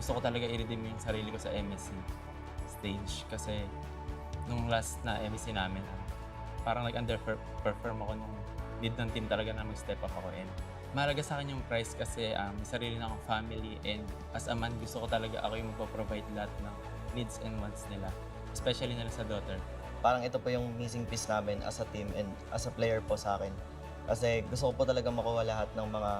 gusto ko talaga i-redeem yung sarili ko sa MSC stage kasi nung last na MSC namin, parang underperform ako nung lead ng team talaga na mag-step up ako. And mahalaga sa akin yung prize kasi may sarili na akong family, and as a man, gusto ko talaga ako yung magpo-provide lahat ng needs and wants nila, especially nila sa daughter. Parang ito po yung missing piece namin as a team and as a player po sa akin. Kasi gusto ko po talaga makuha lahat ng mga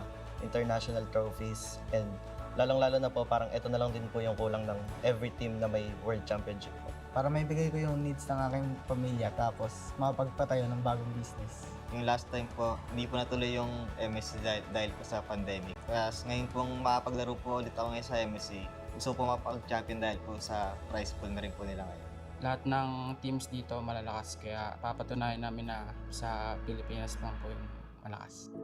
international trophies, and lalong-lalo na po parang ito na lang din po yung kulang ng every team na may World Championship po. Para maibigay ko yung needs ng aking pamilya tapos mapagpatayo ng bagong business. Yung last time po, hindi po natuloy yung MSC dahil po sa pandemic. Kaya ngayon pong makapaglaro po ulit ako ngayon sa MSC, gusto po mapag-champion dahil po sa prize pool na rin po nila ngayon. Lahat ng teams dito malalakas, kaya papatunayan namin na sa Pilipinas lang po yung malakas.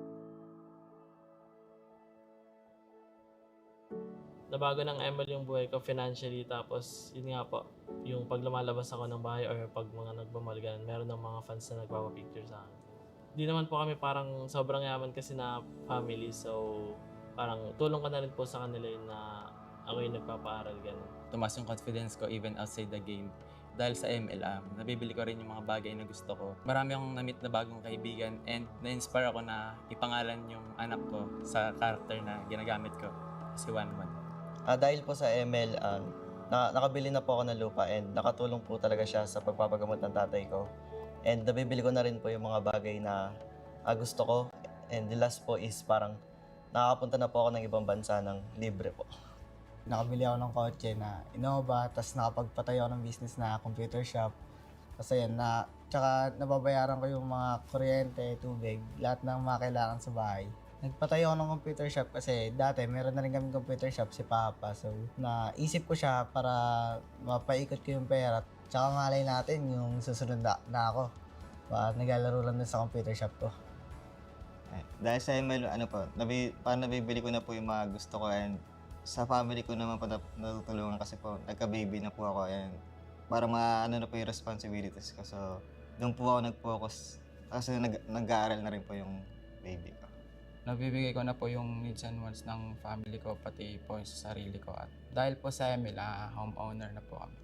Nabago ng ML yung buhay ko financially, tapos yun nga po, yung pag lumalabas ako ng bahay or pag mga nagmamaligan, meron ng mga fans na nagpapapicture sa akin. Di naman po kami parang sobrang yaman kasi na family, so parang tulong ko na rin po sa kanila yun na ako yung nagpapaaral, gano'n. Tumas yung confidence ko even outside the game. Dahil sa ML, nabibili ko rin yung mga bagay na gusto ko. Marami akong na-meet na bagong kaibigan, and na-inspire ako na ipangalan yung anak ko sa character na ginagamit ko, si Wanwan. Dahil po sa ML, nakabili na po ako ng lupa, and nakatulong po talaga siya sa pagpapagamot ng tatay ko. And nabibili ko na rin po yung mga bagay na gusto ko. And the last po is parang nakakapunta na po ako ng ibang bansa ng libre po. Nakabili ako ng kotse na Innova, tapos nakapagpatayo ako ng business na computer shop. Kasi yan, tsaka nababayaran ko yung mga kuryente, tubig, lahat ng mga kailangan sa bahay. Nagpatayo ako ng computer shop kasi dati meron na rin kami computer shop si Papa. So, naisip ko siya para mapaikot ko yung pera. Tsaka malay natin yung susunod na ako. Naglalaro lang din sa computer shop ko. Dahil sa ML, parang nabibili ko na po yung mga gusto ko, and sa family ko naman po natutulungan kasi po nagka-baby na po ako, and para na po yung responsibilities ko. So, doon po ako nag-focus kasi nag-aaral na rin po yung baby ko. Nabibigay ko na po yung needs and wants ng family ko, pati po sa sarili ko. At dahil po sa ML, homeowner na po kami.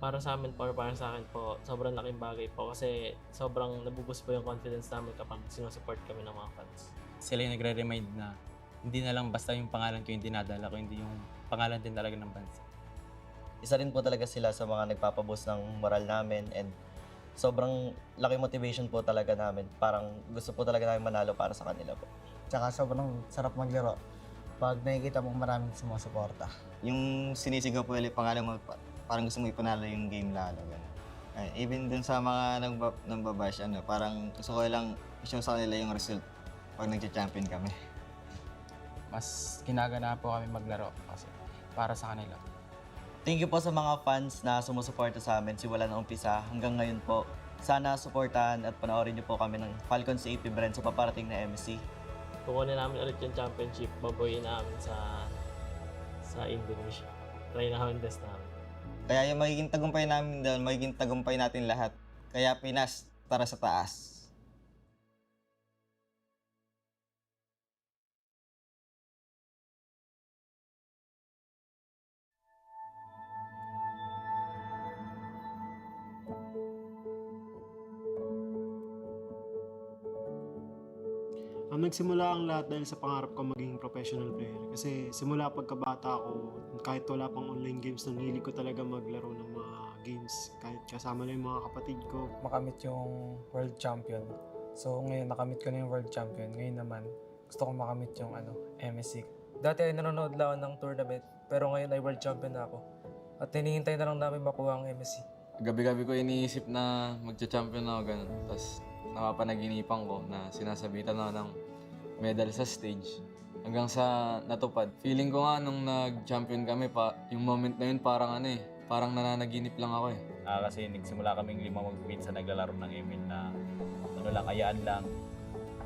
Para sa amin po or para sa akin po, sobrang laking bagay po kasi sobrang nabuboost po yung confidence namin kapag sinusupport kami ng mga fans. Sila yung nagre-remind na hindi na lang basta yung pangalan ko yung dinadala ko, hindi yung pangalan din talaga ng bansa. Isa rin po talaga sila sa mga nagpapaboost ng moral namin, and sobrang laki motivation po talaga namin. Parang gusto po talaga namin manalo para sa kanila po. Tsaka sobrang sarap maglaro pag nakikita mong maraming sumusuporta. Yung sinisigaw po ulit pangalan mo, parang gusto mo ipanalo yung game lalo. Even dun sa mga nagbabash, parang gusto ko lang i-show sa kanila yung result pag nag-champion kami. Mas ginagana po kami maglaro kasi para sa kanila. Thank you po sa mga fans na sumusuporta sa amin simula ng umpisa hanggang ngayon po. Sana suportahan at panoorin niyo po kami ng Falcons AP brand sa paparating na MSC. Kukunin namin ulit yung championship, babuhin namin sa Indonesia. Try namin best namin. Kaya yung magiging tagumpay namin doon, magiging tagumpay natin lahat. Kaya Pinas, tara sa taas. Nagsimula ang lahat dahil sa pangarap ko maging professional player. Kasi simula pagkabata ko, kahit wala pang online games, nanghili ko talaga maglaro ng mga games. Kahit kasama na yung mga kapatid ko. Makamit yung world champion. So ngayon nakamit ko na yung world champion. Ngayon naman gusto ko makamit yung MSC. Dati ay nanonood lang ako ng tournament, pero ngayon ay world champion na ako. At hinihintay na lang namin makuha ang MSC. Gabi-gabi ko iniisip na magcha-champion ako ganun. Tapos napapanaginipan ko na sinasabitan ako ng medal sa stage. Hanggang sa natupad. Feeling ko nga nung nag-champion kami, yung moment na yun parang nananaginip lang ako eh. Kasi nagsimula kaming 5 magpinsan naglalaro ng ML na ayaan lang.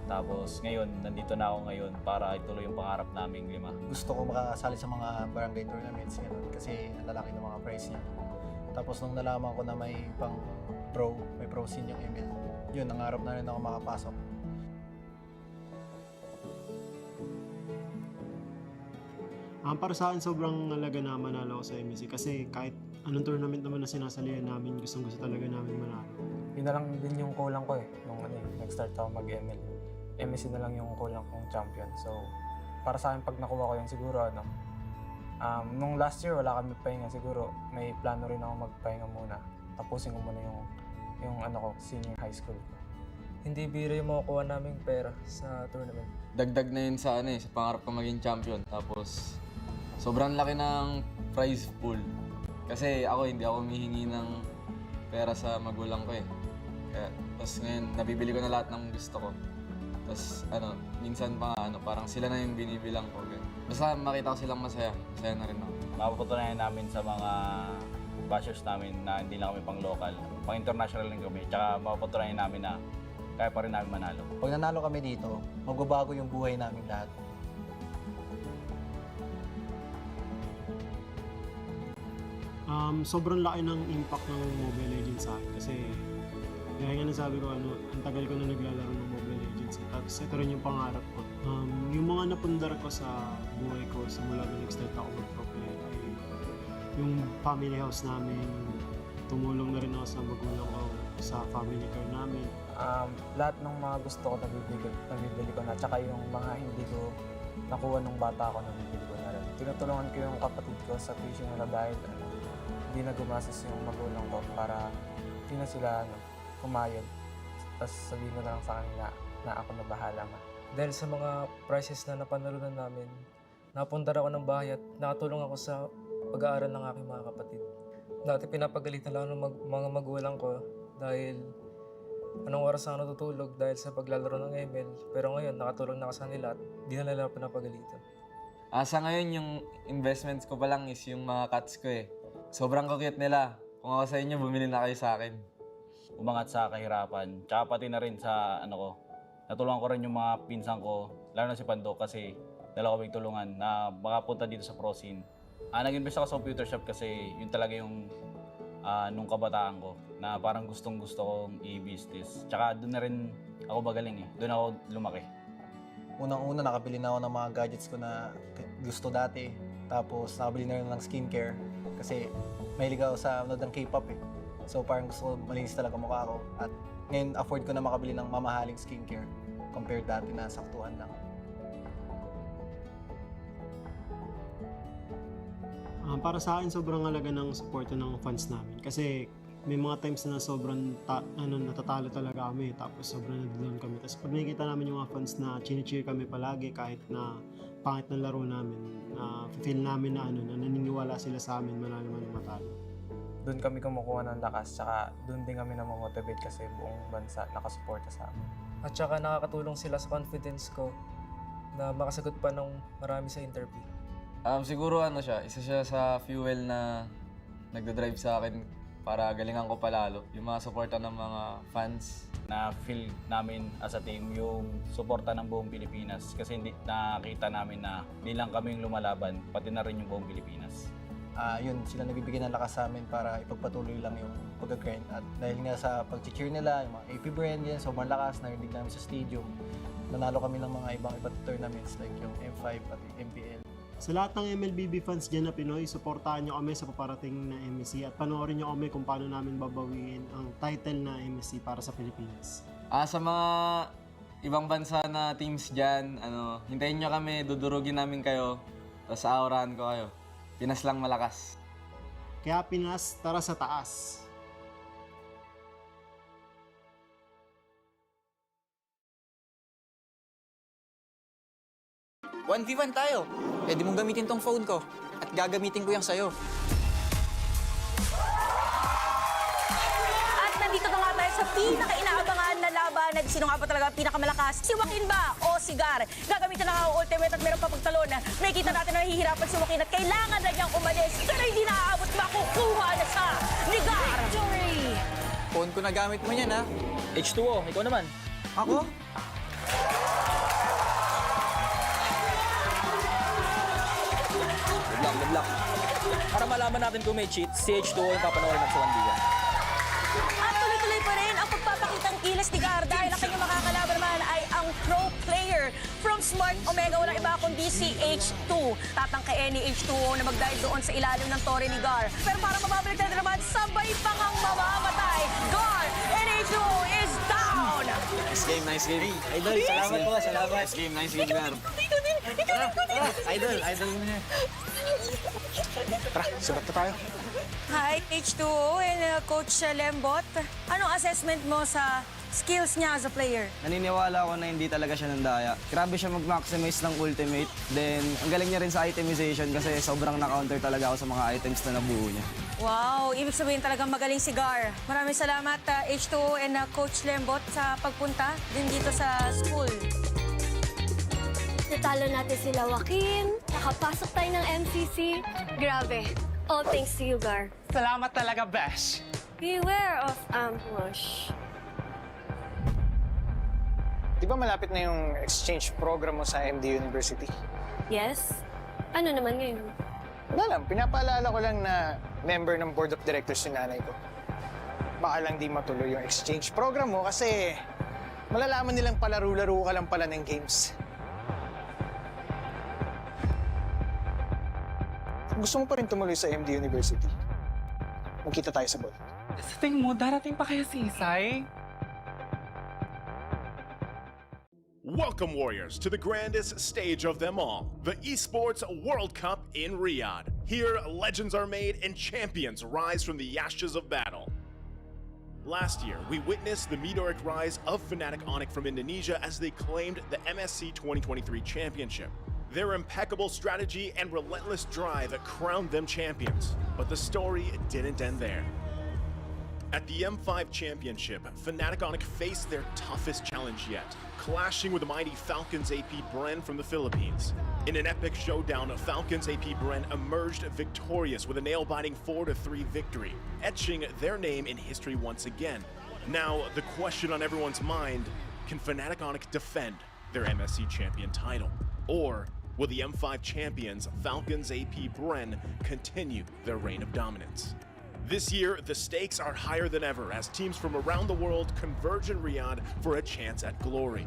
Tapos ngayon, nandito na ako ngayon para ituloy yung pangarap naming 5. Gusto ko makasali sa mga barangay tournaments kasi ang lalaki ng mga prize niya. Tapos nung nalaman ko na may may pro scene yung ML, yun, nangarap na rin ako makapasok. Para sa akin, sobrang halaga na manalo ako sa MSC kasi kahit anong tournament naman na sinasalihan namin, gustong-gusto talaga namin manalo. Yun na lang din yung kulang ko nung nag-start ako mag-ML. MSC na lang yung kulang kong champion. So, para sa akin, pag nakuha ko yun, siguro nung last year, wala kami pahinga. Siguro, may plano rin ako magpahinga muna. Tapusin ko muna yung senior high school ko. Hindi biro yung makukuha naming pera sa tournament. Dagdag na yun sa sa pangarap ko maging champion. Tapos, sobrang laki ng prize pool. Kasi hindi ako humihingi ng pera sa magulang ko Kaya, tapos ngayon, nabibili ko na lahat ng gusto ko. Tapos, minsan pa parang sila na yung binibilang ko. Basta makita ko silang masaya na rin ako. Mapapatunayan namin sa mga bashers namin na hindi lang kami pang local, pang international rin kami. Tsaka mapapatunayan namin na kaya pa rin namin manalo. Pag nanalo kami dito, magbabago yung buhay namin lahat. Sobrang laki ng impact ng Mobile Legends sa akin kasi gaya nga nasabi ko, ang tagal ko na naglalaro ng Mobile Legends. Tapos ito rin yung pangarap ko. Yung mga napundar ko sa buhay ko simula na nag-start ako mag-pro player ay yung family house namin. Tumulong na rin ako sa magulang ko sa family car namin. Lahat ng mga gusto ko nabibili ko na. Tsaka yung mga hindi ko nakuha nung bata ako, nabibili ko na rin. Tinutulungan ko yung kapatid ko sa tuition nila dahil hindi na gumastos yung magulang ko para hindi na sila kumayod. Tapos sabihin ko na lang sa kanila na ako na bahala ma. Dahil sa mga prizes na napanalunan namin, napundar ako ng bahay at nakatulong ako sa pag-aaral ng aking mga kapatid. Dati pinapagalitan lang ng mga magulang ko dahil anong oras ako natutulog dahil sa paglalaro ng ML. Pero ngayon, nakatulong na ako sa kanila at di na nila pinapagalitan. Sa ngayon, yung investments ko pa lang is yung mga cats ko Sobrang cute nila. Kung ako sa inyo, bumili na kayo sa akin. Umangat sa kahirapan, tsaka pati na rin sa natulungan ko rin yung mga pinsan ko, lalo na si Pando kasi dalawa kaming tulungan na makapunta dito sa pro scene. Nag-invest ako sa computer shop kasi yun talaga yung nung kabataan ko na parang gustong-gusto kong i-business. Tsaka doon na rin ako magaling Doon ako lumaki. Unang-una, nakabili na ako ng mga gadgets ko na gusto dati. Tapos nakabili na rin ng skincare kasi mahilig ako sa ng K-pop So parang gusto ko malinis talaga mukha ko. At ngayon afford ko na makabili ng mamahaling skincare compared dati na saktuhan lang. Para sa akin, sobrang halaga ng suporta ng fans namin kasi may mga times na sobrang natatalo talaga kami tapos sobrang nag-down kami. Tapos pag nakikita namin yung mga fans na chine-cheer kami palagi kahit na pangit ng laro namin, feel namin na naniniwala sila sa amin manalo man matalo. Doon kami kumukuha ng lakas, tsaka doon din kami namomotivate kasi buong bansa nakasuporta sa amin. At tsaka nakakatulong sila sa confidence ko na makasagot pa ng marami sa interview. Siguro isa siya sa fuel na nagdadrive sa akin para galingan ko palalo. Yung mga suporta ng mga fans. Na-feel namin as a team yung suporta ng buong Pilipinas kasi nakita namin na hindi lang kami yung lumalaban, pati na rin yung buong Pilipinas. Yun, sila nagbibigay ng lakas sa amin para ipagpatuloy lang yung pag-grind. At dahil nga sa pag-cheer nila, yung mga AP brand yan, sobrang lakas, narinig namin sa stadium. Nanalo kami ng mga ibang tournaments like yung M5 at MPL. Sa lahat ng MLBB fans dyan na Pinoy, suportahan nyo kami sa paparating na MSC at panoorin nyo kami kung paano namin babawiin ang title na MSC para sa Pilipinas. Sa mga ibang bansa na teams dyan, hintayin nyo kami, dudurugin namin kayo, tapos aurahan ko kayo. Pinas lang malakas. Kaya Pinas, tara sa taas! 1v1 tayo. Pwede mong gamitin tong phone ko. At gagamitin ko yan sa'yo. At nandito na nga tayo sa pinaka-inaabangan na laban. Sino nga ba talaga pinakamalakas? Si Joaquin ba o si Gar? Gagamitin na nga ang ultimate at meron pa pagtalon. May kita natin na nahihirapan si Joaquin at kailangan na niyang umalis. Pero hindi naaabot, makukuha na siya ni Gar. Victory! Phone ko na gamit mo yan, ha? H2O, ikaw naman. Ako? Good luck. Para malaman natin kung may cheat, si H2O yung papanoorin natin sa 1v1. At tuloy-tuloy pa rin ang pagpapakitang kilos ni Gar dahil ang kanyang makakalaban naman ay ang pro player From Smart Omega, walang iba kundi si H2. Tatangkain ni H2O na mag-dive doon sa ilalim ng tore ni Gar. Pero para mababalik na naman, sabay pang ang mamamatay. Gar and H2O is down! Nice game. Idol, salamat po, salamat. Nice game, Gar. Idol mo niya. Tara, surat na tayo. Hi, H2O and Coach Lembot. Anong assessment mo sa skills niya as a player? Naniniwala ako na hindi talaga siya nandaya. Grabe siya mag-maximize ng ultimate. Then, ang galing niya rin sa itemization kasi sobrang na-counter talaga ako sa mga items na nabuo niya. Wow, ibig sabihin talagang magaling si Gar. Maraming salamat H2O and Coach Lembot sa pagpunta din dito sa school. Natalo natin sila Joaquin, nakapasok tayo ng MCC. Grabe, all thanks to you, Gar. Salamat talaga, Besh. Beware of ambush. Di ba malapit na yung exchange program mo sa MD University? Yes? Ano naman ngayon? Wala lang, pinapaalala ko lang na member ng board of directors si nanay ko. Baka lang di matuloy yung exchange program mo kasi malalaman nilang palaro-laro ka lang pala ng games. Gusto mo pa rin tumuloy sa MD University? Magkita tayo sa ball. Sa tingin mo, darating pa kaya si Isay? Welcome, Warriors, to the grandest stage of them all, the Esports World Cup in Riyadh. Here, legends are made and champions rise from the ashes of battle. Last year, we witnessed the meteoric rise of Fnatic Onyx from Indonesia as they claimed the MSC 2023 championship. Their impeccable strategy and relentless drive crowned them champions, but the story didn't end there. At the M5 Championship, Fnatic Onyx faced their toughest challenge yet, clashing with the mighty Falcons AP Bren from the Philippines. In an epic showdown, Falcons AP Bren emerged victorious with a nail-biting 4-3 victory, etching their name in history once again. Now, the question on everyone's mind, can Fnatic Onyx defend their MSC champion title? Or will the M5 champions, Falcons AP Bren, continue their reign of dominance? This year, the stakes are higher than ever as teams from around the world converge in Riyadh for a chance at glory.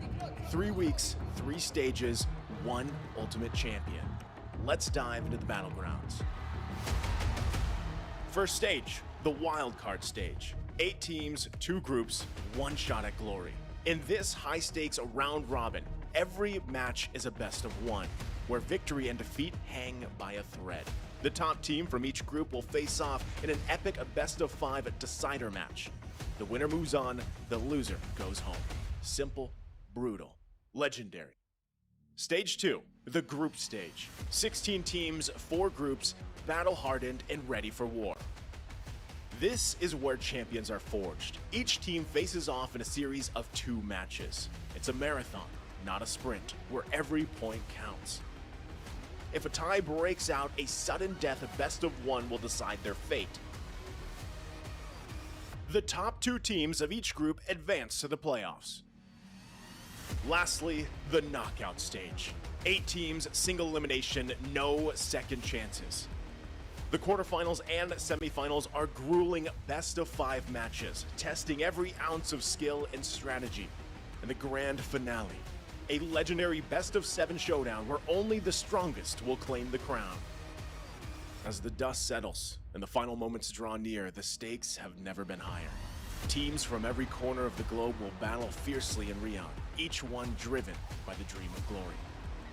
3 weeks, 3 stages, 1 ultimate champion. Let's dive into the battlegrounds. First stage, the wildcard stage. 8 teams, 2 groups, 1 shot at glory. In this high-stakes round robin, every match is a best of 1, where victory and defeat hang by a thread. The top team from each group will face off in an epic best-of-5 decider match. The winner moves on, the loser goes home. Simple, brutal, legendary. Stage 2, the group stage. 16 teams, 4 groups, battle-hardened and ready for war. This is where champions are forged. Each team faces off in a series of 2 matches. It's a marathon, not a sprint, where every point counts. If a tie breaks out, a sudden death best of 1 will decide their fate. The top 2 teams of each group advance to the playoffs. Lastly, the knockout stage. 8 teams, single elimination, no second chances. The quarterfinals and semifinals are grueling best-of-5 matches, testing every ounce of skill and strategy. And the grand finale, a legendary best-of-7 showdown where only the strongest will claim the crown. As the dust settles and the final moments draw near, the stakes have never been higher. Teams from every corner of the globe will battle fiercely in Riyadh, each one driven by the dream of glory.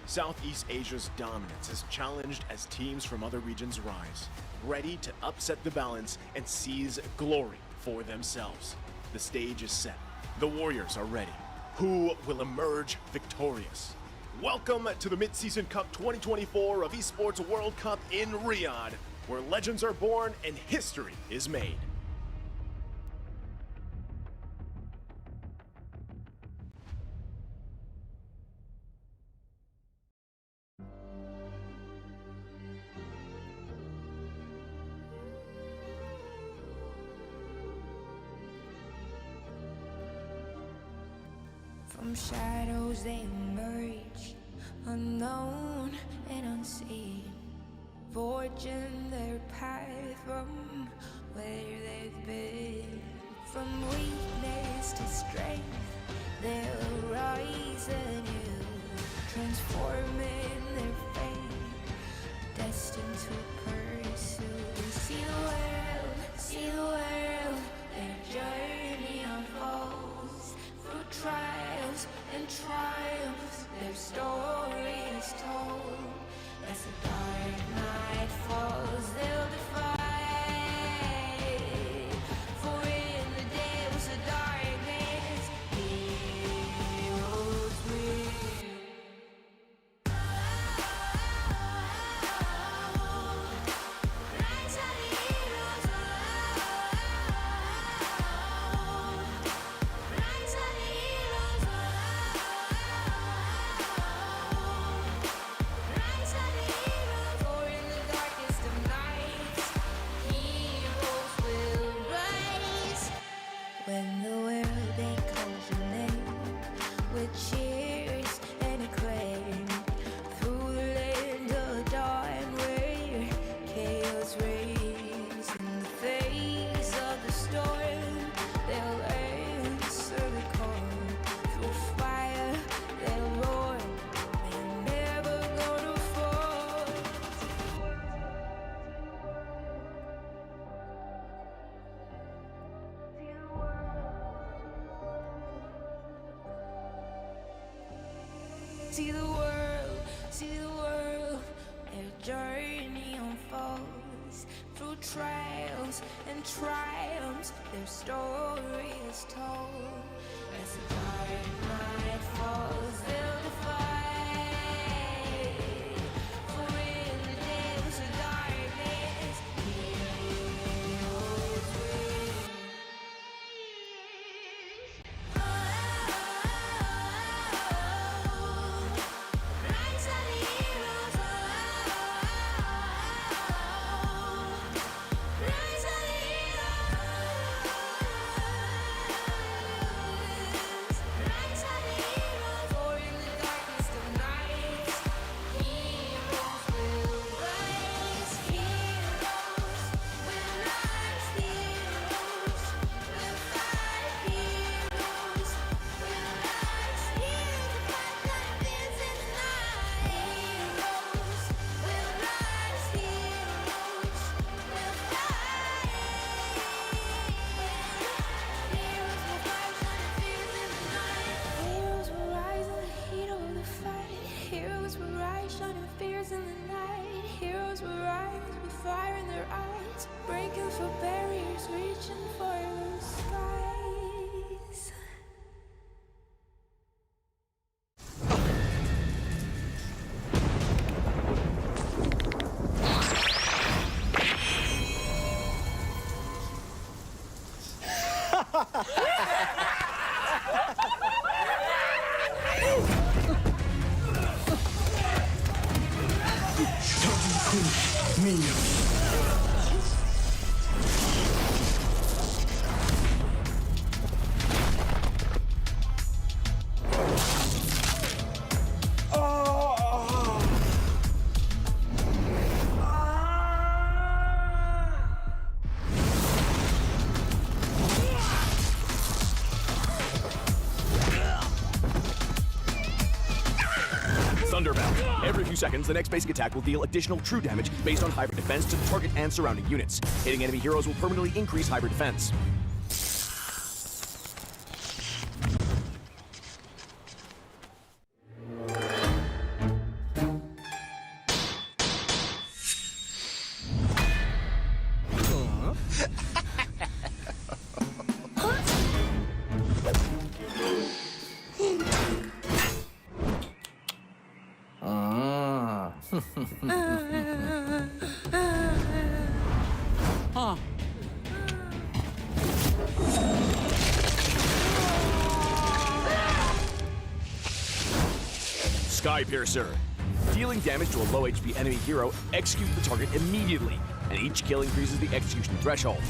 Southeast Asia's dominance is challenged as teams from other regions rise, ready to upset the balance and seize glory for themselves. The stage is set. The Warriors are ready. Who will emerge victorious? Welcome to the Mid-Season Cup 2024 of Esports World Cup in Riyadh, where legends are born and history is made. From shadows they emerge, unknown and unseen, forging their path from where they've been. From weakness to strength, they'll rise anew, see the world, see the world. Their journey unfolds through trials and triumphs. Their story is told. As the dark night falls, they'll defy. For in the depths of darkness, heroes win. Rise of the heroes, rise of the heroes, rise of the heroes. For in the darkness of night, heroes will rise. Heroes will rise. Heroes will fight. Heroes will rise. Heroes fight like winds in the night. Heroes will rise. Heroes will fight. Heroes will rise on the fears in the night. Heroes will rise in the heat of the fight. Heroes will rise shining fears in the night. Heroes will rise with fire in their eyes, breaking for barriers, reaching for the skies. Thunderbolt. Every few seconds, the next basic attack will deal additional true damage based on hybrid defense to the target and surrounding units. Hitting enemy heroes will permanently increase hybrid defense. Skypiercer. Dealing damage to a low HP enemy hero, execute the target immediately, and each kill increases the execution threshold.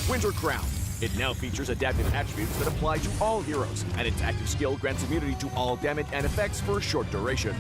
Winter Crown. It now features adaptive attributes that apply to all heroes, and its active skill grants immunity to all damage and effects for a short duration.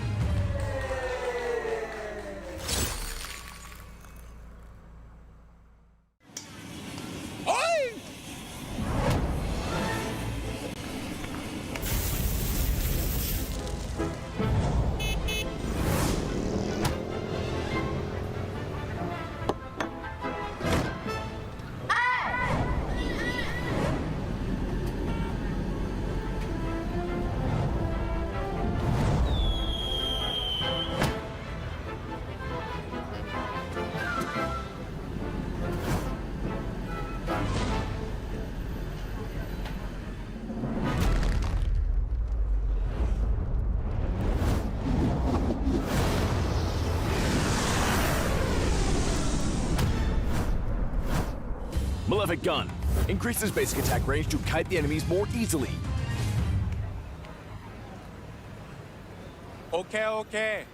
Malefic Gun. Increases basic attack range to kite the enemies more easily. Okay.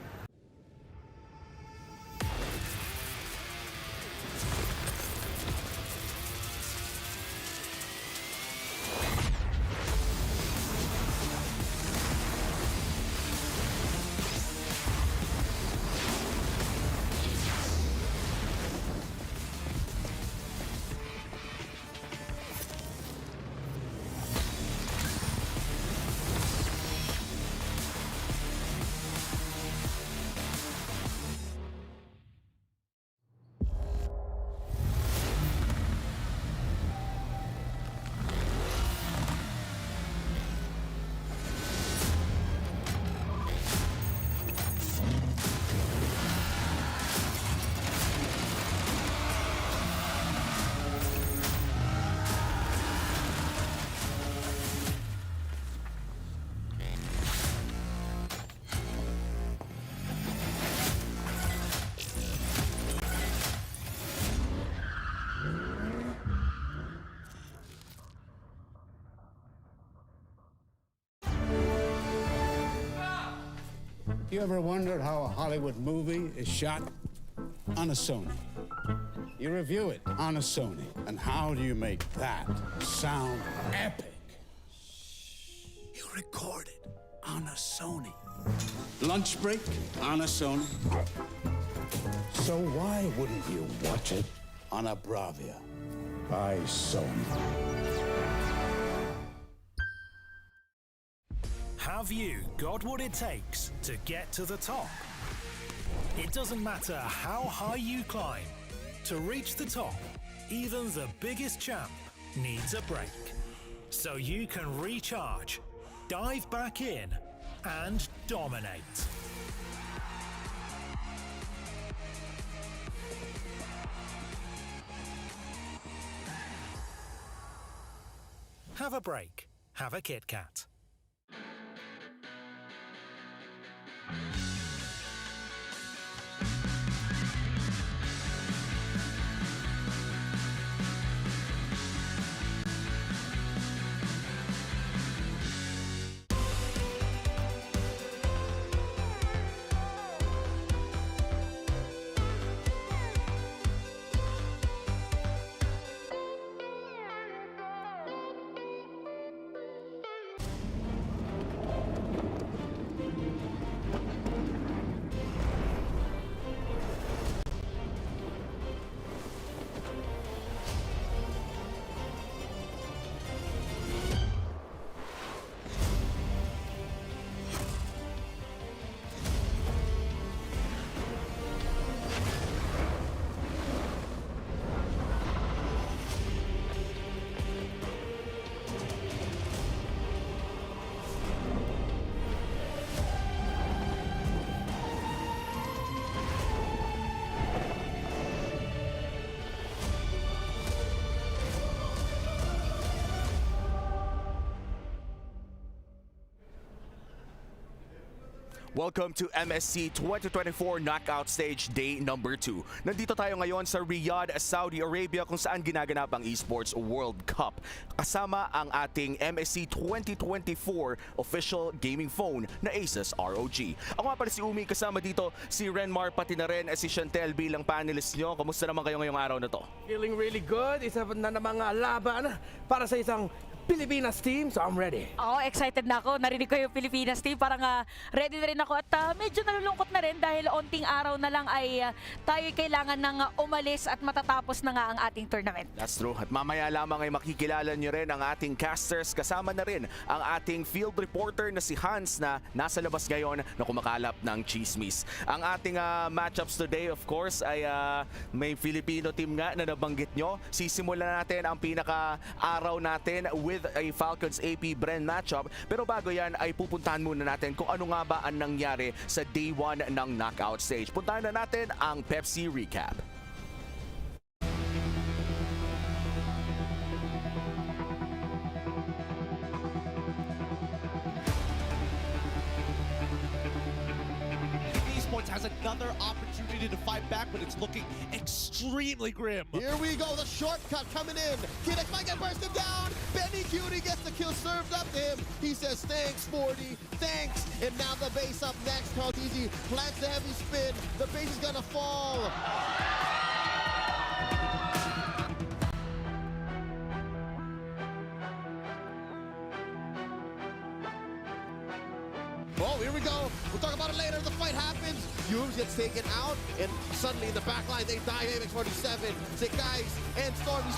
You ever wondered how a Hollywood movie is shot? On a Sony. You review it on a Sony. And how do you make that sound epic? You record it on a Sony. Lunch break on a Sony. So why wouldn't you watch it on a Bravia by Sony? Have you got what it takes to get to the top? It doesn't matter how high you climb. To reach the top, even the biggest champ needs a break. So you can recharge, dive back in, and dominate. Have a break. Have a Kit Kat. Welcome to MSC 2024 Knockout Stage Day number 2. Nandito tayo ngayon sa Riyadh, Saudi Arabia kung saan ginaganap ang Esports World Cup. Kasama ang ating MSC 2024 official gaming phone na Asus ROG. Ako nga pala si Umi, kasama dito si Renmar pati na rin si Chantel bilang panelist nyo. Kamusta naman kayo ngayong araw na to? Feeling really good. Isa na namang laban para sa isang Pilipinas team, so I'm ready. Oo, excited na ako. Narinig ko yung Pilipinas team. Parang ready na rin ako at medyo nalulungkot na rin dahil onting araw na lang ay tayo kailangan ng umalis at matatapos na nga ang ating tournament. That's true. At mamaya lamang ay makikilala nyo rin ang ating casters. Kasama na rin ang ating field reporter na si Hans na nasa labas ngayon na kumakalap ng chismis. Ang ating matchups today, of course, ay may Filipino team nga na nabanggit nyo. Sisimulan natin ang pinaka-araw natin with a Falcons AP Bren matchup. Pero bago yan ay pupuntahan muna natin kung ano nga ba ang nangyari sa Day 1 ng knockout stage. Puntahan na natin ang Pepsi Recap. has another opportunity to fight back, but it's looking extremely grim. Here we go, the shortcut coming in. Kinex might get bursted down. Benny Cutie gets the kill served up to him. He says, thanks, 40, thanks. And now the base up next. Caldezi plants the heavy spin. The base is gonna fall. Oh, here we go. We'll talk about it later. The fight happens. Humes gets taken out, and suddenly in the back line, they die. MX47, Zekais, and Stormy.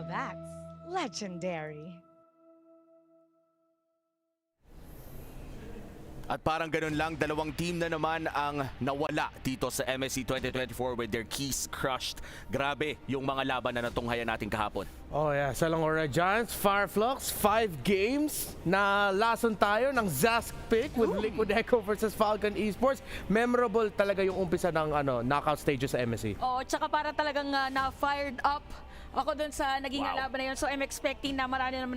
That's legendary. At parang ganun lang, dalawang team na naman ang nawala dito sa MSC 2024 with their keys crushed. Grabe yung mga laban na natunghayan natin kahapon. Oh yeah, sa Langora Giants, Fireflux, 5 games na lason tayo ng Zask pick with Liquid Echo versus Falcon Esports. Memorable talaga yung umpisa ng knockout stages sa MSC. Oo, tsaka para talagang na-fired up ako dun sa naging laban na yun. So I'm expecting na marami na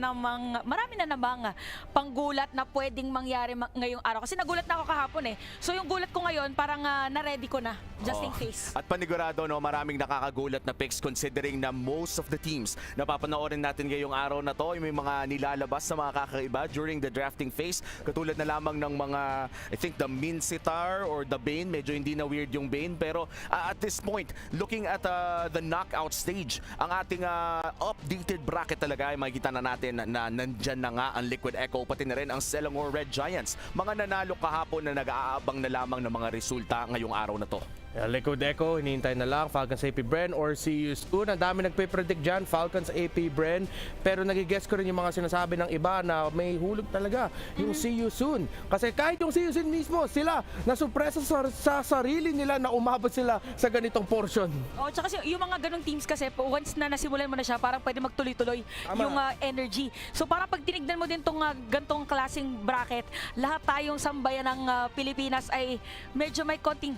namang panggulat na pwedeng mangyari ngayong araw. Kasi nagulat na ako kahapon eh. So yung gulat ko ngayon, parang na-ready ko na. Just in case. At panigurado, no, maraming nakakagulat na picks considering na most of the teams na papanoorin natin ngayong araw na to, may mga nilalabas na mga kakaiba during the drafting phase. Katulad na lamang ng mga, I think, the Minsitar or the Bane. Medyo hindi na weird yung Bane. Pero at this point, looking at the knockout stage, ang ating updated bracket talaga ay makikita na natin na nandyan na nga ang Liquid Echo, pati na rin ang Selangor Red Giants. Mga nanalo kahapon na nag-aabang na lamang ng mga resulta ngayong araw na to. Liquid Echo, hinihintay na lang Falcons AP Bren or See You Soon. Ang dami nagpe-predict dyan, Falcons AP Bren. Pero nagigess ko rin yung mga sinasabi ng iba na may hulog talaga yung See You Soon. Kasi kahit yung See You Soon mismo, sila nasupresa sa sarili nila na umabot sila sa ganitong portion. Oh, tsaka yung mga ganong teams kasi, once na nasimulan mo na siya, parang pwede magtuloy-tuloy yung energy. So parang pag tinignan mo din tong gantong klaseng bracket, lahat tayong sambayan ng Pilipinas ay medyo may konting,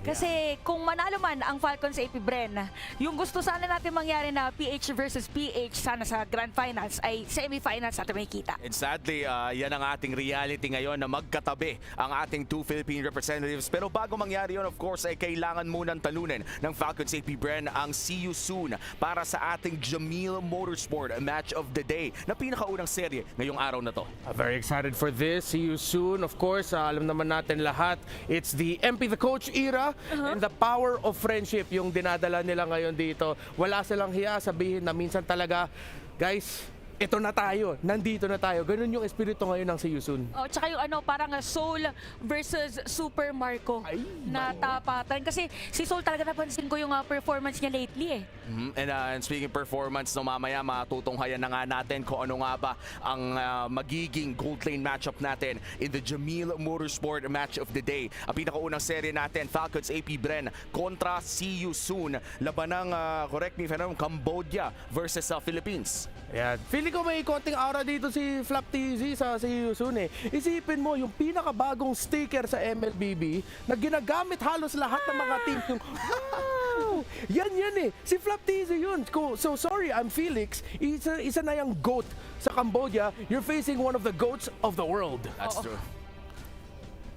kasi kung manalo man ang Falcons AP Bren, yung gusto sana natin mangyari na PH versus PH sana sa Grand Finals ay semifinals natin makita. And sadly, yan ang ating reality ngayon na magkatabi ang ating two Philippine representatives. Pero bago mangyari yun, of course, ay kailangan munang talunin ng Falcons AP Bren ang See You Soon para sa ating Jamil Motorsport Match of the Day na pinakaunang serye ngayong araw na to. Very excited for this. See You Soon. Of course, alam naman natin lahat, it's the MP the Coach era and the power of friendship yung dinadala nila ngayon dito. Wala silang hiya sabihin na minsan talaga, guys, ito na tayo, nandito na tayo. Ganun yung espiritu ngayon ng See You Soon. Oh, tsaka yung parang Soul versus Super Marco na tapatan. Kasi si Soul talaga napansin ko yung performance niya lately eh. And speaking performance, no, mamaya matutunghayan na nga natin kung ano nga ba ang magiging gold lane matchup natin in the Jamil Motorsport Match of the Day. Ang pinakaunang serye natin, Falcons AP Bren kontra See You Soon. Laban ng, correct me if I'm wrong, Cambodia versus Philippines. Yeah. Feeling ko may konting aura dito si Flap TZ sa See You Soon eh. Isipin mo, yung pinakabagong sticker sa MLBB na ginagamit halos lahat ng mga teams yung wow! Yan eh. Si Flap TZ yun. So sorry, I'm Felix. Isa na yung GOAT sa Cambodia. You're facing one of the GOATs of the world. That's true.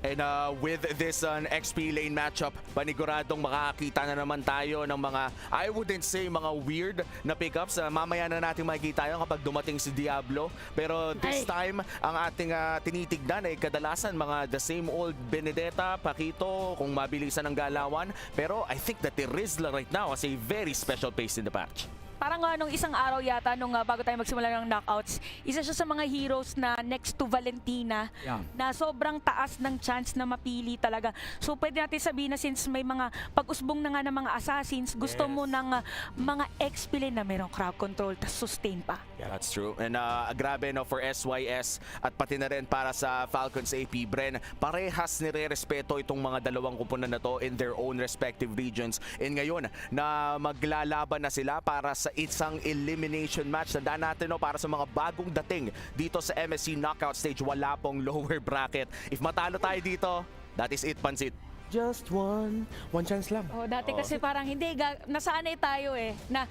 And with this XP lane matchup, paniguradong makakita na naman tayo ng mga, I wouldn't say mga weird na pickups. Mamaya na natin makikita yun kapag dumating si Diablo. Pero this time, ang ating tinitignan ay kadalasan mga the same old Benedetta, Paquito, kung mabilisan ng galawan. Pero I think that the Rizla right now has a very special pace in the patch. Parang nung isang araw yata, nung bago tayo magsimula ng knockouts, isa siya sa mga heroes na next to Valentina, na sobrang taas ng chance na mapili talaga. So pwede natin sabihin na since may mga pag-usbong na nga ng mga assassins, gusto mo ng mga XP lane na mayroong crowd control, tas sustain pa. Yeah, that's true. And grabe no, for SYS at pati na rin para sa Falcons AP Bren, parehas nire-respeto itong mga dalawang kupunan na to in their own respective regions. And ngayon, na maglalaban na sila para sa isang elimination match. Tandaan natin no, para sa mga bagong dating dito sa MSC knockout stage, wala pong lower bracket. If matalo tayo dito, that is it, pansit. just one chance lang. Oh, dati kasi parang hindi, nasanay tayo na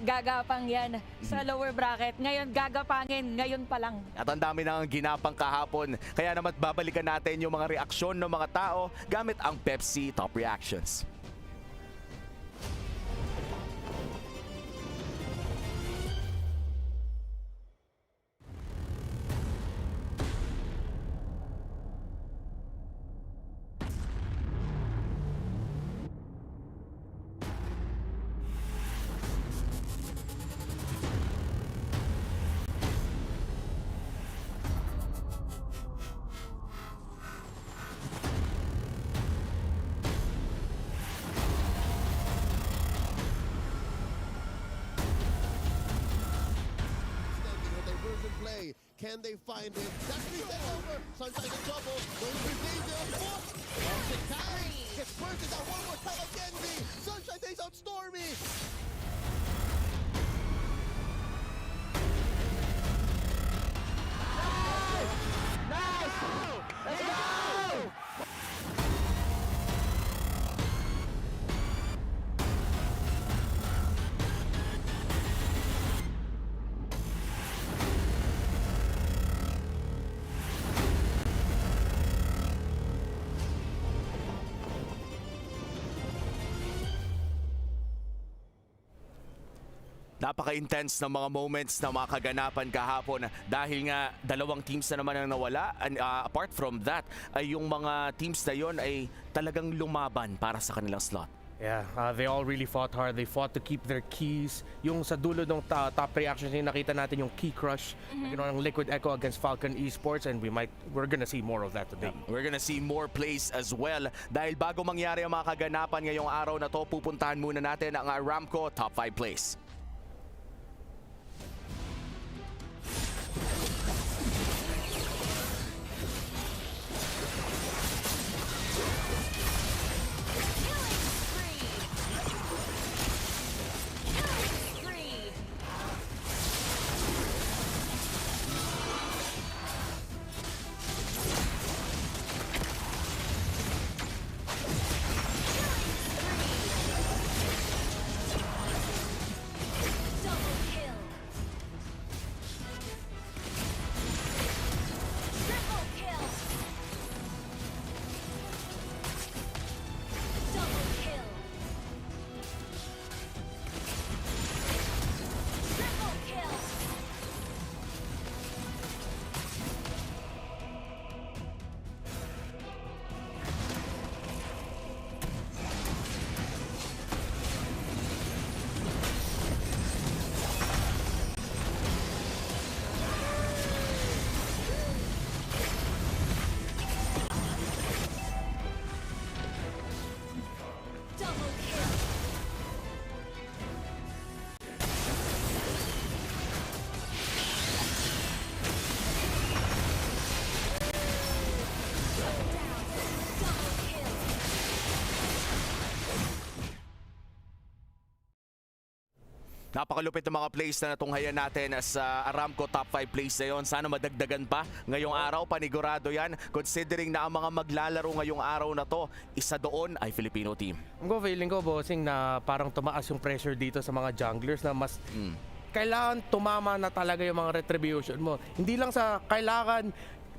gagapang yan sa lower bracket. Ngayon gagapangin, ngayon pa lang. At ang dami nang ginapang kahapon. Kaya naman babalikan natin yung mga reaksyon ng mga tao gamit ang Pepsi Top Reactions. Play. Can they find it? That's reset over. Sunshine in trouble. Going to danger. It carries. Gets bursted out one more time again. Sunshine takes out Stormy. Nice! Let's go! Napaka-intense ng mga moments na mga kaganapan kahapon dahil nga dalawang teams na naman ang nawala. And apart from that, ay yung mga teams na yon ay talagang lumaban para sa kanilang slot. Yeah, they all really fought hard. They fought to keep their keys. Yung sa dulo ng top reactions, yung nakita natin yung key crush, yung Liquid Echo against Falcon Esports, and we're gonna see more of that today. We're gonna see more plays as well. Dahil bago mangyari ang mga kaganapan ngayong araw na to, pupuntahan muna natin ang Aramco Top 5 plays. Napakalupit ng mga plays na natunghayan natin sa Aramco Top 5 plays na yon. Sana madagdagan pa ngayong araw. Panigurado yan considering na ang mga maglalaro ngayong araw na to, isa doon ay Filipino team. Feeling ko, bossing, na parang tumaas yung pressure dito sa mga junglers na mas kailangan tumama na talaga yung mga retribution mo. Hindi lang sa kailangan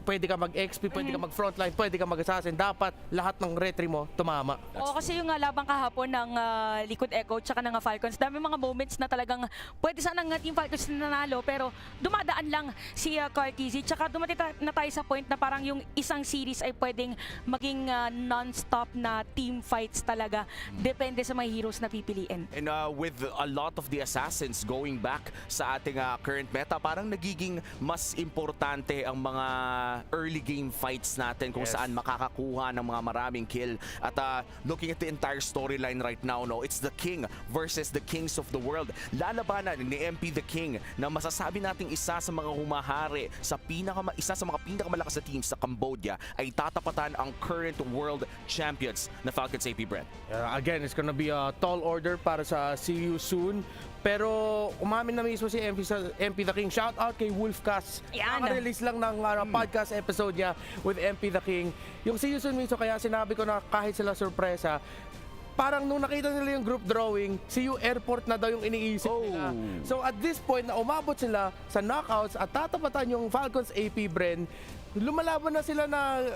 pwede ka mag-XP, pwede ka mag-frontline, pwede ka mag-assassin. Dapat lahat ng retry mo tumama. Oo, kasi yung labang kahapon ng Liquid Echo tsaka ng Falcons, dami mga moments na talagang pwede sana ng Team Falcons na nanalo, pero dumadaan lang si Cartizzi. Tsaka dumating na tayo sa point na parang yung isang series ay pwedeng maging non-stop na team fights talaga. Depende sa mga heroes na pipiliin. And with a lot of the assassins going back sa ating current meta, parang nagiging mas importante ang mga early game fights natin kung saan makakakuha ng mga maraming kill. At looking at the entire storyline right now, it's the King versus the Kings of the World. Lalabanan ni MP the King na masasabi nating isa sa mga humahari sa isa sa mga pinakamalakas na teams sa Cambodia ay tatapatan ang current world champions na Falcons AP Brent. Again, it's gonna be a tall order para sa See You Soon. Pero umamin na mismo si MP The King. Shout out kay Wolfcast. Yan. Naka-release lang ng podcast episode niya with MP The King. Yung si Yusun mismo, kaya sinabi ko na kahit sila sorpresa, parang nung nakita nila yung group drawing, CU Airport na daw yung iniisip nila. So at this point, na umabot sila sa knockouts at tatapatan yung Falcons AP Bren, lumalaban na sila na,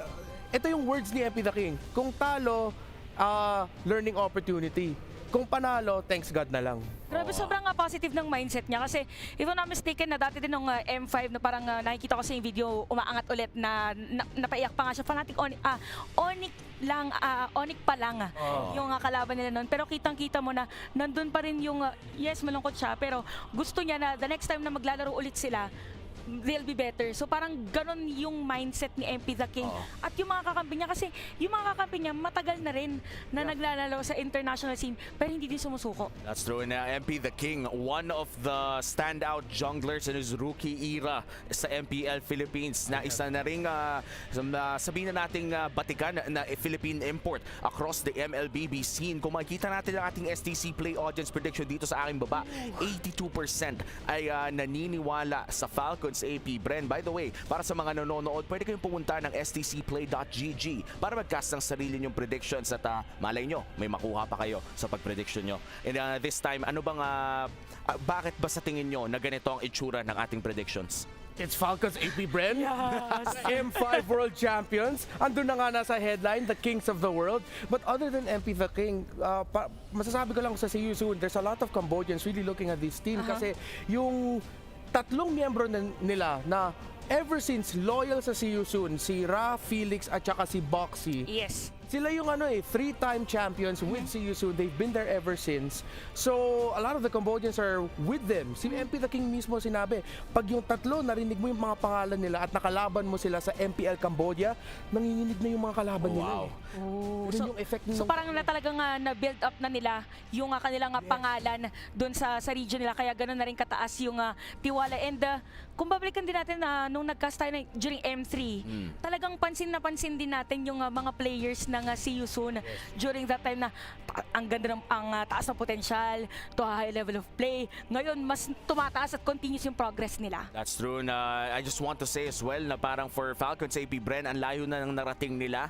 ito yung words ni MP The King. Kung talo, learning opportunity. Kung panalo, thanks God na lang. Grabe, sobrang positive ng mindset niya. Kasi, if I'm not mistaken, na dati din nung M5 na parang nakikita ko sa yung video, umaangat ulit na napaiyak pa nga siya. Fanatic Onyx pa lang yung kalaban nila noon. Pero kitang-kita mo na nandun pa rin yung, yes, malungkot siya, pero gusto niya na the next time na maglalaro ulit sila, they'll be better. So parang ganon yung mindset ni MP The King. At yung mga kakampi niya, kasi yung mga kakampi niya matagal na rin na naglalaro sa international scene pero hindi din sumusuko. That's true. And MP The King, one of the standout junglers in his rookie era sa MPL Philippines, na isa na ring sabihin na nating batikan na Philippine import across the MLBB scene. Kung makikita natin ang ating STC Play audience prediction dito sa aking baba, 82% ay naniniwala sa Falcons AP Bren. By the way, para sa mga nanonood, pwede kayong pumunta ng stcplay.gg para mag-cast ng sarili nyong predictions at malay nyo, may makuha pa kayo sa pag-prediction nyo. And this time, ano bang, bakit ba sa tingin nyo na ganito ang itsura ng ating predictions? It's Falcons AP Bren, M5 World Champions. Andun na nga nasa headline, the Kings of the World. But other than MP The King, masasabi ko lang sa CU soon, there's a lot of Cambodians really looking at this team kasi yung tatlong miyembro nila na ever since loyal sa CU soon, si Ra, Felix at saka si Boxy. Yes. Sila yung 3-time champions with CU soon. They've been there ever since. So, a lot of the Cambodians are with them. Si MP The King mismo sinabi, pag yung tatlo, narinig mo yung mga pangalan nila at nakalaban mo sila sa MPL Cambodia, nanginginig na yung mga kalaban nila. So, yung effect so parang na talagang na-build up na nila yung kanilang pangalan doon sa region nila. Kaya ganoon na rin kataas yung tiwala. And kung babalikan din natin nung nag-cast tayo during M3, talagang pansin na pansin din natin yung mga players ng CU soon during that time na ang ganda ng taas na potensyal to a high level of play. Ngayon, mas tumataas at continuous yung progress nila. That's true. I just want to say as well na parang for Falcons AP Bren, ang layo na ng narating nila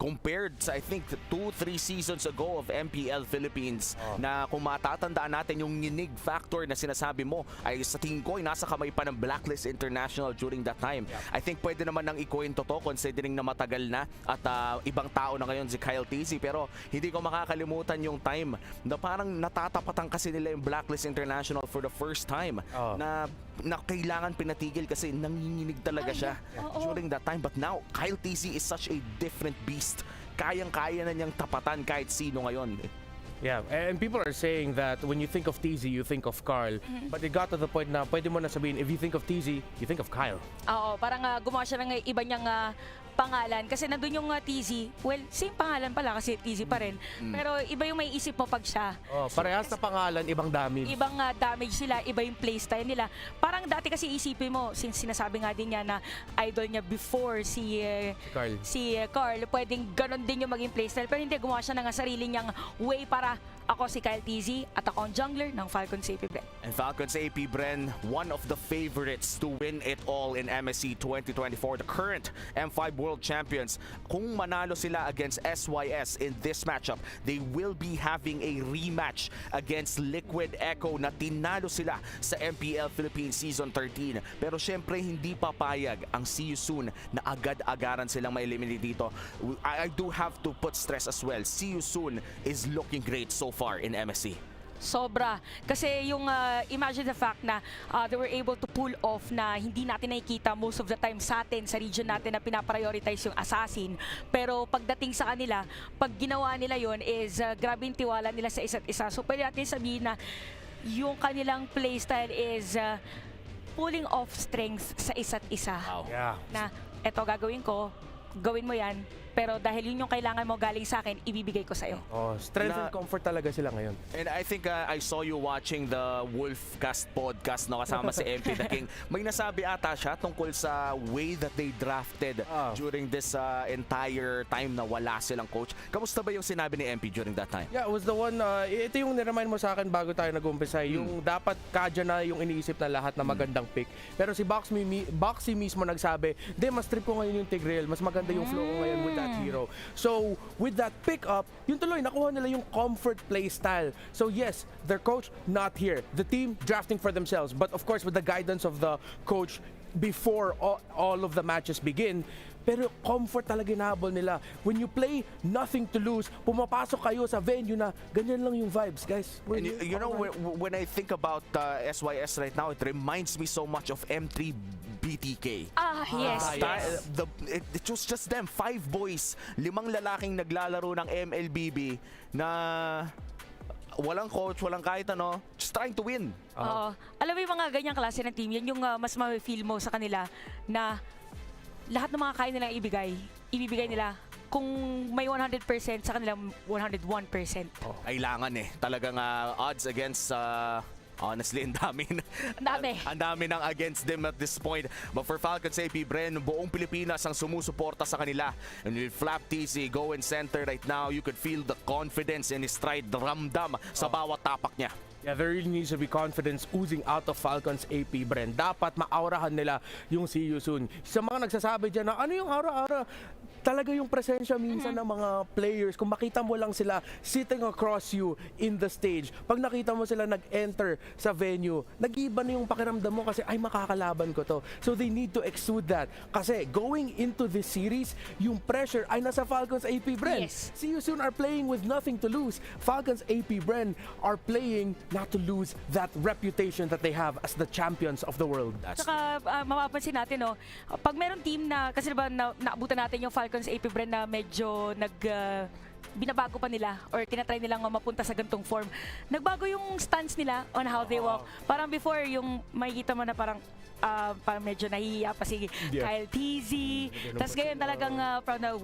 compared sa I think 2-3 seasons ago of MPL Philippines na kung matatandaan natin yung ninig factor na sinasabi mo ay sa tingin ko ay nasa kamay pa ng Blacklist International during that time. I think pwede naman nang ikuwento to considering na matagal na at ibang tao na ngayon si Kyle TZ, pero hindi ko makakalimutan yung time na parang natatapatan kasi nila yung Blacklist International for the first time na kailangan pinatigil kasi nanginginig talaga siya during that time. But now, Kyle TZ is such a different beast. Kayang-kaya na niyang tapatan kahit sino ngayon. Yeah, and people are saying that when you think of TZ, you think of Carl. But it got to the point na pwede mo na sabihin, if you think of TZ, you think of Kyle. Oo, parang gumawa siya ng iba niyang pangalan. Kasi nandun yung TZ, well, same pangalan pala kasi TZ pa rin. Pero iba yung may isip mo pag siya. Parehas na pangalan, ibang damage. Ibang damage sila, iba yung playstyle nila. Parang dati kasi isipin mo, since sinasabi nga din niya na idol niya before si Carl, pwedeng ganon din yung maging playstyle. Pero hindi, gumawa siya ng sarili niyang way para ako si Kyle TZ at ako ang jungler ng Falcons AP Bren. And Falcons AP Bren, one of the favorites to win it all in MSC 2024, the current M5 World Champions. Kung manalo sila against SYS in this matchup, they will be having a rematch against Liquid Echo na tinalo sila sa MPL Philippines Season 13. Pero syempre hindi papayag ang CU soon na agad-agaran silang ma-eliminate dito. I do have to put stress as well. CU soon is looking great so far in MSC. Sobra. Kasi yung imagine the fact na they were able to pull off na hindi natin nakikita most of the time sa atin, sa region natin na pinaprioritize yung assassin. Pero pagdating sa kanila, pag ginawa nila yon is grabe yung tiwala nila sa isa't isa. So pwede natin sabihin na yung kanilang playstyle is pulling off strength sa isa't isa. Yeah. Na eto gagawin ko, gawin mo yan, pero dahil yun yung kailangan mo galing sa akin, ibibigay ko sa'yo. Oh, strength and comfort talaga sila ngayon. And I think I saw you watching the Wolfcast podcast no, kasama si MP the King. May nasabi ata siya tungkol sa way that they drafted during this entire time na wala silang coach. Kamusta ba yung sinabi ni MP during that time? Yeah, it was the one, ito yung niremind mo sa akin bago tayo nag-umpisa, yung dapat kadya na yung iniisip na lahat na magandang pick. Pero si Boxy mismo nagsabi, hindi, mas trip ko ngayon yung Tigreal, mas maganda yung flow ko ngayon with that hero. So, with that pick up, yun tuloy, nakuha nila yung comfort play style. So yes, their coach not here. The team drafting for themselves. But of course, with the guidance of the coach before all of the matches begin, pero comfort talaga inahabol nila. When you play nothing to lose, pumapasok kayo sa venue na ganyan lang yung vibes, guys. And you know, when I think about SYS right now, it reminds me so much of M3 BTK. Yes. It was just them, 5 boys, 5 lalaking naglalaro ng MLBB na walang coach, walang kahit ano, just trying to win. Oo. Alam mo yung mga ganyang klase ng team, yan yung mas ma-feel mo sa kanila na lahat ng mga kaya nilang ibibigay nila. Kung may 100%, sa kanila 101%. Kailangan talagang odds against honestly, ang dami ng against them at this point. But for Falcons AP Bren, buong Pilipinas ang sumusuporta sa kanila. And with Flap TC go in center right now, you could feel the confidence in his stride, ramdam sa bawat tapak niya. Yeah, there really needs to be confidence oozing out of Falcons AP, Bren. Dapat maaurahan nila yung see you soon. Sa mga nagsasabi dyan na ano yung aura-aura, talaga yung presensya minsan ng mga players. Kung makita mo lang sila sitting across you in the stage, pag nakita mo sila nag-enter sa venue, nag-iba na yung pakiramdam mo kasi ay makakalaban ko to. So they need to exude that. Kasi going into this series, yung pressure ay nasa Falcons AP, Bren. Yes. See you soon are playing with nothing to lose. Falcons AP, Bren are playing not to lose that reputation that they have as the champions of the world. Saka mapapansin natin, no, pag meron team na, kasi diba naabutan natin yung Falcons AP Brand na medyo binabago pa nila or tinatry nilang mapunta sa gantong form. Nagbago yung stance nila on how they walk. Parang before, yung makikita mo na parang medyo nahihiya pa si Kyle TZ. Tapos ngayon talagang proud na,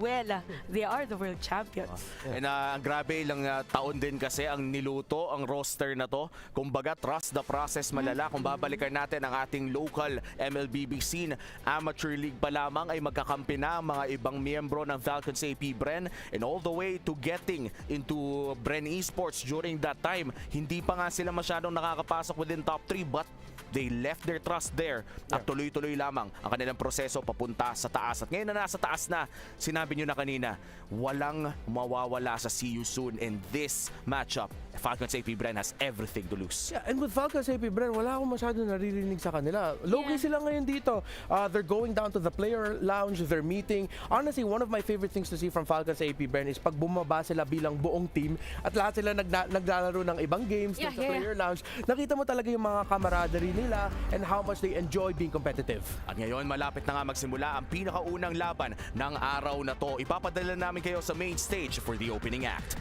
they are the world champions. And ang grabe lang taon din kasi ang niluto, ang roster na to. Kumbaga, trust the process malala. Kung babalikan natin ang ating local MLBB scene, amateur league pa lamang ay magkakampi na ang mga ibang miyembro ng Falcons AP Bren. And all the way to getting into Bren Esports during that time, hindi pa nga sila masyadong nakakapasok within top 3 but they left their trust there at tuloy-tuloy lamang ang kanilang proseso papunta sa taas. At ngayon na nasa taas na, sinabi nyo na kanina, walang mawawala sa see you soon in this matchup. Falcons AP Bren has everything to lose. Yeah, and with Falcons AP Bren, wala akong masyado naririnig sa kanila. Low-key sila ngayon dito. They're going down to the player lounge, they're meeting. Honestly, one of my favorite things to see from Falcons AP Bren is pag bumaba sila bilang buong team at lahat sila naglalaro ng ibang games sa player lounge, nakita mo talaga yung mga camaraderie nila and how much they enjoy being competitive. At ngayon, malapit na nga magsimula ang pinakaunang laban ng araw na to. Ipapadala namin kayo sa main stage for the opening act.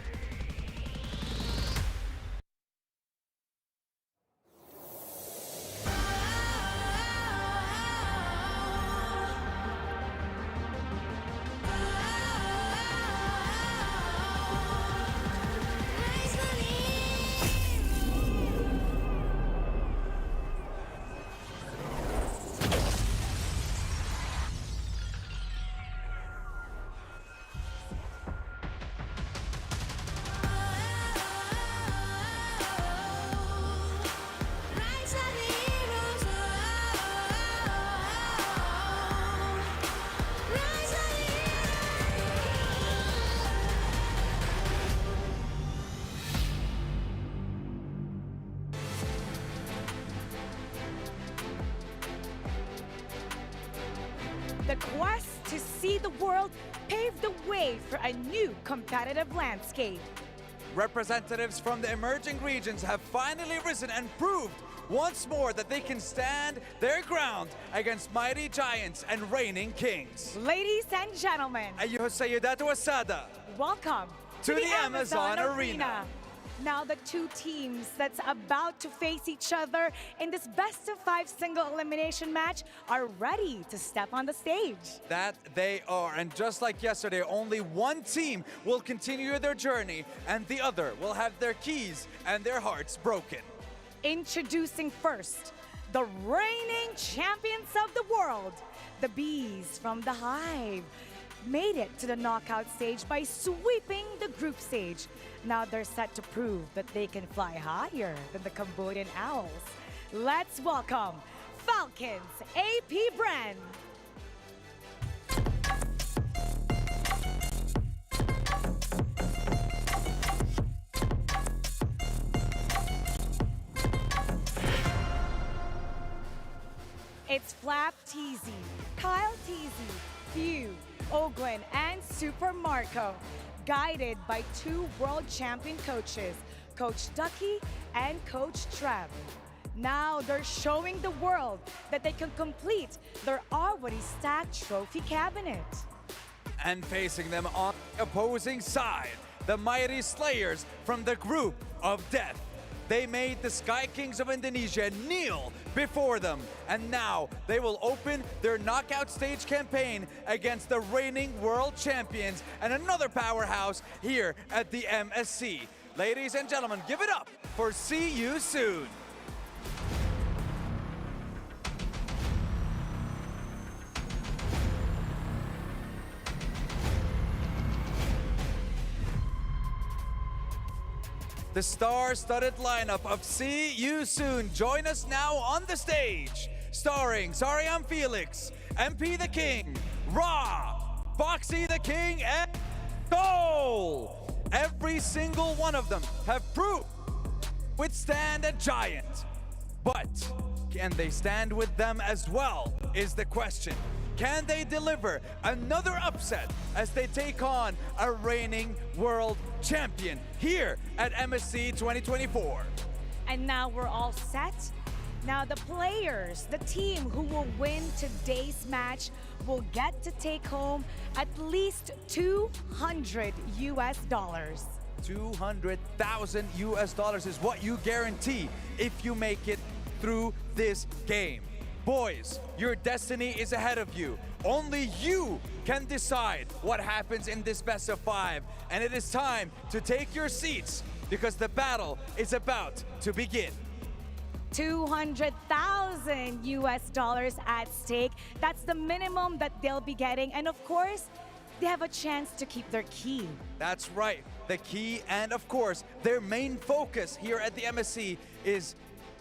The quest to see the world paved the way for a new competitive landscape. Representatives from the emerging regions have finally risen and proved once more that they can stand their ground against mighty giants and reigning kings. Ladies and gentlemen, Ayuho Sayudatu Asada. Welcome to the Amazon Arena. Now the two teams that's about to face each other in this best-of-5 single elimination match are ready to step on the stage. That they are, and just like yesterday, only one team will continue their journey and the other will have their keys and their hearts broken. Introducing first, the reigning champions of the world, the Bees from the Hive. Made it to the knockout stage by sweeping the group stage. Now they're set to prove that they can fly higher than the Cambodian Owls. Let's welcome Falcons AP Brand. It's Flap Teasy, Kyle Teasy, Hugh, Ogwin, and Super Marco, guided by two world champion coaches, Coach Ducky and Coach Trev. Now they're showing the world that they can complete their already stacked trophy cabinet. And facing them on the opposing side, the mighty Slayers from the Group of Death. They made the Sky Kings of Indonesia kneel before them, and now they will open their knockout stage campaign against the reigning world champions and another powerhouse here at the MSC. Ladies and gentlemen, give it up for See You Soon. The star-studded lineup of See You Soon join us now on the stage. Starring Sariam Felix, MP the King, Ra, Boxy the King, and Goal. Every single one of them have proved withstand a giant. But can they stand with them as well is the question. Can they deliver another upset as they take on a reigning world champion here at MSC 2024? And now we're all set. Now the players, the team who will win today's match will get to take home at least $200 US. $200,000 is what you guarantee if you make it through this game. Boys, your destiny is ahead of you. Only you can decide what happens in this best of 5. And it is time to take your seats because the battle is about to begin. $200,000 US at stake. That's the minimum that they'll be getting. And of course, they have a chance to keep their key. That's right. The key and of course, their main focus here at the MSC is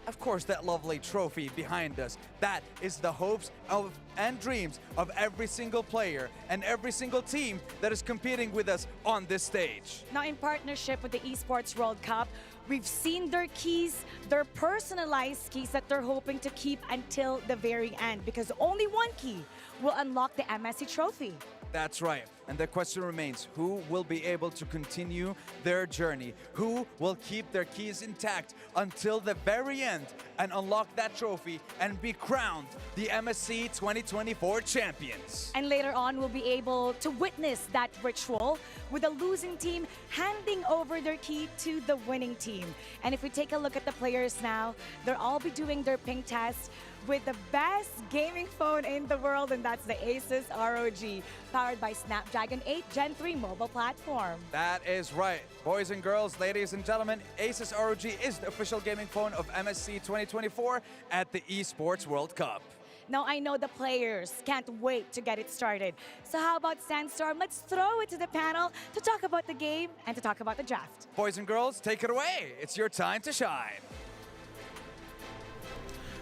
of course, that lovely trophy behind us. That is the hopes of and dreams of every single player and every single team that is competing with us on this stage. Now, in partnership with the Esports World Cup, we've seen their keys, their personalized keys that they're hoping to keep until the very end, because only one key will unlock the MSC trophy. That's right. And the question remains, who will be able to continue their journey? Who will keep their keys intact until the very end and unlock that trophy and be crowned the MSC 2024 champions? And later on, we'll be able to witness that ritual with the losing team handing over their key to the winning team. And if we take a look at the players now, they'll all be doing their ping test with the best gaming phone in the world, and that's the Asus ROG, powered by Snapdragon 8 Gen 3 mobile platform. That is right. Boys and girls, ladies and gentlemen, Asus ROG is the official gaming phone of MSC 2024 at the Esports World Cup. Now, I know the players can't wait to get it started. So how about Sandstorm? Let's throw it to the panel to talk about the game and to talk about the draft. Boys and girls, take it away. It's your time to shine.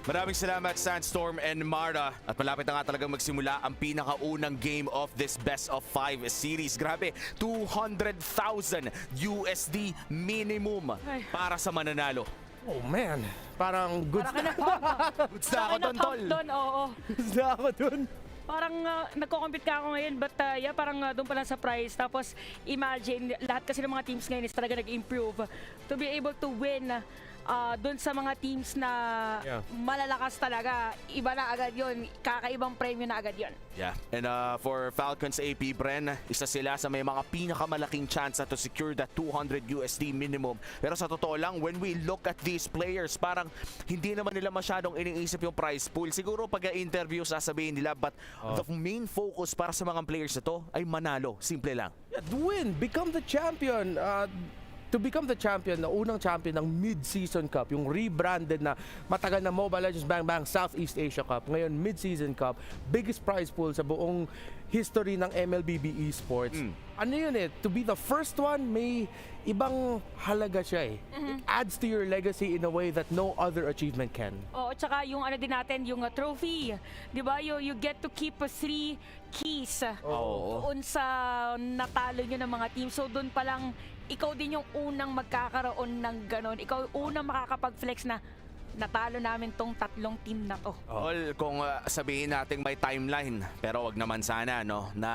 Maraming salamat, Sandstorm and Mara. At malapit na nga talagang magsimula ang pinakaunang game of this best of 5 series. Grabe, 200,000 USD minimum para sa mananalo. Oh man, parang goods na. Goods na ako doon, tol. Oo. Goods na ako doon. Parang nagko-compete ka ako ngayon, but yeah, parang doon pa lang sa price. Tapos imagine, lahat kasi ng mga teams ngayon is talaga nag-improve to be able to win doon sa mga teams na malalakas talaga, iba na agad yun. Kakaibang premyo na agad yun. Yeah. And for Falcons AP, Bren, isa sila sa may mga pinakamalaking chance to secure that 200 USD minimum. Pero sa totoo lang, when we look at these players, parang hindi naman nila masyadong iniisip yung prize pool. Siguro pag-interview sasabihin nila, but the main focus para sa mga players na to ay manalo. Simple lang. Win, become the champion. To become the champion, na unang champion ng Mid-Season Cup, yung rebranded na matagal na Mobile Legends Bang Bang Southeast Asia Cup, ngayon Mid-Season Cup, biggest prize pool sa buong history ng MLBB Esports. Ano yun to be the first one, may ibang halaga siya It adds to your legacy in a way that no other achievement can. Oo, tsaka yung ano din natin, yung trophy. Di ba? You get to keep 3 keys doon sa natalo nyo ng mga team. So doon pa lang, ikaw din yung unang magkakaroon ng ganon. Ikaw unang makakapag-flex na natalo namin tong 3 team na to. All, kung sabihin natin may timeline, pero wag naman sana, no? Na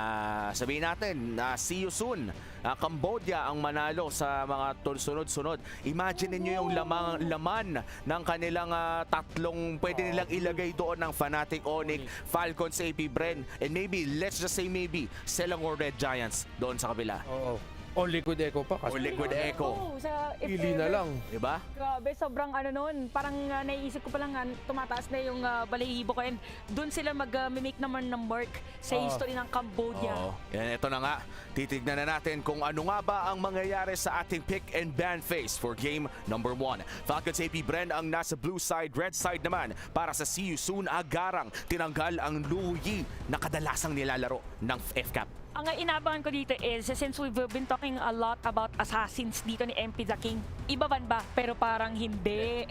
sabihin natin na see you soon. Cambodia ang manalo sa mga sunod-sunod. Imagine niyo yung laman ng kanilang 3 pwede nilang ilagay doon ng Fnatic, Onyx, Falcons, AP, Bren, and maybe, let's just say maybe, Selangor Red Giants doon sa kabila. O Liquid Echo pa. O Liquid Echo. Ili na lang. Diba? Grabe, sobrang ano nun. Parang naiisip ko pa lang, tumataas na yung balahibo ko. And doon sila mag-make naman ng mark sa history ng Cambodia. Yan, ito na nga. Titignan na natin kung ano nga ba ang mangyayari sa ating pick and ban phase for game number 1. Falcons AP Bren ang nasa blue side, red side naman para sa See You Soon Agarang. Tinanggal ang Luyi na kadalasang nilalaro ng FCAP. Ang inaabangan ko dito is, since we've been talking a lot about assassins dito ni MP the King, ibaban ba? Pero parang hindi.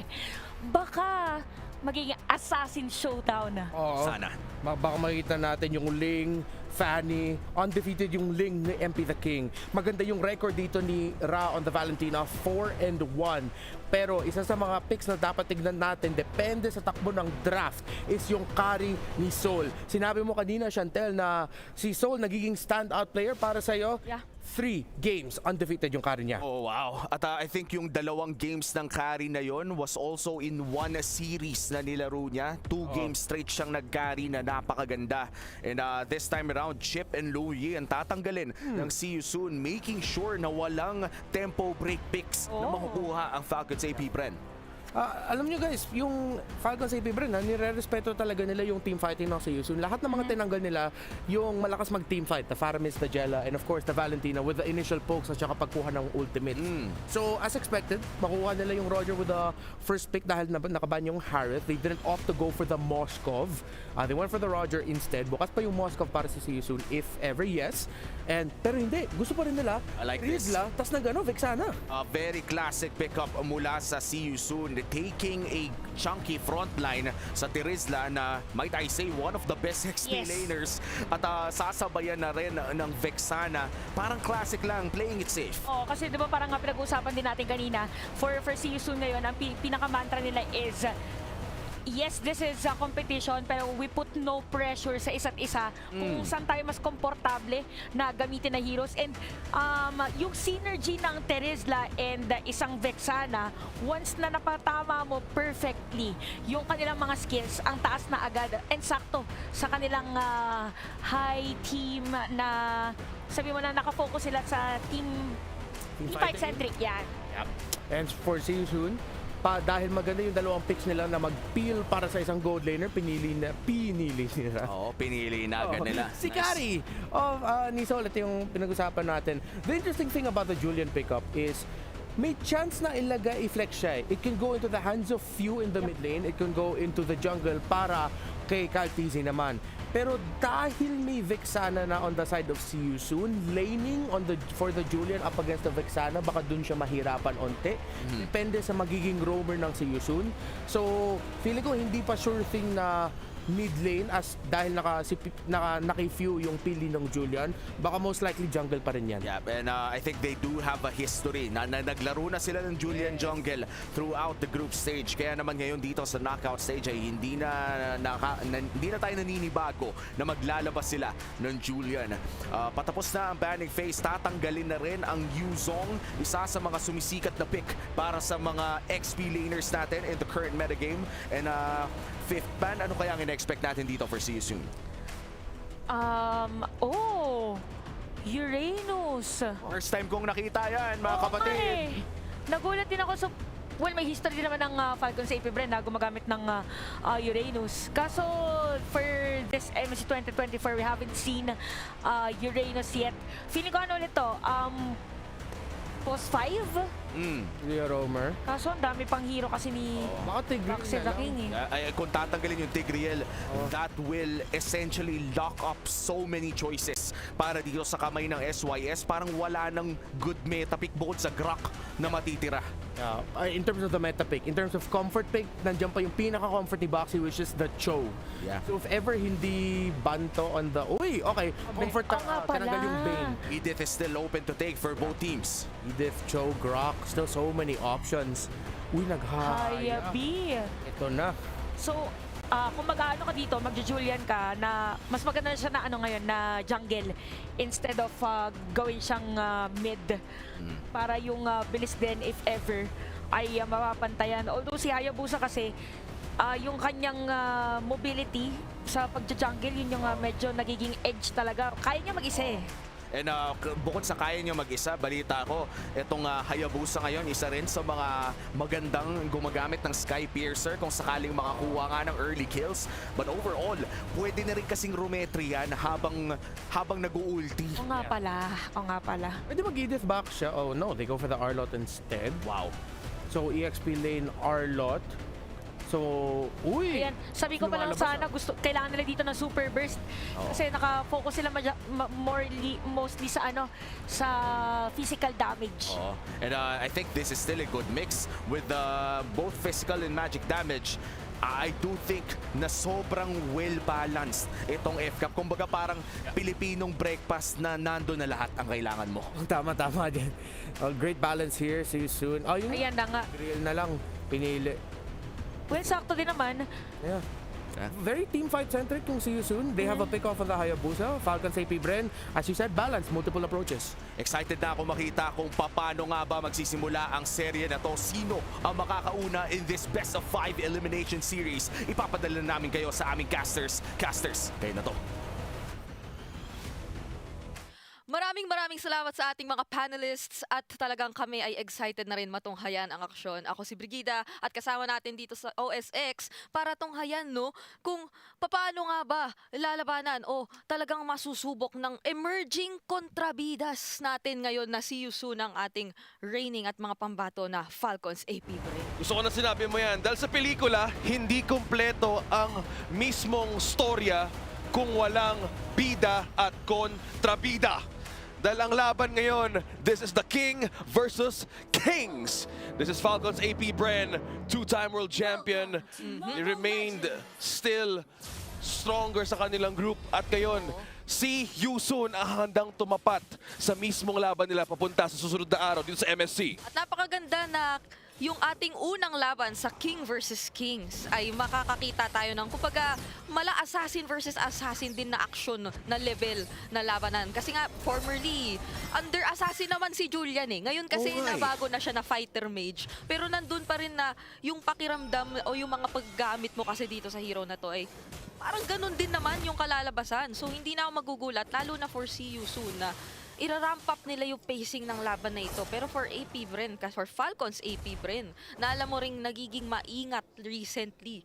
Baka magiging assassin showdown. Sana. Baka makita natin yung Ling, Fanny, undefeated yung Ling ni MP the King. Maganda yung record dito ni Ra on the Valentina, 4-1. Pero isa sa mga picks na dapat tignan natin, depende sa takbo ng draft, is yung carry ni Soul. Sinabi mo kanina, Chantel, na si Soul nagiging standout player para sa'yo. Yeah. 3 games undefeated yung carry niya. Oh, wow. At I think yung 2 games ng carry na yon was also in 1 series na nilaro niya. 2 games straight siyang nag-carry na napakaganda. And this time around, Chip and Luyi ang tatanggalin ng See You Soon, making sure na walang tempo break picks na makukuha ang Falcons AP Bren. Alam nyo guys, yung Falcons AP Bren, nire-respeto talaga nila yung team fighting ng See You Soon. Lahat ng mga tinanggal nila, yung malakas mag-team fight, the Faramis, the Jella, and of course the Valentina with the initial pokes at saka pagkuha ng ultimate. So as expected, makuha nila yung Roger with the first pick dahil nakaban yung Harith. They didn't opt to go for the Moskov. They went for the Roger instead. Bukas pa yung Moskov para sa See You Soon, if ever yes. Pero hindi, gusto pa rin nila. I like this. Tas Vexana. A very classic pickup mula sa See You Soon, taking a chunky front line sa Tirizla na, might I say, one of the best XP laners. At sasabayan na rin ng Vexana. Parang classic lang, playing it safe. Kasi di ba parang pinag-uusapan din natin kanina, for See You Soon ngayon, ang pinaka-mantra nila is, yes, this is a competition, pero we put no pressure sa isa't isa kung saan tayo mas komportable na gamitin na heroes. And yung synergy ng Terizla and isang Vexana, once na napatama mo perfectly yung kanilang mga skills, ang taas na agad. And sakto sa kanilang high team na, sabi mo na nakafocus sila sa team fight-centric. Yan. And for See You Soon, dahil maganda yung 2 picks nila na mag-peel para sa isang gold laner, pinili nila. Pinili na agad nila. Si Kari ni Sol, ito yung pinag-usapan natin. The interesting thing about the Julian pickup is may chance na i-flex siya. It can go into the hands of few in the mid lane. It can go into the jungle para kay Kaltizi naman. Pero dahil may Vexana na on the side of See You Soon, laning for the Julian up against the Vexana, baka dun siya mahirapan onte. Depende sa magiging roamer ng See You Soon. So, feeling ko hindi pa sure thing na mid lane dahil naki-few yung pili ng Julian, baka most likely jungle pa rin yan. Yeah, and I think they do have a history na naglaro na sila ng Julian jungle throughout the group stage. Kaya naman ngayon dito sa knockout stage ay hindi na tayo naninibago na maglalabas sila ng Julian. Patapos na ang banning phase, tatanggalin na rin ang Yuzong, isa sa mga sumisikat na pick para sa mga XP laners natin in the current metagame. And fifth ban, ano kaya ang in-expect natin dito for See You Soon? Uranus. First time kong nakita yan, mga kapatid. Nagulat din ako sa... Well, may history din naman ng Falcons AP brand na gumagamit ng Uranus. Kaso, for this MSC 2024, we haven't seen Uranus yet. Feeling ko ano ulit to? Post 5? Rio Romer. Kaso, ang dami pang hero kasi ni Boxer the King Kung tatanggalin yung Tigreal, that will essentially lock up so many choices para dito sa kamay ng SYS. Parang wala ng good meta pick bukod sa Grok na matitira. In terms of the meta pick, in terms of comfort pick, nandiyan pa yung pinaka-comfort ni Boxy, which is the Cho. Yeah. So if ever hindi banto on the... comfort tinanggal yung Bane. Edith is still open to take for both teams. Edith, Cho, Grok, still so many options. Naghaya. Ito na. So, kung mag-ano ka dito, mag-Julian ka, na mas maganda siya na ngayon, na jungle, instead of gawin siyang mid. Para yung bilis din, if ever, ay mapapantayan. Although si Hayabusa kasi, yung kanyang mobility sa pag-jungle, yun yung medyo nagiging edge talaga. Kaya niya mag-isa eh. And bukod sa kaya nyo mag-isa, balita ko, itong Hayabusa ngayon, isa rin sa mga magandang gumagamit ng Sky Piercer kung sakaling makakuha nga ng early kills. But overall, pwede na rin kasing Rumetri yan habang nag-ulti. Oo nga pala. Pwede mag-Edith back siya. Oh no, they go for the Arlot instead. Wow. So EXP lane Arlot. So, Ayan, sabi ko pa lang sana kailangan nila dito ng super burst kasi naka-focus sila mostly sa sa physical damage. And I think this is still a good mix with both physical and magic damage. I do think na sobrang well-balanced itong FCAP. Kumbaga parang Pilipinong breakfast na nando na lahat ang kailangan mo. Tama din. Great balance here. See you soon. Ayan na nga. Real na lang. Pinili. Well, sakto din naman. Yeah. Very team fight centric kung See You Soon. They have a pick off of the Hayabusa. Falcons AP Bren, as you said, balance, multiple approaches. Excited na ako makita kung paano nga ba magsisimula ang serye na to. Sino ang makakauna in this best of 5 elimination series? Ipapadala namin kayo sa aming casters. Casters, kayo na to. Maraming salamat sa ating mga panelists at talagang kami ay excited na rin matunghayan ang aksyon. Ako si Brigida at kasama natin dito sa OSX para tunghayan kung paano nga ba lalabanan o talagang masusubok ng emerging kontrabidas natin ngayon na See You Soon ang ating reigning at mga pambato na Falcons AP Bren. Gusto ko na sinabi mo yan dahil sa pelikula hindi kumpleto ang mismong storya kung walang bida at kontrabida. Dahil ang laban ngayon, this is the King versus Kings. This is Falcons AP Bren, two-time world champion. He remained still stronger sa kanilang group. At ngayon, See You Soon ang handang tumapat sa mismong laban nila papunta sa susunod na araw dito sa MSC. At napakaganda na yung ating unang laban sa King versus Kings ay makakakita tayo ng kumbaga mala assassin versus assassin din na action na level na labanan. Kasi nga formerly under assassin naman si Julian eh. Ngayon kasi nabago na siya na fighter mage. Pero nandun pa rin na yung pakiramdam o yung mga paggamit mo kasi dito sa hero na to ay parang ganun din naman yung kalalabasan. So hindi na ako magugulat lalo na for See You Soon na ira-ramp up nila yung pacing ng laban na ito. Pero for AP Bren, for Falcons AP Bren, na alam mo ring nagiging maingat recently,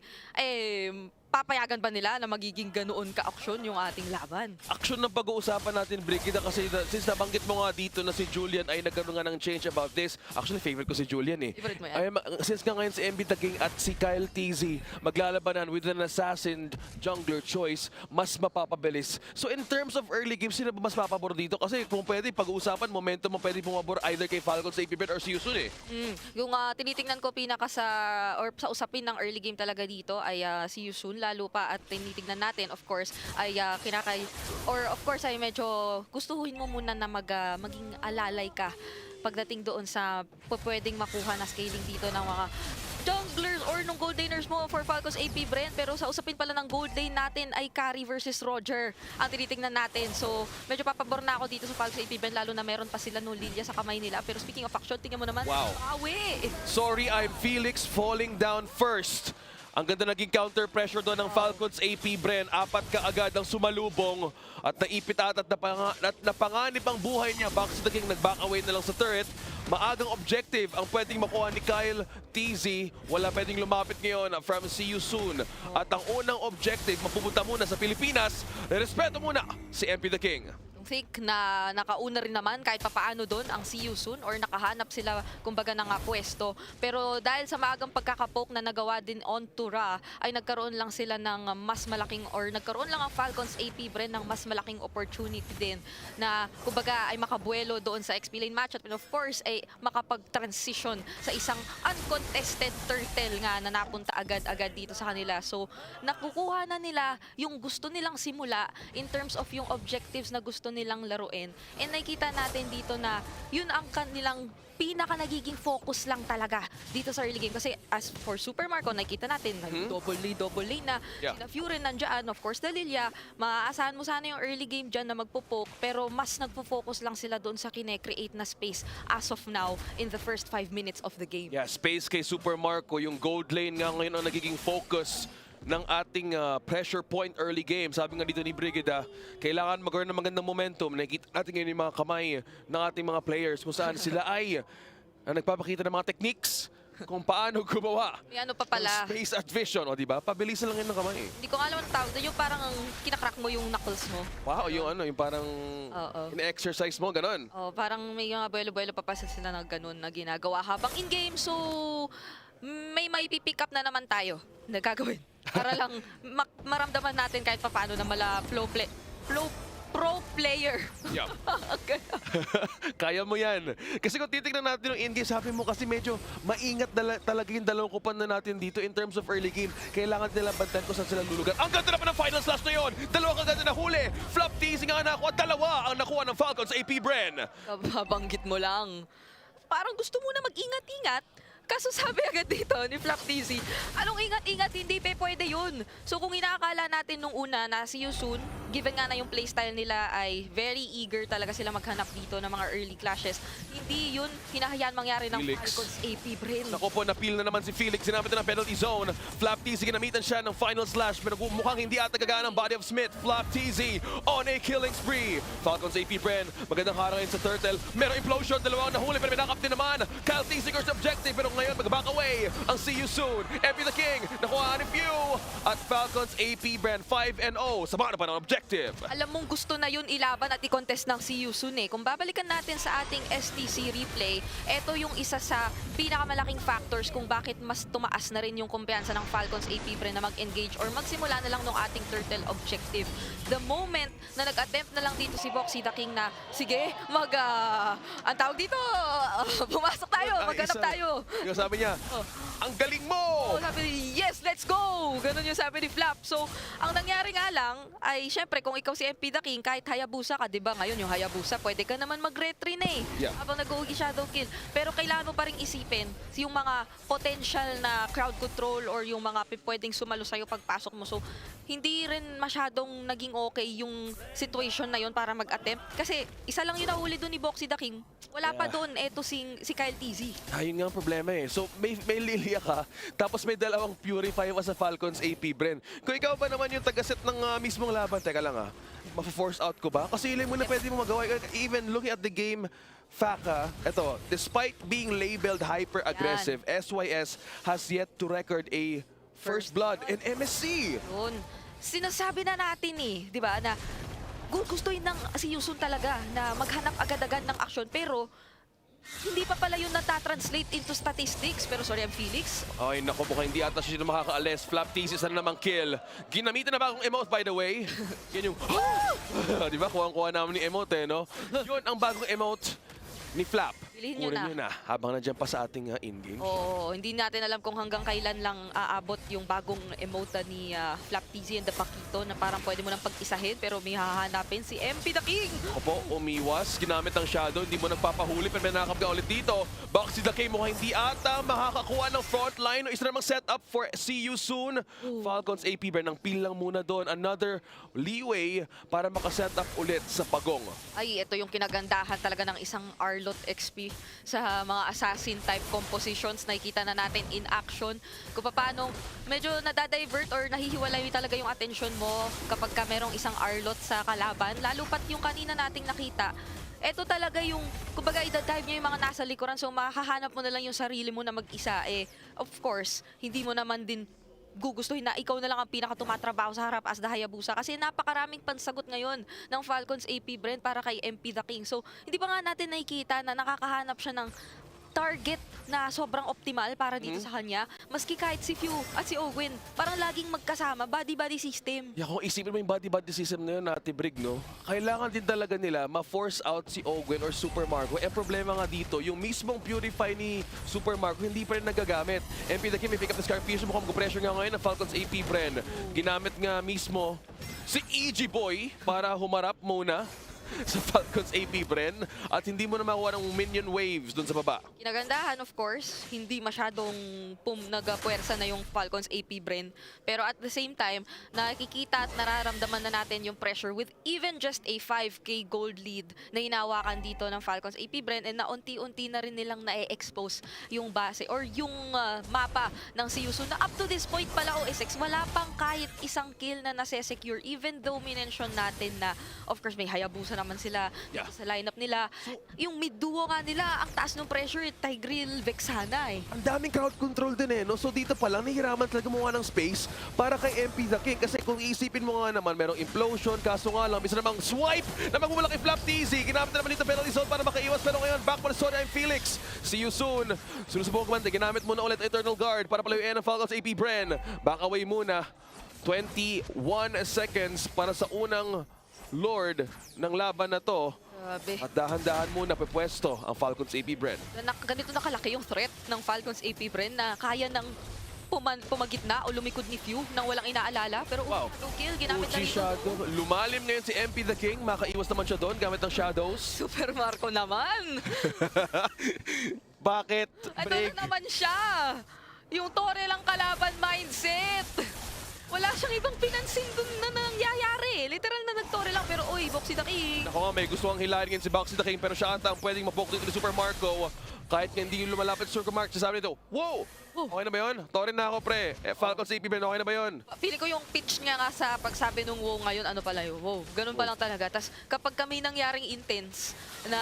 papayagan ba nila na magiging ganoon ka-aksyon yung ating laban? Aksyon ng pag-uusapan natin, Brigida, kasi since nabanggit mo nga dito na si Julian ay nagkaroon nga ng change about this. Actually, favorite ko si Julian eh. Favorite mo yan? Since nga ngayon si MB Tanging at si Kyle TZ maglalabanan with an assassin jungler choice, mas mapapabilis. So in terms of early games, sino ba mas mapapabor dito? Kasi kung pwede, pag-uusapan, momentum mo pwede pumabor either kay Falcons, AP Bren, or See You Soon eh. Yung tinitingnan ko pinaka sa usapin ng early game talaga dito ay See You Soon. lalo pa at tinitignan natin, of course, ay ay medyo gustuhin mo muna na maging alalay ka pagdating doon sa pwedeng makuha na scaling dito ng mga junglers or nung gold laners mo for Falcons AP Brent. Pero sa usapin pala ng gold lane natin ay Carry versus Roger ang tinitingnan natin. So medyo papabor na ako dito sa Falcons AP Brent, lalo na meron pa sila no Lilia sa kamay nila. Pero speaking of action, tingnan mo naman. Wow. Awe! Sorry, I'm Felix falling down first. Ang ganda naging counter pressure doon ng Falcons AP Bren. 4 kaagad ang sumalubong at naipit at napanganib ang buhay niya. Bakit sa King nag-back away na lang sa turret. Maagang objective ang pwedeng makuha ni Kyle TZ. Wala pwedeng lumapit ngayon from See You Soon. At ang unang objective, mapupunta muna sa Pilipinas. Respeto muna si MP the King. Think na nakauna rin naman kahit papaano doon ang See You Soon or nakahanap sila kumbaga ng pwesto. Pero dahil sa maagang pagkakapoke na nagawa din on Tura, ay nagkaroon lang sila ng mas malaking or nagkaroon lang ang Falcons AP Bren ng mas malaking opportunity din na kumbaga ay makabuelo doon sa XP lane matchup and of course ay makapag-transition sa isang uncontested turtle nga na napunta agad-agad dito sa kanila. So nakukuha na nila yung gusto nilang simula in terms of yung objectives na gusto nilang laruin. And nakikita natin dito na yun ang kanilang pinaka nagiging focus lang talaga dito sa early game. Kasi as for Super Marco, nakikita natin double lane na sila Fury nandyan. Of course, Lilia, maaasahan mo sana yung early game dyan na magpo-poke, pero mas nagpo-focus lang sila doon sa kine-create na space as of now in the first 5 minutes of the game. Yeah, space kay Super Marco. Yung gold lane nga ngayon ang nagiging focus ng ating pressure point early game. Sabi nga dito ni Brigida, kailangan magkaroon ng magandang momentum. Nakikita natin ngayon yung mga kamay ng ating mga players kung saan sila ay nagpapakita ng mga techniques kung paano gumawa May ano pa pala. ng space at vision. O diba? Pabilisan lang yun ng kamay. Hindi ko alam ang tawag doon. Yung parang kinakrak mo yung knuckles mo. Wow, yung yung parang in-exercise mo, ganon. Oh, parang may mga buwelo-buwelo pa pa sila na ganun na ginagawa habang in-game. So, may pick up na naman tayo na gagawin. Para lang maramdaman natin kahit paano na pro player. Yeah. Kaya mo yan. Kasi kung titignan natin yung in-game, sabi mo kasi medyo maingat talaga yung dalawang kupan na natin dito in terms of early game. Kailangan nila bantayan kung saan sila lulugan. Ang ganda naman ng final slash na yun! Dalawa kaganda na huli! Flop teasing ang nakuha. Dalawa ang nakuha ng Falcons AP Bren. Kababanggit mo lang. Parang gusto mo na mag-ingat-ingat. Kaso sabi agad dito ni Flop TZ, anong ingat-ingat, hindi pwede yun. So kung inaakala natin nung una na See You Soon, given nga na yung playstyle nila ay very eager talaga sila maghanap dito ng mga early clashes, hindi yun hinahayaan mangyari ng Falcons AP Bren. Naku po, napil na naman si Felix. Sinapit na ng penalty zone. Flop TZ, ginamitan siya ng final slash. Pero mukhang hindi ata gagana ng body of Smith. Flop TZ on a killing spree. Falcons AP Bren, magandang harangin sa turtle. Merong implosion, dalawang nahuli pero may nakap din naman. Kyle TZ first objective pero ngayon mag-back away ang See You Soon. MP the King, nakuha ni Few. At Falcons AP Bren 5-0 sa mga pa ng objective. Alam mong gusto na yun ilaban at i-contest ng See You Soon eh. Kung babalikan natin sa ating STC replay, ito yung isa sa pinakamalaking factors kung bakit mas tumaas na rin yung kumpiyansa ng Falcons AP Bren na mag-engage or magsimula na lang ng ating turtle objective. The moment na nag-attempt na lang dito si Boxy the King na, sige, ang tawag dito, pumasok tayo, maghanap tayo. Yung sabi niya, ang galing mo! Sabi niya, yes, let's go! Ganun yung sabi ni Flap. So, ang nangyari nga lang ay, syempre, kung ikaw si MP the King, kahit Hayabusa ka, di ba? Ngayon yung Hayabusa, pwede ka naman mag-retry na eh. Yeah. Habang nag-uugi shadow kill. Pero kailangan mo pa rin isipin yung mga potential na crowd control or yung mga pwedeng sumalo sa'yo pagpasok mo. So, hindi rin masyadong naging okay yung situation na yun para mag-attempt. Kasi isa lang yung nahuli doon ni Boxy the King. Wala pa doon, eto si Kyle TZ. Ayun nga ang problema eh. So may Lilia ka, tapos may dalawang Purify pa sa Falcons AP Bren. Kung ikaw ba naman yung tagaset ng mismong laban, teka lang ma-force out ko ba? Kasi ilan mo na pwede mo magawa. Even looking at the game, Faka, eto, despite being labeled hyper-aggressive, SYS has yet to record a first blood in MSC. Yun. Sinasabi na natin eh, di ba, na gustuin ng si Yusun talaga na maghanap agad-agad ng action, pero hindi pa pala yun natatranslate into statistics. Pero sorry, I'm Felix. Ay, naku, mukhang hindi ata siya makakaalis. Flap thesis na namang kill. Ginamitan na bagong emote, by the way. Yan yung, di ba? Kuha-kuha namin ni emote, no? Yun ang bagong emote ni Flap. Piliin nyo Kunin na. nyo na habang nandiyan pa sa ating in-game. Oo, hindi natin alam kung hanggang kailan lang aabot yung bagong emote ni Flap TZ and the Pakito na parang pwede mo nang pag-isahin pero may hahanapin si MP the King. Opo, umiwas. Ginamit ang shadow. Hindi mo nagpapahuli pero may nakakap ka ulit dito. Boxy the K mukhang hindi ata makakakuha ng front line. Isa namang setup for See You Soon. Falcons AP Brand. Ang peel lang muna doon. Another leeway para makaset up ulit sa pagong. Ay, ito yung kinagandahan talaga ng isang Arlot XP sa mga assassin type compositions. Nakikita na natin in action kung paano medyo nadadivert or nahihiwalay talaga yung attention mo kapag ka merong isang Arlot sa kalaban. Lalo pat yung kanina nating nakita. Ito talaga yung, kumbaga, idadive niya yung mga nasa likuran. So, mahahanap mo na lang yung sarili mo na mag-isa. Of course, hindi mo naman din gugustuhin na ikaw na lang ang pinakatumatrabaho sa harap as the Hayabusa kasi napakaraming pansagot ngayon ng Falcons AP Brand para kay MP the King. So, hindi pa nga natin nakikita na nakakahanap siya ng target na sobrang optimal para dito sa kanya. Maski kahit si Few at si Owen, parang laging magkasama, body-body system. Yeah, kung isipin mo yung body-body system na yun, Ate Brig, no? Kailangan din talaga nila ma-force out si Owen or Super Marco. Eh, problema nga dito, yung mismong Purify ni Super Marco, hindi pa rin nagagamit. MP the King may pick up the Scarfish, mukhang mag-pressure nga ngayon ng Falcons AP Brand. Ginamit nga mismo si EG Boy para humarap muna sa Falcons AP Brand at hindi mo na makuha ng minion waves dun sa baba. Kinagandahan, of course, hindi masyadong nagpuwersa na yung Falcons AP Brand. Pero at the same time, nakikita at nararamdaman na natin yung pressure with even just a 5K gold lead na hinawakan dito ng Falcons AP Brand and na unti-unti na rin nilang na-expose yung base or yung mapa ng Siyusun na up to this point pala OSX, wala pang kahit isang kill na nase-secure even though minention natin na of course may Hayabusa naman sila dito sa lineup nila. Yung mid-duo nga nila, ang taas ng pressure, Tigreal, Vexana eh. Ang daming crowd control din eh, no? So dito pa lang, nahihiraman talaga gumawa ng space para kay MP the King. Kasi kung iisipin mo nga naman, merong implosion, kaso nga lang, bisa namang swipe na magmumula kay Flap TZ. Ginamit na naman dito penalty zone para makaiwas. Pero ngayon, back for the story, I'm Felix. See you soon. Sinusubukan man, ginamit muna ulit Eternal Guard para palayuin ang Falcons AP Brand. Back away muna. 21 seconds para sa unang Lord ng laban na to. Grabe. At dahan-dahan muna pepwesto ang Falcons AP Brand. Ganito na kalaki yung threat ng Falcons AP Brand na kaya ng pumagitna o lumikod ni Few nang walang inaalala. Pero no kill, ginamit na rin. Shadow. Lumalim ngayon si MP the King. Makaiwas naman siya doon gamit ng shadows. Super Marco naman. Bakit? Ito na naman siya. Yung Torre lang kalaban mindset. Wala siyang ibang pinansin dun na nangyayari. Literal na nag-Torre lang pero oy, Boxy the King. Ako nga, may gusto ang hilarin si Boxy the King pero siya ata ang pwedeng mapoke dito ni Super Marco. Kahit nga hindi yung lumalapit sa Super Marco, sasabi nito, wow! Okay na ba yun? Torre na ako, pre. Falcons AP Brand, okay na ba yun? Feeling ko yung pitch niya nga sa pagsabi nung wow ngayon, ano pala yun? Wow, ganun pa lang talaga. Tapos kapag kami nangyaring intense na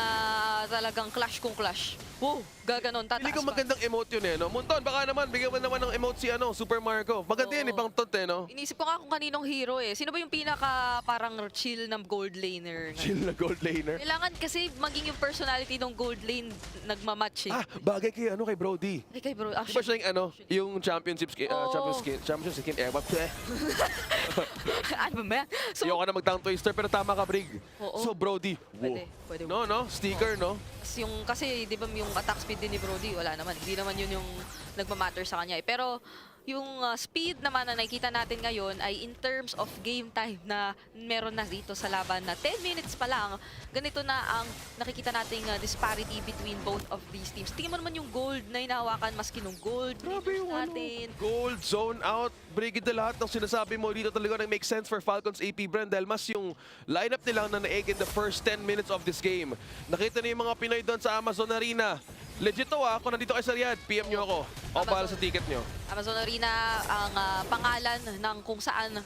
talagang clash kung clash, wow, gaganon, tataas Hindi ko magandang emote yun eh, no? Munton, baka naman, bigyan mo naman ng emote si Super Marco. Maganda yun, ibang tot eh, no? Inisip ko nga kung kaninong hero eh. Sino ba yung pinaka parang chill na gold laner? Chill na gold laner? Kailangan kasi maging yung personality ng gold lane nagmamatch eh. Bagay kay Brody. Kay Bro, Di ba siya yung championship skin, Airwap eh. Ano ba? So, Ayoko na mag-tongue twister pero tama ka, Brig. Oo. So, Brody. Pwede. No? Sticker, no? Kasi di ba yung attack speed din ni Brody, wala naman. Hindi naman yun yung nagmamatter sa kanya eh. Pero yung speed naman na nakikita natin ngayon ay in terms of game time na meron na dito sa laban na 10 minutes pa lang, ganito na ang nakikita nating disparity between both of these teams. Tingnan mo naman yung gold na hinahawakan maski nung gold natin. Gold, zone out, brigade na lahat ng sinasabi mo dito talaga nang make sense for Falcons AP Brand dahil mas yung lineup nilang na naeg in the first 10 minutes of this game. Nakita niyo yung mga Pinoy doon sa Amazon Arena. Legit to kung nandito kayo sa Riyadh, PM nyo ako. Ako para sa ticket nyo. Amazon Arena ang pangalan ng kung saan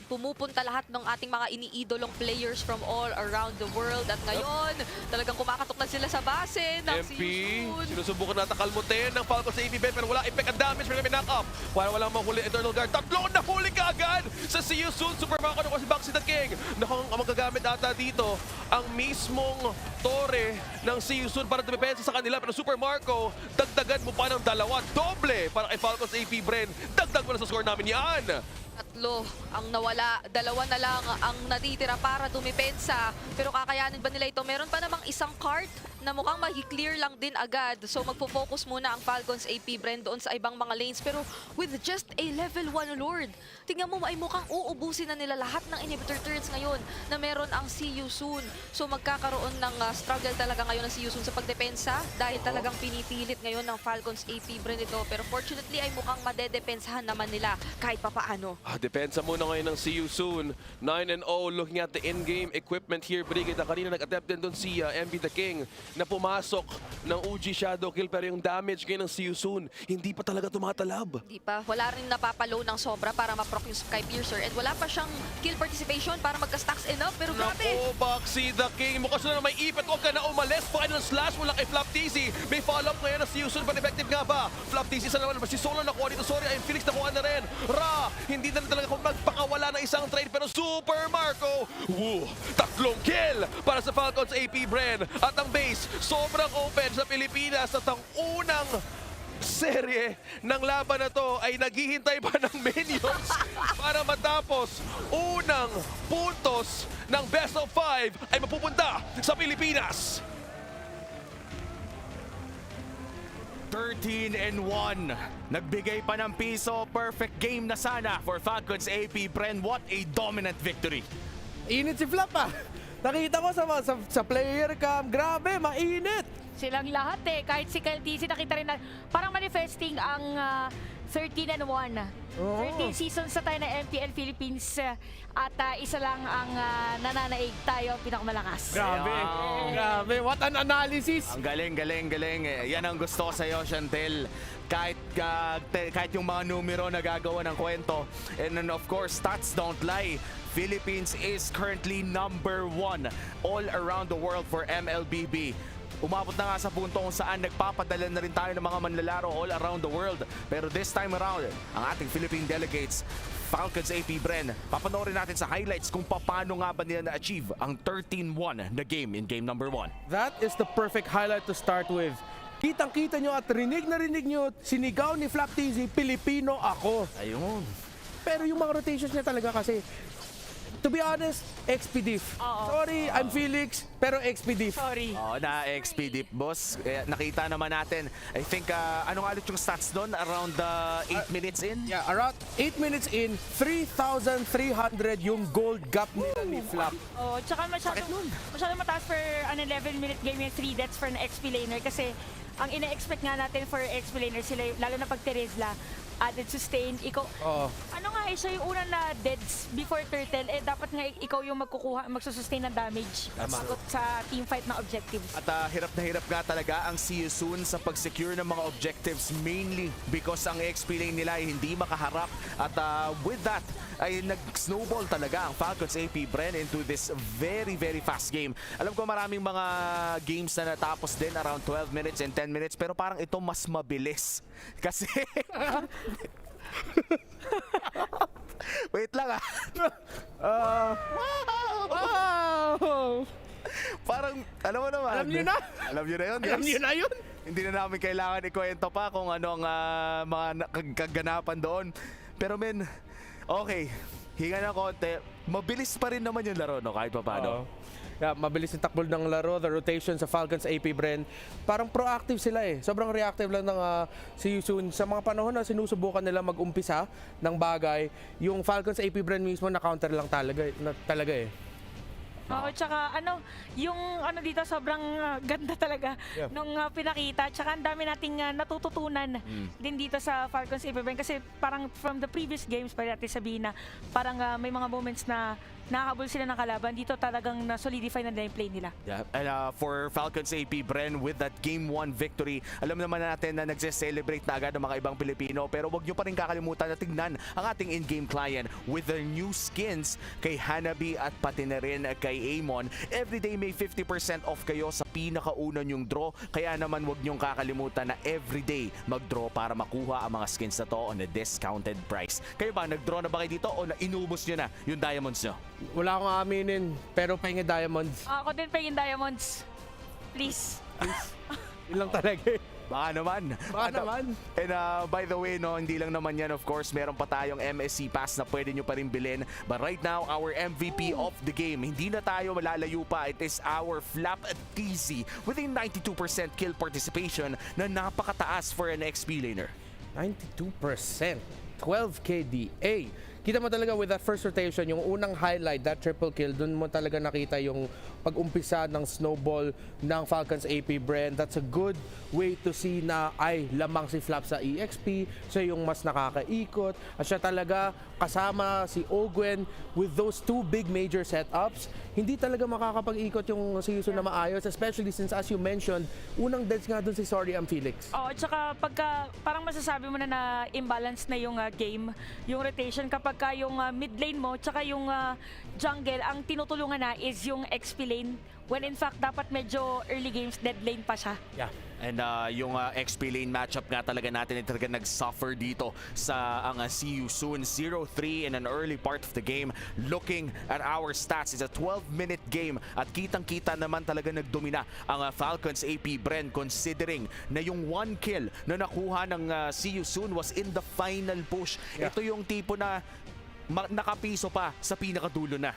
pumupunta lahat ng ating mga iniidolong players from all around the world. At ngayon, talagang kumakatok na sila sa base ng MP, Siyusun. sinusubukan natin kalmutin ng Falcons sa AP Brand pero wala effect ang damage pero may knock-up. Para walang mahuli Eternal Guard. Tatlong nahuli ka agad sa Siyusun. Super Marco na si Boxy the King. Nakang magagamit ata dito ang mismong Torre ng Siyusun para dumepensa sa kanila. Pero Super Marco, dagdagan mo pa ng dalawa. Doble para kay Falcons AP Brand. Dagdag mo na sa score namin yan. Tatlo ang nawala, dalawa na lang ang natitira para dumipensa. Pero kakayanin ba nila ito? Meron pa namang isang cart na mukhang mag-clear lang din agad. So magpo-focus muna ang Falcons AP Bren doon sa ibang mga lanes. Pero with just a level 1 Lord, tingnan mo ay mukhang uubusin na nila lahat ng inhibitor turrets ngayon na meron ang See You Soon. So magkakaroon ng struggle talaga ngayon ng See You Soon sa pagdepensa dahil talagang pinipilit ngayon ng Falcons AP Bren ito. Pero fortunately ay mukhang madedepensahan naman nila kahit papaano. Depensa muna ngayon ng See You Soon. 9-0 looking at the in-game equipment here. Brigida, kanina nag-attempt din doon si MB the King na pumasok ng UG Shadow Kill pero yung damage ngayon ng See You Soon, hindi pa talaga tumatalab. Hindi pa. Wala rin napapalow ng sobra para ma-proc yung Sky Piercer and wala pa siyang kill participation para magka-stacks enough. Pero grabe! Naku, Boxy the King. Mukha sila na may ipit. Huwag ka na umalis. Final slash mula kay Flap TC. May follow-up ngayon ng See You Soon. But effective nga ba? Flap TC sa naman. Si Solo nakuha dito. Sorry, ay Felix nakuha na rin. Ra! Hindi na talaga kung magpakawala ng isang trade pero Super Marco! Woo! Tatlong kill para sa Falcons AP Bren. At ang base, sobrang open sa Pilipinas at ang unang serye ng laban na to ay naghihintay pa ng minions para matapos. Unang puntos ng best of 5 ay mapupunta sa Pilipinas. 13-1. Nagbigay pa ng piso. Perfect game na sana for Falcons AP Bren. What a dominant victory. Init si Flap ah. Nakita ko sa player cam, grabe, mainit. Silang lahat kahit si Kyle TC nakita rin na parang manifesting ang 13-1. 13 seasons na tayo ng MPL Philippines at isa lang ang nananaig tayo pinakamalakas. Grabe, grabe, what an analysis. Ang galing. Yan ang gusto ko sa'yo, Chantel. Kahit yung mga numero na gagawa ng kwento. And then of course, stats don't lie. Philippines is currently #1 all around the world for MLBB. Umabot na nga sa punto kung saan nagpapadala na rin tayo ng mga manlalaro all around the world. Pero this time around, ang ating Philippine delegates, Falcons AP Bren, papanoorin natin sa highlights kung paano nga ba nila na-achieve ang 13-1 na game in game number 1. That is the perfect highlight to start with. Kitang-kita nyo at rinig na rinig nyo, sinigaw ni Flap TZ, Pilipino ako. Ayun. Pero yung mga rotations niya talaga kasi, to be honest, XP-diff. Sorry, I'm Felix, pero XP-diff. Sorry. Na-XP-diff, boss. Nakita naman natin. I think, ano nga ulit yung stats doon? Around 8 minutes in? Yeah, around 8 minutes in, 3,300 yung gold gap nila ni Flap. Tsaka masyadong mataas for an 11-minute game yung 3 deaths for an XP laner kasi ang ina-expect nga natin for XP laner sila, lalo na pag Teresla, added sustain, ano nga siya yung unang na deads before turtle, dapat nga ikaw yung magsusustain ng damage sa team fight na objectives. At hirap na hirap nga talaga ang See You Soon sa pag-secure ng mga objectives, mainly because ang XP lane nila ay hindi makaharap at with that ay nag-snowball talaga ang Falcons AP Bren into this very fast game. Alam ko maraming mga games na natapos din around 12 minutes and 10 minutes pero parang ito mas mabilis kasi wait lang parang alam mo naman. Alam niyo na? Alam niyo na yun? Alam niyo na yun? Hindi na namin kailangan ikwento pa kung ano ang mga kaganapan doon. Pero men, okay, hinga ng konti. Mabilis pa rin naman yung laro, no? Kahit pa paano. Yeah, mabilis yung takbo ng laro, the rotation sa Falcons AP Bren. Parang proactive sila Sobrang reactive lang ng See You Soon. Sa mga panahon na sinusubukan nila mag-umpisa ng bagay, yung Falcons AP Bren mismo na counter lang talaga Tsaka yung dito sobrang ganda talaga nung pinakita. Tsaka ang dami nating natututunan din dito sa Falcons AP Bren kasi parang from the previous games, pwede natin sabihin na parang may mga moments na nakakabol sila ng kalaban. Dito talagang na-solidify na nila yung play nila. Yeah. And for Falcons AP Bren with that Game 1 victory, alam naman natin na nagse-celebrate na agad ng mga ibang Pilipino pero wag nyo pa rin kakalimutan na tignan ang ating in-game client with the new skins kay Hanabi at pati na rin kay Amon. Everyday may 50% off kayo sa pinakauna nyong draw kaya naman wag nyong kakalimutan na everyday mag-draw para makuha ang mga skins na to on a discounted price. Kayo ba, nag-draw na ba kayo dito o inubos nyo na yung diamonds nyo? Wala akong aminin, pero pahingin diamonds. Ako din pahingin diamonds. Please. Yun lang talaga Baka naman. And by the way, no, hindi lang naman yan, of course, meron pa tayong MSC pass na pwede nyo pa rin bilhin. But right now, our MVP of the game, hindi na tayo malalayo pa. It is our Flap TZ with a 92% kill participation na napakataas for an XP laner. 92%. 12 KDA. Kita mo talaga with that first rotation, yung unang highlight, that triple kill, dun mo talaga nakita yung pag-umpisa ng snowball ng Falcons AP Brand. That's a good way to see na ay lamang si Flap sa EXP, siya yung mas nakakaikot, at siya talaga kasama si Ogwen with those two big major setups. Hindi talaga makakapag-ikot yung si Yusun na maayos, especially since as you mentioned, unang deaths nga dun si Sorry I'm Felix. Oo, at saka pagka parang masasabi mo na imbalance na yung game, yung rotation kapag yung mid lane mo tsaka yung jungle, ang tinutulungan na is yung XP lane, when in fact dapat medyo early games dead lane pa siya. Yeah. And yung XP lane matchup nga talaga natin ay talaga nag-suffer dito sa ang See You Soon 0-3 in an early part of the game. Looking at our stats, it's a 12-minute game at kitang-kita naman talaga nagdomina ang Falcons AP Bren, considering na yung 1 kill na nakuha ng See You Soon was in the final push. Yeah. Ito yung tipo na nakapiso pa sa pinakadulo na.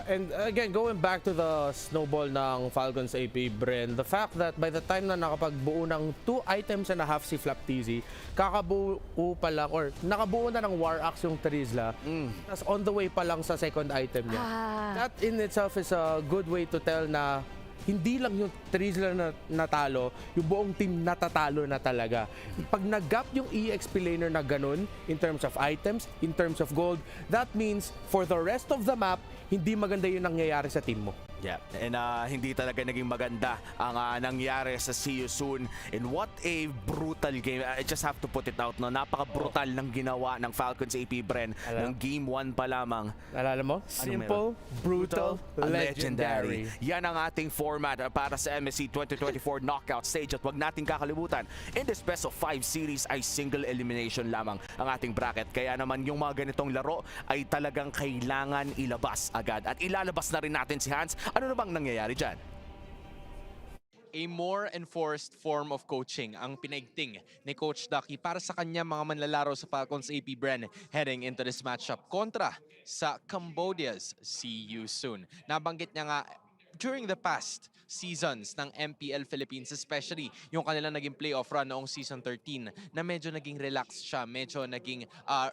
And again, going back to the snowball ng Falcons AP Bren, the fact that by the time na nakapagbuo ng 2 items and a half si Flap TZ, kakabuo pa lang or nakabuo na ng War Axe yung Trizla, tas on the way pa lang sa second item niya. That in itself is a good way to tell na hindi lang yung Trizla na natalo, yung buong team natatalo na talaga. Pag nag-gap yung EXP laner na ganun, in terms of items, in terms of gold, that means for the rest of the map, hindi maganda yung nangyayari sa team mo. Yeah, and hindi talaga naging maganda ang nangyari sa See You Soon. And what a brutal game. I just have to put it out, no? Napaka-brutal ng ginawa ng Falcons AP Bren ng Game 1 pa lamang. Alala mo? Simple, brutal, legendary. Yan ang ating format para sa MSC 2024 Knockout Stage. At wag nating kakalimutan, in this best of 5 series ay single elimination lamang ang ating bracket. Kaya naman yung mga ganitong laro ay talagang kailangan ilabas agad. At ilalabas na rin natin si Hans. Ano na bang nangyayari dyan? A more enforced form of coaching ang pinaigting ni Coach Ducky para sa kanya mga manlalaro sa Falcons AP Bren heading into this matchup kontra sa Cambodia's See You Soon. Nabanggit niya nga during the past seasons ng MPL Philippines, especially yung kanilang naging playoff run noong season 13, na medyo naging relaxed siya, medyo naging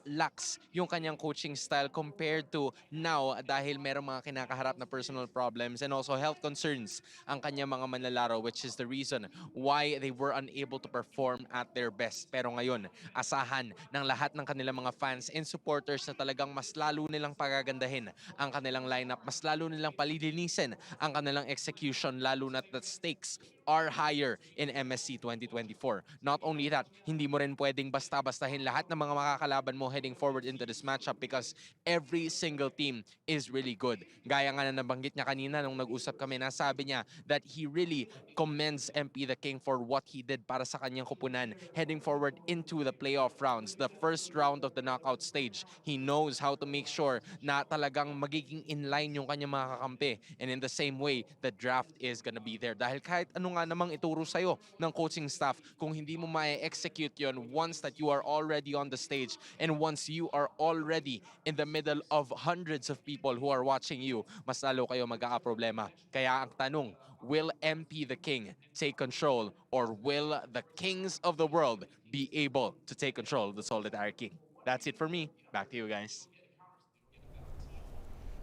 lax yung kanyang coaching style compared to now dahil merong mga kinakaharap na personal problems and also health concerns ang kanyang mga manlalaro, which is the reason why they were unable to perform at their best. Pero ngayon, asahan ng lahat ng kanilang mga fans and supporters na talagang mas lalo nilang pagagandahin ang kanilang lineup, mas lalo nilang palilinisin ang kanilang execution, lalo na the stakes are higher in MSC 2024. Not only that, hindi mo rin pwedeng basta-bastahin lahat ng mga makakalaban mo heading forward into this matchup because every single team is really good. Gaya nga na nabanggit niya kanina nung nag-usap kami, nasabi niya that he really commends MP the King for what he did para sa kanyang koponan heading forward into the playoff rounds. The first round of the knockout stage, he knows how to make sure na talagang magiging inline yung kanyang mga kakampi. And in the same way, the draft is gonna be there. Dahil kahit ano nga namang ituro sa'yo ng coaching staff, kung hindi mo ma-execute yon once that you are already on the stage and once you are already in the middle of hundreds of people who are watching you, mas lalo kayo mag-a-problema. Kaya ang tanong, will MP the King take control or will the kings of the world be able to take control of the Solitary King? That's it for me. Back to you guys.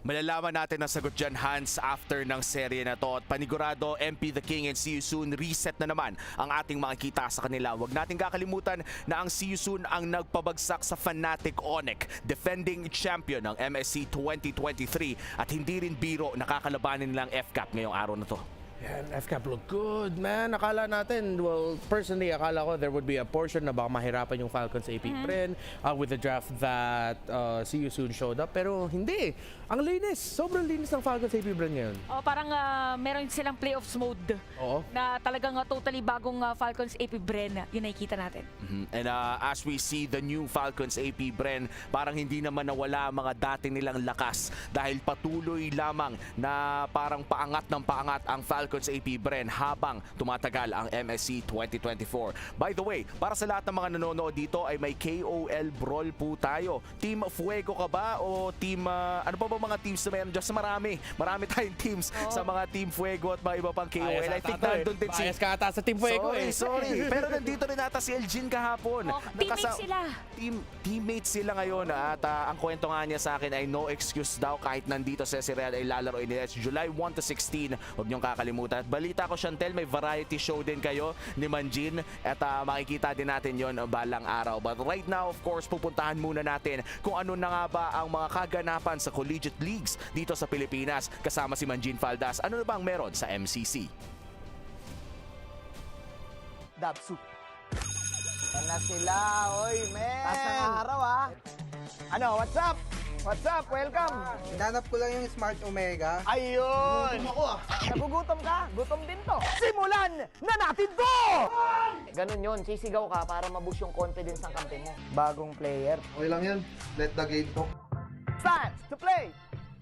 Malalaman natin ang sagot dyan, Hans, after ng serye na to. At panigurado, MP the King and See You Soon, reset na naman ang ating makikita sa kanila. Huwag natin kakalimutan na ang See You Soon ang nagpabagsak sa Fnatic Onyx, defending champion ng MSC 2023. At hindi rin biro nakakalabanin nilang FCAP ngayong araw na to. Yan, FCAP look good, man. Akala natin, well, personally, akala ko there would be a portion na baka mahirapan yung Falcons AP Bren with the draft that See You Soon showed up. Pero hindi. Ang linis. Sobrang linis ng Falcons AP Bren ngayon. Oh, parang meron silang playoffs mode. Oo. Na talagang totally bagong Falcons AP Bren. Yun nakikita natin. And as we see the new Falcons AP Bren, parang hindi naman nawala ang mga dati nilang lakas dahil patuloy lamang na parang paangat ng paangat ang Falcons Falcons AP Bren habang tumatagal ang MSC 2024. By the way, para sa lahat ng mga nanonood dito ay may KOL brawl po tayo. Team Fuego ka ba o team ano pa ba mga teams na meron dyan? Marami tayong teams sa mga Team Fuego at mga iba pang KOL. I think nandun din si... Bias ka ata sa Team Fuego Sorry. Pero nandito rin ata si Elgin kahapon. Teammates sila. Teammates sila ngayon at ang kwento nga niya sa akin ay no excuse daw kahit nandito sa Riyadh ay lalaroin nila. July 1 to 16. Huwag niyong kakalimutan. At balita ko, Chantel, may variety show din kayo ni Manjin at makikita din natin yon balang araw. But right now, of course, pupuntahan muna natin kung ano na nga ba ang mga kaganapan sa collegiate leagues dito sa Pilipinas. Kasama si Manjin Faldas. Ano na bang meron sa MCC? Dabsu. Yan na sila, oy, men! Pasang araw, ha? Ano, what's up? What's up? Welcome! Hinanap ko lang yung Smart Omega. Ayun! Gutom ako, Nagugutom ka? Gutom din to. Simulan na natin to! Ganun yun, sisigaw ka para maboost yung confidence ng kampe mo. Bagong player. Okay lang yan. Let the game talk. Time to play!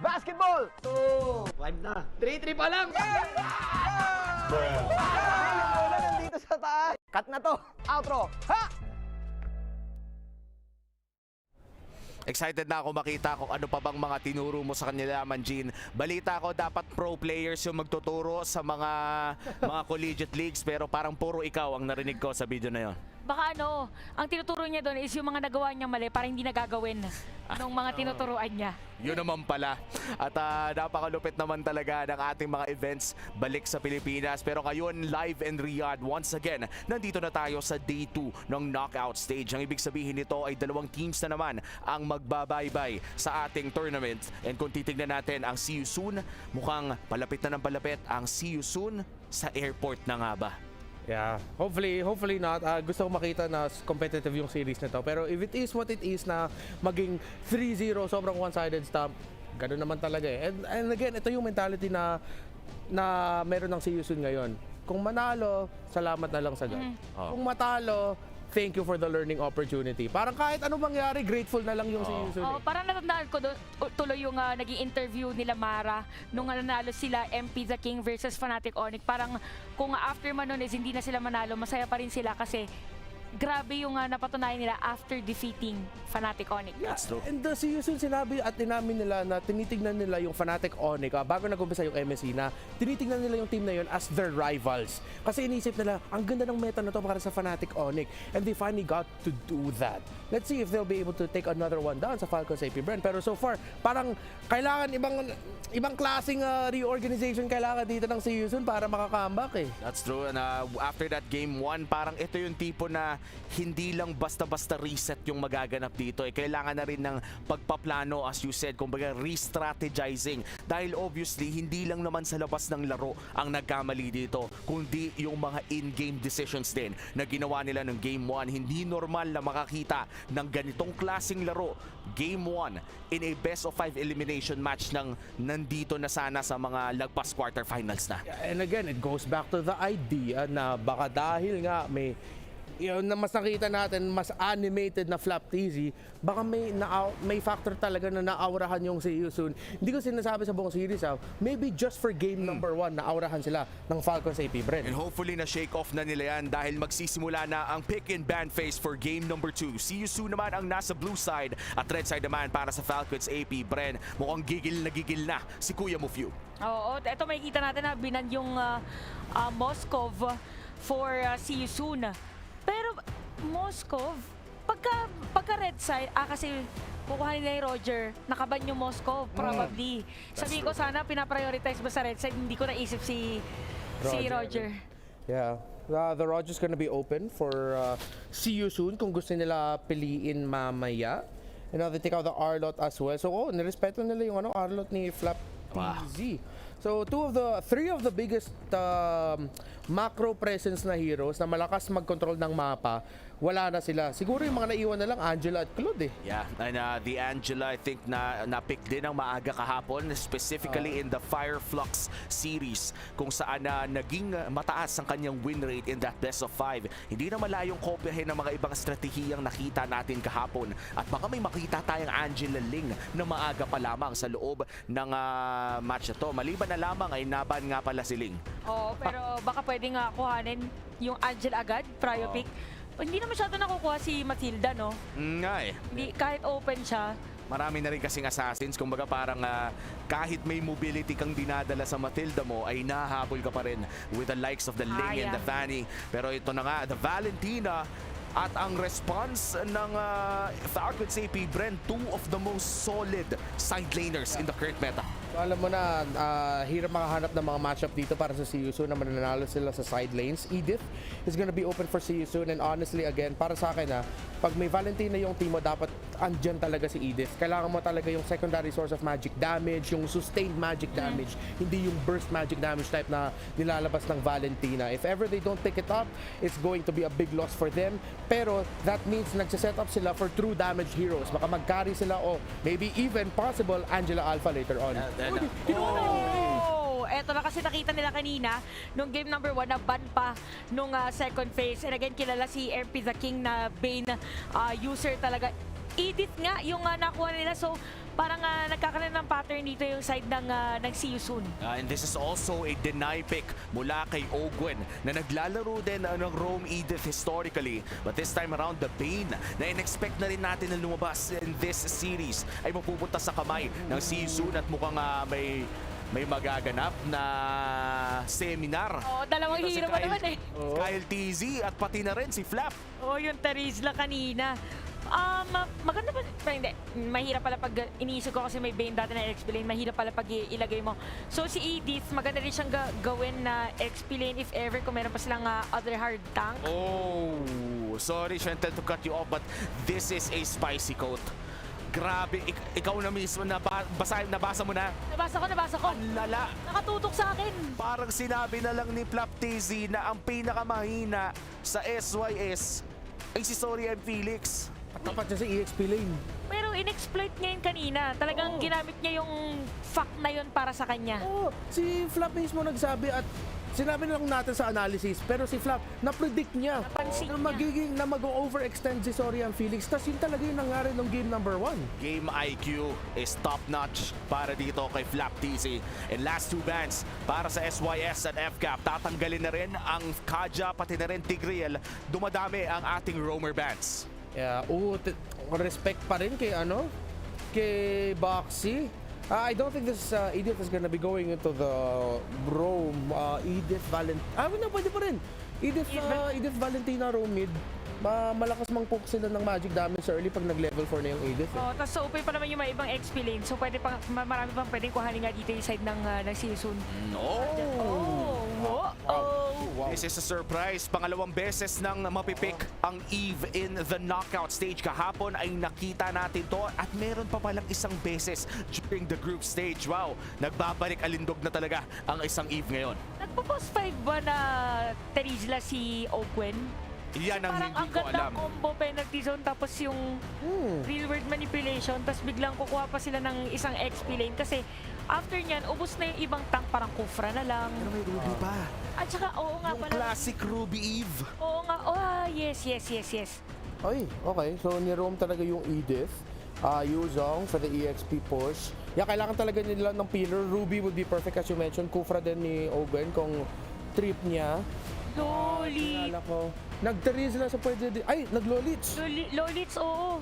Basketball! 2! 5 na. 3-3 pa lang! Yung bola nandito sa taas. Cut na to. Outro. Ha! Excited na ako makita kung ano pa bang mga tinuro mo sa kanila, Manjin. Balita ko dapat pro players yung magtuturo sa mga collegiate leagues pero parang puro ikaw ang narinig ko sa video na yon. Baka ang tinuturo niya doon is yung mga nagawa niyang mali para hindi nagagawin ng mga tinuturuan niya. Yun naman pala. At napakalupit naman talaga ng ating mga events balik sa Pilipinas. Pero ngayon, live in Riyadh, once again, nandito na tayo sa day 2 ng knockout stage. Ang ibig sabihin nito ay dalawang teams na naman ang magbabaybay sa ating tournament. And kung titignan natin ang See You Soon, mukhang palapit na ng palapit ang See You Soon sa airport na nga ba? Yeah, hopefully not. Gusto ko makita na competitive yung series na to. Pero if it is what it is na maging 3-0, sobrang one-sided stomp, ganun naman talaga eh. And again, ito yung mentality na meron ng See You Soon ngayon. Kung manalo, salamat na lang sa God. Kung matalo, thank you for the learning opportunity. Parang kahit anong mangyari, grateful na lang yung See You Soon. Parang natandaan ko tuloy yung naging interview nila Mara nung nanalo sila MP the King versus Fnatic Onyx. Parang kung after man nun is hindi na sila manalo, masaya pa rin sila kasi grabe yung napatunayan nila after defeating Fnatic Onyx. That's true. And the See You Soon, sinabi at inamin nila na tinitignan nila yung Fnatic Onyx bago nag-umpisa yung MSC na tinitignan nila yung team na yun as their rivals. Kasi inisip nila, ang ganda ng meta na to para sa Fnatic Onyx. And they finally got to do that. Let's see if they'll be able to take another one down sa Falcons AP Brand. Pero so far, parang kailangan ibang klaseng reorganization kailangan dito ng See You Soon para makakambak eh. That's true. And after that game 1, parang ito yung tipo na hindi lang basta-basta reset yung magaganap dito. Kailangan na rin ng pagpaplano, as you said, kumbaga re-strategizing. Dahil obviously, hindi lang naman sa labas ng laro ang nagkamali dito, kundi yung mga in-game decisions din na ginawa nila ng Game 1. Hindi normal na makakita ng ganitong klaseng laro. Game 1 in a best of 5 elimination match ng nandito na sana sa mga lagpas quarterfinals na. And again, it goes back to the idea na baka dahil nga may na mas nakita natin, mas animated na flap teasy, baka may factor talaga na naaurahan yung See You Soon. Hindi ko sinasabi sa buong series, maybe just for game number 1, naaurahan sila ng Falcons AP Brand. And hopefully na shake off na nila yan dahil magsisimula na ang pick and ban phase for game number 2. See You Soon naman ang nasa blue side at red side naman para sa Falcons AP Brand. Mukhang gigil na si Kuya Mufyu. Oo, ito makikita natin na binan yung Moscow for See You Soon. Pero Moscow, pagka red side, kasi kukuha nila yung Roger, nakaban yung Moscow, probably. Sabi ko sana pinaprioritize ba sa red side, hindi ko naisip si Roger. Yeah. The Roger's gonna be open for See You Soon kung gusto nila piliin mamaya. And they take out the Arlot as well. So, nirespeto nila yung Arlot ni Flap TZ. So, three of the biggest macro presence na heroes na malakas mag-control ng mapa wala na sila. Siguro yung mga naiwan na lang, Angela at Claude eh. Yeah, and the Angela, I think na-pick din ang maaga kahapon, specifically in the Fireflux series, kung saan naging mataas ang kanyang win rate in that best of 5. Hindi na malayong kopyahin ng mga ibang estratehiyang nakita natin kahapon. At baka may makita tayong Angela Ling na maaga pa lamang sa loob ng match na to. Maliban na lamang ay naban nga pala si Ling. Oo, pero baka pwede nga kuhanin yung Angel agad, prio pick. Hindi na masyado nakukuha si Matilda, no? Nga eh. Hindi, kahit open siya. Marami na rin kasing assassins. Kumbaga parang kahit may mobility kang dinadala sa Matilda mo, ay nahabol ka pa rin with the likes of the Ling and the Fanny. Pero ito na nga, the Valentina. At ang response ng Falcons AP Bren, 2 of the most solid side laners in the current meta. So, alam mo na, hirap makahanap ng mga matchup dito para sa CU na mananalo sila sa side lanes. Edith is gonna be open for CU and honestly, again, para sa akin pag may Valentina yung team mo, dapat andyan talaga si Edith. Kailangan mo talaga yung secondary source of magic damage, yung sustained magic damage, hindi yung burst magic damage type na nilalabas ng Valentina. If ever they don't pick it up, it's going to be a big loss for them. Pero that means nagsiset up sila for true damage heroes. Baka mag-carry sila o maybe even possible Angela Alpha later on. Eto na kasi nakita nila kanina nung game number 1 na ban pa nung second phase. And again, kilala si MP the King na Bane user talaga. Edith nga yung nakuha nila. So parang nagkakaroon ng pattern dito yung side ng See You Soon. And this is also a deny pick mula kay Ogwen na naglalaro din ng Rome Edith historically. But this time around, the Bane na in-expect na rin natin na lumabas in this series ay mapupunta sa kamay ng See You Soon at mukhang may magaganap na seminar. Dalawang hero mo naman eh. Kyle TZ at pati na rin si Flap. Yung Terizla kanina. Maganda pa, hindi, mahirap pala pag iniisip ko kasi may Bane dati na XP lane, mahirap pala pag ilagay mo. So si Edith, maganda rin siyang gawin na XP lane if ever kung meron pa silang other hard tank. Oh, sorry Chantel to cut you off, but this is a spicy coat. Grabe, ikaw na mismo, nabasa mo na? Nabasa ko. Ang lala. Nakatutok sa akin. Parang sinabi na lang ni Flap TZ na ang pinakamahina sa SYS ay si Sorry and Felix. Tapat siya sa EXP lane. Pero in-exploit niya yun kanina. Talagang ginamit niya yung fact na yun para sa kanya. Si Flap mismo nagsabi at sinabi na lang natin sa analysis, pero si Flap, na-predict niya na magiging na mag-overextend si Sorry and Felix. Tapos yun talaga yung nangyari ng game number 1. Game IQ is top-notch para dito kay Flap TZ. And last 2 bans para sa SYS at FCAP. Tatanggalin na rin ang Kaja, pati na rin Tigreal. Dumadami ang ating roamer bans. Yeah, respect pa rin kay kay Boxy. I don't think this Edith is gonna be going into the Rome Edith Valentina. Pwede pa rin. Edith Valentina Rome mid. Malakas mang poke sila ng magic damage early pag nag-level 4 na yung Edith. Tapos so open pa naman yung mga ibang XP lane. So pwede pa, marami pang pwedeng kuhanin nga dito yung side ng season. Wow. This is a surprise. Pangalawang beses nang mapipick ang Eve in the knockout stage. Kahapon ay nakita natin to at meron pa palang isang beses during the group stage. Wow, nagbabalik alindog na talaga ang isang Eve ngayon. Nagpo-post 5 ba na Terizla si Ogwen? Yan ang parang hindi ko alam. Parang ang combo penalty zone tapos yung real world manipulation tapos biglang kukuha pa sila ng isang XP lane kasi after nyan, ubos na yung ibang tank, parang Kufra na lang. Pero may Ruby pa. At saka, oo nga yung pala. classic Ruby Eve. Oo nga, yes. Ay, okay. So, ni-roam talaga yung Edith. Yuzong for the EXP push. Kailangan talaga nila ng pillar. Ruby would be perfect as you mentioned. Kufra din ni Owen kung trip niya. Lolit. Nag-Terizla na sa pwede din. Ay, nag-Lolits. Lolits, oo.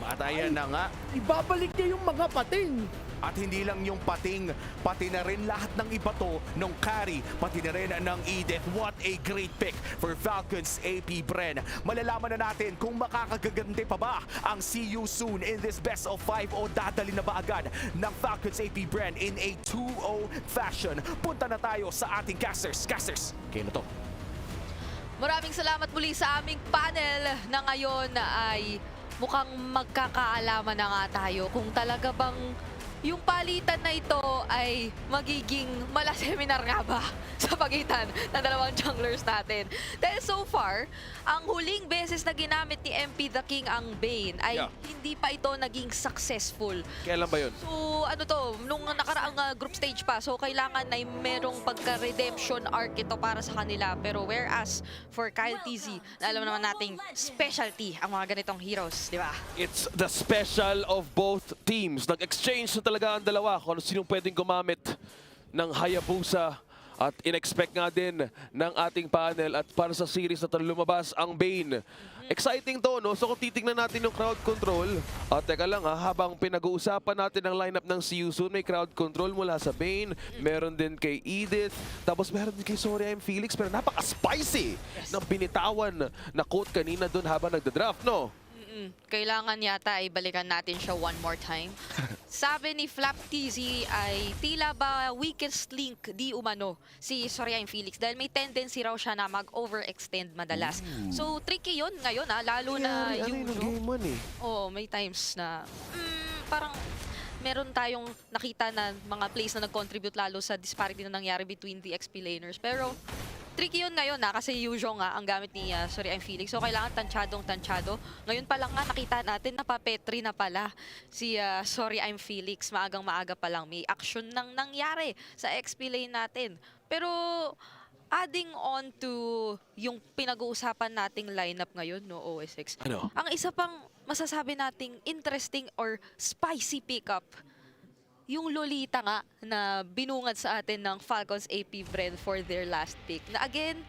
Matayan na nga. Ibabalik niya yung mga pating. At hindi lang yung pating, pati na rin lahat ng iba to, nung carry, pati na rin ng Edith. What a great pick for Falcons AP Bren. Malalaman na natin kung makakagagante pa ba ang See You Soon in this best of 5 o dadali na ba agad ng Falcons AP Bren in a 2-0 fashion. Punta na tayo sa ating casters. Casters, kayo na to. Maraming salamat muli sa aming panel na ngayon ay mukhang magkakaalaman na nga tayo kung talaga bang yung palitan na ito ay magiging mala-seminar nga ba sa pagitan ng dalawang junglers natin. Dahil so far, ang huling beses na ginamit ni MP the King ang Bane ay hindi pa ito naging successful. Kailan ba yun? So ano to, nung nakaraang group stage pa, so kailangan na merong pagka-redemption arc ito para sa kanila. Pero whereas for Kyle TZ, alam naman nating specialty ang mga ganitong heroes, di ba? It's the special of both teams. Nag-exchange na talaga ang dalawa kung sinong pwedeng gumamit ng Hayabusa. At in-expect nga din ng ating panel at para sa series na lumabas ang Bane. Exciting to, no? So kung titignan natin yung crowd control, teka lang ha, habang pinag-uusapan natin ang lineup ng See You Soon, may crowd control mula sa Bane, meron din kay Edith, tapos meron din kay Sorry I'm Felix, pero napaka-spicy ng binitawan na quote kanina doon habang nagda-draft, no? Kailangan yata ay balikan natin siya one more time. Sabi ni Flap TZ ay tila ba weakest link di umano si Sorry I'm Felix dahil may tendency raw siya na mag-overextend madalas. So tricky yun ngayon lalo na yung game 1 eh. Oh, may times na parang meron tayong nakita na mga plays na nag-contribute lalo sa disparity na nangyari between the XP laners. Pero tricky yun ngayon kasi usual nga ang gamit ni Sorry I'm Felix. So kailangan tansyado. Ngayon pa lang nga nakita natin na papetri na pala si Sorry I'm Felix. Maagang-maaga pa lang may action nang nangyari sa XP lane natin. Pero adding on to yung pinag-uusapan nating lineup ngayon, no, OSX. Ano? Ang isa pang masasabi nating interesting or spicy pickup, yung Lolita nga na binungad sa atin ng Falcons AP Bren for their last pick. Na again,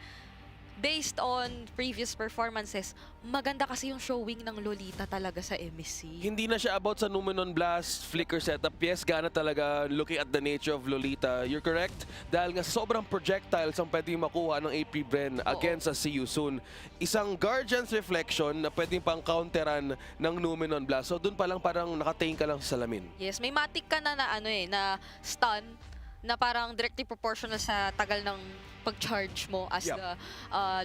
based on previous performances, maganda kasi yung showing ng Lolita talaga sa MSC. Hindi na siya about sa Numenon Blast, Flicker setup. Yes, gana talaga looking at the nature of Lolita. You're correct. Dahil nga sobrang projectiles ang pwedeng makuha ng AP Bren against sa See You Soon. Isang Guardian's Reflection na pwedeng pang counteran ng Numenon Blast. So dun pa lang parang nakatain ka lang sa salamin. Yes, may matic ka na na stun na parang directly proportional sa tagal ng pag-charge mo as the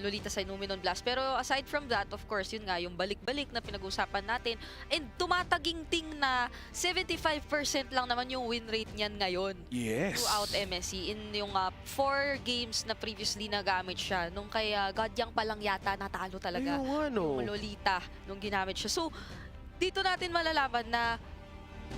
Lolita sa Numenon Blast. Pero aside from that, of course, yun nga, yung balik-balik na pinag-usapan natin. And tumataginting na 75% lang naman yung win rate niyan ngayon. Yes. Throughout MSC. In yung 4 games na previously nagamit siya. Nung kay Gadyang pa lang yata natalo talaga yung Lolita nung ginamit siya. So, dito natin malalaman na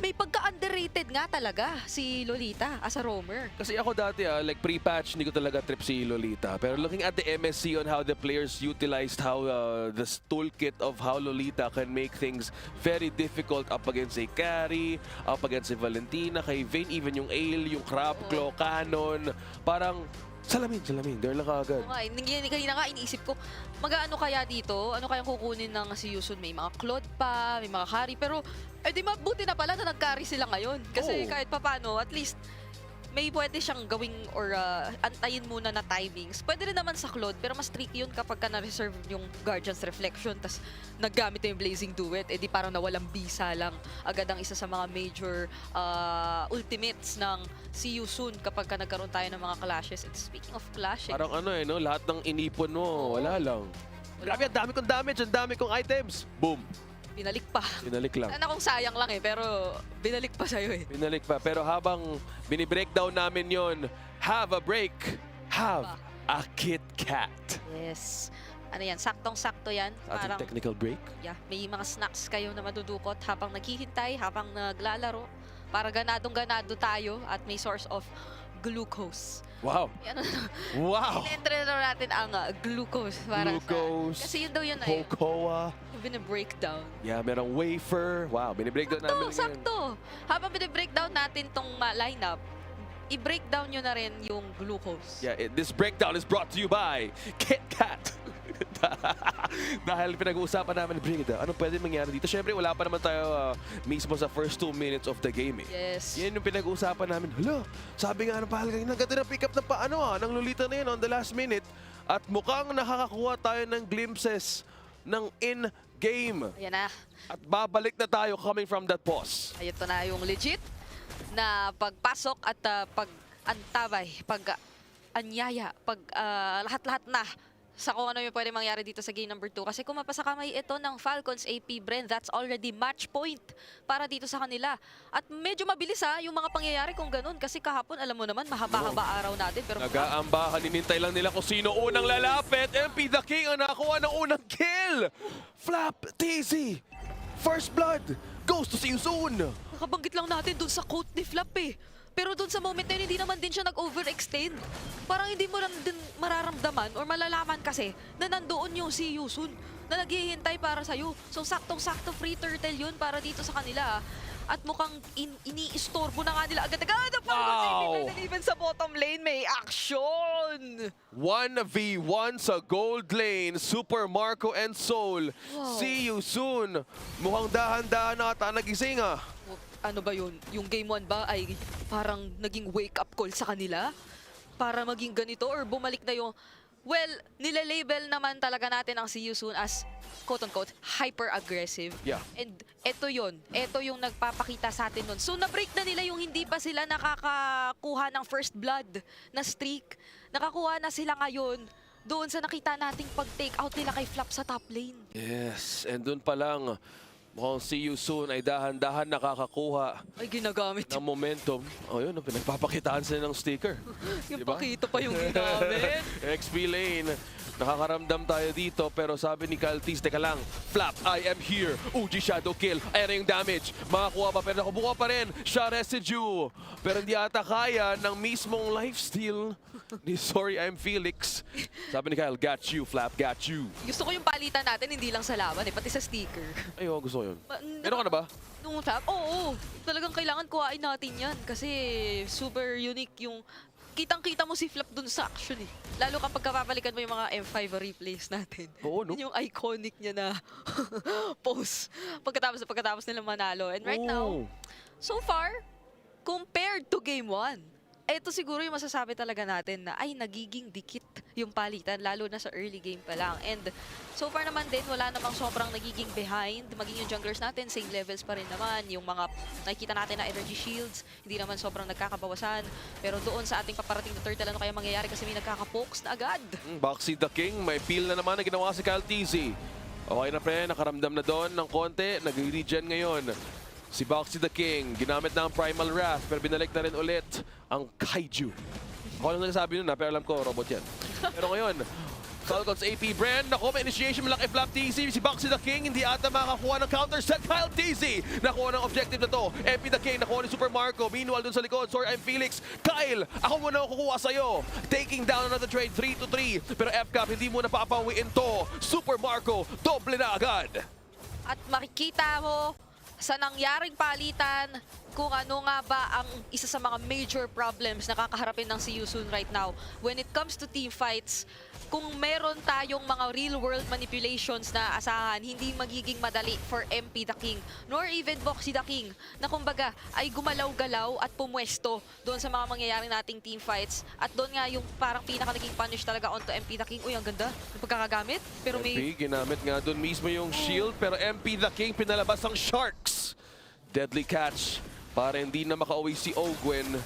may pagka-underrated nga talaga si Lolita as a roamer. Kasi ako dati, like pre-patch, hindi ko talaga trip si Lolita. Pero looking at the MSC on how the players utilized how the toolkit of how Lolita can make things very difficult up against a carry, up against a Valentina, kay Vayne, even yung Ale, yung Crab Claw, Cannon. Parang salamin. Girl lang kaagad. Kanina nga iniisip ko, mag-ano kaya dito? Ano kayang kukunin ng si Yusun? May mga Claude pa, may mga carry. Pero, di mabuti na pala na nag-carry sila ngayon. Kasi kahit papano, at least, may pwede siyang gawing or antayin muna na timings. Pwede rin naman sa Claude, pero mas tricky yun kapag ka na-reserve yung Guardian's Reflection, tas naggamit na yung Blazing Duet, di parang nawalang bisa lang agad ang isa sa mga major ultimates ng See You Soon kapag ka nagkaroon tayo ng mga clashes. And speaking of clashes, Parang lahat ng inipon mo, wala lang. Grabe, ang dami kong damage, ang dami kong items. Boom. binalik pa. Binalik lang. Sana kung sayang lang pero binalik pa sa'yo Binalik pa. Pero habang binibreakdown namin yon, have a break, have a Kit Kat. Yes. Ano yan, saktong-sakto yan. Ating technical break. Yeah, may mga snacks kayo na madudukot habang naghihintay, habang naglalaro. Para ganadong-ganado tayo at may source of glucose. Wow. Yan. Wow. In-enter na natin ang glucose. Para Glucose. Kasi yun daw yun Cocoa. Yung binibreakdown. Yeah, merong wafer. Wow, binibreakdown namin ngayon. Sakto! Habang binibreakdown natin tong lineup, i-breakdown nyo na rin yung glucose. Yeah, this breakdown is brought to you by Kit Kat. Dahil pinag-uusapan namin, anong pwede mangyari dito? Siyempre, wala pa naman tayo mismo sa first 2 minutes of the game Yes. Yan yung pinag-uusapan namin. Hala, sabi nga ng pahal kanina, ganda ng pick up ng Lolita na yun on the last minute. At mukhang nakakakuha tayo ng glimpses ng in-game. Ayan na. At babalik na tayo coming from that pause. Ito na yung legit na pagpasok at pag-antabay, pag-anyaya, lahat-lahat na sa kung ano yung pwede mangyari dito sa game number 2. Kasi kung mapasa kamay ito ng Falcons AP Bren, that's already match point para dito sa kanila. At medyo mabilis yung mga pangyayari kung ganun. Kasi kahapon, alam mo naman, mahaba-haba araw natin. Pero Nag-aambahan, hinintay lang nila kung sino unang lalapit. MP the King ang nakakuha ng unang kill. Flap, TZ, first blood, goes to see you soon. nakabanggit lang natin dun sa quote ni Flap Pero doon sa moment na yun, hindi naman din siya nag-overextend. Parang hindi mo lang din mararamdaman or malalaman kasi na nandoon yung si Yusun na naghihintay para sa'yo. So saktong-sakto free turtle yun para dito sa kanila. At mukhang ini-istorbo na nga nila agad-agad. Wow! Even sa bottom lane, may action! 1v1 sa gold lane. Super Marco and Soul. Wow. See you soon. Mukhang dahan-dahan na ata nagising Ano ba yun? Yung game 1 ba ay parang naging wake-up call sa kanila? Para maging ganito or bumalik na yung... Well, nile-label naman talaga natin ang See You Soon as quote-unquote hyper-aggressive. Yeah. And eto yun. Eto yung nagpapakita sa atin nun. So na-break na nila yung hindi pa sila nakakakuha ng first blood na streak. Nakakuha na sila ngayon doon sa nakita nating pag-take out nila kay Flap sa top lane. Yes, and doon pa lang, mukhang See You Soon ay dahan-dahan nakakakuha Ay, ginagamit ng momentum. O yun, pinagpapakitaan sila ng sticker. yung Diba? pakita pa yung ginamit. XP lane. Nakakaramdam tayo dito pero sabi ni Kaltis, teka lang, Flap, I am here. Uji Shadow Kill. Ayan na yung damage. Makakuha pa pero nakubuka pa rin. Siya residue. Pero hindi ata kaya ng mismong lifesteal ni Sorry I'm Felix. Sabi ni Kyle, got you, Flap, got you. Gusto ko yung palitan natin, hindi lang sa laban pati sa sticker. Ay, gusto ko yun. Meron ka na ba? Nung Flap, oo. Talagang kailangan kuhain natin yan kasi super unique yung kitang-kita mo si Flap dun sa action Lalo kapag kapapalikan mo yung mga M5 replays natin. Oo, no? Yun yung iconic niya na pose pagkatapos nila manalo. And right now, so far, compared to game 1, ito siguro yung masasabi talaga natin na ay nagiging dikit yung palitan lalo na sa early game pa lang. And so far naman din wala namang sobrang nagiging behind. Maging yung junglers natin same levels pa rin naman. Yung mga nakikita natin na energy shields hindi naman sobrang nagkakabawasan. Pero doon sa ating paparating na turtle ano kaya mangyayari kasi may nagkakapokes na agad. Boxy the King, may peel na naman na ginawa si Kyle TZ. Okay na pre, nakaramdam na doon ng konti, nag-regen ngayon. Si Boxy the King, ginamit na ang Primal Wrath pero binalik na rin ulit ang Kaiju. Ako lang nagsasabi nun pero alam ko robot yan. Pero ngayon, Falcons AP Brand, naku, may initiation malaki Flap TZ. Si Boxy the King, hindi ata makakuha ng counter set. Kyle TZ, nakuha ng objective na to. MP the King, nakuha ni Super Marco. Meanwhile, dun sa likod, Sorry I'm Felix. Kyle, ako muna ako kukuha sa'yo. Taking down another trade, 3-3. Pero FCAP, hindi mo napapawiin to. Super Marco, doble na agad. At makikita mo sa nangyaring palitan kung ano nga ba ang isa sa mga major problems na kakaharapin ng Si Yusun right now. When it comes to team fights, kung meron tayong mga real-world manipulations na asahan, hindi magiging madali for MP the King, nor even Boxy the King, na kumbaga ay gumalaw-galaw at pumwesto doon sa mga mangyayaring nating team fights. At doon nga yung parang pinaka-naging punish talaga onto MP the King. Uy, ang ganda ng pagkakagamit. Pero MP, ginamit nga doon mismo yung shield, pero MP the King pinalabas ang Sharks. Deadly catch para hindi na makauwi si Ogwen.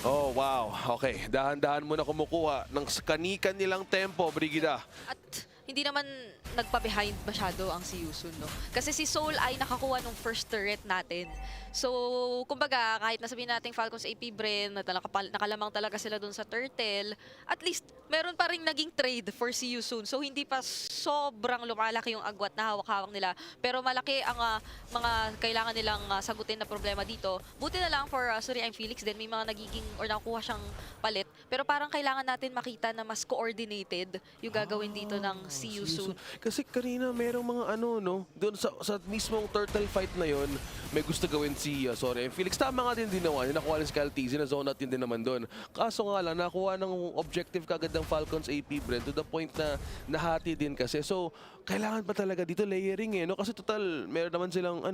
Oh, wow. Okay, dahan-dahan muna kumukuha ng kanikan nilang tempo, Brigida. At hindi naman nagpa-behind masyado ang si Yusun, no? Kasi si Soul ay nakakuha ng first turret natin. So, kumbaga, kahit nasabihin natin Falcons AP Bren, nakalamang talaga sila dun sa turtle, at least, meron pa rin naging trade for si Yusun. So, hindi pa sobrang lumalaki yung agwat na hawak-hawak nila. Pero malaki ang mga kailangan nilang sagutin na problema dito. Buti na lang for Sorry I'm Felix din, may mga nagiging or nakuha siyang palit. Pero parang kailangan natin makita na mas coordinated yung gagawin dito ng Si Yusun. Kasi kanina merong mga doon sa mismong turtle fight na yon, may gusto gawin si Sorry Felix. Tama nga din ginawa, nakuha rin si Kyle TZ, na zone natin din naman doon. Kaso nga lang, nakuha ng objective kagad ng Falcons AP Brand to the point na nahati din kasi. So, kailangan ba talaga dito layering no? Kasi total, meron naman silang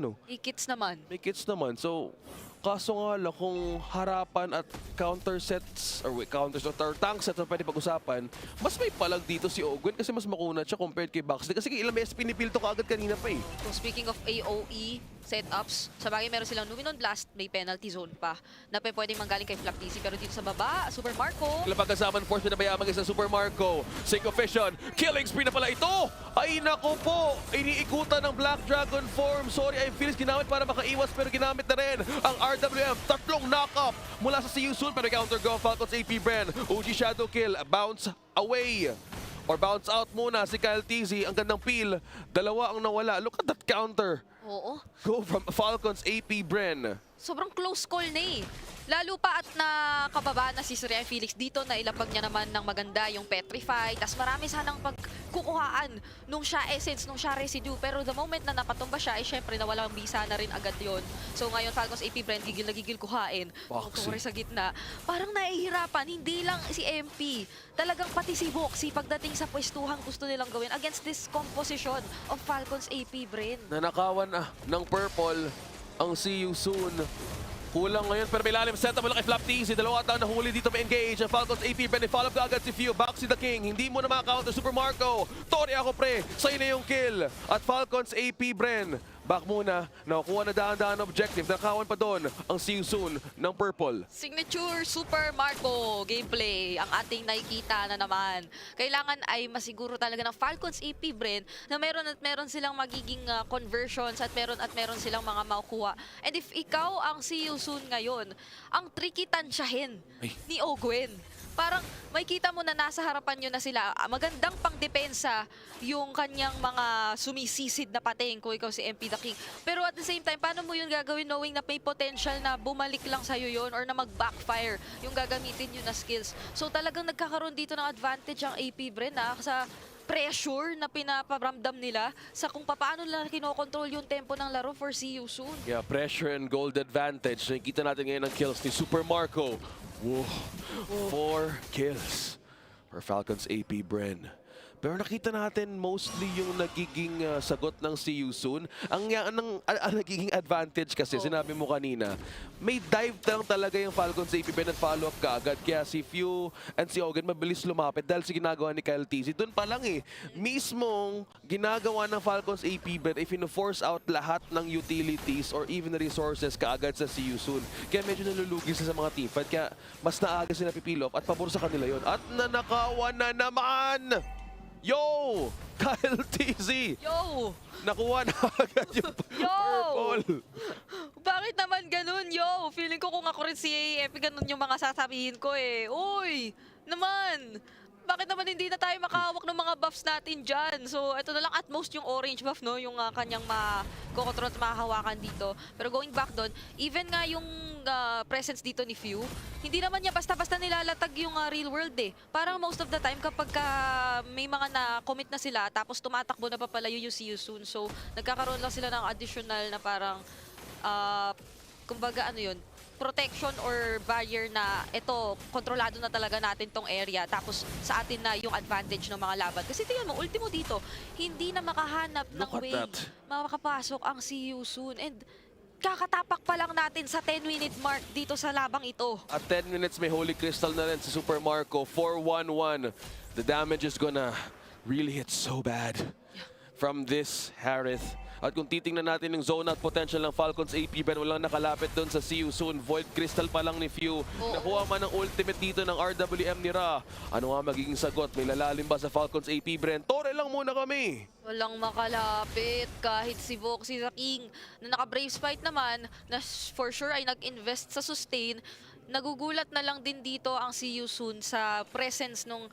Kits naman. may kits naman. So, kaso nga lang kung harapan at counter sets or counters or tank sets na pwede pag-usapan, mas may palag dito si Ogwen kasi mas makunat siya compared kay Buxley. Kasi ilang beses pinipil to kaagad kanina pa eh. So speaking of AOE setups, sa bagay meron silang Luminon Blast, may penalty zone pa na pwedeng manggaling kay Flap TC. Pero dito sa baba, Super Marco. Pagkasaman force na bayamang isang Super Marco. Single Vision, killing spree na pala ito! Ay nako po! Iniikutan ng Black Dragon form. Sorry, I'm Felix ginamit para makaiwas pero ginamit na rin ang RWM. Tatlong knock-up mula sa See You Soon pero counter go Falcons AP Bren. OG Shadow Kill, bounce away. Or bounce out muna si Kyle TZ. Ang gandang peel. Dalawa ang nawala. Look at that counter. Oo. Go from Falcons AP Bren. Sobrang close call na eh. Lalo pa at nakababa na si Sir Felix dito na ilapag niya naman ng maganda yung Petrify. Tas marami sanang pagkukuhaan nung siya essence, nung siya residue. Pero the moment na napatumba siya, eh syempre nawalang bisa na rin agad yon. So ngayon Falcons AP Brand, gigil na gigil kuhain. Kung sa gitna. Parang nahihirapan, hindi lang si MP. Talagang pati si Boxy pagdating sa pwestuhan gusto nilang gawin against this composition of Falcons AP Brand. Nanakawan ng purple ang See You Soon. Kulang ngayon pero may lalim set up mula kay Flap TC. Dalawa at nahuli dito ma-engage. Ang Falcons AP Brand, follow ka agad si Fio. Boxy the King. Hindi mo na maka-counter Super Marco. Tori ako pre. Sa'yo na yung kill. At Falcons AP Brand, back muna. Nakuha na daan-daan objective. Nakawan pa doon ang See You Soon ng purple. Signature Super Marco gameplay ang ating nakikita na naman. Kailangan ay masiguro talaga ng Falcons AP Brand na meron silang magiging conversions at meron silang mga makukuha. And if ikaw ang See You Soon ngayon, ang tricky tansyahin ni Ogwen. Parang may kita mo na nasa harapan nyo na sila. Magandang pangdepensa yung kanyang mga sumisisid na pating kung ikaw si MP the King. Pero at the same time, paano mo yun gagawin knowing na may potential na bumalik lang sa'yo yun or na mag-backfire yung gagamitin yun na skills. So talagang nagkakaroon dito ng advantage ang AP Bren sa pressure na pinaparamdam nila sa kung paano nila kinokontrol yung tempo ng laro for See You Soon. Yeah, pressure and gold advantage. Nakikita natin ngayon ang kills ni Super Marco. Whoa. 4 kills for Falcons AP Bren. Pero nakita natin mostly yung nagiging sagot ng See You Soon. Ang nagiging advantage kasi, sinabi mo kanina, may dive lang talaga yung Falcons AP Bren at follow-up ka agad. Kaya si Few and si Hogan mabilis lumapit dahil sa ginagawa ni Kyle TZ. Doon pa lang mismong ginagawa ng Falcons AP Bren ay fino-force out lahat ng utilities or even resources kaagad sa See You Soon. Kaya medyo nalulugi sa mga teamfight. Kaya mas naaga sila pipil off at pabor sa kanila yon. At nanakawan na naman! Yo! Kyle TZ! Yo! Nakuha na agad yung purple. Bakit naman ganun, yo? Feeling ko kung ako rin si AF, ganun yung mga sasabihin ko eh. Uy! Naman! Bakit naman hindi na tayo makahawak ng mga buffs natin dyan? So, ito na lang at most yung orange buff, no? Yung kanyang makokontrol at makahawakan dito. Pero going back doon, even nga yung presence dito ni Few, hindi naman niya basta-basta nilalatag yung real world eh. Parang most of the time kapag may mga na-commit na sila, tapos tumatakbo na papalayo yung See You Soon. So, nagkakaroon lang sila ng additional na parang, kumbaga ano yun, protection or barrier na ito, kontrolado na talaga natin tong area. Tapos sa atin na yung advantage ng mga laban. Kasi tingnan mo, ultimo dito, hindi na makahanap ng way makapasok ang See You Soon. And kakatapak pa lang natin sa 10-minute mark dito sa labang ito. At 10 minutes, may Holy Crystal na rin si Super Marco. 4-1-1. The damage is gonna really hit so bad from this Harith. At kung titingnan natin yung zone at potential ng Falcons AP Bren, walang nakalapit doon sa See You Soon. Void Crystal pa lang ni Few. Nakuha man ang ultimate dito ng RWM ni Ra. Ano nga magiging sagot? May lalalim ba sa Falcons AP Bren? Tore lang muna kami! Walang makalapit kahit si Voxy the King na naka-Braves fight naman na for sure ay nag-invest sa sustain. Nagugulat na lang din dito ang See You Soon sa presence nung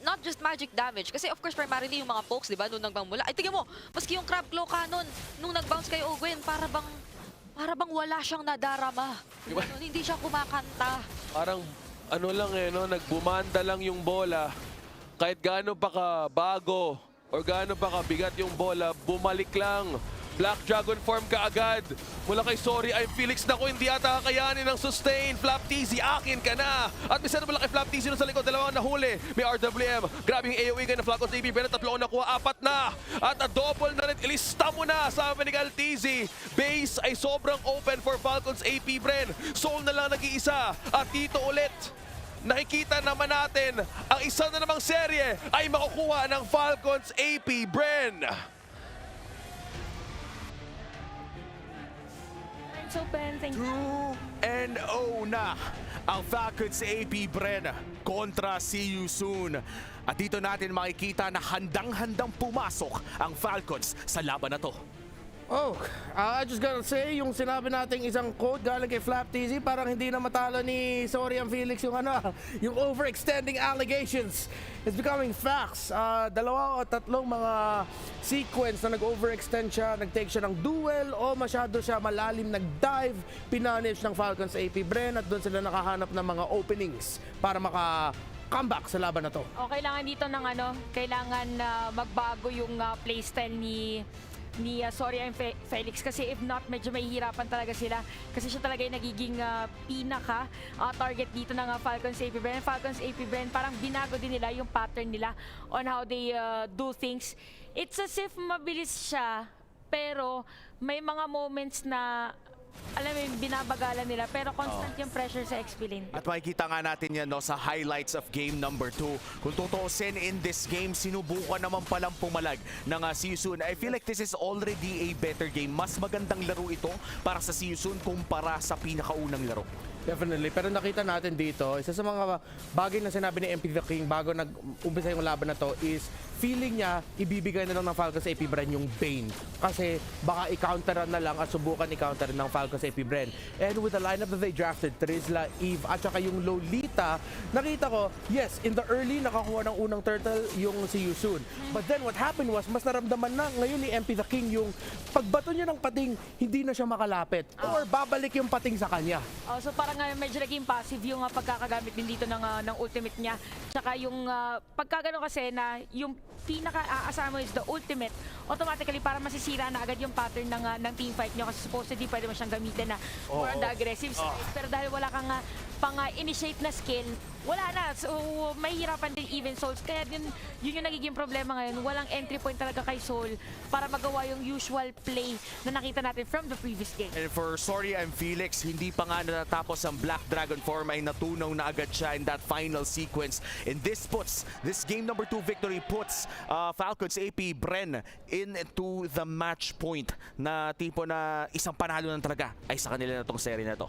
not just magic damage. Kasi of course, primarily yung mga pokes, di ba, nung nagbamula. Ay, tingnan mo, maski yung Crab Claw Cannon, nung nag-bounce kay Ogwen, para bang wala siyang nadarama. Diba? Hindi siya kumakanta. Parang, ano lang no, nagbumanda lang yung bola. Kahit gaano pa ka bago, or gaano pa kabigat yung bola, bumalik lang Black Dragon form kaagad. Mula kay Sorry, I'm Felix. Naku, hindi ata kakayanin ng sustain. Flap TZ, akin ka na. At may set mula kay Flap TZ sa likod. Dalawang nahuli. May RWM. Grabe yung AOE kayo ng Falcons AP. Pero tatlo ang nakuha. Apat na. At a double na rin. Ilista mo na sa Menigal TZ. Base ay sobrang open for Falcons AP, Bren. Soul na lang nag-iisa. At dito ulit, nakikita naman natin ang isa na namang serye ay makukuha ng Falcons AP, Bren. Open, thank you. 2-0 na ang Falcons AP, Bren, kontra See You Soon. At dito natin makikita na handang-handang pumasok ang Falcons sa laban na to. Oh, I just gotta say, yung sinabi nating isang quote galing kay Flap TZ, parang hindi na matalo ni Sorry ang Felix yung yung overextending allegations. It's becoming facts. Dalawa o tatlong mga sequence na nag-overextend siya, nag-take siya ng duel o masyado siya malalim nag-dive, pinunish ng Falcons AP, Bren, at doon sila nakahanap ng mga openings para comeback sa laban na to. O kailangan dito ng kailangan magbago yung playstyle ni Sorry I'm Felix, kasi if not medyo mahihirapan talaga sila kasi siya talaga yung nagiging pinaka target dito ng Falcons AP Brand. Falcons AP Brand parang binago din nila yung pattern nila on how they do things. It's as if mabilis siya pero may mga moments na alam mo yung binabagalan nila pero constant yung pressure sa XP lane. At makikita nga natin yan sa highlights of game number 2. Kung tutuusin in this game, sinubukan naman palang pumalag ng See You Soon. I feel like this is already a better game. Mas magandang laro ito para sa See You Soon kumpara sa pinakaunang laro. Definitely. Pero nakita natin dito, isa sa mga bagay na sinabi ni MP The King bago nag-umpisa yung laban na to is feeling niya ibibigay na lang ng Falcons AP Brand yung Bane. Kasi baka i-counteran na lang at subukan i-counteran ng Falcons AP Brand. And with the lineup that they drafted, Trizla, Eve, at saka yung Lolita, nakita ko, yes, in the early nakakuha ng unang turtle yung See You Soon. But then what happened was, mas naramdaman na ngayon ni MP The King yung pagbato niya ng pating, hindi na siya makalapit. Or babalik yung pating sa kanya. So parang medyo naging passive yung pagkakagamit din dito ng ultimate niya. Tsaka yung pagkagano kasi na yung pinaka-aasama mo is the ultimate, automatically para masisira na agad yung pattern ng teamfight nyo kasi supposedly pwede mo siyang gamitin na more on the aggressive side. Pero dahil wala kang pang-initiate na skill, wala na. So, mahihirapan din even Souls. Kaya yun yung nagiging problema ngayon. Walang entry point talaga kay Soul para magawa yung usual play na nakita natin from the previous game. And for Sorry I'm Felix, hindi pa nga natapos ang Black Dragon form ay natunaw na agad siya in that final sequence. And this game number 2 victory puts Falcons AP Bren into the match point na tipo na isang panalo na talaga ay sa kanila na tong serie na to.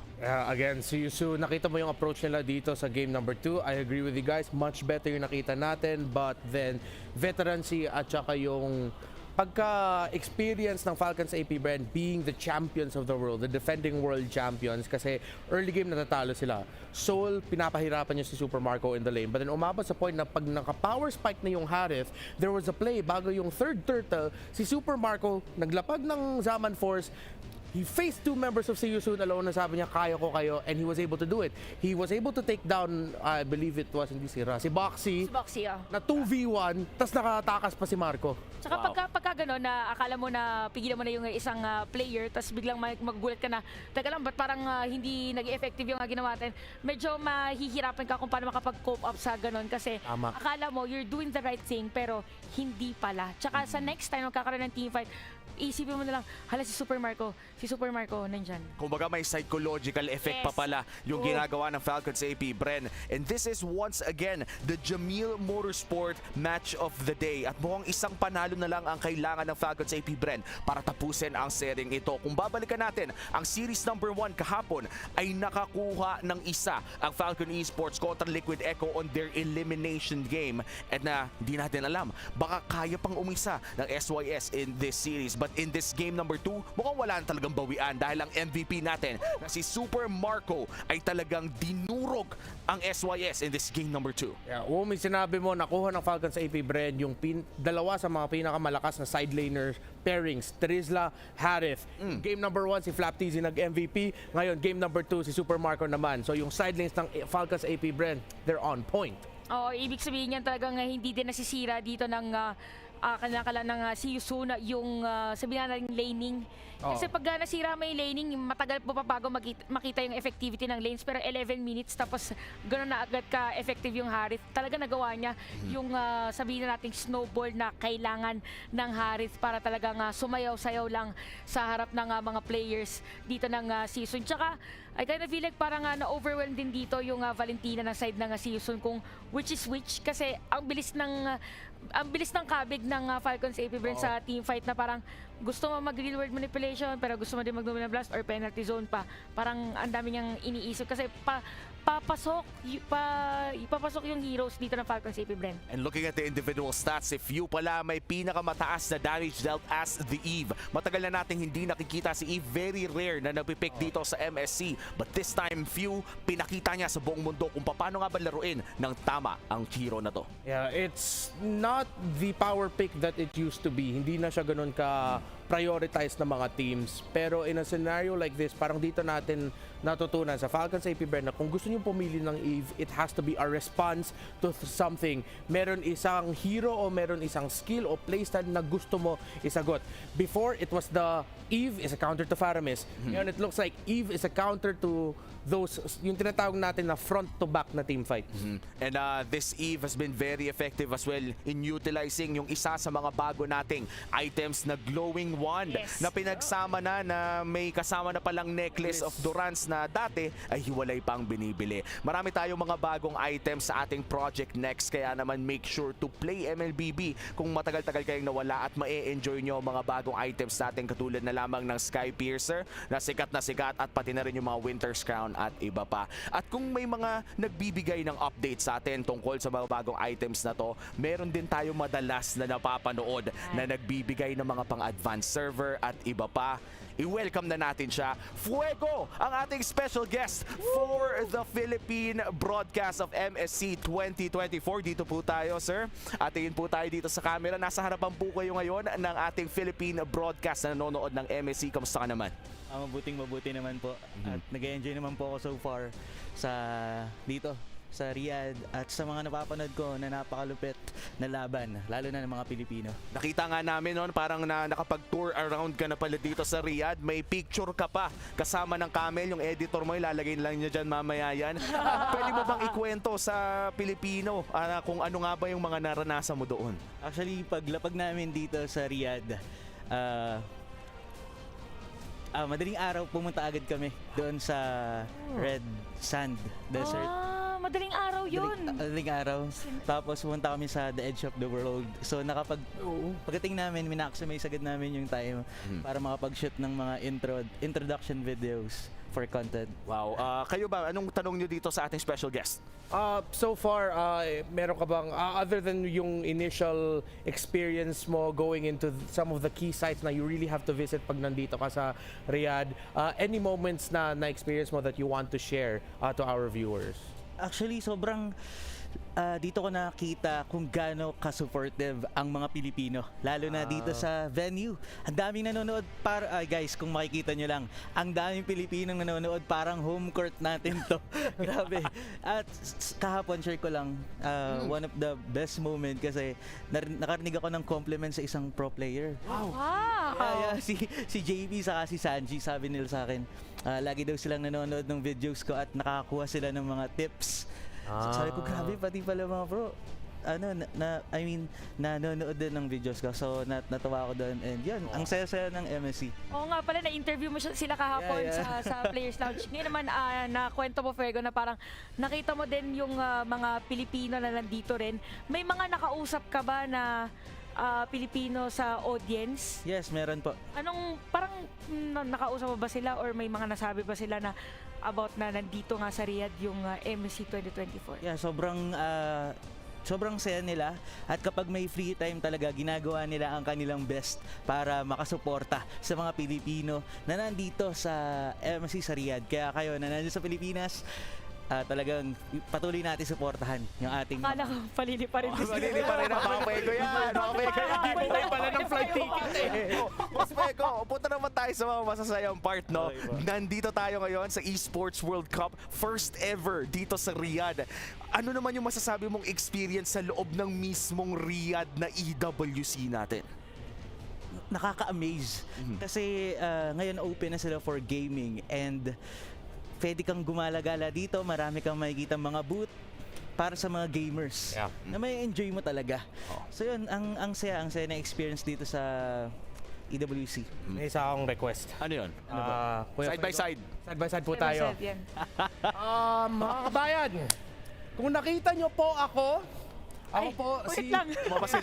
Again, See You Soon. Nakita mo yung approach nila dito sa game number 2. I agree with you guys. Much better yung nakita natin. But then, veterancy at saka yung pagka-experience ng Falcons AP Brand being the champions of the world, the defending world champions, kasi early game natatalo sila. Soul, pinapahirapan niya si Super Marco in the lane. But then umabot sa point na pag naka-power spike na yung Harith, there was a play bago yung third turtle, si Super Marco naglapag ng Zaman Force. He faced 2 members of See You Soon alone na sabi niya, kaya ko kayo, and he was able to do it. He was able to take down, I believe it was, hindi si Boxy, na 2v1, tas nakatakas pa si Marco. Tsaka pagka gano'n na akala mo na pigilan mo na yung isang player, tas biglang magugulat ka na, teka lang, ba't parang hindi nag-effective yung ginawa natin? Medyo mahihirapan ka kung paano makapag-cope up sa gano'n kasi akala mo you're doing the right thing pero hindi pala. Tsaka sa next time magkakaroon ng teamfight, isipin mo na lang, hala si Super Marco nandyan. Kumbaga may psychological effect pa pala yung ginagawa ng Falcons AP Bren. And this is once again the Jamil Motorsport match of the day. At mukhang isang panalo na lang ang kailangan ng Falcons AP Bren para tapusin ang sering ito. Kung babalikan natin, ang series number 1 kahapon ay nakakuha ng isa ang Falcon Esports kontra Liquid Echo on their elimination game. At na di natin alam, baka kaya pang umisa ng SYS in this series. But in this game number 2, mukhang wala na talagang bawian dahil ang MVP natin na si Super Marco ay talagang dinurog ang SYS in this game number 2. Yeah, may sinabi mo, nakuha ng Falcons AP Brand yung dalawa sa mga pinakamalakas na side laner pairings, Trizla, Harith. Game number 1 si Flap TZ nag-MVP. Ngayon, game number 2 si Super Marco naman. So yung side lanes ng Falcons AP Brand, they're on point. Ibig sabihin yan talagang hindi din nasisira dito ng kanakala ng see you soon yung sabihin natin laning. Kasi pag nasira mo yung laning, matagal po pa bago makita yung effectivity ng lanes. Pero 11 minutes tapos gano'n na agad ka-effective yung Harith. Talaga nagawa niya yung sabihin natin snowball na kailangan ng Harith para talagang sumayaw-sayaw lang sa harap ng mga players dito ng season. Tsaka I kind of feel like parang na-overwhelm din dito yung Valentina ng side ng season kung which is which kasi ang bilis ng kabig ng Falcons AP Brand sa team fight na parang gusto mo mag-real world manipulation pero gusto mo din mag-dominant blast or penalty zone pa. Parang ang dami niyang iniisip kasi ipapasok yung heroes dito ng Falcons AP Brand. And looking at the individual stats, si Few pala may pinakamataas na damage dealt as the Eve. Matagal na nating hindi nakikita si Eve. Very rare na napipick dito sa MSC. But this time, Few, pinakita niya sa buong mundo kung paano nga ba laruin ng tama ang hero na to. Yeah, it's not the power pick that it used to be. Hindi na siya ganun ka prioritize ng mga teams. Pero in a scenario like this, parang dito natin natutunan sa Falcons AP Brand na kung gusto niyo pumili ng Eve, it has to be a response to something. Meron isang hero o meron isang skill o playstyle na gusto mo isagot. Before, it was the Eve is a counter to Faramis. Ngayon, it looks like Eve is a counter to those, yung tinatawag natin na front to back na team fight. And this Eve has been very effective as well in utilizing yung isa sa mga bago nating items na glowing wand na pinagsama na may kasama na palang necklace of Durance na dati ay hiwalay pang binibili. Marami tayong mga bagong items sa ating project next kaya naman make sure to play MLBB kung matagal-tagal kayong nawala at ma-enjoy nyo mga bagong items natin katulad na lamang ng Sky Piercer na sikat at pati na rin yung mga Winter's Crown at iba pa. At kung may mga nagbibigay ng update sa atin tungkol sa mga bagong items na to, meron din tayo madalas na napapanood na nagbibigay ng mga pang-advanced server at iba pa. I-welcome na natin siya. Fuego, ang ating special guest for the Philippine broadcast of MSC 2024. Dito po tayo, sir. At tingin po tayo dito sa camera. Nasa harapan po kayo ngayon ng ating Philippine broadcast na nanonood ng MSC. Kamusta ka naman? Mabuting-mabuti naman po. At nag-enjoy naman po ako so far dito sa Riyadh at sa mga napapanood ko na napakalupit na laban, lalo na ng mga Pilipino. Nakita nga namin noon parang nakapag-tour around ka na pala dito sa Riyadh. May picture ka pa kasama ng camel. Yung editor mo, ilalagay lang niya dyan mamaya yan. Pwede mo bang ikwento sa Pilipino kung ano nga ba yung mga naranasan mo doon? Actually, paglapag namin dito sa Riyadh, madaling araw pumunta agad kami doon sa Red Sand Desert. Madaling araw yun. Madaling araw. Tapos pumunta kami sa the edge of the world. So pagdating namin, minaximize agad namin yung time para makapag-shoot ng mga introduction videos for content. Wow. Kayo ba, anong tanong nyo dito sa ating special guest? So far, meron ka bang, other than yung initial experience mo going into some of the key sites na you really have to visit pag nandito ka sa Riyadh, any moments na experience mo that you want to share to our viewers? Actually, sobrang dito ko nakita kung gaano ka-supportive ang mga Pilipino, lalo na dito sa venue. Ang daming nanonood guys, kung makikita nyo lang, ang daming Pilipinong nanonood, parang home court natin to. Grabe. At kahapon share ko lang one of the best moment kasi nakarinig ako ng compliment sa isang pro player. Wow! Si JB saka si Sanji, sabi nila sa akin, lagi daw silang nanonood ng videos ko at nakakakuha sila ng mga tips. So, sabi ko, grabe, pati pala mga pro. Nanonood din ng videos ko. So, natuwa ako doon. And yun, ang saya-saya ng MSC. Oo nga pala, na-interview mo sila kahapon sa Players Lounge. Ngayon naman, nakwento mo, Fuego, na parang nakita mo din yung mga Pilipino na nandito rin. May mga nakausap ka ba na Pilipino sa audience? Yes, meron po. Parang nakausap mo ba sila or may mga nasabi ba sila na about na nandito nga sa Riyadh yung MSC 2024? Yeah, sobrang saya nila at kapag may free time talaga ginagawa nila ang kanilang best para makasuporta sa mga Pilipino na nandito sa MSC sa Riyadh. Kaya kayo na nandito sa Pilipinas, talagang patuloy natin suportahan yung ating... Akala ko, palili pa rin. Malili pa rin ang mga Fuego yan. Mga Fuego yan. Hintay pala ng flight ticket eh. Boss Fuego, punta naman tayo sa mga masasayang part, no? Nandito tayo ngayon sa Esports World Cup. First ever dito sa Riyadh. Ano naman yung masasabi mong experience sa loob ng mismong Riyadh na EWC natin? Nakaka-amaze. Kasi ngayon open na sila for gaming and pwede kang gumala-gala dito, marami kang makikita mga booth para sa mga gamers na may enjoy mo talaga. So yun, ang saya na experience dito sa EWC. May isa akong request. Ano yun? Side by side. Side by side po Side by tayo. side, yan. Mga kabayan, kung nakita nyo po ako po si... Ako po si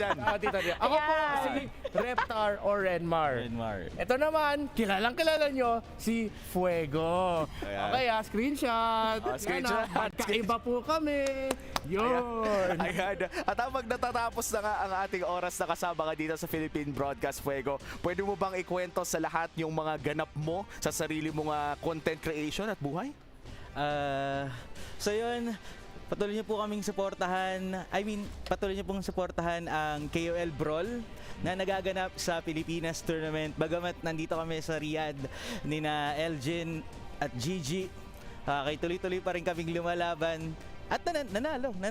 Reptar or Renmar. Ito naman, kilala nyo, si Fuego. Okay screenshot. Screenshot. Magkaiba po kami. Yun. Ayan. At habang natatapos na nga ang ating oras na kasama ka dito sa Philippine Broadcast, Fuego, pwede mo bang ikwento sa lahat yung mga ganap mo sa sarili mong content creation at buhay? So yun, patuloy niyo po kaming suportahan. Patuloy niyo pong suportahan ang KOL Brawl na nagaganap sa Pilipinas Tournament. Bagamat nandito kami sa Riyadh ni na Elgin at Gigi, kay tuloy-tuloy pa rin kaming lumalaban. At nanalo kami.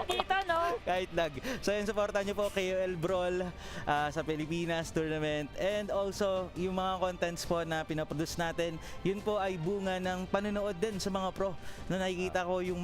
Dito, no? Kahit lag. So yun, supportan niyo po KOL Brawl sa Pilipinas Tournament. And also, yung mga contents po na pinaproduce natin, yun po ay bunga ng panonood din sa mga pro. Na nakikita ko yung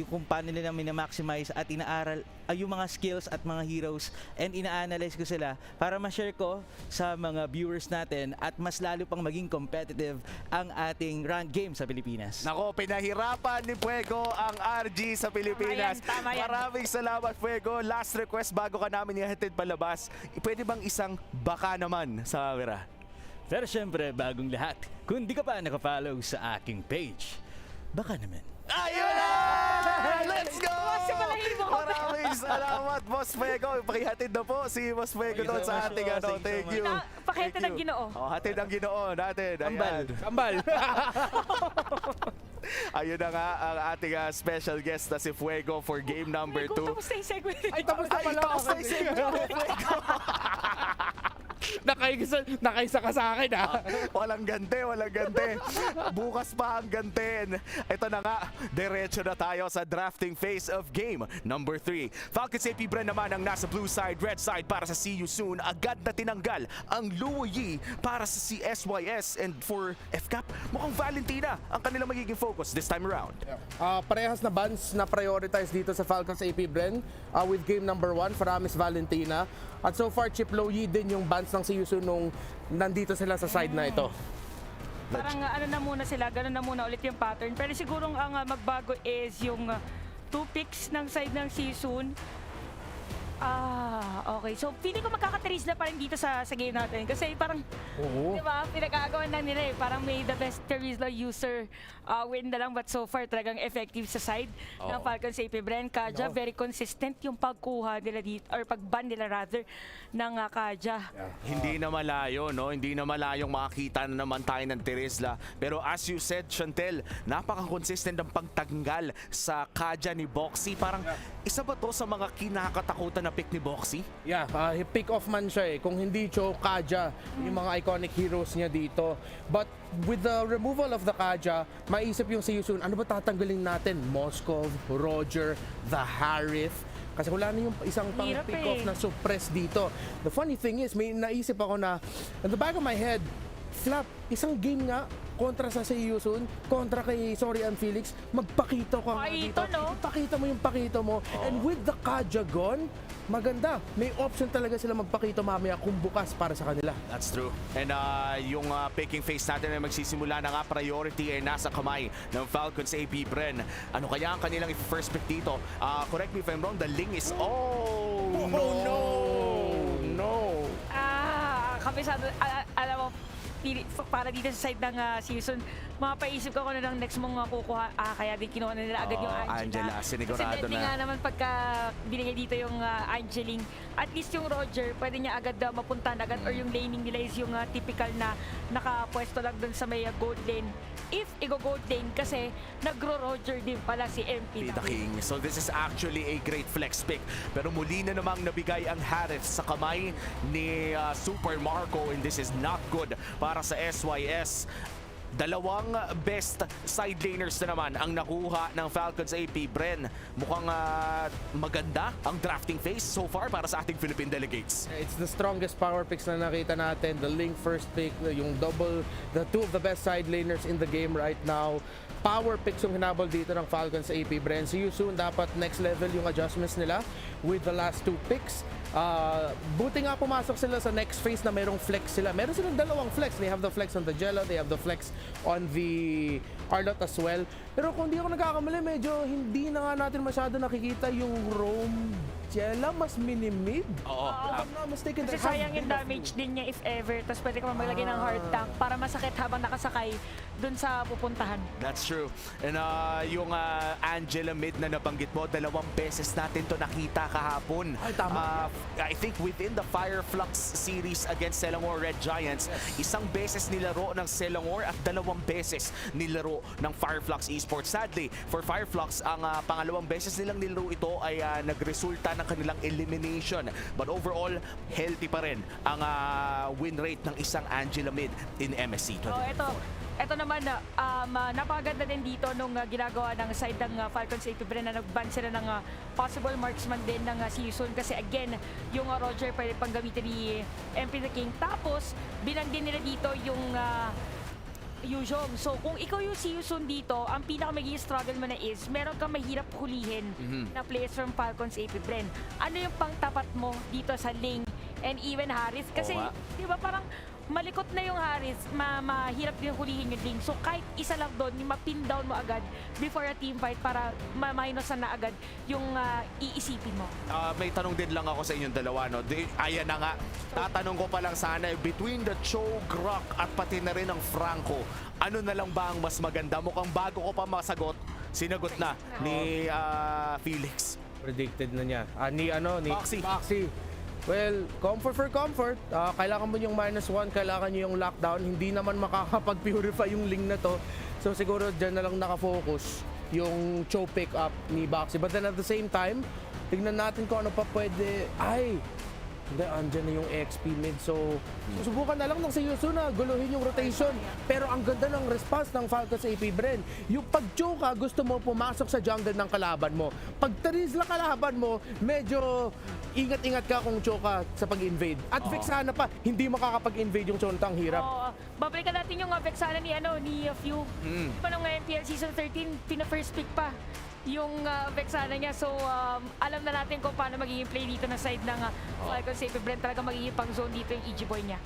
kung paano nila minamaximize at inaaral yung mga skills at mga heroes and ina-analyze ko sila para ma-share ko sa mga viewers natin at mas lalo pang maging competitive ang ating ranked game sa Pilipinas. Nako, pinahirapan ni Fuego ang RG sa Pilipinas. Tama yan. Maraming salamat, Fuego. Last request bago ka namin ihatid palabas. Pwede bang isang baka naman sa camera? Pero syempre, bagong lahat, kung di ka pa nakafollow sa aking page, baka naman. Ayun na! Let's go! Maraming salamat, Boss Fuego. Pakihatid na po si Boss Fuego doon sa ating Thank you. Pakita ng Ginoo. Hatid ang Ginoo natin. Kambal. Ayun na nga ang ating special guest na si Fuego for game number 2. Tapos na yung segment. Ay, tapos na pala. Tapos na yung segment, Fuego. Nakaisa ka sa akin Walang ganti. Bukas pa ang gantin. Ito na nga, diretso na tayo sa drafting phase of game number 3. Falcons AP Bren naman ang nasa blue side, red side para sa See You Soon. Agad na tinanggal ang Luo-Yi para sa CSYS. And for FCAP, mukhang Valentina ang kanilang magiging focus this time around. Parehas na bans na prioritize dito sa Falcons AP Bren with game number 1, Faramis Valentina. At so far, Chip Luo-Yi din yung bans ng See You Soon nung nandito sila sa side na ito. Parang ganun na muna ulit yung pattern. Pero siguro ang magbago is yung 2 picks ng side ng season. Okay. So, feeling ko magkaka-trace na pa rin dito sa game natin. Kasi parang, di ba, pinag-aagawan lang nila eh. Parang may the best Terizla user win na lang. But so far, talagang effective sa side ng Falcons AP Bren. Kaja, very consistent yung pagkuha nila dito, or pag-ban nila rather, ng Kaja. Hindi na malayo, no? Hindi na malayong makakita na naman tayo ng Terizla. Pero as you said, Chantel, napaka-consistent ang pagtanggal sa Kaja ni Boxy. Parang isa ba to sa mga kinakatakutan na pick ni Boxy? Yeah, pick off man siya eh. Kung hindi Cho, Kaja, yung mga iconic heroes niya dito. But with the removal of the Kaja, maisip yung See You Soon, ano ba tatanggalin natin? Moskov, Roger, the Harith. Kasi wala na yung isang pang pick off na suppress dito. The funny thing is, may naisip ako na, in the back of my head, Flap, isang game nga kontra sa See You Soon, kontra kay Felix, magpakito ka nga dito. Ipakita mo yung pakito mo. And with the Kaja gone, maganda. May option talaga sila magpakito mamaya kung bukas para sa kanila. That's true. And yung picking phase natin ay magsisimula na nga, priority ay nasa kamay ng Falcons AP Bren. Ano kaya ang kanilang first pick dito? Correct me if I'm wrong, the Ling is... no! Kabisado, alam mo, para dito sa side ng season, mapaisip ko kung ano ng next mong kukuha. Kaya din kinuha na nila agad yung Angela. Sinigurado Kasi nga naman pagka binigay dito yung Angeling, at least yung Roger, pwede niya agad mapuntahan agad or yung laning nila is yung typical na nakapwesto lang dun sa may gold lane. If i-gold lane kasi nagro-Roger din pala si MP the King. So this is actually a great flex pick. Pero muli na namang nabigay ang Harris sa kamay ni Super Marco, and this is not good para sa SYS. Dalawang best side laners na naman ang nakuha ng Falcons AP. Bren, mukhang maganda ang drafting phase so far para sa ating Philippine delegates. It's the strongest power picks na nakita natin. The Link first pick, yung double, the two of the best side laners in the game right now. Power picks yung hinabol dito ng Falcons AP. Bren, see you soon. Dapat next level yung adjustments nila with the last two picks. Buti nga pumasok sila sa next phase na merong flex sila. Meron silang dalawang flex. They have the flex on the Jello, they have the flex on the Arlot as well. Pero kung di ako nagkakamali, medyo hindi na nga natin masyado nakikita yung Rome Jella, mas mini-mid. Oo. I'm not mistaken. Kasi sayang yung damage din niya if ever. Tapos pwede ka maglagay ng hard tank para masakit habang nakasakay dun sa pupuntahan. That's true. And yung Angela mid na nabanggit mo, 2 beses natin to nakita kahapon. Ay, tama. I think within the Fireflux series against Selangor Red Giants, isang beses nilaro ng Selangor at 2 beses nilaro ng Fireflux Esports. Sadly, for Fireflux, ang pangalawang beses nilang nilaro ito ay nagresulta ng kanilang elimination. But overall, healthy pa rin ang win rate ng isang Angela mid in MSC 24. Ito naman, napakaganda din dito nung ginagawa ng side ng Falcons AP Bren na nag-ban sila ng possible marksman din ng season. Kasi again, yung Roger pwede pang gamitin ni MP the King. Tapos, bilang din nila dito yung Yuzhong. So, kung ikaw yung si Yusun dito, ang pinaka-magiging struggle mo na is, meron kang mahirap hulihin na players from Falcons AP Bren. Ano yung pangtapat mo dito sa Ling and even Harris? Kasi, di ba parang malikot na yung Harris, mahirap din hulihin yung Ling. So, kahit isa lang doon, mapin down mo agad before a team fight para ma-minusan na agad yung iisipin mo. May tanong din lang ako sa inyong dalawa. No? Ayan na nga, tatanong ko pa lang sana, between the Cho, Grok at pati na rin ang Franco, ano na lang ba ang mas maganda? Mukhang bago ko pa masagot, sinagot na ni Felix. Predicted na niya. Ni Boxy. Well, comfort for comfort. Kailangan mo yung -1, kailangan nyo yung lockdown. Hindi naman makakapag-purify yung Ling na to. So siguro dyan na lang nakafocus yung Cho pick up ni Boxy. But then at the same time, tignan natin kung ano pa pwede. Hindi, andyan na yung XP mid. So, susubukan na lang ng Siyusu na guluhin yung rotation. Pero ang ganda ng response ng Falcons AP Bren. Yung pag-choke gusto mo pumasok sa jungle ng kalaban mo. Pag taris lang kalaban mo, medyo ingat-ingat ka kung choke sa pag-invade. At Vexana pa, hindi makakapag-invade yung Chonta, ang hirap. Babalikan natin yung Vexana ni Few. Paano nga MPL Season 13, pina-first pick pa yung Vexana niya. So, alam na natin kung paano magiging play dito na side ng Falcons AP Bren. Talaga magiging pang-zone dito yung EG Boy niya.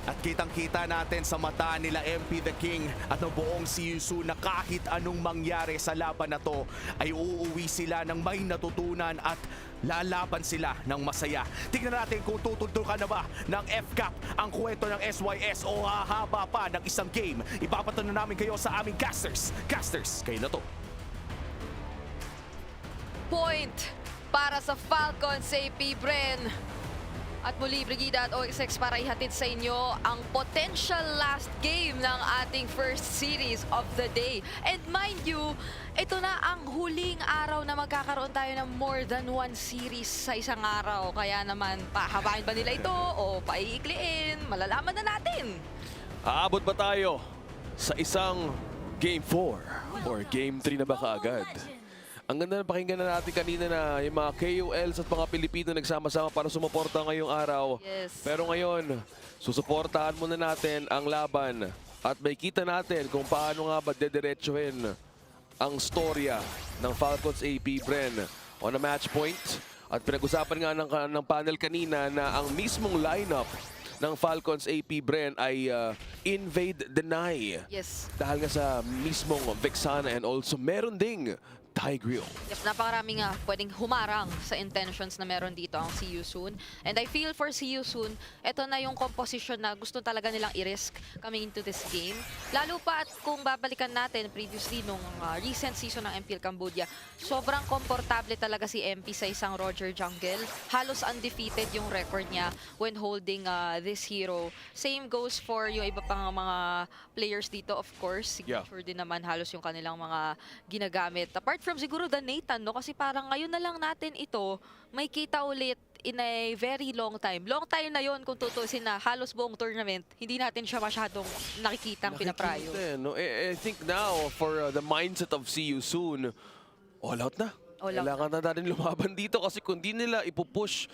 At kitang-kita natin sa mata nila MP the King at ng buong Siyusu na kahit anong mangyari sa laban na to ay uuwi sila ng may natutunan at lalaban sila ng masaya. Tingnan natin kung tutuldukan na ba ng FCAP ang kwento ng SYS o hahaba pa ng isang game. Ipapatuloy namin kayo sa aming casters. Casters, kayo na to. Point para sa Falcons AP Bren. At muli, Brigida at OXX para ihatid sa inyo ang potential last game ng ating first series of the day. And mind you, ito na ang huling araw na magkakaroon tayo ng more than one series sa isang araw. Kaya naman, pahabain ba nila ito o paiikliin? Malalaman na natin. Aabot ba tayo sa isang Game 4 or Game 3 na ba kaagad? Ang ganda na pakinggan na natin kanina na yung mga KOLs at mga Pilipino nagsama-sama para sumuporta ngayong araw. Yes. Pero ngayon, susuportahan muna natin ang laban at may kita natin kung paano nga ba dediretsuhin ang storya ng Falcons AP Bren on a match point. At pinag-usapan nga ng panel kanina na ang mismong lineup ng Falcons AP Bren ay invade deny. Yes. Dahil nga sa mismong Vexana and also meron ding Tigreal. Yep, napakaraming pwedeng humarang sa intentions na meron dito ang See You Soon. And I feel for See You Soon, ito na yung composition na gusto talaga nilang i-risk coming into this game. Lalo pa at kung babalikan natin previously nung recent season ng MPL Cambodia, sobrang komportable talaga si MP sa isang Roger Jungle. Halos undefeated yung record niya when holding this hero. Same goes for yung iba pang mga players dito, of course. Signature din naman halos yung kanilang mga ginagamit. Apart from siguro the Nathan, no? Kasi parang ngayon na lang natin ito, may kita ulit in a very long time. Long time na yon kung tutusin na halos buong tournament, hindi natin siya masyadong nakikitang pinaprayo. No? I think now, for the mindset of See You Soon, all out na. Kailangan na natin lumaban dito kasi kung di nila ipupush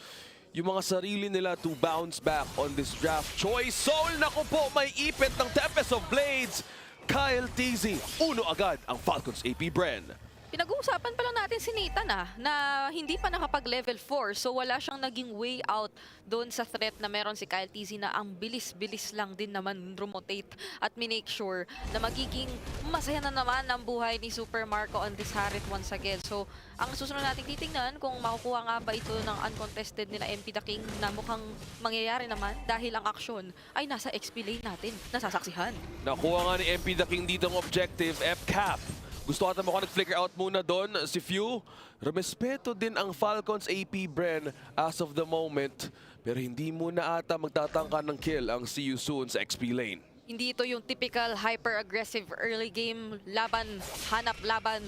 yung mga sarili nila to bounce back on this draft choice. Soul, naku po, may ipit ng Tempest of Blades. Kyle TZ, uno agad ang Falcons AP Bren. Pinag-uusapan pa lang natin si Nathan na hindi pa nakapag-level 4. So wala siyang naging way out doon sa threat na meron si Kyle TZ na ang bilis-bilis lang din naman rotate at minake sure na magiging masaya na naman ang buhay ni Super Marco on this Harit once again. So ang susunod nating titingnan kung makukuha nga ba ito ng uncontested nila MP the King na mukhang mangyayari naman dahil ang aksyon ay nasa XP lane natin, nasasaksihan. Nakuha nga ni MP the King dito ang objective, F-Cap. Gusto ata mo nag-flicker out muna doon, si Few. Rumespeto din ang Falcons AP Bren as of the moment. Pero hindi muna ata magtatangka ng kill ang See You Soon sa XP lane. Hindi ito yung typical hyper-aggressive early game laban, hanap laban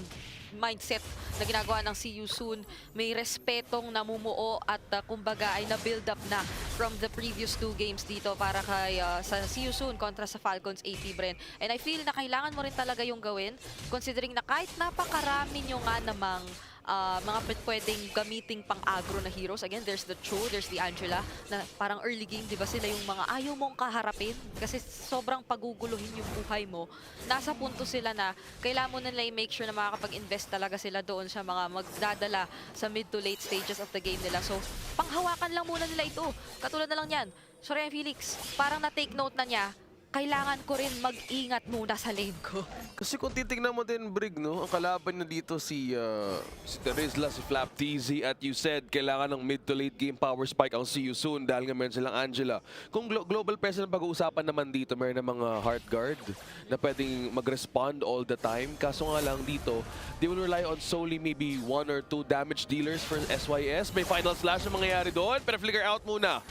mindset na ginagawa ng See You Soon. May respetong namumuo at kumbaga ay na-build up na from the previous 2 games dito para kay sa See You Soon kontra sa Falcons AP Bren. And I feel na kailangan mo rin talaga yung gawin considering na kahit napakarami nyo nga namang mga pwedeng gamiting pang-agro na heroes. Again, there's the Cho, there's the Angela, na parang early game, di ba sila yung mga ayaw mong kaharapin kasi sobrang paguguluhin yung buhay mo. Nasa punto sila na kailangan mo nila i-make sure na makakapag-invest talaga sila doon sa mga magdadala sa mid to late stages of the game nila. So, panghawakan lang muna nila ito. Katulad na lang yan. Sorry, Felix, parang na-take note na niya, kailangan ko rin mag-ingat muna sa lane ko. Kasi kung titignan mo din, Brig, no? Ang kalaban na dito si Terizla, si Flap TZ, at you said kailangan ng mid to late game power spike ang See You Soon dahil nga meron silang Angela. Kung global presence ang pag-uusapan naman dito, meron na mga heart guard na pwedeng mag-respond all the time. Kaso nga lang dito, they will rely on solely maybe 1 or 2 damage dealers for SYS. May final slash na mangyayari doon, pero flicker out muna.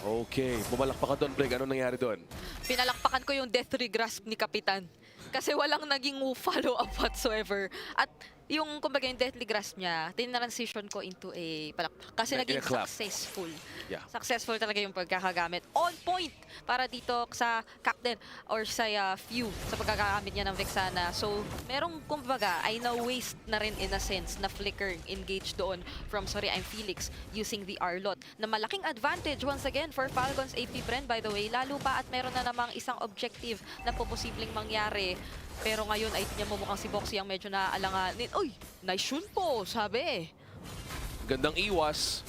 Okay, bumalakpakan doon, Brig. Anong nangyari doon? Pinalakpakan ko yung death regrasp ni Kapitan. Kasi walang naging follow-up whatsoever. At yung, kumbaga, yung deathly grasp niya, tinransition ko into a palakpak. Kasi naging successful. Yeah. Successful talaga yung pagkakagamit. On point para dito sa Captain or sa Few sa pagkakagamit niya ng Vexana. So, merong, kumbaga, ay na-waste na rin in a sense na flicker engage doon from, sorry, I'm Felix, using the Arlot. Na malaking advantage once again for Falcons AP Bren, by the way. Lalo pa at meron na namang isang objective na po posibleng mangyari. Pero ngayon ay tingnan mo mukhang si Boxy ang medyo naaalanganin. Uy, nice yun po, sabi. Gandang iwas.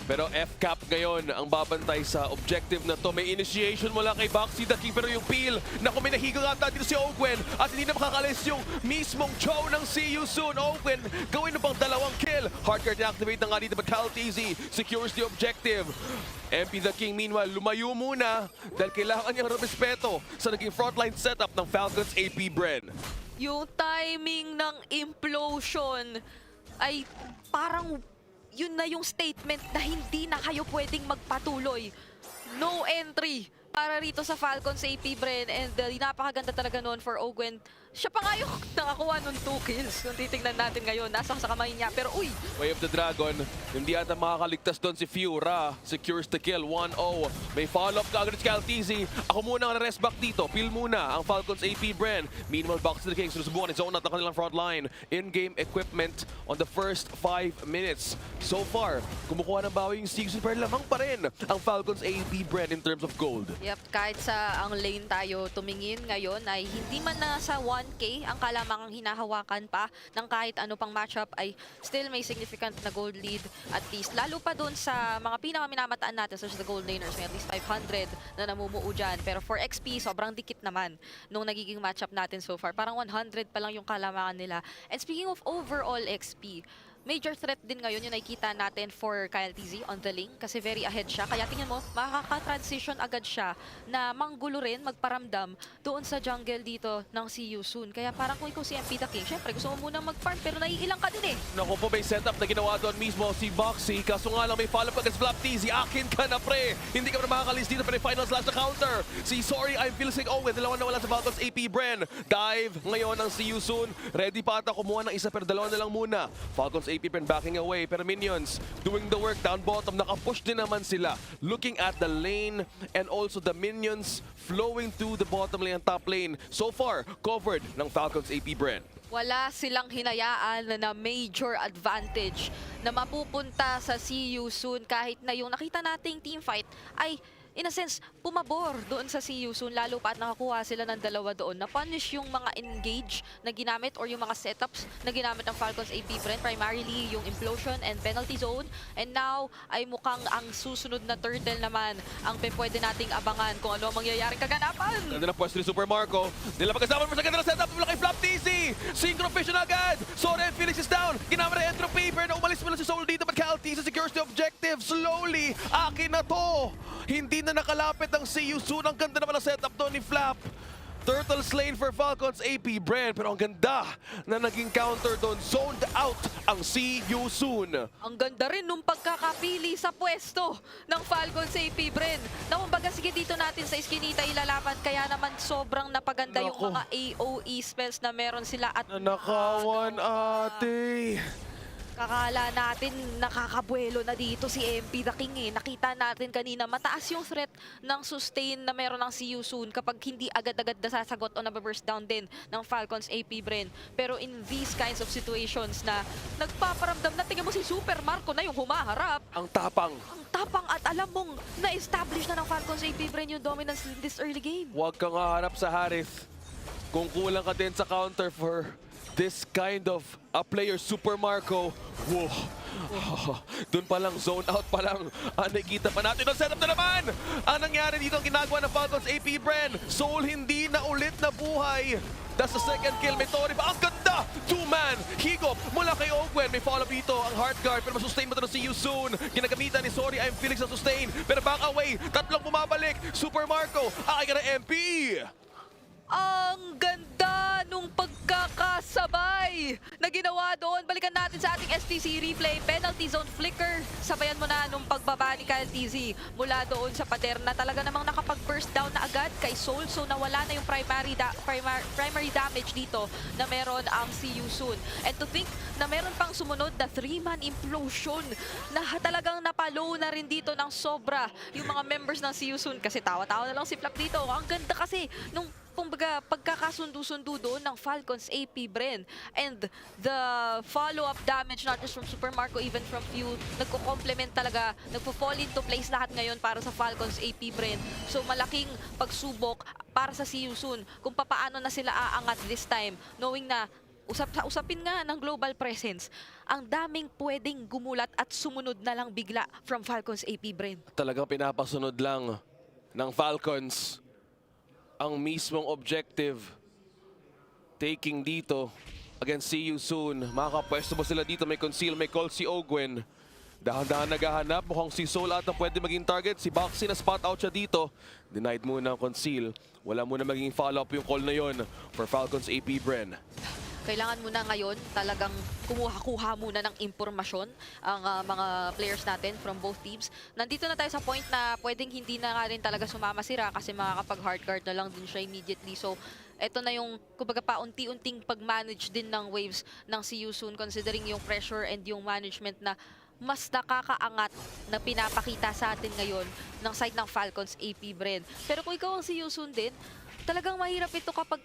Pero F-Cap ngayon ang babantay sa objective na to. May initiation mula kay Boxy the King, pero yung peel. Naku, may nahigang ata dito si Ogwen. At hindi na makakalis yung mismong Cho ng See You Soon. Ogwen, gawin na bang 2 kill? Hardcard activate na nga dito, but Cal TZ secures the objective. MP the King meanwhile lumayo muna dahil kailangan niyang respeto sa naging frontline setup ng Falcons AP Bren. Yung timing ng implosion ay parang yun na yung statement na hindi na kayo pwedeng magpatuloy. No entry para rito sa Falcons AP Bren, and napakaganda talaga noon for Ogwen. Siya pa nga yung nakakuha ng 2 kills. Kung titignan natin ngayon, nasa sa kamay niya. Pero uy! Way of the Dragon, hindi ata makakaligtas doon si Fiora. Secures the kill, 1-0. May follow-up ka agad si Cal TZ. Ako muna ang rest back dito. Peel muna ang Falcons AP Bren. Meanwhile, Box to the King, sinusubukan ni Zone at ang kanilang frontline. In-game equipment on the first 5 minutes. So far, kumukuha ng bawi yung Season, pero lamang pa rin ang Falcons AP Bren in terms of gold. Yep, kahit sa ang lane tayo tumingin ngayon ay hindi man na sa 1K ang kalamangang hinahawakan pa ng kahit ano pang matchup ay still may significant na gold lead at least. Lalo pa doon sa mga pinakaminamataan natin such as the gold laners, may at least 500 na namumuo dyan. Pero for XP, sobrang dikit naman nung nagiging matchup natin so far. Parang 100 pa lang yung kalamangan nila. And speaking of overall XP, major threat din ngayon yung nakikita natin for Kyle TZ on the lane kasi very ahead siya. Kaya tingnan mo, makaka-transition agad siya na manggulo rin, magparamdam doon sa jungle dito ng See You Soon. Kaya parang kung ikaw si MP the King, syempre gusto mo munang mag-farm pero naiilang ka din eh. Naku po, may setup na ginawa doon mismo si Boxy. Kaso nga lang may follow-up against Flap TZ. Akin ka na pre! Hindi ka na makakalis dito pa rin final slash na counter. Si Sorry, I'm feeling sick. Oh, dalawa na wala sa Falcons AP Bren. Dive ngayon ng See You Soon. Ready pa ata kumuha ng isa pero dalawa na lang muna. Falcons AP Bren backing away pero Minions doing the work down bottom. Nakapush din naman sila. Looking at the lane and also the Minions flowing to the bottom lane and top lane. So far, covered ng Falcons AP Bren. Wala silang hinayaan na major advantage na mapupunta sa See You Soon kahit na yung nakita nating teamfight ay in a sense, pumabor doon sa See You Soon, lalo pa at nakakuha sila ng dalawa doon. Na-punish yung mga engage na ginamit or yung mga setups na ginamit ng Falcons AP Bren, primarily yung implosion and penalty zone. And now, ay mukhang ang susunod na turtle naman ang pwede nating abangan kung ano ang mangyayaring kaganapan. Ganda na pwesto ni Super Marco. Nila pagkasama mo sa ganda na setup mula kay Flap TZ. Synchro Vision agad. Soren Felix is down. Ginamit na entro paper na umalis mo na si Soul dito. But Cal TZ secures the objective. Slowly, akin na to. Hindi na nakalapit ang See You Soon. Ang ganda naman ang setup doon ni Flap. Turtle slain for Falcons AP Bren. Pero ang ganda na naging counter doon. Zoned out ang See You Soon. Ang ganda rin nung pagkakapili sa pwesto ng Falcons AP Bren. Na kumbaga sige dito natin sa iskinita ilalaban. Kaya naman sobrang napaganda yung mga AOE spells na meron sila. At Nanakawan ate. kakala natin nakakabuelo na dito si MP the King eh. Nakita natin kanina mataas yung threat ng sustain na meron ng See You Soon kapag hindi agad-agad nasasagot o nababurst down din ng Falcons AP Bren. Pero in these kinds of situations na nagpaparamdam na tingnan mo si Super Marco na yung humaharap. Ang tapang. Ang tapang at alam mong na-establish na ng Falcons AP Bren yung dominance in this early game. Huwag kang haharap sa Harith. Kung kulang ka din sa counter for this kind of a player, Super Marco. Wow. Doon pa lang, zone out pa lang. Nakikita pa natin ang setup na naman. Ang nangyari dito, ang ginagawa ng Falcons AP Bren. Soul hindi na ulit na buhay. That's the second kill. May Tori pa. Ang ganda! Two-man. Higop mula kay Ogwen. May follow dito ang hard guard. Pero masustain mo ito na See You Soon. Ginagamitan ni Sorry, I'm Felix ang sustain. Pero back away. Tatlong bumabalik. Super Marco. Akay ka na MP. Ang ganda nung pagkakasabay na ginawa doon. Balikan natin sa ating STC replay. Penalty zone flicker. Sabayan mo na nung pagbaba ni Kyle TZ mula doon sa pader na talaga namang nakapag-burst down na agad kay Soul. So nawala na yung primary damage dito na meron ang See You Soon. And to think na meron pang sumunod na 3-man implosion na talagang napalo na rin dito ng sobra yung mga members ng See You Soon. Kasi tawa-tawa na lang si Flap dito. Ang ganda kasi nung kumbaga, pagkakasundo-sundo doon ng Falcons AP Bren. And the follow-up damage, not just from Super Marco, even from Few, nagko-complement talaga, nagpo-fall into place lahat ngayon para sa Falcons AP Bren. So malaking pagsubok para sa See You Soon kung papaano na sila aangat this time, knowing na usapin nga ng global presence, ang daming pwedeng gumulat at sumunod na lang bigla from Falcons AP Bren. Talagang pinapasunod lang ng Falcons ang mismong objective. Taking dito against See You Soon. Makakapwesto ba sila dito? May conceal, may call si Ogwen. Dahan-dahan naghahanap. Mukhang si Soul ata pwede maging target. Si Boxy na spot out siya dito. Denied muna ang conceal. Wala muna maging follow-up yung call na yon for Falcons AP Bren. Kailangan muna ngayon talagang kumuha-kuha muna ng impormasyon ang mga players natin from both teams. Nandito na tayo sa point na pwedeng hindi na nga rin talaga sumama si Ra kasi makakapag-hard guard na lang din siya immediately. So, eto na yung kumbaga paunti-unting pag-manage din ng waves ng See You Soon considering yung pressure and yung management na mas nakakaangat na pinapakita sa atin ngayon ng side ng Falcons AP Bren. Pero kung ikaw ang See You Soon din, talagang mahirap ito kapag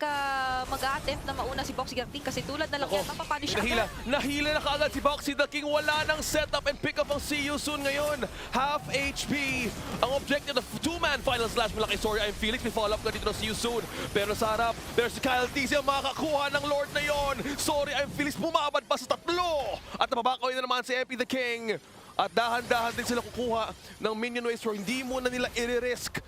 mag-a-attempt na mauna si Boxy the King kasi tulad na lang yan, mapapunish siya. Nahila na kaagad si Boxy the King. Wala nang setup and pick up ang See You Soon ngayon. Half HP. Ang objective of two-man final slash mula kay Sorry I'm Felix. May follow-up ka dito ng See You Soon. Pero sa harap, pero si Kyle TZ ang makakakuha ng Lord na yon. Sorry I'm Felix bumabad pa sa tatlo. At napabakaw na naman si MP the King. At dahan-dahan din sila kukuha ng minion waves so hindi muna nila i-risk.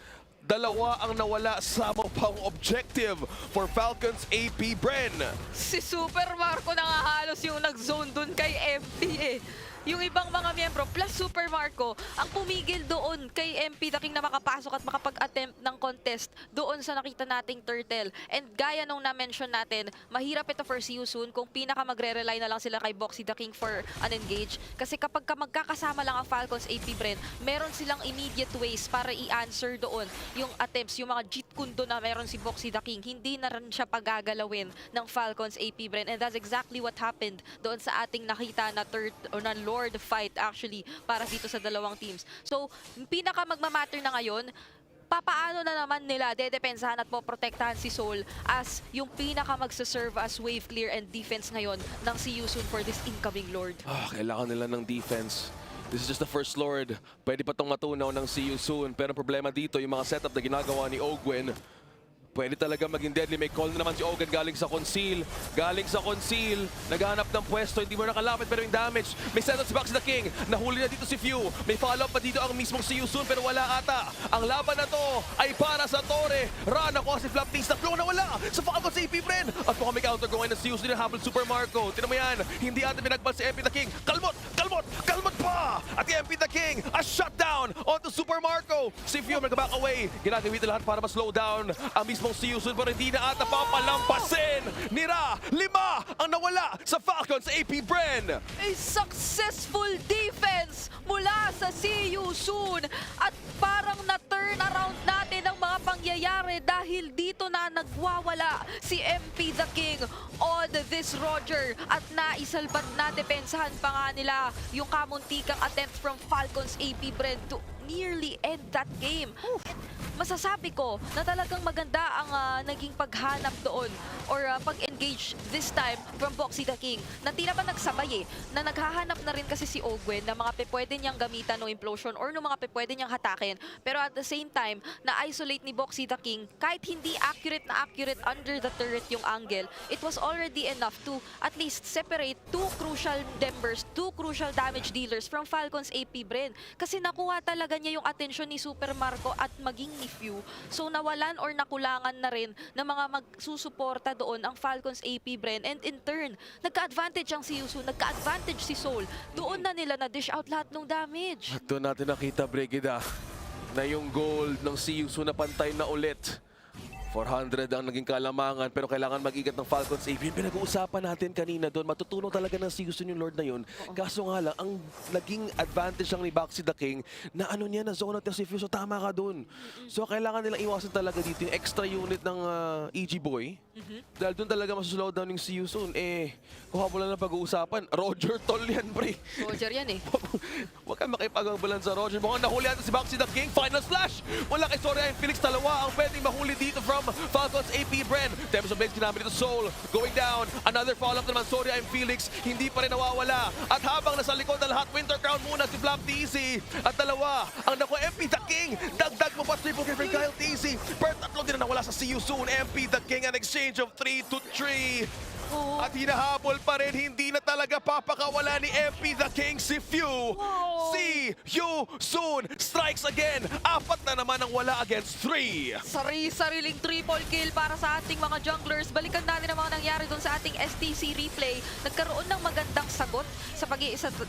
Dalawa ang nawala sa pang objective for Falcons AP Bren. Si Super Marco na nga halos yung nag-zone dun kay MP eh. Yung ibang mga miyembro plus Super Marco ang pumigil doon kay MP the King na makapasok at makapag-attempt ng contest doon sa nakita nating turtle. And gaya nung na-mention natin, mahirap ito for See You Soon kung pinaka magre-rely na lang sila kay Boxy the King for an engage. Kasi kapag magkakasama lang ang Falcons AP Bren, meron silang immediate ways para i-answer doon yung attempts, yung mga jeet kundo na meron si Boxy the King. Hindi na rin siya pagagalawin ng Falcons AP Bren. And that's exactly what happened doon sa ating nakita na Lord fight actually para dito sa dalawang teams. So, pinaka magmamatter na ngayon, papaano na naman nila dedepensahan at poprotektahan si Soul as yung pinaka magsaserve as wave clear and defense ngayon ng See You Soon for this incoming Lord. Kailangan nila ng defense. This is just the first Lord. Pwede pa itong matunaw ng See You Soon. Pero ang problema dito, yung mga setup na ginagawa ni Ogwen, pwede talaga maging deadly. May call na naman si Ogan galing sa conceal. Naghahanap ng pwesto. Hindi mo nakalapit pero yung damage. May setup si Boxy the King. Nahuli na dito si Few. May follow-up pa dito ang mismong See You Soon pero wala ata. Ang laban na to ay para sa Torre. Run ako si Flap Tings. Tatlong nawala sa Falcons AP Bren. At kung may counter ko ngayon na See You Soon yung habol Super Marco. Tinan mo yan. Hindi ata pinagbal si MP the King. Kalmot pa! At yung MP the King, a shutdown onto Super Marco. Si Few mag-back away. Ginagawin lahat para ma-slow down ang mismong See You Soon pero hindi na ata papalampasin. Nira, 5 ang nawala sa Falcons AP Bren. A successful defense mula sa See You Soon at parang na-turn around natin ang mga pangyayari dahil dito na nagwawala si MP the King on this Roger at naisalbat na depensahan pa nga nila yung kamuntikang attempt from Falcons AP Bren to nearly end that game. Masasabi ko na talagang maganda ang naging paghanap doon or pag-engage this time from Boxy the King. Na di naman nagsabay na naghahanap na rin kasi si Ogwen na mga pwede niyang gamitan no implosion or no mga pwede niyang hatakin. Pero at the same time, na-isolate ni Boxy the King kahit hindi accurate under the turret yung angle, it was already enough to at least separate two crucial members, two crucial damage dealers from Falcons AP Bren. Kasi nakuha talaga niya yung atensyon ni Super Marco at maging ni Few. So nawalan or nakulangan na rin ng mga magsusuporta doon ang Falcons AP Bren and in turn, nagka-advantage ang Si You Soon, nagka-advantage si Soul. Doon na nila na-dish out lahat ng damage. At doon natin nakita, Brigida, na yung gold ng See You Soon na pantay na ulit. 400 ang naging kalamangan pero kailangan mag-igat ng Falcons AP. Pinag-uusapan natin kanina doon, matutunan talaga ng See You Soon yung Lord na yun. Kaso nga lang, ang naging advantage lang ni Boxy the King na ano niya, na zone out si Few. So tama ka doon. So kailangan nilang iwasan talaga dito yung extra unit ng EG Boy. Dahil doon talaga masuslow down yung See You Soon. Kung habol lang na pag-uusapan, Roger Tol yan, pre. Roger yan Huwag kang makipag-agbalan sa Roger. Mukhang nahuli natin si Boxy the King. Final splash! Wala kay Sorry I'm Felix. Dalawa ang pwedeng mahuli dito from Falcons AP Bren. Tempest of Blades ginamit dito. Soul going down. Another follow-up naman. Sorry I'm Felix. Hindi pa rin nawawala. At habang nasa likod ng lahat, Winter Crown muna si Flap TZ. At dalawa ang naku MP the King. Dagdag mo pa 3 kay Kyle TZ. Per tatlo din na nawala sa See You Soon. MP the King, an exchange of 3 to 3. At hinahabol pa rin, hindi na talaga papakawala ni MP the King si Few. See You Soon strikes again. 4 na naman ang wala against 3. Sariling triple kill para sa ating mga junglers. Balikan natin ang mga nangyari doon sa ating STC replay. Nagkaroon ng magandang sagot sa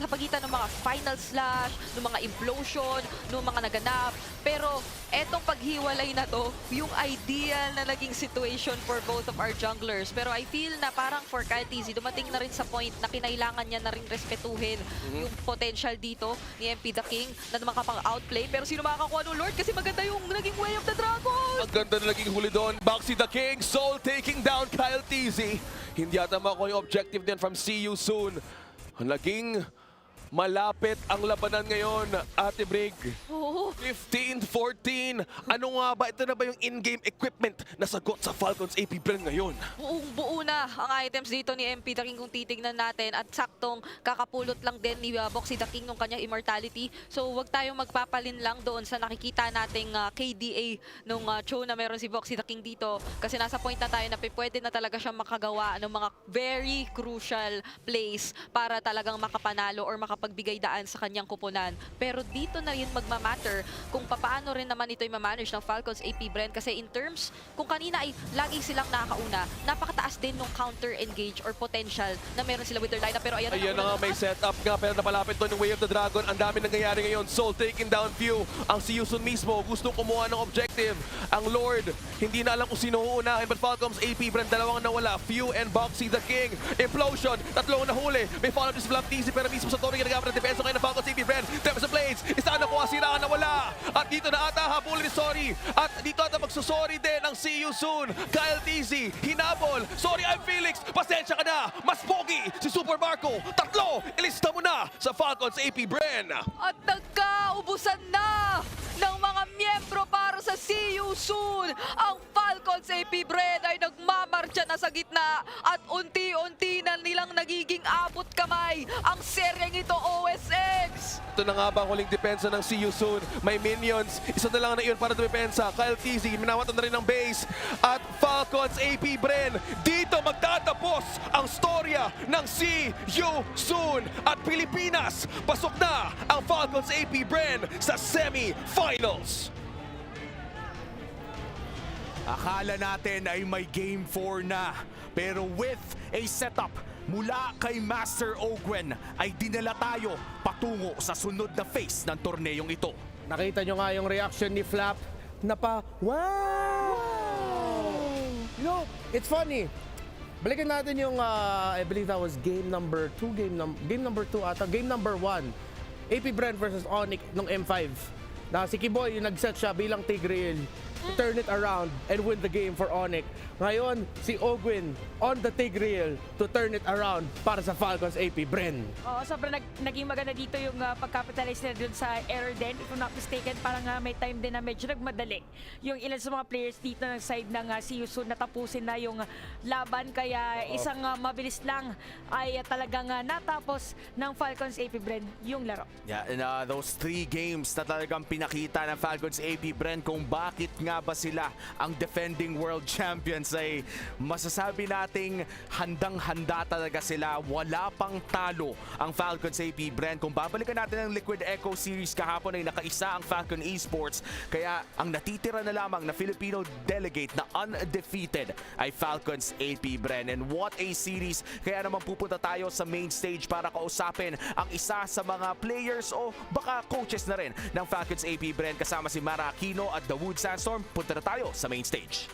pagitan ng mga final slash, ng mga implosion, ng mga naganap. Pero etong paghiwalay na to, yung ideal na naging situation for both of our junglers. Pero I feel na parang for Kyle TZ, dumating na rin sa point na kinailangan niya na rin respetuhin yung potential dito ni MP the King na makapang-outplay. Pero sino makakakuha ng Lord? Kasi maganda yung naging Way of the Dragons! Ang ganda na naging huli doon. Boxy the King, Soul taking down Kyle TZ. Hindi ata makuha yung objective din from See You Soon. Naging Malapit ang labanan ngayon, Ate Brig. Oo. 15-14. Ano nga ba? Ito na ba yung in-game equipment na sagot sa Falcons AP Bren ngayon? Buong-buo na ang items dito ni MP The King kung titignan natin at saktong kakapulot lang din ni Boxy The King nung kanyang immortality. So wag tayong magpapalin lang doon sa nakikita nating KDA nung show na meron si Boxy The King dito kasi nasa point na tayo na pwede na talaga siyang makagawa ng mga very crucial plays para talagang makapanalo or makapagbigay daan sa kanyang kupunan. Pero dito na rin magmamatter kung paano rin naman ito i-manage ng Falcons AP Bren kasi in terms kung kanina ay lagi silang nakakauna, napakataas din nung counter engage or potential na meron sila with their lineup. Pero ayan na nga, may setup nga pero napalapit doon yung Way of the Dragon. Ang dami nangyayari ngayon. Soul taking down few. Ang si Yusun mismo gustong kumuha ng objective. Ang Lord, hindi na alam kung sino uunahin but Falcons AP Bren, dalawang nawala. Few and Boxy The King. Implosion, tatlong nahuli. May follow to Slap TZ pero mismo sa Tony ginagamit ng depensa ngayon ng Falcons AP Bren. Tempest of Blades, isa nakuha, siraan nawala. At dito na ata habulin ni Sorry. At dito ata magsusorry din ang See You Soon. Kyle TZ, hinabol. Sorry, I'm Felix. Pasensya ka na. Mas pogi si Super Marco. Tatlo, ilista mo na sa Falcons AP Bren. At nagkaubusan na ng mga miyembro para sa See You Soon. Ang Falcons AP Bren ay nagmamarcha na sa gitna at unti-unti na nilang nagiging abot kamay ang seryeng ito OSX. Ito na nga ba ang huling depensa ng See You Soon. May minions. Isa na lang na iyon para dumepensa. Kyle TZ, minawatan na rin ng base. At Falcons AP Bren, dito magtatapos ang storya ng See You Soon. At Pilipinas, pasok na ang Falcons AP Bren sa semi-finals. Akala natin ay may Game 4 na. Pero with a setup mula kay Master Ogwen ay dinala tayo patungo sa sunod na phase ng torneyong ito. Nakita nyo nga yung reaction ni Flap na wow! You know, it's funny. Balikan natin yung, I believe that was game number 2 ata, game number 1. AP Bren versus Onyx nung M5. Na si Kiboy yung nag-set siya bilang Tigreal to turn it around and win the game for Onyx. Ngayon, si Ogwin on the Tigreal to turn it around para sa Falcons AP Bren. Oo, sobrang naging maganda dito yung pag-capitalize nila dun sa error din. If I'm not mistaken, parang may time din na medyo nagmadali yung ilan sa mga players dito ng side ng See You Soon na tapusin na yung laban. Kaya isang mabilis lang ay talagang natapos ng Falcons AP Bren yung laro. Yeah, and those 3 games na talagang pinakita ng Falcons AP Bren kung bakit nga ba sila ang defending world champions ay masasabi nating handang-handa talaga sila. Wala pang talo ang Falcons AP Bren. Kung babalikan natin ang Liquid Echo Series kahapon ay nakaisa ang Falcon Esports. Kaya ang natitira na lamang na Filipino delegate na undefeated ay Falcons AP Bren. And what a series. Kaya naman pupunta tayo sa main stage para kausapin ang isa sa mga players o baka coaches na rin ng Falcons AP Bren kasama si Mara Aquino at The Wood Sandstorm. Punta na tayo sa main stage.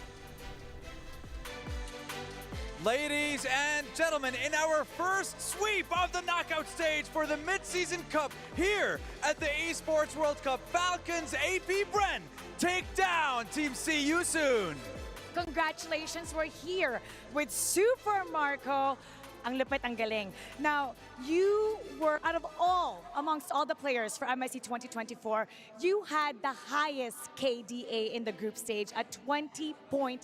Ladies and gentlemen, in our first sweep of the knockout stage for the Mid-Season Cup here at the Esports World Cup, Falcons AP Bren take down Team See You Soon. Congratulations, we're here with Super Marco. Ang lupit, ang galing. Now, you were, out of amongst all the players for MIC 2024, you had the highest KDA in the group stage at 20.67.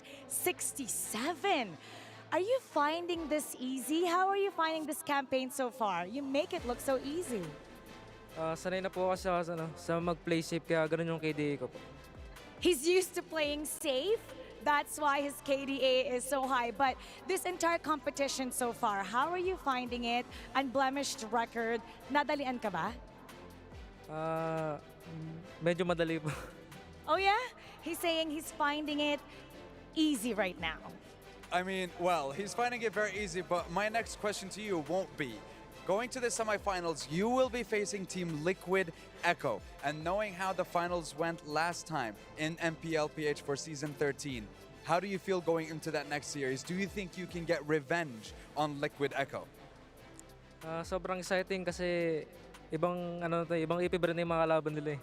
Are you finding this easy? How are you finding this campaign so far? You make it look so easy. Sanay na po kasi ako sa mag-play safe kaya ganun yung KDA ko po. He's used to playing safe. That's why his KDA is so high. But this entire competition so far, how are you finding it? Unblemished record. Nadalian ka ba? Medyo madali po. Oh yeah? He's saying he's finding it easy right now. I mean, well, he's finding it very easy, but my next question to you won't be. Going to the semifinals, you will be facing Team Liquid Echo. And knowing how the finals went last time in MPLPH for Season 13, how do you feel going into that next series? Do you think you can get revenge on Liquid Echo? Sobrang exciting kasi ibang AP Bren na yung mga kalaban nila eh.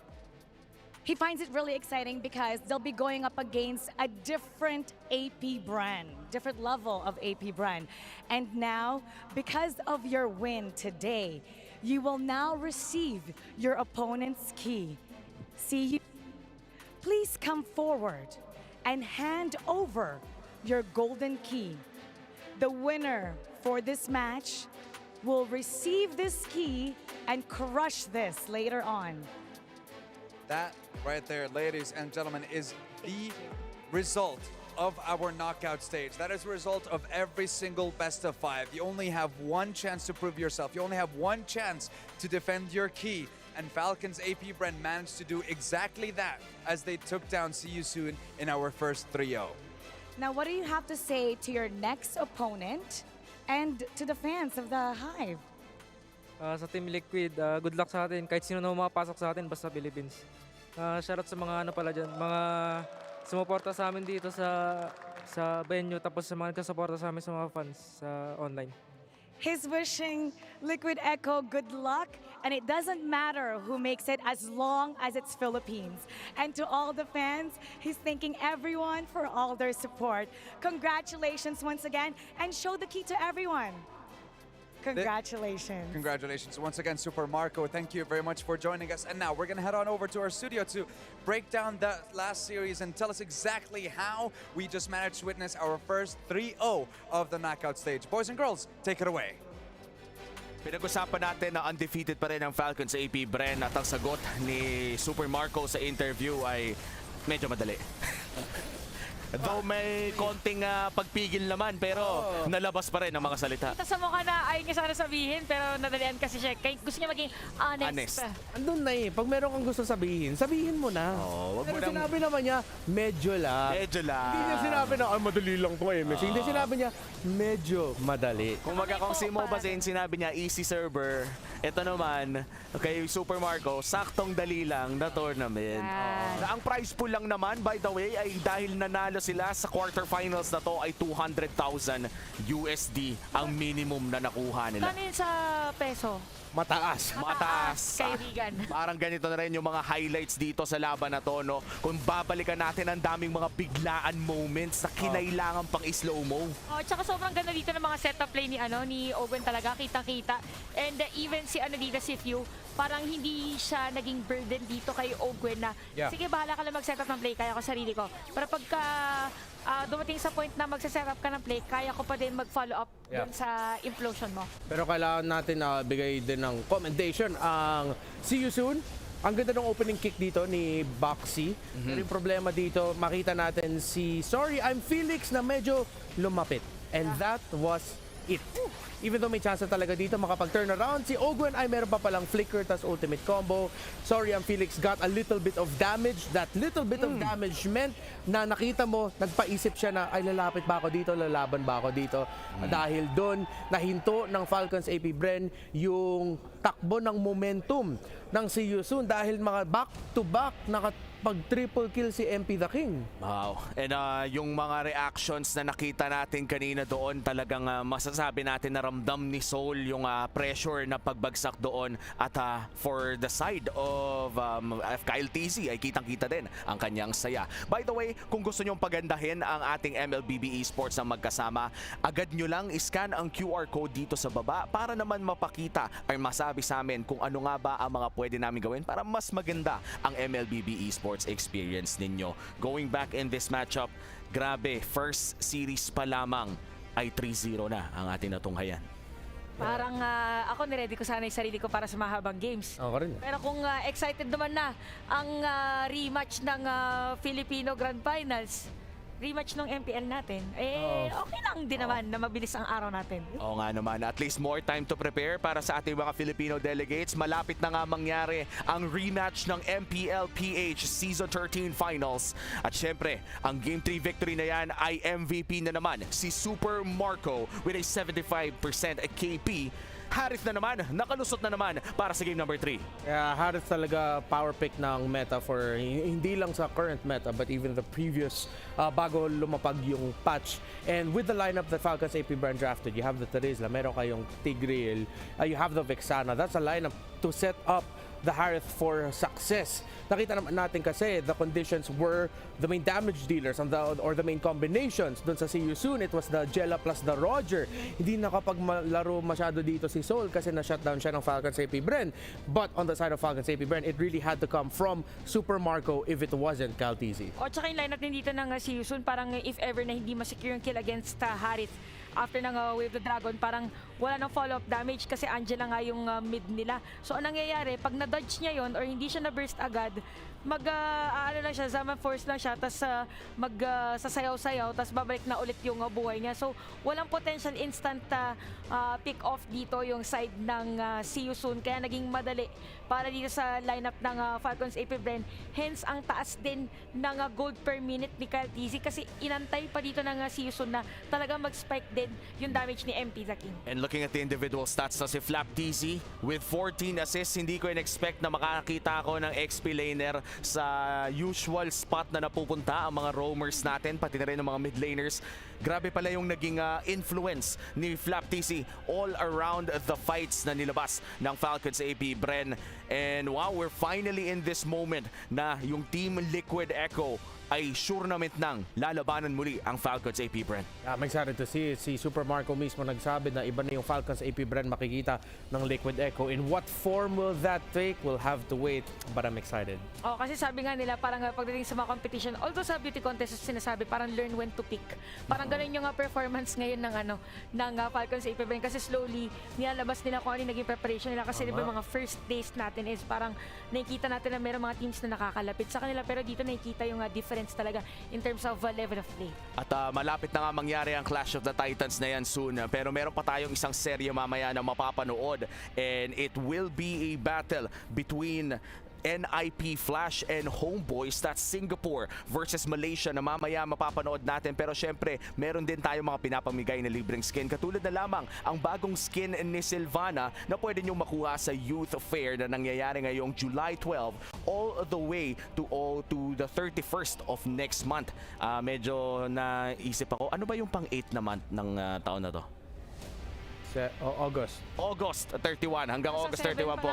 He finds it really exciting because they'll be going up against a different AP brand, different level of AP brand. And now, because of your win today, You will now receive your opponent's key. See you. Please come forward and hand over your golden key. The winner for this match will receive this key and crush this later on. That right there, ladies and gentlemen, is the result of our knockout stage. That is the result of every single best of 5. You only have one chance to prove yourself. You only have one chance to defend your key. And Falcons AP Bren managed to do exactly that as they took down See You Soon in our first 3-0. Now, what do you have to say to your next opponent and to the fans of the Hive? Sa Team Liquid, good luck sa atin. Kahit sino na mapasok sa atin, basta Philippines. Shoutout sa mga ano pala dyan, mga sumuporta sa amin dito sa venue, tapos sa mga nagkasuporta sa amin sa mga fans sa online. He's wishing Liquid Echo good luck, and it doesn't matter who makes it as long as it's Philippines. And to all the fans, he's thanking everyone for all their support. Congratulations once again, and show the key to everyone. Congratulations. Congratulations once again, Super Marco. Thank you very much for joining us. And now we're going to head on over to our studio to break down that last series and tell us exactly how we just managed to witness our first 3-0 of the knockout stage. Boys and girls, take it away. Pinag-usapan natin na undefeated pa rin ang Falcons AP Bren at ang sagot ni Super Marco sa interview ay medyo madali. Though may konting pagpigil naman, pero nalabas pa rin ang mga salita. Kita sa mukha na ayaw niya sana sabihin, pero nadalian kasi siya. Gusto niya maging honest. Andun na eh. Pag meron kang gusto sabihin, sabihin mo na. Wag mo Pero nang... sinabi naman niya, medyo lang. Medyo lang. Hindi niya sinabi na, ay madali lang to eh. Hindi sinabi niya, medyo madali. Kung kung si Mo Basin, sinabi niya, easy server. Ito naman, kay Super Marco, saktong dali lang na tournament. Na ang prize pool lang naman, by the way, ay dahil nanalo sila sa quarterfinals na to ay 200,000 USD ang minimum na nakuha nila. Kanin sa peso? Mataas. Kaibigan. Parang ganito na rin yung mga highlights dito sa laban na to, no? Kung babalikan natin, ang daming mga biglaan moments na kinailangan pang slow-mo. Tsaka sobrang ganda dito ng mga setup play ni Owen talaga, kitang-kita. And even si si Few, parang hindi siya naging burden dito kay Owen na, sige, bahala ka lang mag-setup ng play, kaya ko sarili ko. Pero pagka dumating sa point na magsa-setup ka ng play, kaya ko pa din mag-follow up dun sa implosion mo. Pero kailangan natin bigay din ng commendation ang See You Soon. Ang ganda ng opening kick dito ni Boxy. Pero yung problema dito, makita natin si Sorry, I'm Felix na medyo lumapit. And that was it. Even though may chance talaga dito makapag-turn around, si Ogwen ay meron pa palang flicker tas ultimate combo. Sorry, ang Felix got a little bit of damage. That little bit of damage meant na nakita mo, nagpaisip siya na, ay lalapit ba ako dito, lalaban ba ako dito. Dahil doon, nahinto ng Falcons AP Bren yung takbo ng momentum ng See You Soon dahil mga back-to-back nakapag-triple kill si MP the King. Wow. And yung mga reactions na nakita natin kanina doon, talagang masasabi natin na ramdam ni Soul yung pressure na pagbagsak doon. At for the side of Kyle TZ ay kitang-kita din ang kanyang saya. By the way, kung gusto nyong pagandahin ang ating MLBB Esports na magkasama, agad nyo lang iscan ang QR code dito sa baba para naman mapakita ay masabi sa amin kung ano nga ba ang mga pwede namin gawin para mas maganda ang MLBB Esports experience ninyo. Going back in this matchup, grabe, first series pa lamang ay 3-0 na ang ating natunghayan. Parang ako niready ko sana yung sarili ko para sa mahabang games. Ako rin. Pero kung excited naman na ang rematch ng Filipino Grand Finals, rematch ng MPL natin, okay lang din naman na mabilis ang araw natin. Oo nga naman, at least more time to prepare para sa ating mga Filipino delegates. Malapit na nga mangyari ang rematch ng MPL PH Season 13 Finals. At syempre, ang Game 3 victory na yan ay MVP na naman, si Super Marco with a 75% KP. Harith na naman, nakalusot na naman para sa game number 3. Yeah, Harith talaga power pick ng meta for hindi lang sa current meta but even the previous bago lumapag yung patch. And with the lineup that Falcons AP Brand drafted, you have the Terizla, meron kayong Tigreal, you have the Vexana. That's a lineup to set up the Harith for success. Nakita naman natin kasi the conditions were the main damage dealers or the main combinations. Doon sa See You Soon, it was the Jella plus the Roger. Hindi nakapagmalaro masyado dito si Soul kasi na-shutdown siya ng Falcons AP Bren. But on the side of Falcons AP Bren, it really had to come from Super Marco if it wasn't Caltizi. O tsaka yung lineup din dito ng See You Soon, parang if ever na hindi masecure yung kill against Harith after ng Wave the Dragon, parang wala nang follow-up damage kasi Angela nga yung mid nila. So ang nangyayari, pag na-dodge niya yon or hindi siya na-burst agad, ano lang siya, Zaman Force lang siya, tapos sasayaw-sayaw, tapos babalik na ulit yung buhay niya. So walang potential instant pick off dito yung side ng See You Soon, kaya naging madali para dito sa lineup ng Falcons AP Bren. Hence ang taas din ng gold per minute ni Kyle TZ kasi inantay pa dito ng See You Soon na talagang mag-spike din yung damage ni MP the King. And looking at the individual stats na si Flap TZ with 14 assists, hindi ko in-expect na makakita ako ng XP laner sa usual spot na napupunta ang mga roamers natin, pati na rin ng mga mid laners. Grabe pala yung naging influence ni Flap TZ all around the fights na nilabas ng Falcons AP Bren. And wow, we're finally in this moment na yung Team Liquid Echo ay sure naman nang lalabanan muli ang Falcons AP Bren. I'm excited to see it. Si Super Marco mismo nagsabi na iba na yung Falcons AP Bren makikita ng Liquid Echo. In what form will that take? We'll have to wait, but I'm excited. Oh, kasi sabi nga nila parang pagdating sa mga competition, although sa beauty contest sinasabi parang learn when to pick. Parang ganun yung performance ngayon ng Falcons AP Bren kasi slowly nilalabas nila kung ano yung naging preparation nila kasi diba mga first days natin is parang nakikita natin na meron mga teams na nakakalapit sa kanila pero dito nakikita yung difference talaga in terms of level of play. At malapit na nga mangyari ang Clash of the Titans na yan soon. Pero meron pa tayong isang serye mamaya na mapapanood. And it will be a battle between NIP Flash and Homeboys. That's Singapore versus Malaysia na mamaya mapapanood natin. Pero syempre, meron din tayo mga pinapamigay na libreng skin. Katulad na lamang ang bagong skin ni Sylvana na pwede nyo makuha sa Youth Fair na nangyayari ngayong July 12 all the way to the 31st of next month. Medyo naisip ako, ano ba yung pang-8 na month ng taon na to? August 31 hanggang August 31 po.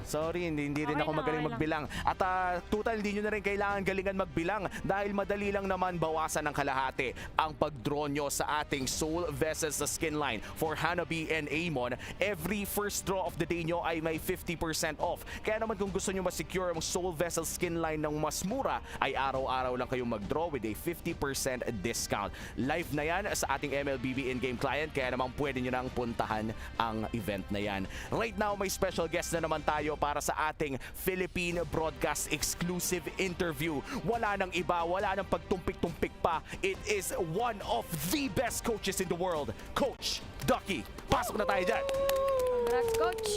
Sorry, hindi rin ako magaling magbilang. At total, hindi nyo na rin kailangan galingan magbilang dahil madali lang naman bawasan ng kalahati ang pag-draw nyo sa ating Soul Vessels sa skin line for Hanabi and Amon. Every first draw of the day nyo ay may 50% off. Kaya naman kung gusto nyo ma-secure ang Soul Vessels skin line ng mas mura, ay araw-araw lang kayong mag-draw with a 50% discount. Live na yan sa ating MLBB in-game client, kaya naman pwede nyo nang puntahan ang event na yan. Right now, may special guest na naman tayo para sa ating Philippine Broadcast exclusive interview. Wala nang iba, wala nang pagtumpik-tumpik pa. It is one of the best coaches in the world, Coach Ducky. Pasok na tayo dyan. Congrats, Coach.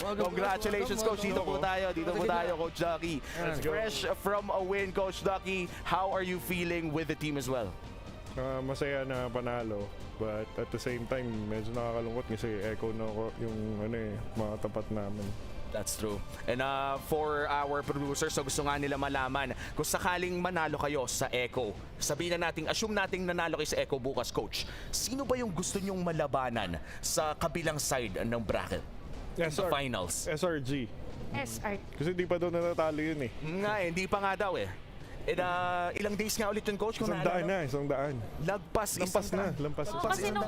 Congratulations, Coach. Dito po tayo, Coach Ducky. Fresh from a win, Coach Ducky. How are you feeling with the team as well? Masaya na panalo, but at the same time medyo nakakalungkot kasi echo na yung mga tapat namin. That's true. And for our producers, so gusto nga nila malaman kung sakaling manalo kayo sa Echo, sabihin na natin, assume natin nanalo kayo sa Echo bukas, Coach. Sino ba yung gusto nyong malabanan sa kabilang side ng bracket? Sa finals? SRG. SR. Kasi di pa daw natatalo yun eh. Hindi pa nga daw eh. Ilang days nga ulit yun, Coach? Kung isang daan. Lampas na. Kasi nung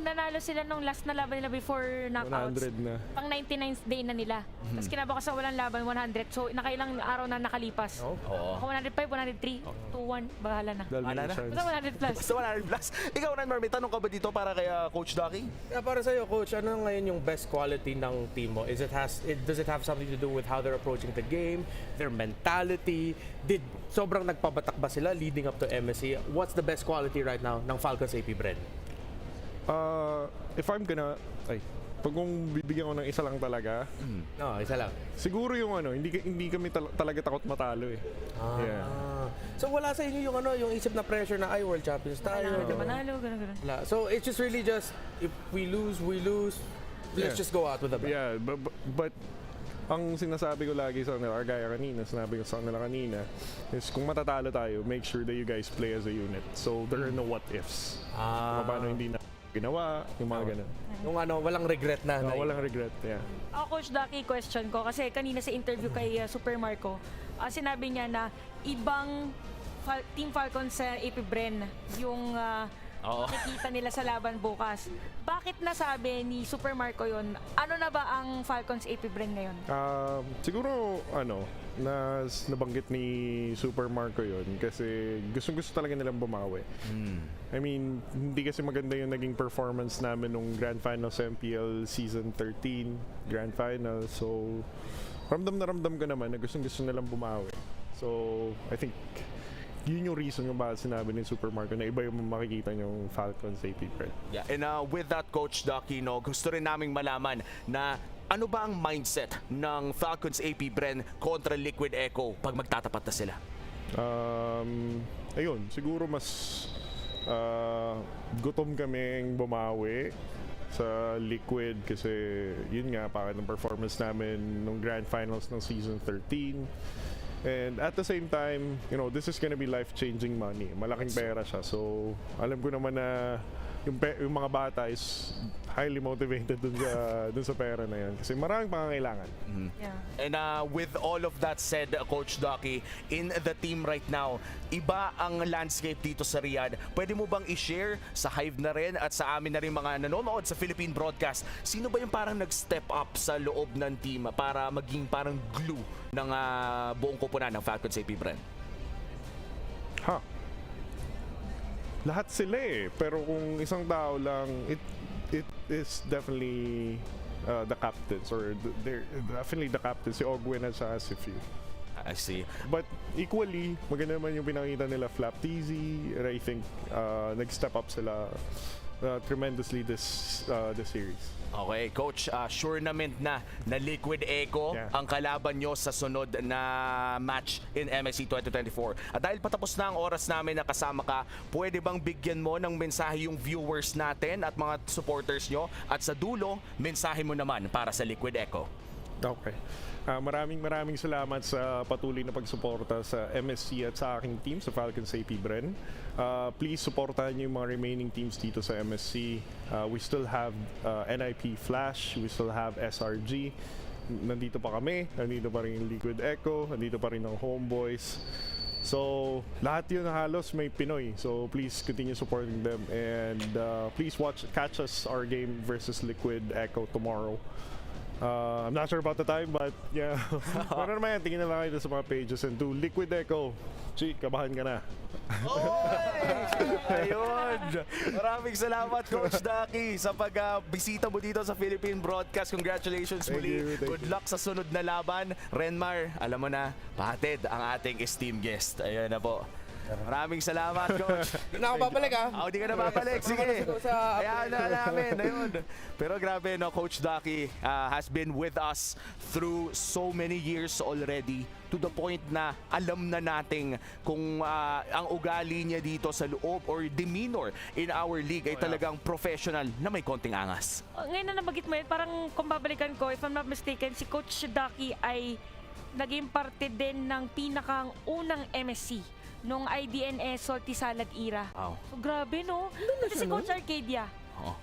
nanalo sila nung last na laban nila before knockouts, 100 na. pang 99th day na nila. Tapos kinabukasan walang laban, 100. So nakailang araw na nakalipas. Ako 105, 103, 2-1, bahala na. Basta 100 plus. Basta 100 plus. Ikaw, Ranmar, may tanong ka ba dito para kay Coach Ducky? Para sa'yo, Coach, ano ngayon yung best quality ng team mo? Does it have something to do with how they're approaching the game, their mentality? Sobrang nagpabatak ba sila leading up to MSC? What's the best quality right now ng Falcons AP Bren? If I'm gonna... Pag kung bibigyan ko ng isa lang talaga... isa lang. Siguro yung hindi kami talaga takot matalo eh. So wala sa inyo yung isip na pressure na World Champions tayo. Manalo, ganun. So it's just really just, if we lose, let's just go out with a bang. Yeah, but ang sinasabi ko lagi sa kanila, gaya kanina, sinabi ko sa kanila kanina, is kung matatalo tayo, make sure that you guys play as a unit. So there are no what ifs. Paano hindi na ginawa, yung mga ganun. Yung walang regret na. Walang regret, yeah. Coach Ducky, question ko. Kasi kanina sa interview kay Super Marco, sinabi niya na ibang Team Falcons sa AP Bren yung nakikita nila sa laban bukas. Bakit nasabi ni Super Marco yun? Ano na ba ang Falcons AP Bren ngayon? Siguro, nabanggit ni Super Marco yun kasi gusto talaga nilang bumawi. I mean, hindi kasi maganda yung naging performance namin nung Grand Finals MPL Season 13, Grand Finals. So, ramdam ko naman na gusto nilang bumawi. So, I think yun yung reason yung bakit sinabi ni Super Marco na iba yung makikita yung Falcons AP Bren. Yeah, and with that, Coach Ducky, gusto rin naming malaman na ano ba ang mindset ng Falcons AP Bren kontra Liquid Echo pag magtatapat na sila? Ayun, siguro mas gutom kaming bumawi sa Liquid kasi yun nga, pakit ng performance namin nung Grand Finals ng Season 13. And at the same time, this is gonna be life-changing money. Malaking pera siya. So, alam ko naman na yung mga bata is highly motivated dun sa pera na yan. Kasi maraming pangangailangan. Yeah. And with all of that said, Coach Ducky, in the team right now, iba ang landscape dito sa Riyadh. Pwede mo bang i-share sa Hive na rin at sa amin na rin mga nanonood sa Philippine broadcast? Sino ba yung parang nag-step up sa loob ng team para maging parang glue ng buong koponan ng Falcons AP Bren? Lahat sila pero kung isang tao lang, it is definitely the captains or they're definitely the captains, si Ogwen at sa Asifio. I see. But equally, maganda naman yung pinakita nila Flap TZ, and I think nag-step up sila tremendously this series. Okay, Coach, sure naman na Liquid Echo ang kalaban nyo sa sunod na match in MSC 2024. At dahil patapos na ang oras namin na kasama ka, pwede bang bigyan mo ng mensahe yung viewers natin at mga supporters nyo? At sa dulo, mensahe mo naman para sa Liquid Echo. Okay. Maraming salamat sa patuloy na pagsuporta sa MSC at sa aking team, sa Falcons AP Bren. Please supportahan niyo yung mga remaining teams dito sa MSC. We still have NIP Flash, we still have SRG. Nandito pa kami, nandito pa rin yung Liquid Echo, nandito pa rin ang Homeboys. So, lahat yun halos may Pinoy. So, please continue supporting them and please catch us our game versus Liquid Echo tomorrow. I'm not sure about the time, but yeah. Pero naman yan, tingin na lang kayo sa mga pages. And to Liquid Echo, kabahan ka na. Ayun! Maraming salamat, Coach Ducky, sa pagbisita mo dito sa Philippine Broadcast. Congratulations muli. Good luck sa sunod na laban. Renmar, alam mo na, pahatid ang ating esteemed guest. Ayun na po. Maraming salamat, Coach. Hindi na ako babalik, Hindi ka na babalik. Sige. Ayan na namin. Ayun. Pero grabe, Coach Ducky has been with us through so many years already, to the point na alam na natin kung ang ugali niya dito sa loob or demeanor in our league ay talagang professional na may konting angas. Ngayon na nabagit mo yun, parang kung babalikan ko, if I'm not mistaken, si Coach Ducky ay naging parte din ng pinakang unang MSC nung IDNS Salty Salad era. So grabe, no? Kasi si Coach Arcadia.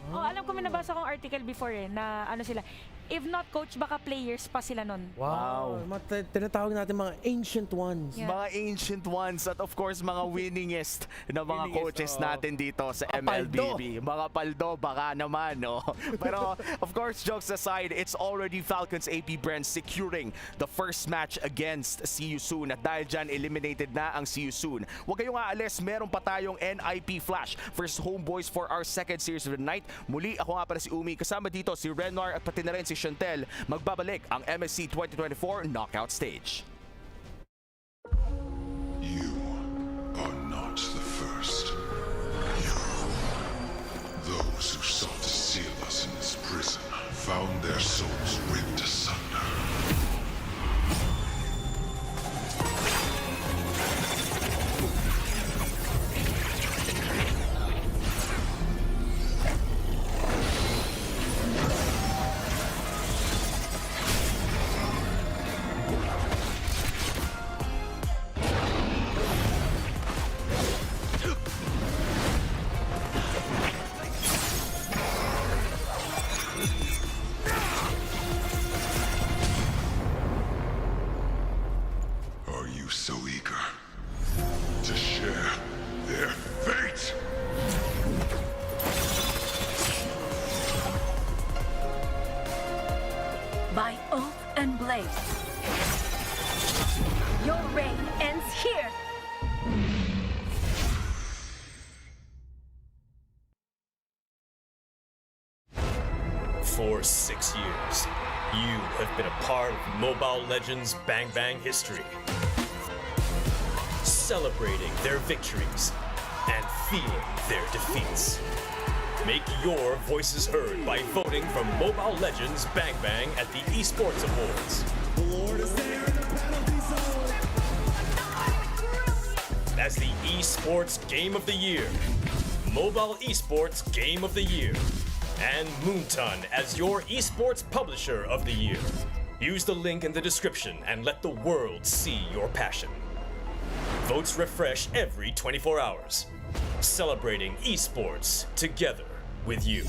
Alam ko, may nabasa kong article before na sila. If not coach, baka players pa sila nun. Wow. Tinatawag natin mga ancient ones. Yeah. Mga ancient ones at of course mga winningest na mga coaches natin dito sa MLBB. Mga paldo, baka naman, no? Pero of course, jokes aside, it's already Falcons AP Bren securing the first match against See You Soon. At dahil dyan, eliminated na ang See You Soon. Huwag kayong aalis, meron pa tayong NIP Flash versus Homeboys for our second series of the night. Muli, ako nga pala si Umi. Kasama dito si Renoir at pati na rin si Chantel. Magbabalik ang MSC 2024 Knockout Stage. You are not the first. You, those who sought to seal us in this prison, found their souls ripped asunder. life. Your reign ends here. For 6 years, you have been a part of Mobile Legends Bang Bang history. Celebrating their victories and feeling their defeats. Make your voices heard by voting for Mobile Legends Bang Bang at the Esports Awards. As the Esports Game of the Year, Mobile Esports Game of the Year, and Moonton as your esports publisher of the year. Use the link in the description and let the world see your passion. Votes refresh every 24 hours. Celebrating esports together with you.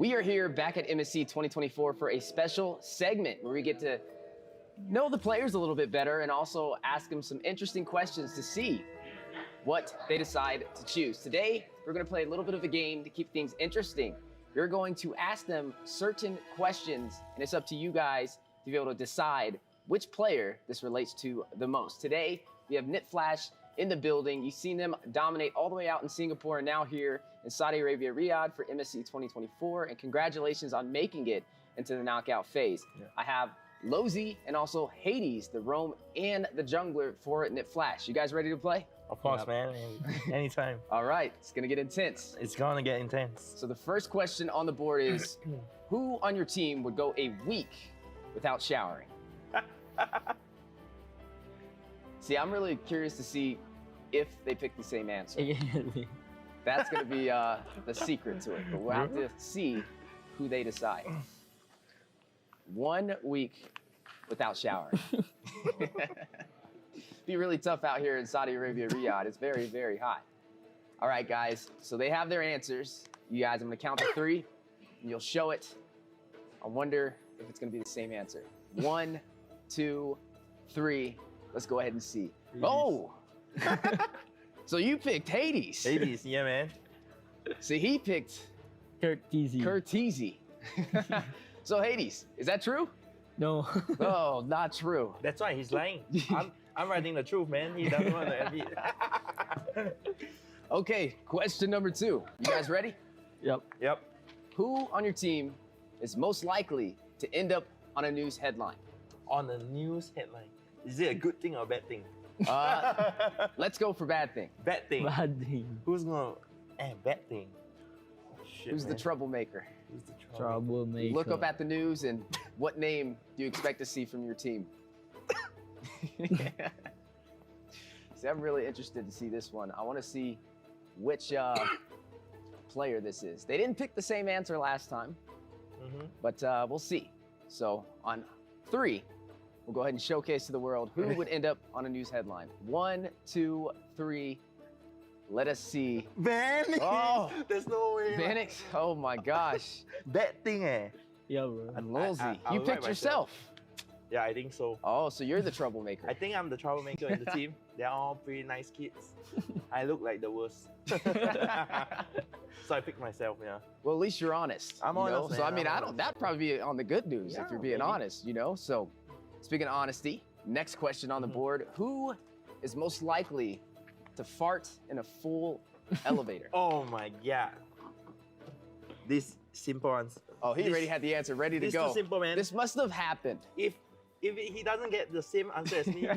We are here back at MSC 2024 for a special segment where we get to know the players a little bit better and also ask them some interesting questions to see what they decide to choose. Today, we're going to play a little bit of a game to keep things interesting. We're going to ask them certain questions, and it's up to you guys to be able to decide which player this relates to the most. Today, we have Knit Flash in the building. You've seen them dominate all the way out in Singapore and now here in Saudi Arabia, Riyadh for MSC 2024. And congratulations on making it into the knockout phase. I have Lozy and also Hades, the roam and the jungler for Knit Flash. You guys ready to play? Of course, man. Anytime. All right, it's gonna get intense. It's gonna get intense. So the first question on the board is, who on your team would go a week without showering? See, I'm really curious to see if they pick the same answer. That's gonna be the secret to it, but we'll have to see who they decide. 1 week without showering. Be really tough out here in Saudi Arabia, Riyadh. It's very, very hot. All right, guys, so they have their answers. You guys, I'm gonna count to 3, and you'll show it. I wonder if it's gonna be the same answer. 1, 2, 3. Let's go ahead and see. Oh! So you picked Hades. Hades, yeah, man. See, he picked Curteasy. So Hades, is that true? No. Oh, not true. That's why he's lying. I'm writing the truth, man. He doesn't want to admit. Okay, question number 2. You guys ready? Yep. Who on your team is most likely to end up on a news headline? On a news headline. Is it a good thing or a bad thing? Let's go for bad thing. Bad thing. Bad thing. Who's gonna? Bad thing. Oh, shit, Who's man. the troublemaker? Who's the Troublemaker. Look up at the news and what name do you expect to see from your team? See, I'm really interested to see this one. I want to see which player this is. They didn't pick the same answer last time, but we'll see. So on 3, we'll go ahead and showcase to the world who would end up on a news headline. 1, 2, 3. Let us see. Vanix! Oh, there's no way. Vanix! Oh my gosh. Bad thing, eh? Yeah, bro. And Lolzy, I'll you write picked yourself. Yeah, I think so. Oh, so you're the troublemaker. I think I'm the troublemaker in the team. They're all pretty nice kids. I look like the worst. So I picked myself, yeah. Well, at least you're honest. I'm you know? honest, So I man, mean, I'm I don't. honest. That'd probably be on the good news if you're being maybe. honest. You know. So, speaking of honesty, next question on the board: who is most likely to fart in a full elevator? Oh my god. This simple answer. Oh, he already had the answer ready to this go. Too simple, man. This must have happened. If he doesn't get the same answer as me,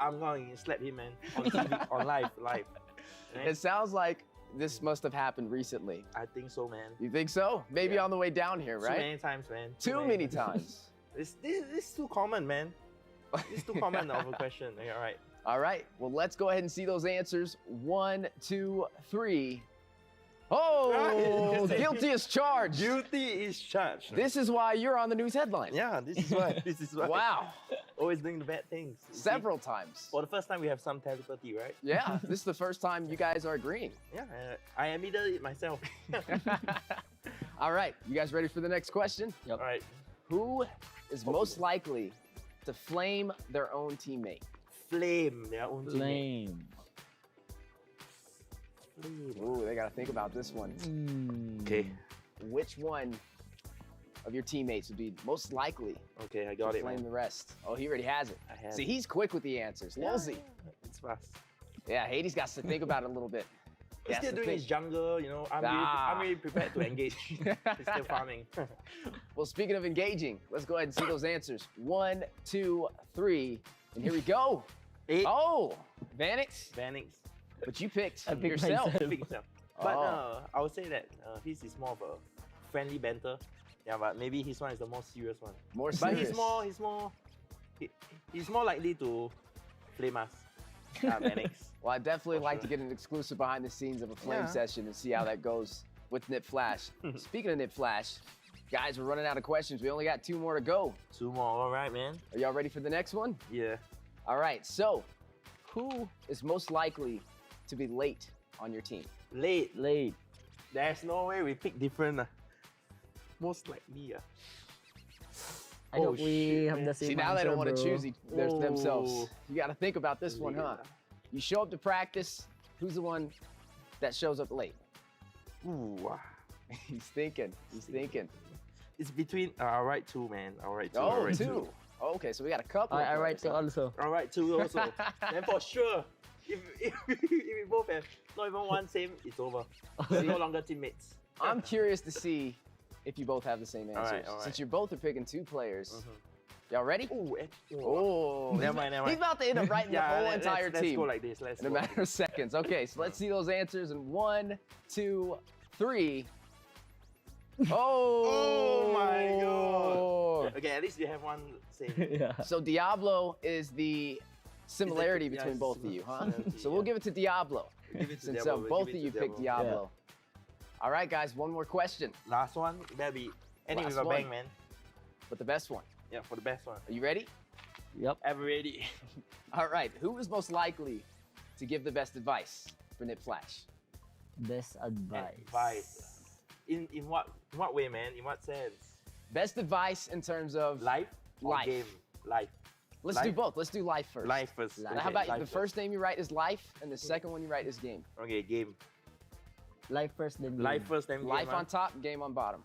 I'm going to slap him, man, on TV, on live. Right? It sounds like this must have happened recently. I think so, man. You think so? Maybe on the way down here, right? Too many times, man. Too many times. This is too common, man. It's too common of a question. Yeah, all right. All right. Well, let's go ahead and see those answers. 1, 2, 3. Oh, guilty as charged. Guilty is charged. This is why you're on the news headline. Yeah, this is why. This is why. Wow. Always doing the bad things. Several times. For the first time, we have some telepathy, right? Yeah, this is the first time you guys are agreeing. Yeah, I admitted it myself. All right, you guys ready for the next question? All right. Who is most likely to flame their own teammate? Flame their own teammate. Flame. Ooh, they gotta think about this one. Okay. Which one of your teammates would be most likely Okay, I got to it, flame man. the rest? Oh, he already has it. I have See, it. he's quick with the answers. Lolzy. It's fast. Yeah, Hades got to think about it a little bit. He He's has still to doing think. his jungle, you know. I'm really prepared to engage. He's still farming. Well, speaking of engaging, let's go ahead and see those answers. 1, 2, 3, and here we go. 8. Oh, Vanix. Vanix. But you picked I picked yourself. myself. Pick yourself. But Oh. I would say that his is more of a friendly banter. Yeah, but maybe his one is the more serious one. More But serious. he's more likely to flame us. Vanix. Well, I'd definitely like to get an exclusive behind the scenes of a flame session and see how that goes with Knit Flash. Speaking of Knit Flash, guys, we're running out of questions. We only got 2 more to go. 2 more, all right, man. Are y'all ready for the next one? Yeah. All right, so who is most likely to be late on your team? Late. Late. There's no way we pick different. Most likely, I hope we have the same See, now they don't want to choose themselves. Oh. You got to think about this one, huh? You show up to practice. Who's the one that shows up late? Ooh. He's thinking. He's thinking. It's between. I'll write two, man. I'll write two. Oh, I'll write two. Okay, so we got a couple. I write two also. I'll write two also. Then for sure, if we both have not even one same, it's over. We're no longer teammates. I'm curious to see if you both have the same answers. All right. Since you both are picking two players. Y'all ready? Oh, never mind. He's about to end up writing the whole entire let's team. go like this. Let's in a go like matter of seconds. Okay, so let's see those answers in 1, 2, 3. Oh my god. Okay, at least you have one same. So Diablo is the similarity between both of you, huh? So we'll give it to Diablo. Give it to Since Diablo, both give of it you to picked Diablo. Diablo. All right, guys, one more question. Last one, that'll be ending Last with a one. bang, man. But the best one. Yeah, for the best one. Are you ready? Yep. I'm ready. All right, who is most likely to give the best advice for Nip Flash? Best advice. Advice. In what way, man? In what sense? Best advice in terms of Life or Life. game? Life. Let's do both. Let's do life first. Life first. Now, Okay, how about life the first. first name you write is life, and the second one you write is game. Okay, game. Life first, then game. Life first, then game. Life huh? on top, game on bottom.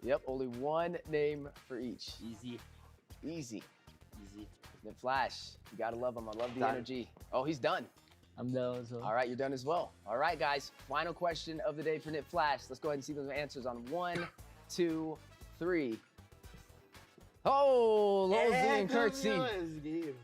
Yep, only one name for each. Easy. Easy. Easy. Nip Flash, you gotta love him. I love the Done. energy. Oh, he's done. I'm done also. All right, you're done as well. All right, guys. Final question of the day for Nip Flash. Let's go ahead and see those answers on 1, 2, 3. Oh, Losey and Curtsy.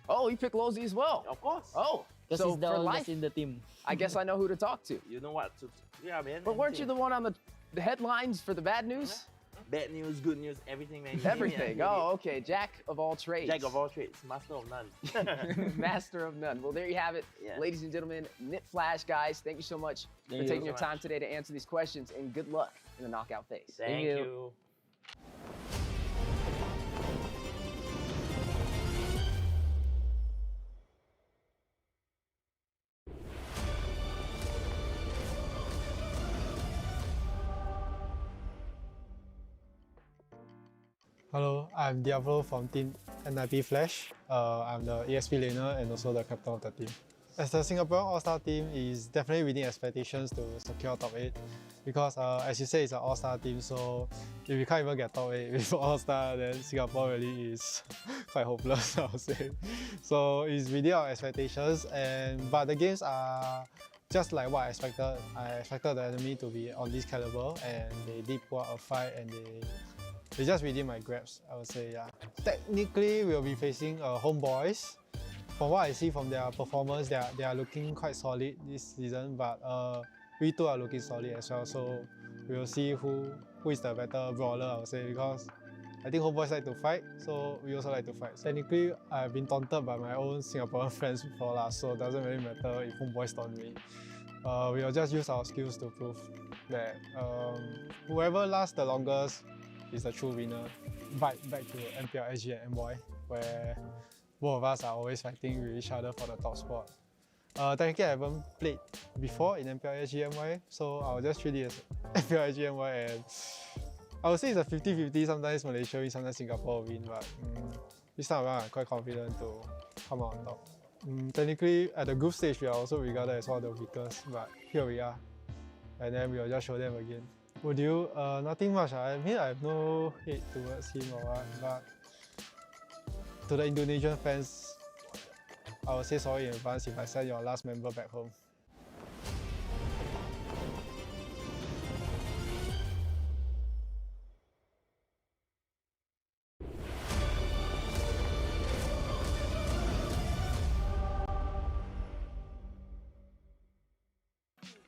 Oh, you picked Losey as well. Of course. Oh, Because so he's the for oldest life, in the team. I guess I know who to talk to. You know what to. Yeah, man. But weren't you the one on the headlines for the bad news? Bad news, good news, everything, man. Everything. Oh, okay. Jack of all trades. Jack of all trades, master of none. Master of none. Well, there you have it. Yeah. Ladies and gentlemen, Nip Flash, guys, thank you so much for you taking so your much. time today to answer these questions, and good luck in the knockout phase. Thank you. Hello, I'm Diablo from Team NIP Flash. I'm the ESP laner and also the captain of the team. As the Singaporean All-Star team is definitely within expectations to secure top 8 because as you say, it's an All-Star team, so if we can't even get top 8 with All-Star, then Singapore really is quite hopeless, I would say. So it's within our expectations, but the games are just like what I expected. I expected the enemy to be on this caliber, and they did put up a fight, and they just within my grasp, I would say, yeah. Technically, we'll be facing Homeboys. From what I see from their performance, they are looking quite solid this season, but we too are looking solid as well. So we'll see who is the better brawler, I would say, because I think Homeboys like to fight, so we also like to fight. Technically, I've been taunted by my own Singaporean friends before, so it doesn't really matter if Homeboys taunt me. We'll just use our skills to prove that whoever lasts the longest is the true winner. Back to MPL, SG and MY, where both of us are always fighting with each other for the top spot. Technically, I haven't played before in MPL, SG, MY, so I'll just treat it as MPL, SG, MY, and I would say it's a 50-50. Sometimes Malaysia win, sometimes Singapore win, but this time around I'm quite confident to come out on top. Technically, at the group stage, we are also regarded as one of the weakest, but here we are, and then we'll just show them again. Would you? Nothing much. I mean, I have no hate towards him or what, but to the Indonesian fans, I will say sorry in advance if I send your last member back home.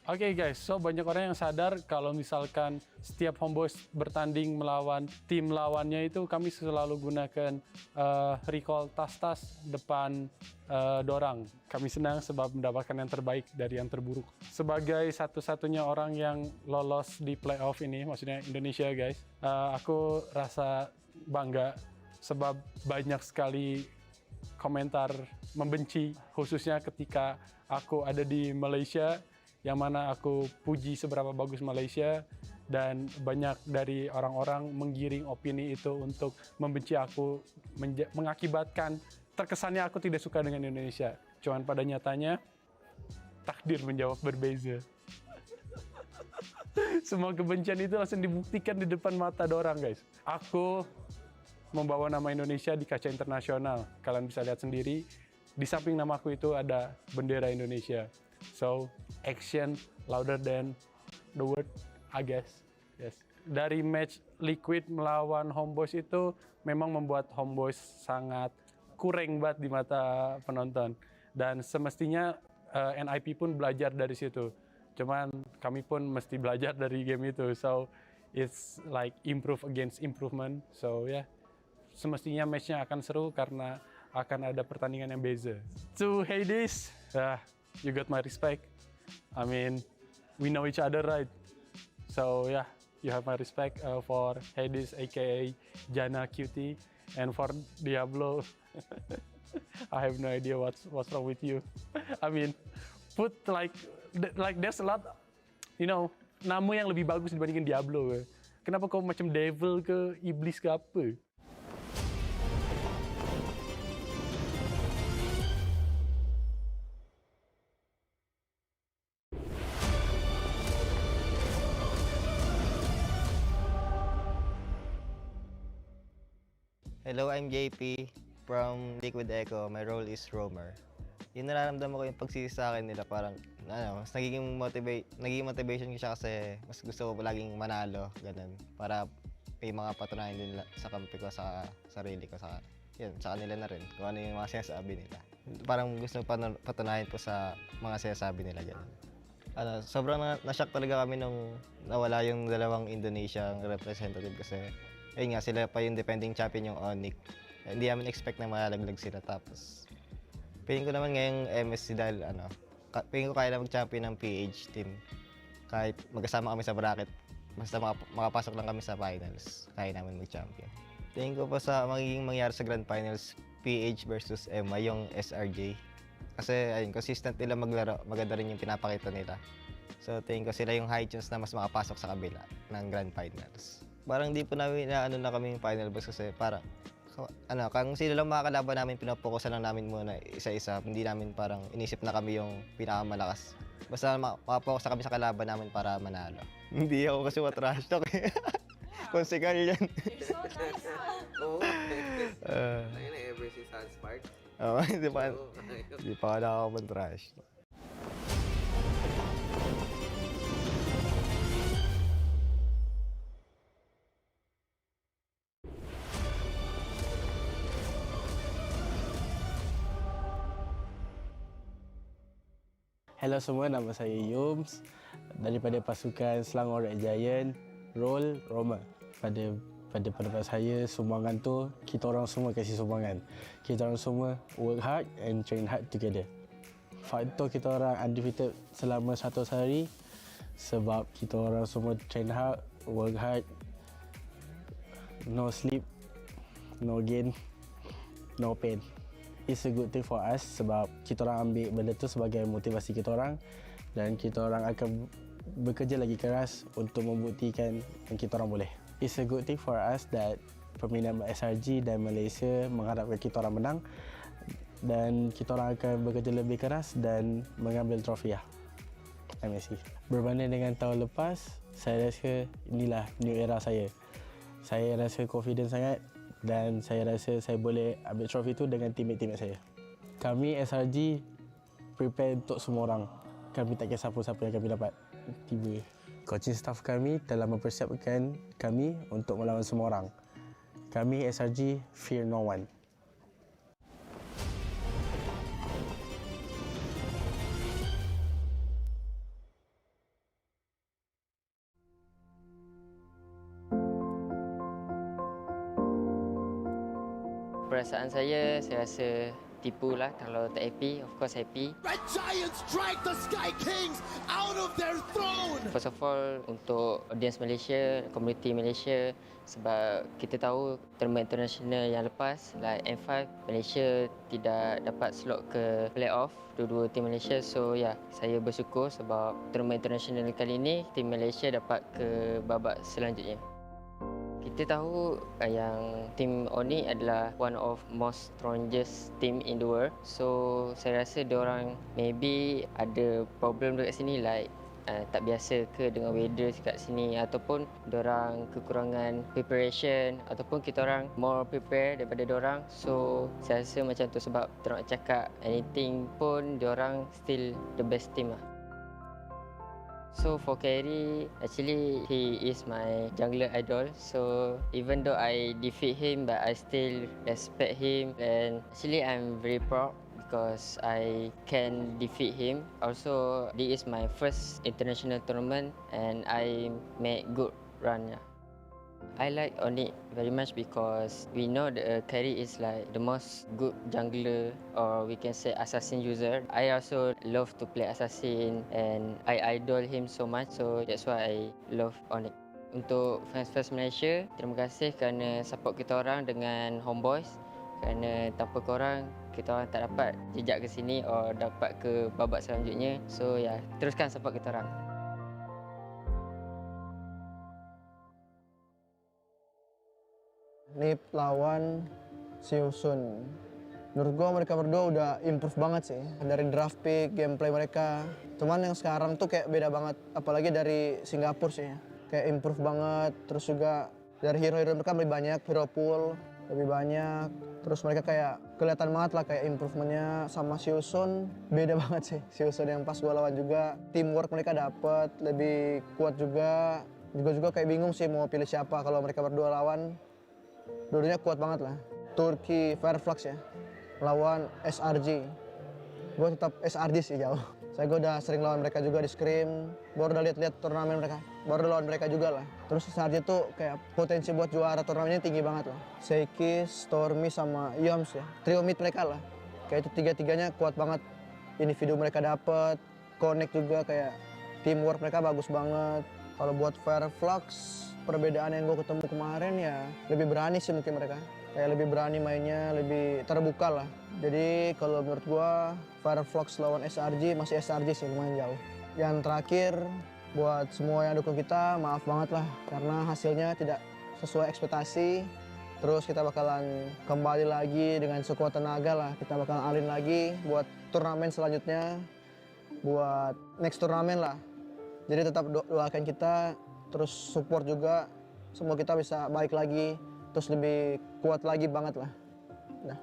Oke guys, so banyak orang yang sadar kalau misalkan setiap homeboys bertanding melawan tim lawannya itu kami selalu gunakan recall tas-tas depan dorang. Kami senang sebab mendapatkan yang terbaik dari yang terburuk. Sebagai satu-satunya orang yang lolos di playoff ini, maksudnya Indonesia guys, aku rasa bangga sebab banyak sekali komentar membenci, khususnya ketika aku ada di Malaysia, yang mana aku puji seberapa bagus Malaysia, dan banyak dari orang-orang menggiring opini itu untuk membenci aku, mengakibatkan terkesannya aku tidak suka dengan Indonesia. Cuman pada nyatanya takdir menjawab berbeza. Semua kebencian itu langsung dibuktikan di depan mata dorang, guys. Aku membawa nama Indonesia di kaca internasional. Kalian bisa lihat sendiri, di samping namaku itu ada bendera Indonesia. So, action louder than the word, I guess. Yes. Dari match Liquid melawan Homeboys itu memang membuat Homeboys sangat kurang banget di mata penonton. Dan semestinya NIP pun belajar dari situ. Cuman kami pun mesti belajar dari game itu. So, it's like improve against improvement. So, yeah. Semestinya matchnya akan seru karena akan ada pertandingan yang beza. To Hades, you got my respect. I mean, we know each other, right? So, yeah, you have my respect for Hades, aka Jana Cutie. And for Diablo, I have no idea what's wrong with you. I mean, put like there's a lot, you know, nama yang lebih bagus dibandingkan Diablo. Kenapa kau macam devil ke iblis ke apa? Hello, I'm JP from Liquid Echo. My role is roamer. Yung nararamdaman ko yung pagsisi sa akin nila, parang mas nagiging motivation ko siya kasi mas gusto ko laging manalo, ganun. Para may mga patunayan din sa kampi ko, sa sarili ko, sa kanila na rin, kung ano yung mga sinasabi nila. Parang gusto patunayan po sa mga sinasabi nila, ganun. Sobrang na-shock talaga kami nung nawala yung dalawang Indonesian representative kasi ayun nga, sila pa yung defending champion yung Onyx. Hindi namin expect na malalaglag sila. Tapos, piling ko naman ngayong MSC dahil piling ko kaya na mag-champion ng PH team. Kahit magkasama kami sa bracket, basta makapasok lang kami sa finals, kaya namin mag-champion. Tingin ko pa sa magiging mangyari sa Grand Finals, PH versus MA, yung SRJ. Kasi ayun, consistent nila maglaro, maganda rin yung pinapakita nila. So tingin ko sila yung high chance na mas makapasok sa kabila ng Grand Finals. Parang di po namin na kami yung final boss kasi parang kung sino lang makakalaban namin, pinapokusan lang namin muna isa-isa. Hindi namin parang inisip na kami yung pinakamalakas. Basta makapokus na kami sa kalaban namin para manalo. Hindi ako kasi matrash talk eh. Konsekal yan. So nice. Oo. Ayun na, ever since Sunspark. Oo, hindi pa nakakaman-trash talk. Hello semua, nama saya Yums daripada pasukan Selangor Red Giant, role Roma. Pada pendapat saya, sumbangan tu kita orang semua kasih sumbangan. Kita orang semua work hard and train hard together. Faktor kita orang undefeated selama 100 hari sebab kita orang semua train hard, work hard, no sleep, no gain, no pain. It's a good thing for us sebab kita orang ambil benda tu sebagai motivasi kita orang dan kita orang akan bekerja lagi keras untuk membuktikan yang kita orang boleh. It's a good thing for us that peminat SRG dan Malaysia mengharapkan kita orang menang dan kita orang akan bekerja lebih keras dan mengambil trofi MSC. Berbanding dengan tahun lepas, saya rasa inilah new era saya. Saya rasa confident sangat dan saya rasa saya boleh ambil trofi itu dengan teammate-teammate saya. Kami SRG prepare untuk semua orang. Kami tak kisah siapa yang kami dapat tiba. Coaching staff kami telah mempersiapkan kami untuk melawan semua orang. Kami SRG fear no one. Perasaan saya rasa tipu lah. Kalau tak happy, of course happy. Red Giants drag the Sky Kings out of their throne. First of all, untuk audience Malaysia, community Malaysia, sebab kita tahu tournament international yang lepas, like M5, Malaysia tidak dapat slot ke playoff dua-dua tim Malaysia. So saya bersyukur sebab tournament international kali ini, tim Malaysia dapat ke babak selanjutnya. Kita tahu yang tim Oni adalah one of most strongest team in the world. So saya rasa diorang maybe ada problem dekat sini, like tak biasa ke dengan weather dekat sini, ataupun diorang kekurangan preparation, ataupun kita orang more prepare daripada diorang. So saya rasa macam tu, sebab tak nak cakap anything pun diorang still the best team lah. So for Kerry, actually he is my jungler idol. So even though I defeat him, but I still respect him. And actually I'm very proud because I can defeat him. Also, this is my first international tournament and I made good run. I like Oni very much because we know the Kerry is like the most good jungler, or we can say assassin user. I also love to play assassin and I idol him so much, so that's why I love Oni. Untuk fans Malaysia, terima kasih kerana support kita orang dengan Homeboys, kerana tanpa korang kita orang tak dapat jejak ke sini or dapat ke babak selanjutnya. So teruskan support kita orang. Nip lawan Susun. Menurut gue mereka berdua udah improve banget sih. Dari draft pick, gameplay mereka. Cuman yang sekarang tuh kayak beda banget. Apalagi dari Singapura sih ya. Kayak improve banget. Terus juga dari hero-hero mereka lebih banyak. Hero pool lebih banyak. Terus mereka kayak kelihatan banget lah kayak improvementnya sama Susun. Beda banget sih. Susun yang pas gue lawan juga. Teamwork mereka dapet. Lebih kuat juga. Juga kayak bingung sih mau pilih siapa kalau mereka berdua lawan. Dua-duanya kuat banget lah. Turki Fireflux ya, lawan SRG. Gue tetap SRG sih jauh. Saya udah sering lawan mereka juga di Scrim. Baru udah lihat turnamen mereka. Baru lawan mereka juga lah. Terus SRG tuh kayak potensi buat juara turnamennya tinggi banget lah. Seikis, Stormy sama Yoms ya. Trio mid mereka lah. Kayak itu tiga-tiganya kuat banget. Individu mereka dapet, connect juga, kayak teamwork mereka bagus banget. Kalau buat Fireflux, perbedaan yang gue ketemu kemarin ya lebih berani sih mungkin mereka. Kayak lebih berani mainnya, lebih terbuka lah. Jadi kalau menurut gue Fireflux lawan SRG, masih SRG sih lumayan jauh. Yang terakhir buat semua yang dukung kita, maaf banget lah karena hasilnya tidak sesuai ekspektasi. Terus kita bakalan kembali lagi dengan sekuat tenaga lah. Kita bakalan alin lagi buat turnamen selanjutnya, buat next turnamen lah. Jadi tetap doakan kita, terus support juga, semua kita bisa balik lagi, terus lebih kuat lagi banget lah. Nah.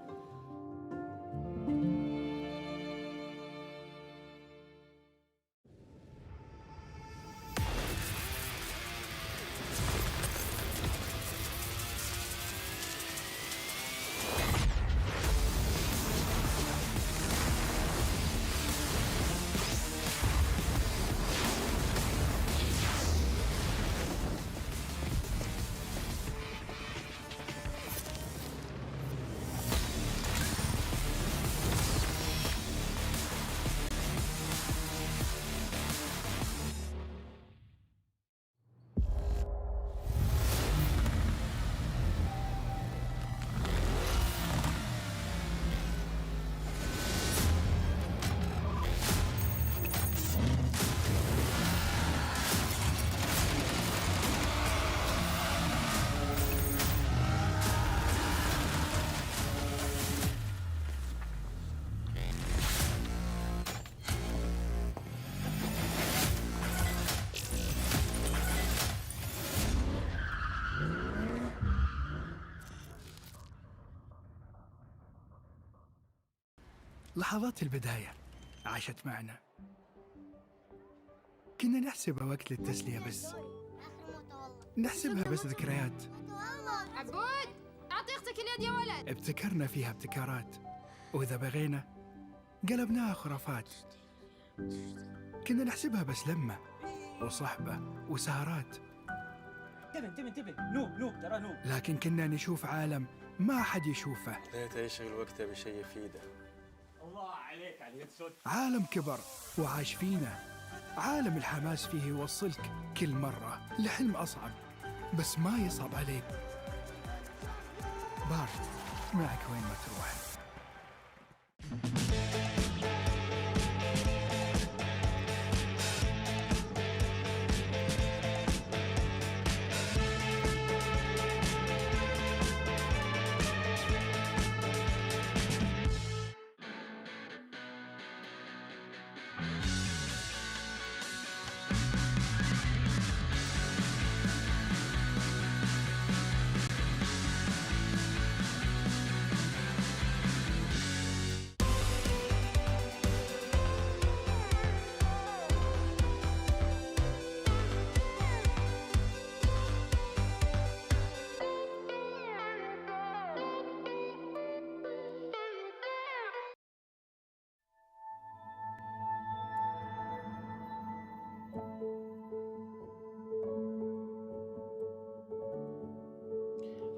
لحظات البداية عاشت معنا. كنا نحسبها وقت للتسلية بس. نحسبها بس ذكريات. عبود أعطي أختك اليد يا ولد. ابتكرنا فيها ابتكارات، وإذا بغينا قلبناها خرافات. كنا نحسبها بس لمة وصحبة وسهرات. انتبه نوب ترى نوب. لكن كنا نشوف عالم ما حد يشوفه. ليه تعيش الوقت بشيء يفيده عالم كبر وعاش فينا، عالم الحماس فيه يوصلك كل مرة لحلم أصعب، بس ما يصعب عليك. بارد معك وين ما تروح.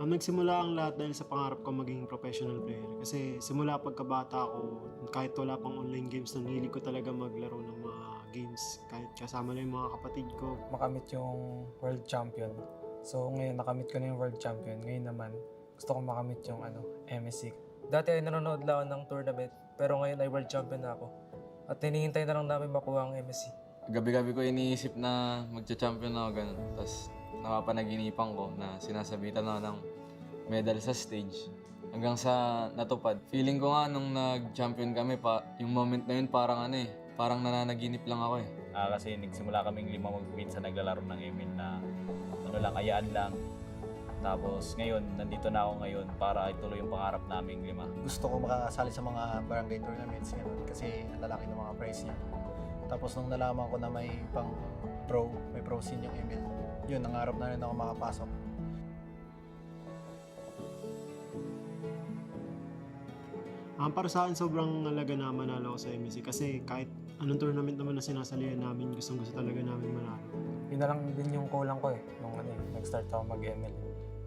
Nagsimula ang lahat dahil sa pangarap ko maging professional player. Kasi simula pagkabata ko, kahit wala pang online games, nanghili ko talaga maglaro ng mga games. Kahit kasama na yung mga kapatid ko. Makamit yung world champion. So ngayon nakamit ko na yung world champion. Ngayon naman, gusto ko makamit yung MSC. Dati ay nanonood lang ng tournament, pero ngayon ay world champion na ako. At hinihintay na lang namin makuha ang MSC. Gabi-gabi ko iniisip na magcha-champion na ako ganun. Tapos napapanaginipan ko na sinasabitan na ng medal sa stage. Hanggang sa natupad. Feeling ko nga nung nag-champion kami, yung moment na yun parang parang nananaginip lang ako eh. Kasi nagsimula kaming 5 magpinsan naglalaro ng ML na ayaan lang. Tapos ngayon, nandito na ako ngayon para ituloy yung pangarap naming 5. Gusto ko makasali sa mga barangay tournaments ganun, kasi ang lalaki ng mga prize niya. Tapos nung nalaman ko na may pang may pro scene yung ML, yun, nangarap na rin ako makapasok. Para sa akin, sobrang halaga na manalo ako sa MSC kasi kahit anong tournament naman na sinasalihan namin, gustong-gusto talaga namin manalo. Yun na lang din yung kulang ko nung nag-start ako mag-ML.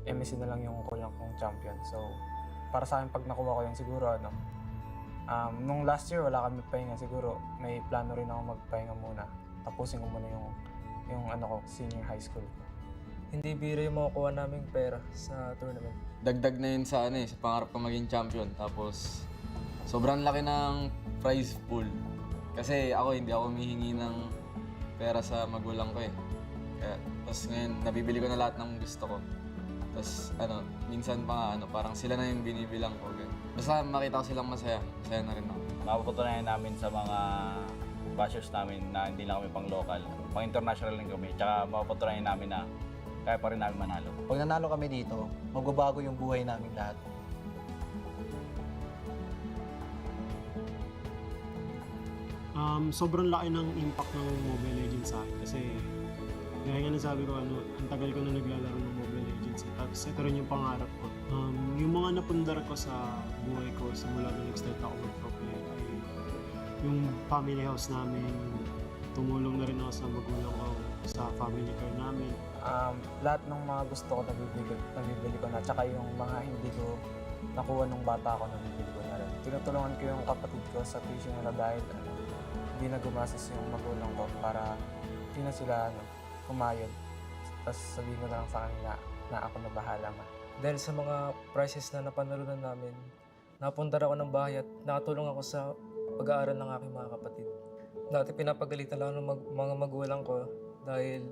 MSC na lang yung kulang kong champion. So, para sa akin, pag nakuha ko yun siguro, nung last year wala kami pahinga, siguro may plano rin ako magpahinga muna. Tapusin ko muna yung senior high school ko. Hindi biro yung makukuha naming pera sa tournament. Dagdag na yun sa sa pangarap ko maging champion. Tapos sobrang laki ng prize pool. Kasi hindi ako humihingi ng pera sa magulang ko Kaya, tapos ngayon nabibili ko na lahat ng gusto ko. Tapos minsan pa parang sila na yung binibilang ko. Basta makita ko silang masaya na rin ako. Mapapatunayan namin sa mga bashers namin na hindi lang kami pang local, pang international lang kami. Tsaka mapapatunayan namin na kaya pa rin namin manalo. Pag nanalo kami dito, magbabago yung buhay namin lahat. Sobrang laki ng impact ng Mobile Legends sa akin kasi gaya nga nasabi ko, ang tagal ko na naglalaro ng Mobile Legends. Tapos ito rin yung pangarap ko. Yung mga napundar ko sa buhay ko simula na nag-start ako mag-pro player ay yung family house namin, tumulong na rin ako sa magulang ko, sa family car namin. Lahat ng mga gusto ko nabibili ko na, tsaka yung mga hindi ko nakuha nung bata ako, nabibili ko na rin. Tinutulungan ko yung kapatid ko sa tuition nila dahil hindi na gumastos yung magulang ko para hindi na sila kumayod. Tapos sabihin ko na lang sa kanila na ako na bahala Dahil sa mga prizes na napanalunan namin, napundar ako ng bahay at nakatulong ako sa pag-aaral ng aking mga kapatid. Dati pinapagalitan lang ng mga magulang ko dahil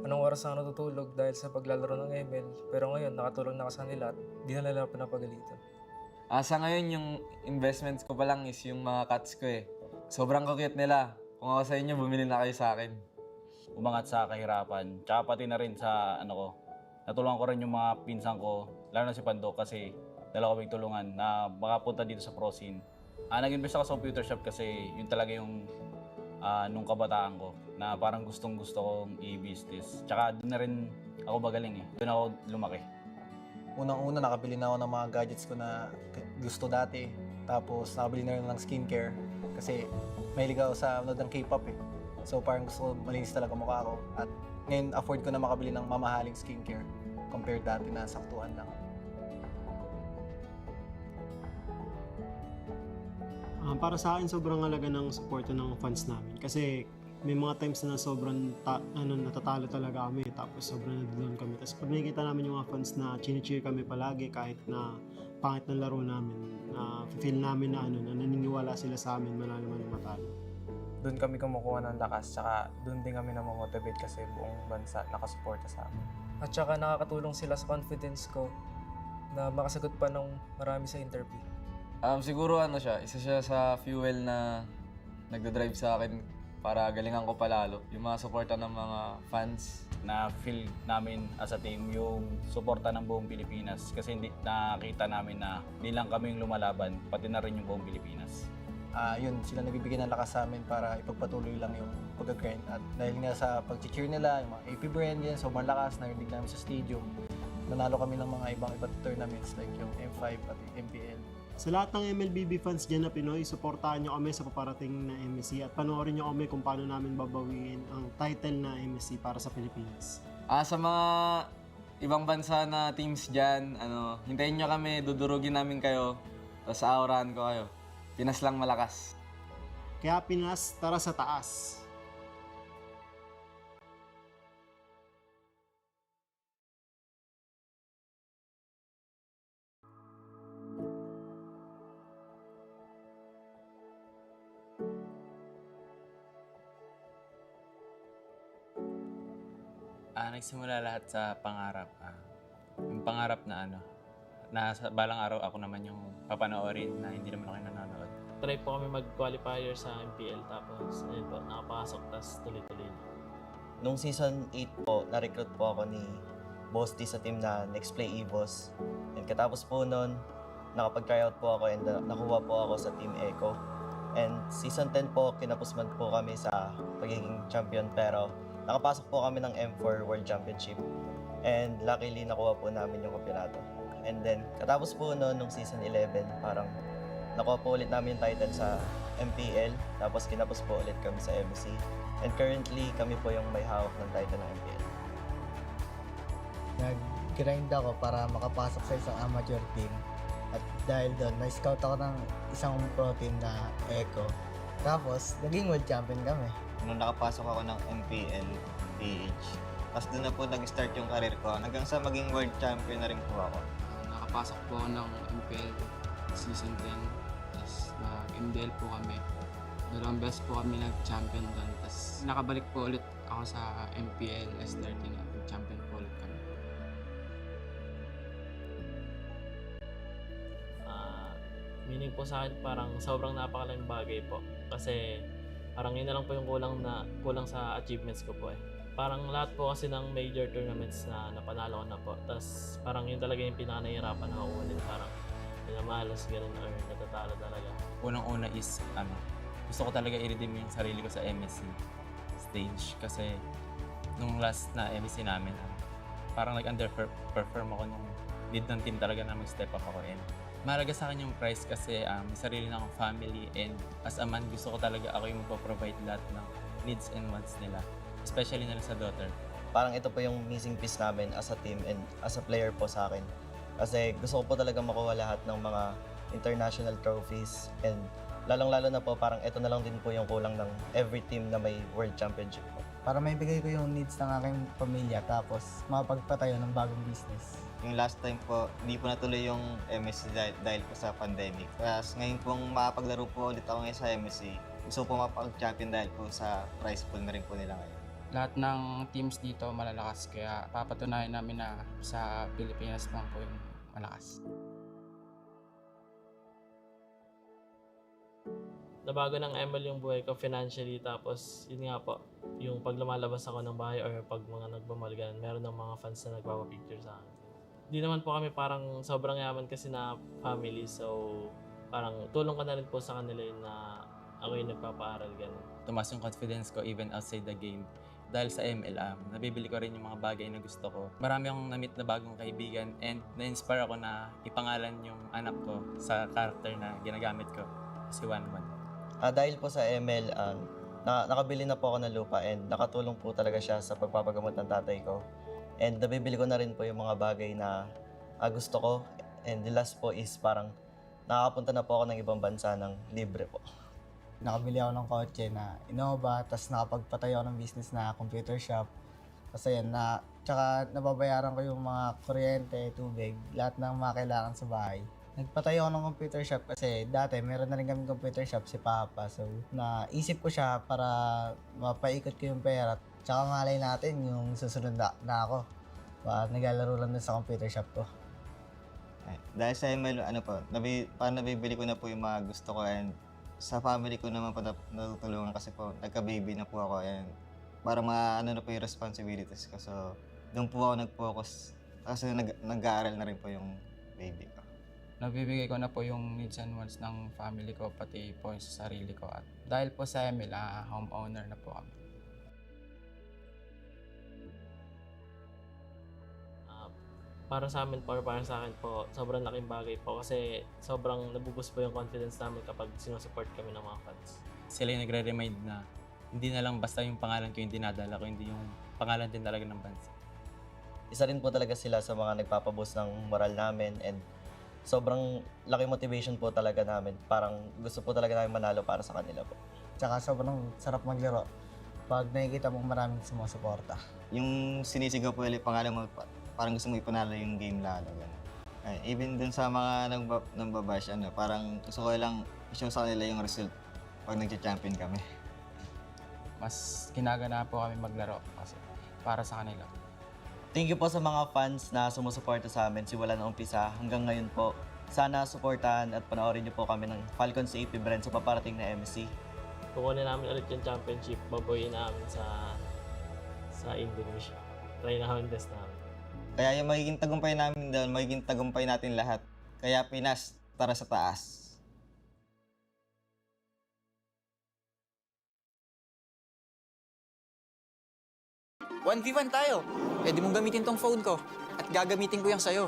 anong oras ako natutulog dahil sa paglalaro ng ML. Pero ngayon, nakatulong na ako sa kanila at di na nila pinapagalitan. Sa ngayon, yung investments ko pa lang is yung mga cats ko Sobrang cute nila. Kung ako sa inyo, bumili na kayo sa akin. Umangat sa kahirapan. Tsaka pati na rin sa natulungan ko rin yung mga pinsan ko, lalo na si Pando kasi dalawa kaming tulungan na makapunta dito sa pro scene. Nag-invest ako sa computer shop kasi yun talaga yung nung kabataan ko na parang gustong-gusto kong i-business. Tsaka doon na rin ako magaling Doon ako lumaki. Unang-una, nakabili na ako ng mga gadgets ko na gusto dati. Tapos nakabili na rin ng skincare kasi mahilig ako sa ng K-pop So parang gusto ko malinis talaga mukha ko. At ngayon, afford ko na makabili ng mamahaling skincare compared dati na saktuhan lang. Para sa akin, sobrang halaga ng suporta ng fans namin. Kasi may mga times na sobrang natatalo talaga kami, tapos sobrang nadulan kami. Tapos pag nakikita namin yung mga fans na chine-cheer kami palagi kahit na pangit ng laro namin, feel namin na naniniwala sila sa amin manalo man o matalo. Doon kami kumukuha ng lakas, tsaka doon din kami namomotivate kasi buong bansa nakasuporta sa amin. At saka nakakatulong sila sa confidence ko na makasagot pa ng marami sa interview. Siguro isa siya sa fuel na nagdadrive sa akin para galingan ko palalo. Yung mga suporta ng mga fans. Na feel namin as a team yung suporta ng buong Pilipinas kasi nakita namin na hindi lang kami yung lumalaban, pati na rin yung buong Pilipinas. Yun, sila nabibigyan ng lakas sa amin para ipagpatuloy lang yung pag-grind. At dahil nga sa pag-cheer nila, yung mga AP brand yan, sobrang lakas, narinig namin sa stadium. Nanalo kami ng mga ibang tournaments like yung M5 at MPL. Sa lahat ng MLBB fans dyan na Pinoy, suportahan nyo kami sa paparating na MSC at panoorin nyo kami kung paano namin babawiin ang title na MSC para sa Pilipinas. Sa mga ibang bansa na teams dyan, hintayin nyo kami, dudurugin namin kayo, tapos aurahan ko kayo. Pinas lang malakas. Kaya Pinas, tara sa taas! Nagsimula lahat sa pangarap. Yung pangarap na na sa balang araw ako naman yung papanoorin na hindi naman ako nanonood. Try po kami mag-qualifier sa MPL tapos ayun po, nakapasok tapos tuloy-tuloy na. Nung season 8 po, na-recruit po ako ni Boss D sa team na Next Play Evos. And katapos po nun, nakapag-tryout po ako and nakuha po ako sa Team Eco. And season 10 po, kinapusman po kami sa pagiging champion pero nakapasok po kami ng M4 World Championship and luckily nakuha po namin yung kampeonato. And then, katapos po noon, nung season 11, parang nakuha po ulit namin yung title sa MPL, tapos kinapos po ulit kami sa MSC. And currently, kami po yung may hawak ng title ng MPL. Nag-grind ako para makapasok sa isang amateur team. At dahil doon, na-scout ako ng isang pro team na Eco. Tapos, naging world champion kami. Nung nakapasok ako ng MPL PH, tapos doon na po nag-start yung career ko hanggang sa maging world champion na rin po ako. Nakapasok po ako ng MPL season 10, tapos nag-MDL po kami. Dalawang beses po kami nag-champion doon, tapos nakabalik po ulit ako sa MPL S13 at nag-champion po ulit kami. Meaning po sa akin parang sobrang napakalaking bagay po kasi parang yun na lang po yung kulang sa achievements ko po eh. Parang lahat po kasi ng major tournaments na napanalo ko na po. Tapos parang yun talaga yung pinanahirapan ako ulit. Parang pinamahalos gano'n or natatalo talaga. Unang-una is, gusto ko talaga i-redeem yung sarili ko sa MSC stage. Kasi nung last na MSC namin, parang underperform ako nung lead ng team talaga na mag-step up ako. And mahalaga sa akin yung prize kasi may sarili na akong family and as a man, gusto ko talaga ako yung magpo-provide lahat ng needs and wants nila. Especially nila sa daughter. Parang ito po yung missing piece namin as a team and as a player po sa akin. Kasi gusto ko po talaga makuha lahat ng mga international trophies and lalong-lalo na po parang ito na lang din po yung kulang ng every team na may world championship po. Para maibigay ko yung needs ng aking pamilya tapos mapagpatayo ng bagong business. Yung last time po, hindi po natuloy yung MSC dahil po sa pandemic. Kaya ngayon pong makapaglaro po ulit ako ngayon sa MSC, gusto po mapag-champion dahil po sa prize pool na rin po nila ngayon. Lahat ng teams dito malalakas kaya papatunayan namin na sa Pilipinas lang po yung malakas. Nabago ng ML yung buhay ko financially tapos yun nga po, yung pag lumalabas ako ng bahay or pag mga nagbamalgan, meron ng mga fans na nagpapapicture sa akin. Di naman po kami parang sobrang yaman kasi na family so parang tulong ko na rin po sa kanila yun na ako yung nagpapaaral ganun. Tumas yung confidence ko even outside the game. Dahil sa ML, nabibili ko rin yung mga bagay na gusto ko. Marami akong na-meet na bagong kaibigan and na-inspire ako na ipangalan yung anak ko sa character na ginagamit ko, si Wanwan. Dahil po sa ML, nakabili na po ako ng lupa and nakatulong po talaga siya sa pagpapagamot ng tatay ko. And nabibili ko na rin po yung mga bagay na gusto ko. And the last po is parang nakakapunta na po ako ng ibang bansa ng libre po. Nakabili ako ng kotse na Innova, tapos nakapagpatayo ako ng business na computer shop. Kasi yan, tsaka nababayaran ko yung mga kuryente, tubig, lahat ng mga kailangan sa bahay. Nagpatayo ako ng computer shop kasi dati meron na rin kami computer shop si Papa. So, naisip ko siya para mapaikot ko yung pera. Tsaka malay natin yung susunod na ako. Naglalaro lang din sa computer shop ko. Dahil sa ML, parang nabibili ko na po yung mga gusto ko, and sa family ko naman po natutulungan kasi po nagka-baby na po ako, and para na po yung responsibilities ko. So, doon po ako nag-focus kasi nag-aaral na rin po yung baby ko. Nabibigay ko na po yung needs and wants ng family ko, pati po sa sarili ko. At dahil po sa ML, homeowner na po kami. Para sa amin po, or para sa akin po, sobrang laking bagay po kasi sobrang nabuboost po yung confidence namin kapag sinusupport kami ng mga fans. Sila yung nagre-remind na hindi na lang basta yung pangalan ko yung dinadala ko, hindi yung pangalan din talaga ng bansa. Isa rin po talaga sila sa mga nagpapaboost ng moral namin, and sobrang laki motivation po talaga namin. Parang gusto po talaga namin manalo para sa kanila po. Tsaka sobrang sarap maglaro pag nakikita mong maraming sumusuporta. Yung sinisigaw po ulit pangalan mo, parang gusto mo ipanalo yung game lalo. Even dun sa mga nagbabash, parang gusto ko lang i-show sa kanila yung result pag nag-champion kami. Mas kinagana po kami maglaro kasi para sa kanila. Thank you po sa mga fans na sumusuporta sa amin simula ng umpisa hanggang ngayon po. Sana suportahan at panoorin niyo po kami ng Falcons AP brand sa paparating na MSC. Kukunin namin ulit yung championship, babuyin namin sa Indonesia. Try namin best namin. Kaya yung magiging tagumpay namin doon, magiging tagumpay natin lahat. Kaya Pinas, tara sa taas. 1v1 tayo. Pwede mong gamitin tong phone ko at gagamitin ko yan sa'yo.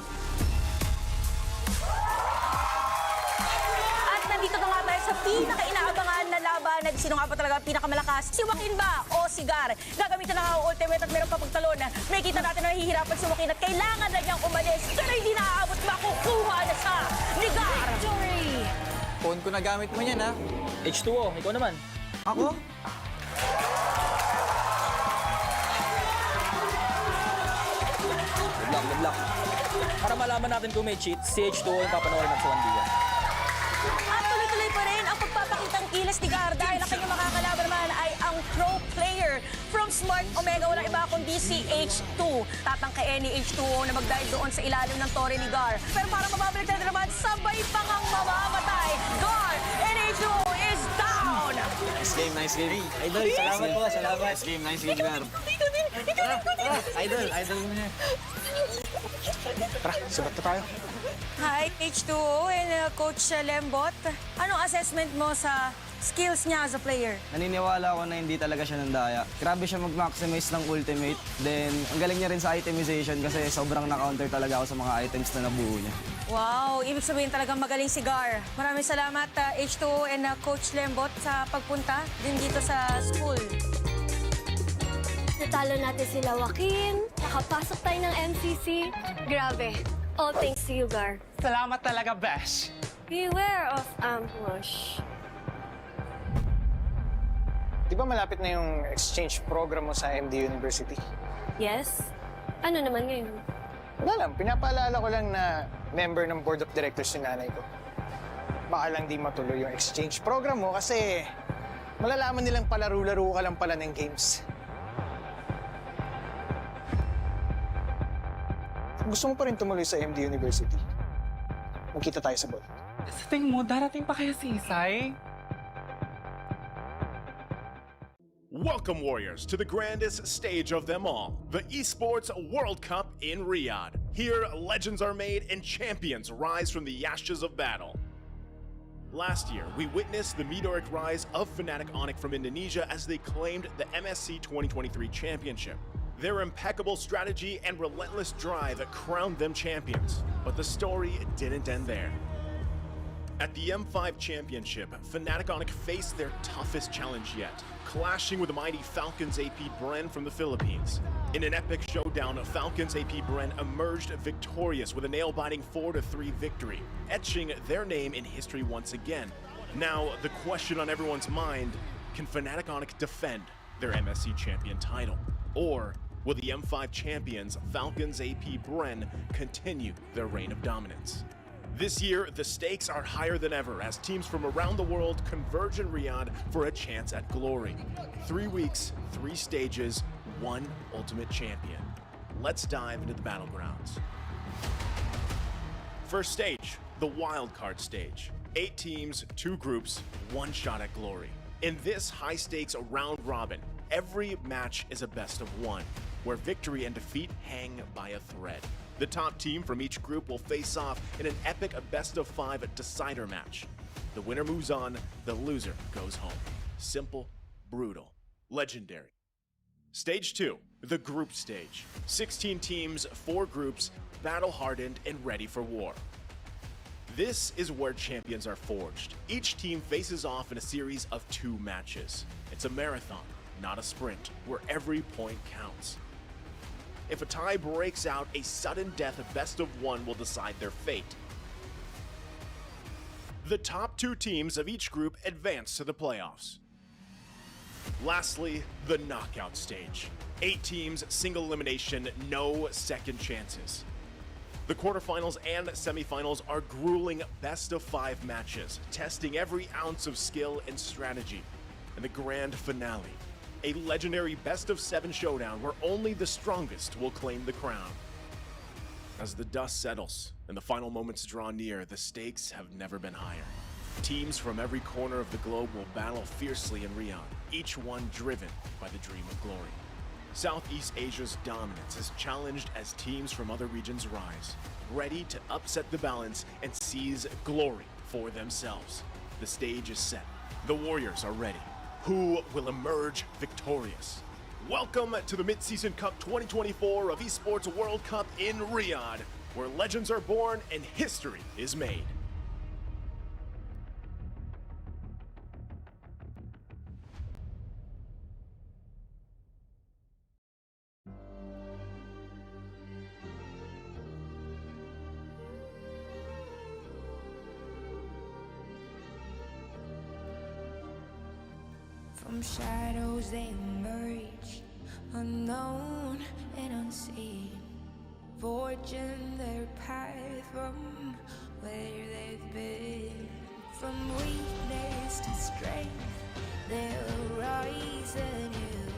At nandito na nga tayo sa pinaka-inaabangan na laban. Sino nga pa talaga ang pinakamalakas? Si Joaquin ba o si Gar? Gagamitin na nga ang ultimate at meron pa pagtalon. May kita natin na nahihirapan si Joaquin at kailangan na niyang umalis. Pero hindi naaabot, makukuha na siya ni Gar. Victory! Phone ko na gamit mo yan, ha? H2O, ikaw naman. Ako? Good luck. Para malaman natin kung may cheat, si H2O yung papanoorin natin sa 1v1. At tuloy-tuloy pa rin ang pagpapakitang kilos ni Gar dahil ang kanyang makakalaban naman ay ang pro player from Smart Omega. Walang iba kundi si H2. Tatangkain ni H2O na magdahil doon sa ilalim ng tore ni Gar. Pero para mababalik na naman, sabay pang ang mamamatay. Gar and H2O is down! Nice game. Idol, salamat po, salamat. Nice game, Gar. Idol mo niya. Tara, sabat na tayo. Hi, H2O and Coach Lembot. Anong assessment mo sa skills niya as a player? Naniniwala ako na hindi talaga siya nandaya. Grabe siya mag-maximize ng ultimate. Then, ang galing niya rin sa itemization kasi sobrang na-counter talaga ako sa mga items na nabuo niya. Wow, ibig sabihin talagang magaling si Gar. Maraming salamat H2O and Coach Lembot sa pagpunta din dito sa school. Natalo natin sila Joaquin, nakapasok tayo ng MCC. Grabe, all thanks to you, Gar. Salamat talaga, Besh. Beware of ambush. Di ba malapit na yung exchange program mo sa MD University? Yes? Ano naman ngayon? Wala lang, pinapaalala ko lang na member ng board of directors yung nanay ko. Baka lang di matuloy yung exchange program mo kasi malalaman nilang palaro-laro ka lang pala ng games. Gusto mo pa rin tumuloy sa MD University? Magkita tayo sa ball. Sa tingin mo, darating pa kaya si Isay? Welcome, Warriors, to the grandest stage of them all, the Esports World Cup in Riyadh. Here, legends are made and champions rise from the ashes of battle. Last year, we witnessed the meteoric rise of Fnatic Onyx from Indonesia as they claimed the MSC 2023 championship. Their impeccable strategy and relentless drive crowned them champions, but the story didn't end there. At the M5 Championship, Fnatic Onyx faced their toughest challenge yet, clashing with the mighty Falcons AP Bren from the Philippines. In an epic showdown, Falcons AP Bren emerged victorious with a nail-biting 4-3 victory, etching their name in history once again. Now, the question on everyone's mind, can Fnatic Onyx defend their MSC champion title? Or will the M5 champions, Falcons AP Bren, continue their reign of dominance? This year, the stakes are higher than ever as teams from around the world converge in Riyadh for a chance at glory. 3 weeks, 3 stages, 1 ultimate champion. Let's dive into the battlegrounds. First stage, the wildcard stage. 8 teams, 2 groups, 1 shot at glory. In this high-stakes round robin, every match is a best of 1, where victory and defeat hang by a thread. The top team from each group will face off in an epic best-of-5 decider match. The winner moves on, the loser goes home. Simple, brutal, legendary. Stage 2, the group stage. 16 teams, 4 groups, battle-hardened and ready for war. This is where champions are forged. Each team faces off in a series of 2 matches. It's a marathon, not a sprint, where every point counts. If a tie breaks out, a sudden death best of 1 will decide their fate. The top 2 teams of each group advance to the playoffs. Lastly, the knockout stage. 8 teams, single elimination, no second chances. The quarterfinals and semifinals are grueling best-of-5 matches, testing every ounce of skill and strategy. And the grand finale, a legendary best-of-7 showdown where only the strongest will claim the crown. As the dust settles and the final moments draw near, the stakes have never been higher. Teams from every corner of the globe will battle fiercely in Riyadh, each one driven by the dream of glory. Southeast Asia's dominance is challenged as teams from other regions rise, ready to upset the balance and seize glory for themselves. The stage is set. The Warriors are ready. Who will emerge victorious? Welcome to the Mid-Season Cup 2024 of Esports World Cup in Riyadh, where legends are born and history is made. From shadows they emerge, unknown and unseen, forging their path from where they've been. From weakness to strength, they'll rise anew,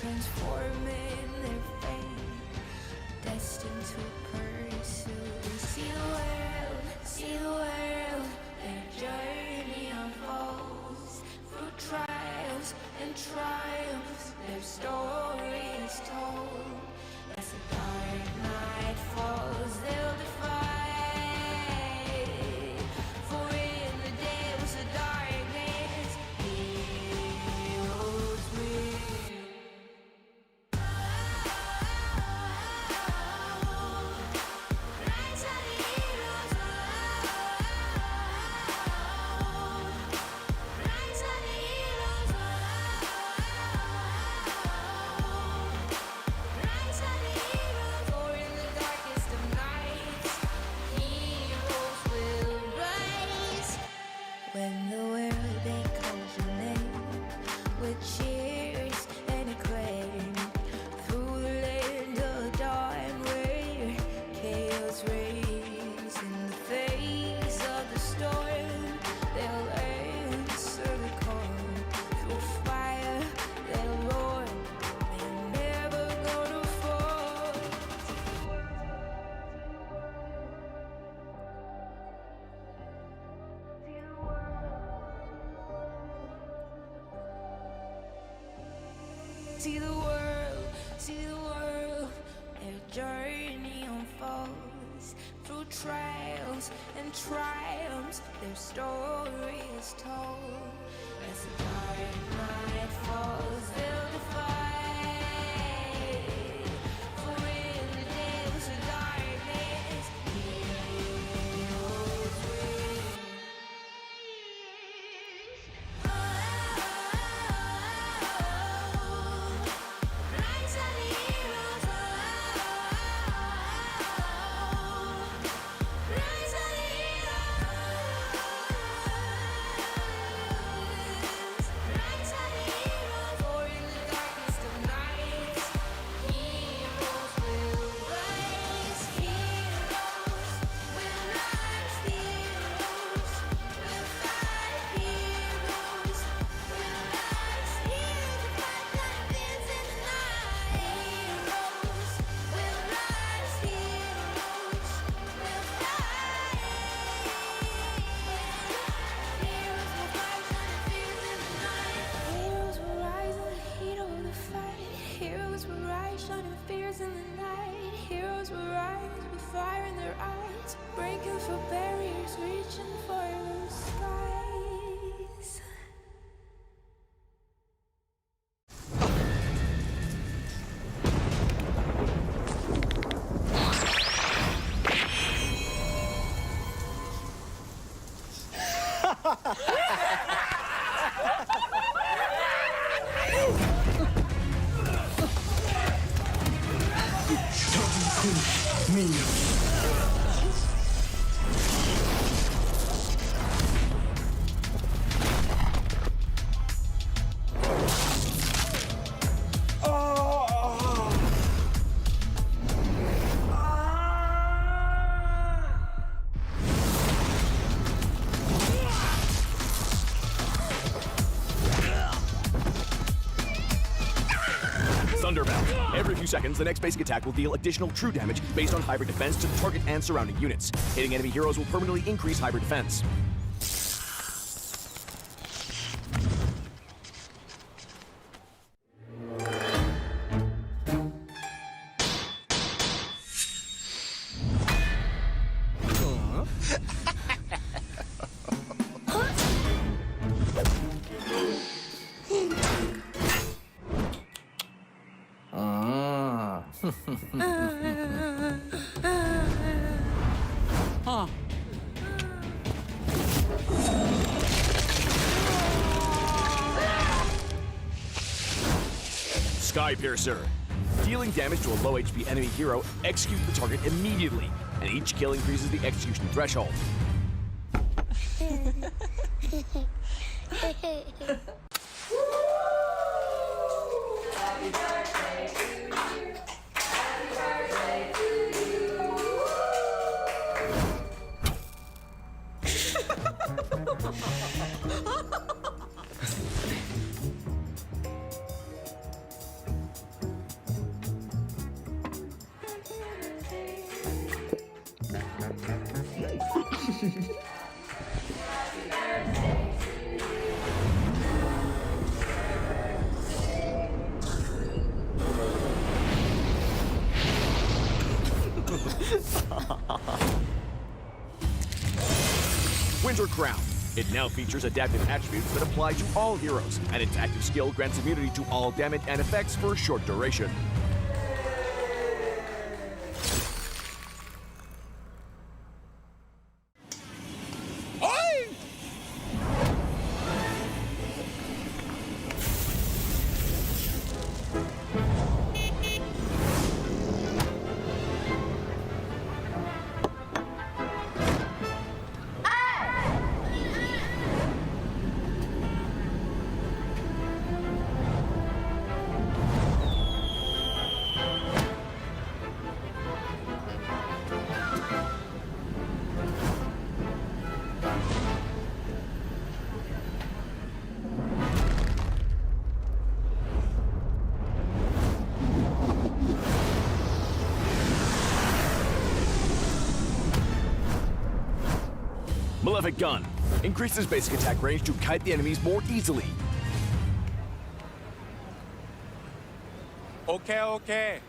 transforming their fate, destined to pursue. See the world, their journey unfolds through trials and triumphs, their story is told. As the dark night falls, they'll defy. For in the depths of darkness, heroes will. Rise of the heroes, rise of the heroes, rise of the heroes. For in the darkest of nights, heroes will rise. When the world they call your name, with cheers and acclaim, through the land of dawn where chaos reigns. In the face of the storm, they'll answer the call. Through fire, they'll roar. They're never gonna fall. See the world, their journey unfolds through trials and triumphs, their story is told. As the dark night falls, they'll defy. For in the depths of darkness, heroes will. Rise of the heroes. heroes will rise with fire in their eyes, breaking for barriers, reaching for the skies. Thunderbound. Every few seconds, the next basic attack will deal additional true damage based on hybrid defense to the target and surrounding units. Hitting enemy heroes will permanently increase hybrid defense. Skypiercer. Dealing damage to a low HP enemy hero, execute the target immediately, and each kill increases the execution threshold. Winter Crown. It now features adaptive attributes that apply to all heroes, and its active skill grants immunity to all damage and effects for a short duration. Malefic Gun. Increases basic attack range to kite the enemies more easily. Okay.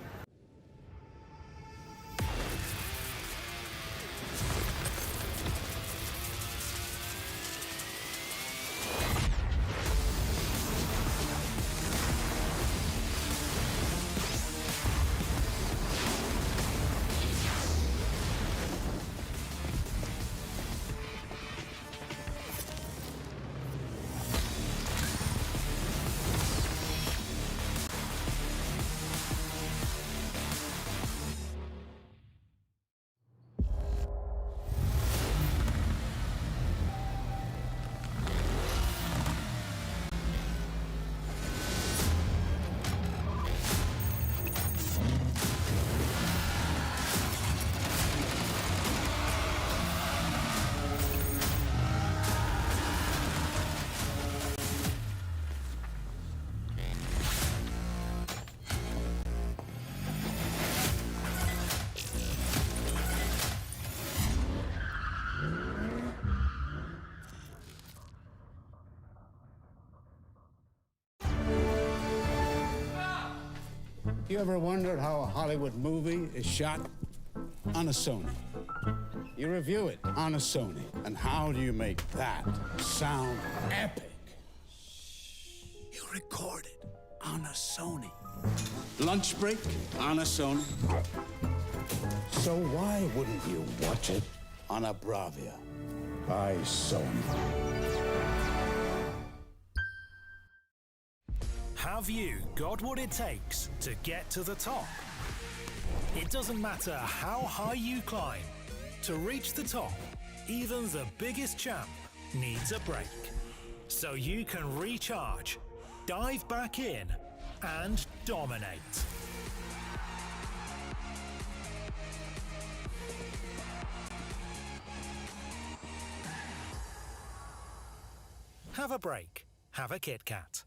You ever wondered how a Hollywood movie is shot? On a Sony. You review it on a Sony. And how do you make that sound epic? You record it on a Sony. Lunch break on a Sony. So why wouldn't you watch it on a Bravia by Sony? Have you got what it takes to get to the top? It doesn't matter how high you climb. To reach the top, even the biggest champ needs a break. So you can recharge, dive back in, and dominate. Have a break. Have a Kit Kat.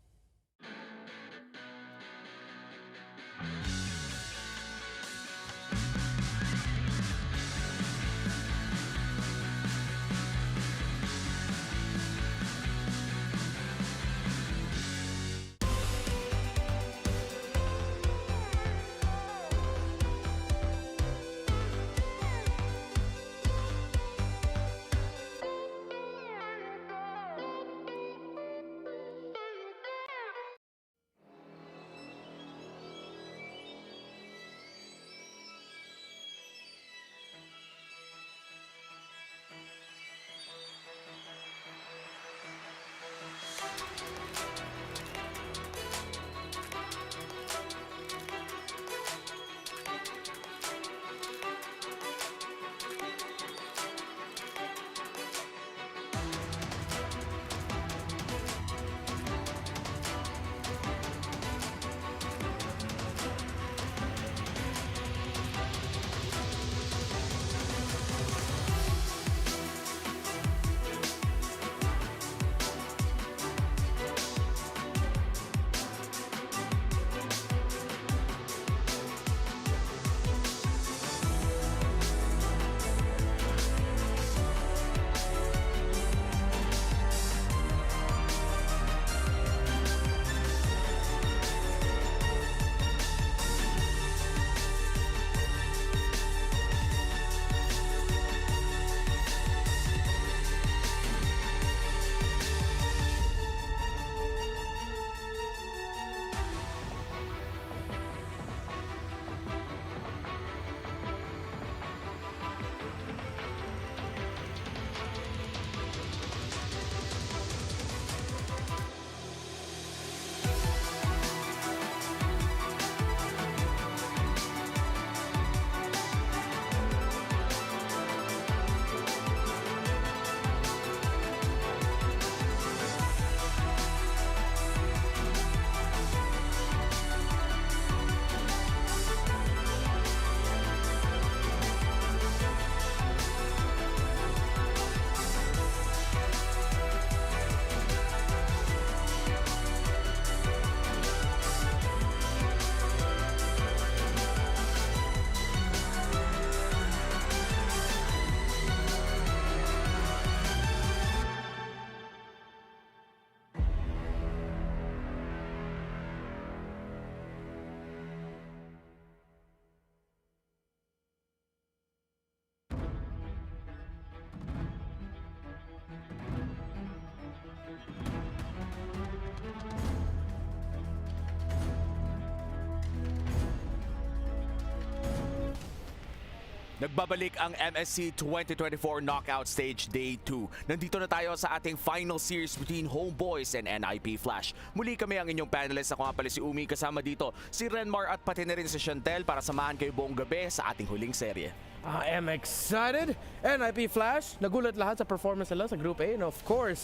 Nagbabalik ang MSC 2024 Knockout Stage Day 2. Nandito na tayo sa ating final series between Homeboys and NIP Flash. Muli kami ang inyong panelist. Ako nga pala si Umi, kasama dito si Renmar at pati na rin si Chantel para samahan kayo buong gabi sa ating huling serye. I am excited. NIP Flash, nagulat lahat sa performance nila sa Group A. And of course,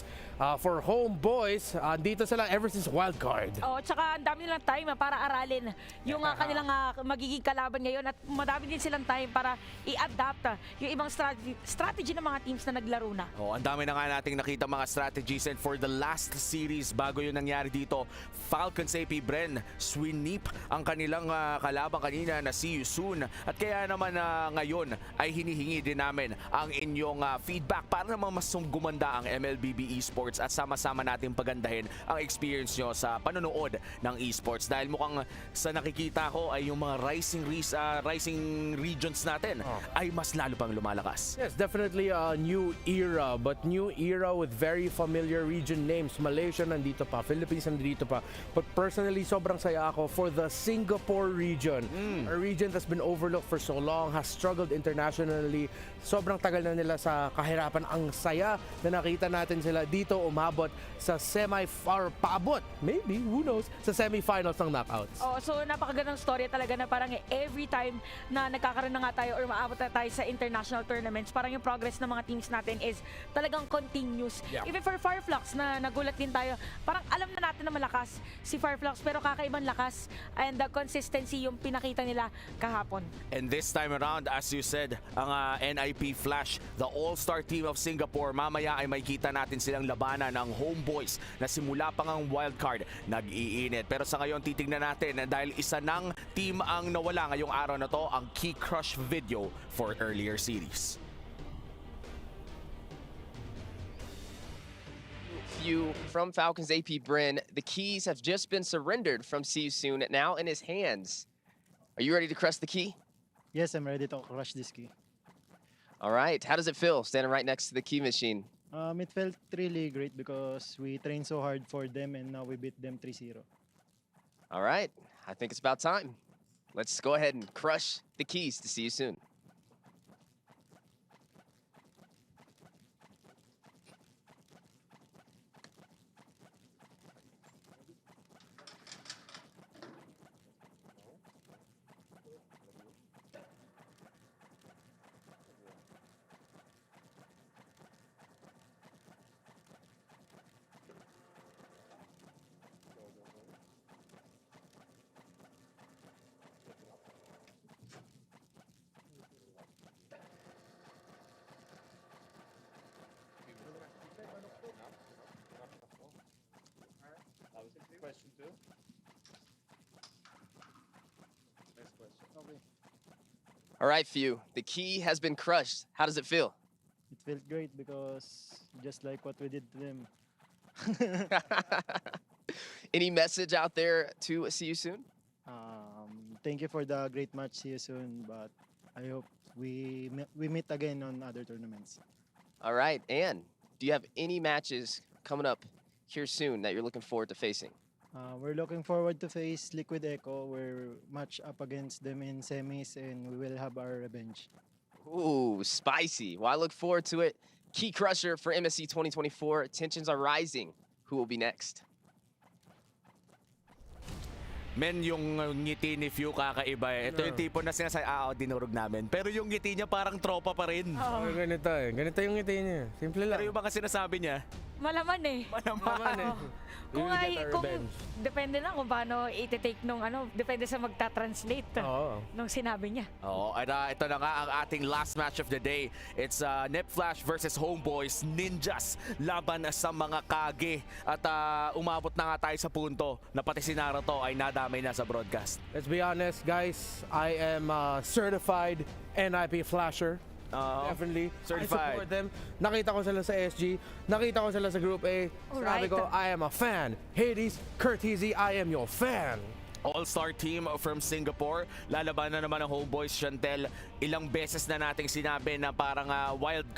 for Homeboys, dito sila ever since wildcard. Oh, tsaka ang dami nilang time para aralin yung kanilang magiging kalaban ngayon at madami din silang time para i-adapt yung ibang strategy ng mga teams na naglaro na. Oh, ang dami na nga nating nakita mga strategies, and for the last series bago yung nangyari dito, Falcons AP Bren swinip ang kanilang kalaban kanina na si Yusun, at kaya naman ngayon ngayon ay hinihingi din namin ang inyong feedback para naman mas gumanda ang MLBB Esports at sama-sama natin pagandahin ang experience nyo sa panonood ng esports. Dahil mukhang sa nakikita ko ay yung mga rising regions natin ay mas lalo pang lumalakas. Yes, definitely a new era, but new era with very familiar region names. Malaysia nandito pa, Philippines nandito pa. But personally, sobrang saya ako for the Singapore region. A region that's been overlooked for so long, has struggled internationally. Sobrang tagal na nila sa kahirapan. Ang saya na nakita natin sila dito umabot sa paabot, maybe, who knows, sa semifinals ng knockouts. Oh, so napakagandang story talaga na parang every time na nagkakaroon na nga tayo or maabot na tayo sa international tournaments, parang yung progress ng mga teams natin is talagang continuous. Yeah. Even for Fireflux na nagulat din tayo, parang alam na natin na malakas si Fireflux pero kakaibang lakas and the consistency yung pinakita nila kahapon. And this time around, as you said, ang NIP Flash, the all-star team of Singapore, mamaya ay makikita natin silang labanan ng homeboys na simula pang ang wildcard nag-iinit. Pero sa ngayon, titignan natin dahil isa ng team ang nawala ngayong araw na to, ang Key Crush video for earlier series. From Falcons AP Bryn, the keys have just been surrendered from See You Soon, now in his hands. Are you ready to crush the key? Yes, I'm ready to crush this key. All right, how does it feel standing right next to the key machine? It felt really great because we trained so hard for them and now we beat them 3-0. All right, I think it's about time. Let's go ahead and crush the keys to See You Soon. Question 2. Next question. Okay. All right, Few, the key has been crushed. How does it feel? It felt great because just like what we did to them. Any message out there to See You Soon? Thank you for the great match. See you soon. But I hope we meet again on other tournaments. All right, and do you have any matches coming up here soon that you're looking forward to facing? We're looking forward to face Liquid Echo. We're match up against them in semis and we will have our revenge. Ooh, spicy. Well, I look forward to it. Key crusher for MSC 2024. Tensions are rising. Who will be next? Men, yung ngiti ni Few kakaiba eh. Ito yung tipo na sinasabi, dinurog namin. Pero yung ngiti niya parang tropa pa rin. Ganito eh. Ganito yung ngiti niya. Simple lang. Pero yung mga sinasabi niya, Malaman eh. Malaman eh. Kung depende lang kung paano i-take nung depende sa magta-translate nung sinabi niya. at ito na nga ang ating last match of the day. It's Nip Flash versus Homeboys Ninjas laban sa mga Kage. At umabot na nga tayo sa punto na pati si Naruto ay nadamay na sa broadcast. Let's be honest, guys. I am a certified NIP Flasher. Definitely. Certified. I support them. Nakita ko sila sa SG. Nakita ko sila sa Group A. Sabi ko, I am a fan. Hades, Curtizy, I am your fan. All-star team from Singapore. Lalabanan naman ng Homeboys, Chantel. Ilang beses na nating sinabi na parang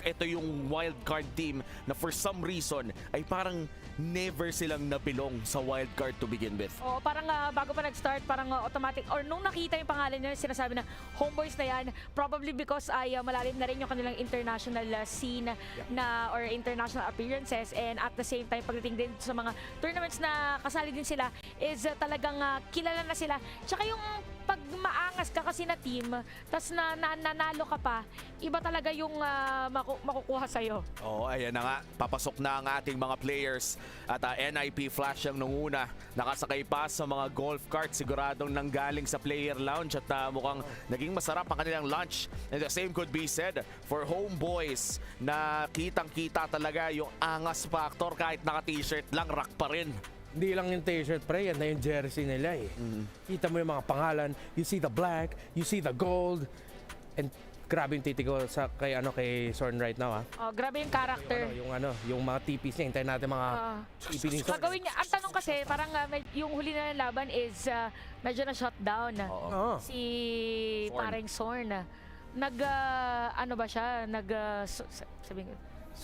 ito yung wild card team na for some reason ay parang never silang napilong sa wild card to begin with. Oo, parang bago pa nag-start, parang automatic, or nung nakita yung pangalan nila, sinasabi na Homeboys na yan, probably because ay malalim na rin yung kanilang international scene na, or international appearances, and at the same time, pagdating din sa mga tournaments na kasali din sila, is talagang kilala na sila. Tsaka yung pag maangas ka kasi na team, tas nanalo ka pa, iba talaga yung makukuha sa'yo. Ayan na nga. Papasok na ang ating mga players. At NIP Flash ang nunguna. Nakasakay pa sa mga golf cart. Siguradong nanggaling sa player lounge at mukhang naging masarap ang kanilang lunch. And the same could be said for Homeboys na kitang-kita talaga yung angas factor. Kahit naka-t-shirt lang, rock pa rin. Hindi lang yung t-shirt, pre. Yan na yung jersey nila eh. Kita mo yung mga pangalan. You see the black, you see the gold. And Grabe yung titig ko kay Sorn right now, ha. Oh, grabe yung character. Yung mga tipis niya, hintayin natin mga tipis ni Sorn. Gagawin niya. Ang tanong kasi, parang yung huli na ng laban is medyo na shutdown. Si parang Sorn. Ano ba siya?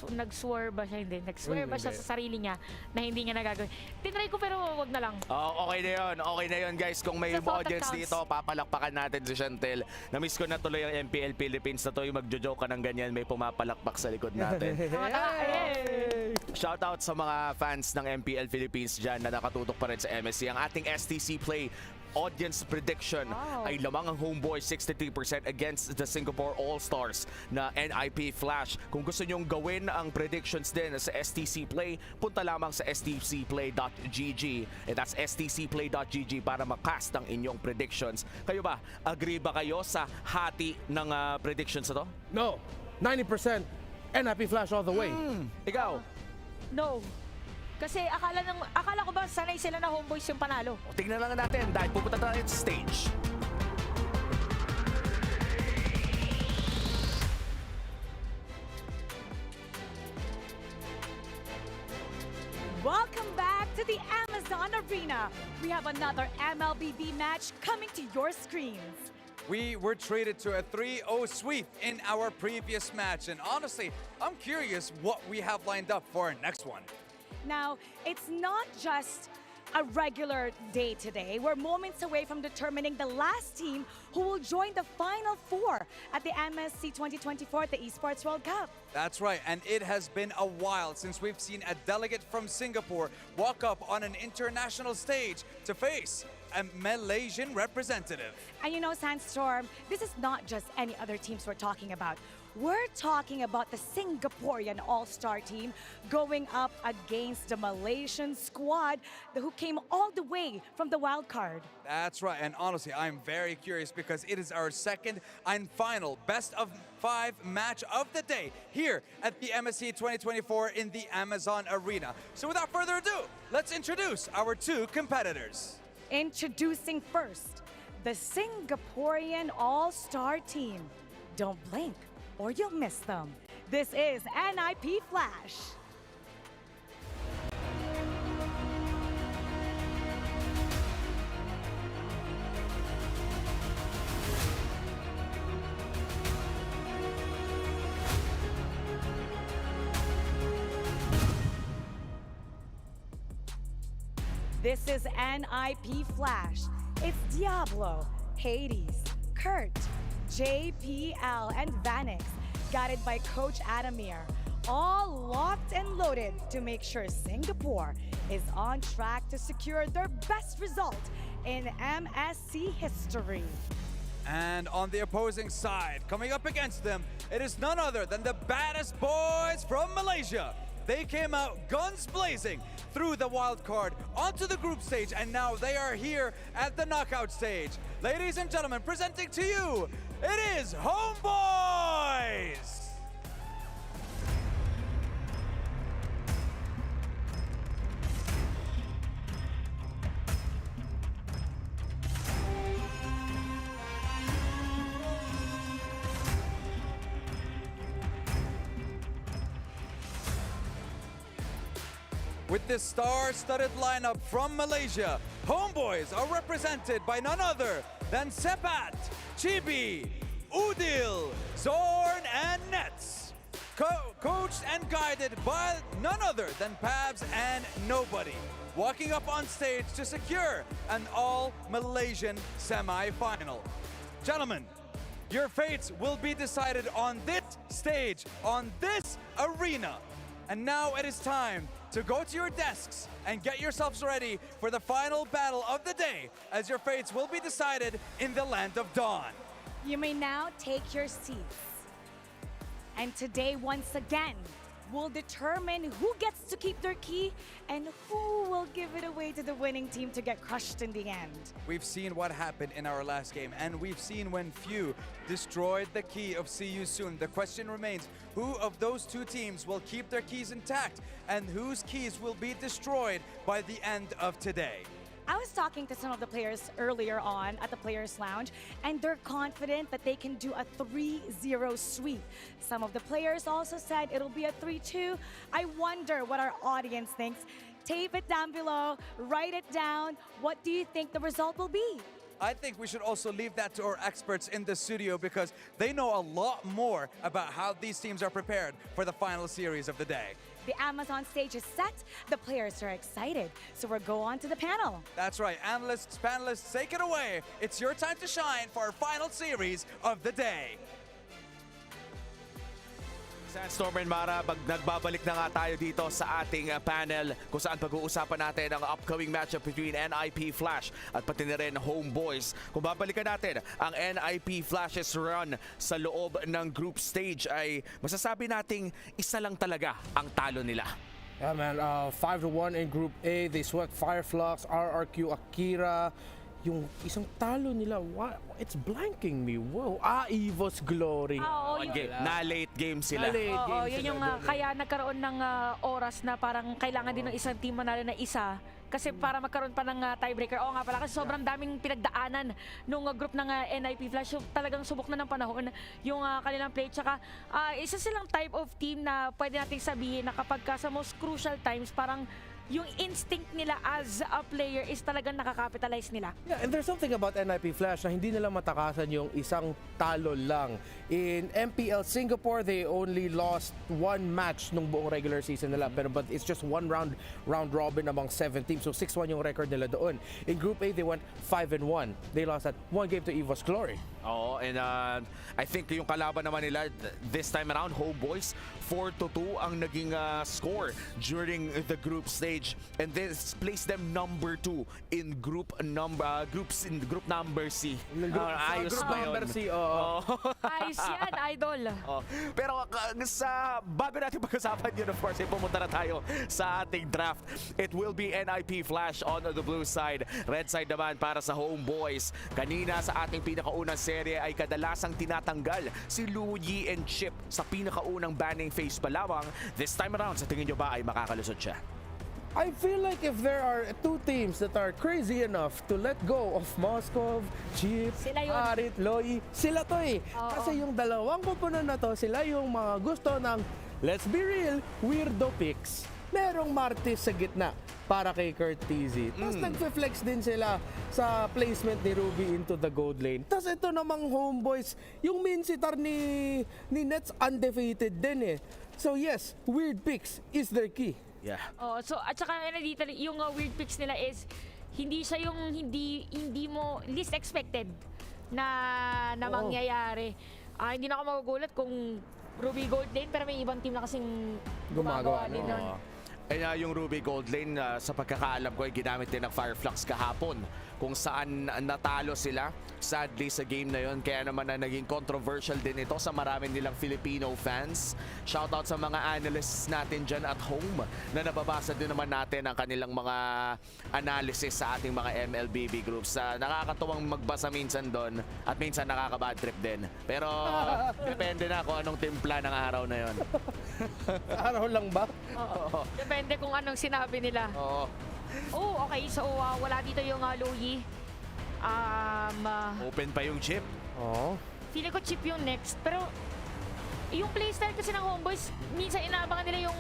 Nag-swear ba siya? Hindi. Nag-swear ba siya sa sarili niya na hindi niya nagagawin? Tinry ko pero wag na lang. Okay na yun. Okay na yun, guys. Kung may audience dito, papalakpakan natin si Chantel. Na-miss ko na tuloy ang MPL Philippines na to. Yung magjo-joke ka ng ganyan, may pumapalakpak sa likod natin. Shoutout sa mga fans ng MPL Philippines dyan na nakatutok pa rin sa MSC. Ang ating STC Play audience prediction ay lamang ang Homeboys 63% against the Singapore All-Stars na NIP Flash. Kung gusto nyong gawin ang predictions din sa STC Play, punta lamang sa stcplay.gg. And that's stcplay.gg para makast ang inyong predictions. Kayo ba? Agree ba kayo sa hati ng predictions na to? No. 90% NIP Flash all the way. Ikaw? No. Kasi akala ko ba sanay sila na Homeboys yung panalo? Tingnan lang natin dahil pupunta tayo sa stage. Welcome back to the Amazon Arena. We have another MLBB match coming to your screens. We were treated to a 3-0 sweep in our previous match, and honestly, I'm curious what we have lined up for our next one. Now, it's not just a regular day today. We're moments away from determining the last team who will join the Final Four at the MSC 2024, the Esports World Cup. That's right, and it has been a while since we've seen a delegate from Singapore walk up on an international stage to face a Malaysian representative. And you know, Sandstorm, this is not just any other teams we're talking about. We're talking about the Singaporean all-star team going up against the Malaysian squad who came all the way from the wild card. That's right, and honestly, I'm very curious because it is our second and final best of 5 match of the day here at the MSC 2024 in the Amazon Arena. So without further ado, let's introduce our 2 competitors. Introducing first, the Singaporean all-star team. Don't blink or you'll miss them. This is NIP Flash. This is NIP Flash. It's Diablo, Hades, Kurt, JPL, and Vanix, guided by Coach Adamir, all locked and loaded to make sure Singapore is on track to secure their best result in MSC history. And on the opposing side, coming up against them, it is none other than the baddest boys from Malaysia. They came out guns blazing through the wild card onto the group stage, and now they are here at the knockout stage. Ladies and gentlemen, presenting to you, it is Homeboys! With this star-studded lineup from Malaysia, Homeboys are represented by none other than Sepat, Chibi, Udil, Zorn, and Nets. Coached and guided by none other than Pabs and Nobody. Walking up on stage to secure an all-Malaysian semi-final. Gentlemen, your fates will be decided on this stage, on this arena. And now it is time to go to your desks and get yourselves ready for the final battle of the day, as your fates will be decided in the land of dawn. You may now take your seats. And today, once again, will determine who gets to keep their key and who will give it away to the winning team to get crushed in the end. We've seen what happened in our last game, and we've seen when few destroyed the key of See You Soon. The question remains, who of those two teams will keep their keys intact and whose keys will be destroyed by the end of today? I was talking to some of the players earlier on at the Players Lounge, and they're confident that they can do a 3-0 sweep. Some of the players also said it'll be a 3-2. I wonder what our audience thinks. Tape it down below, write it down. What do you think the result will be? I think we should also leave that to our experts in the studio because they know a lot more about how these teams are prepared for the final series of the day. The Amazon stage is set. The players are excited. So we'll go on to the panel. That's right. Analysts, panelists, take it away. It's your time to shine for our final series of the day. Sandstorm and Mara, nagbabalik na nga tayo dito sa ating panel kung saan pag-uusapan natin ang upcoming matchup between NIP Flash at pati na rin Homeboys. Kung babalikan natin ang NIP Flash's run sa loob ng group stage ay masasabi nating isa lang talaga ang talo nila. Yeah man, 5-1 in Group A. They swept Fireflux, RRQ, Akira. Yung isang talo nila, it's blanking me. Wow, Evo's Glory. Oo, na late game sila. Oo, yun yung kaya nagkaroon ng oras na parang kailangan din ng isang team manalo na isa. Kasi para magkaroon pa ng tiebreaker. Oo nga pala, kasi sobrang daming pinagdaanan nung group ng NIP Flash. So, talagang subok na ng panahon yung kanilang play. Tsaka isa silang type of team na pwede nating sabihin na kapag sa most crucial times, parang yung instinct nila as a player is talagang nakakapitalize nila. Yeah, and there's something about NIP Flash na hindi nila matakasan yung isang talo lang. In MPL Singapore, they only lost 1 match nung buong regular season nila. But it's just one round robin among 7 teams. So 6-1 yung record nila doon. In Group A, they went 5-1. They lost at 1 game to Evo's Glory. Oo, and I think yung kalaban naman nila this time around, Homeboys, 4-2 ang naging score during the group stage, and this placed them number 2 in group number C. Ayos ba yun? Number C, Ayos yan, idol. Pero bago natin pag-usapan yun, of course, pumunta na tayo sa ating draft. It will be NIP Flash on the blue side. Red side naman para sa Homeboys. Kanina sa ating pinakaunang serye ay kadalasang tinatanggal si Luyi and Chip sa pinakaunang banning phase pa lamang. This time around, sa tingin nyo ba ay makakalusot siya? I feel like if there are 2 teams that are crazy enough to let go of Moskov, Chip, Harit, Loy, sila to eh. Kasi yung dalawang koponan na to, sila yung mga gusto ng, let's be real, weirdo picks. Merong Martis sa gitna para kay Kurt TZ. Tapos nagfe-flex din sila sa placement ni Ruby into the gold lane. Tapos ito namang Homeboys, yung main sitar ni Nets undefeated din eh. So yes, weird picks is their key. Yeah. So at saka dito yung weird picks nila is hindi siya yung hindi mo least expected na mangyayari. Hindi na ako magugulat kung Ruby Gold Lane pero may ibang team na kasing gumagawa din nun. Yung Ruby Gold Lane, sa pagkakaalam ko, ay ginamit din ng Fireflux kahapon kung saan natalo sila sadly sa game na yon. Kaya naman na naging controversial din ito sa marami nilang Filipino fans. Shoutout sa mga analysts natin dyan at home na nababasa din naman natin ang kanilang mga analysis sa ating mga MLBB groups. Nakakatuwang magbasa minsan doon at minsan nakaka-bad trip din. Pero depende na kung anong timpla ng araw na yon. Araw lang ba? Oo. Depende kung anong sinabi nila. Oo. Okay. So, wala dito yung Luyi. Open pa yung Chip. Feeling ko Chip yung next. Pero, yung playstyle kasi ng Homeboys, minsan inaabangan nila yung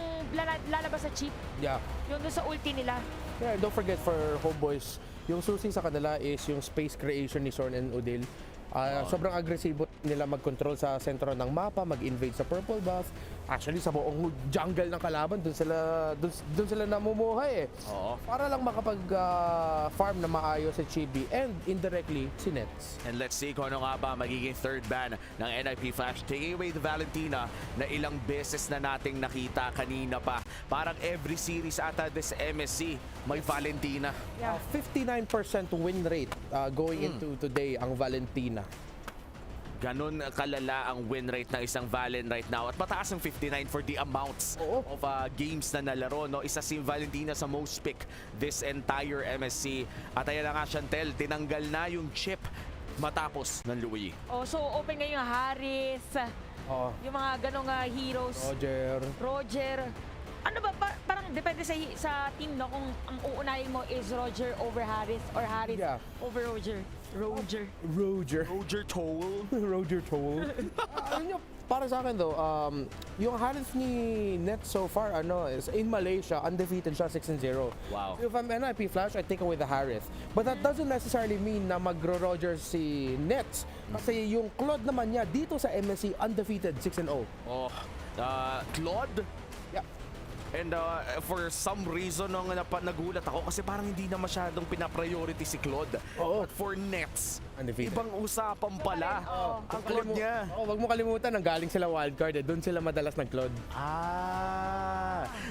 lalabas sa Chip. Yeah. Yung doon sa ulti nila. Yeah, don't forget for Homeboys, yung susi sa kanila is yung space creation ni Sorn and Udil. Sobrang agresibo nila mag-control sa sentro ng mapa, mag-invade sa purple buff. Actually, sa buong jungle ng kalaban, dun sila namumuhay eh. Para lang makapag-farm na maayos si Chibi and indirectly si Nets. And let's see kung ano nga ba magiging third ban ng NIP Flash. Taking away the Valentina na ilang beses na nating nakita kanina pa. Parang every series ata this MSC may Valentina. 59% win rate going into today ang Valentina. Ganon kalala ang win rate ng isang Valen right now. At mataas ang 59 for the amounts of games na nalaro. No? Isa si Valentina sa most pick this entire MSC. At ayan na nga, Chantel, tinanggal na yung Chip matapos ng Luyi. So open ngayon yung Harris, yung mga ganong heroes. Roger. Ano ba, parang depende sa team, no? Kung ang uunahin mo is Roger over Harris or Harris over Roger. Roger Toll. Roger Toll. Yun yung, para sa akin though, yung Harris ni Nets so far, is in Malaysia, undefeated siya, 6-0. Wow. If I'm NIP Flash, I take away the Harris. But that doesn't necessarily mean na magro-Roger si Nets. Kasi yung Claude naman niya, dito sa MSC, undefeated, 6-0. Oh, Claude? Yeah. And for some reason, nagulat ako kasi parang hindi na masyadong pinapriority si Claude. Oo. But for Nets, undefeated. ibang usapan pala. Ang Claude niya. Wag mo kalimutan, nanggaling sila wildcard doon sila madalas nag-Claude.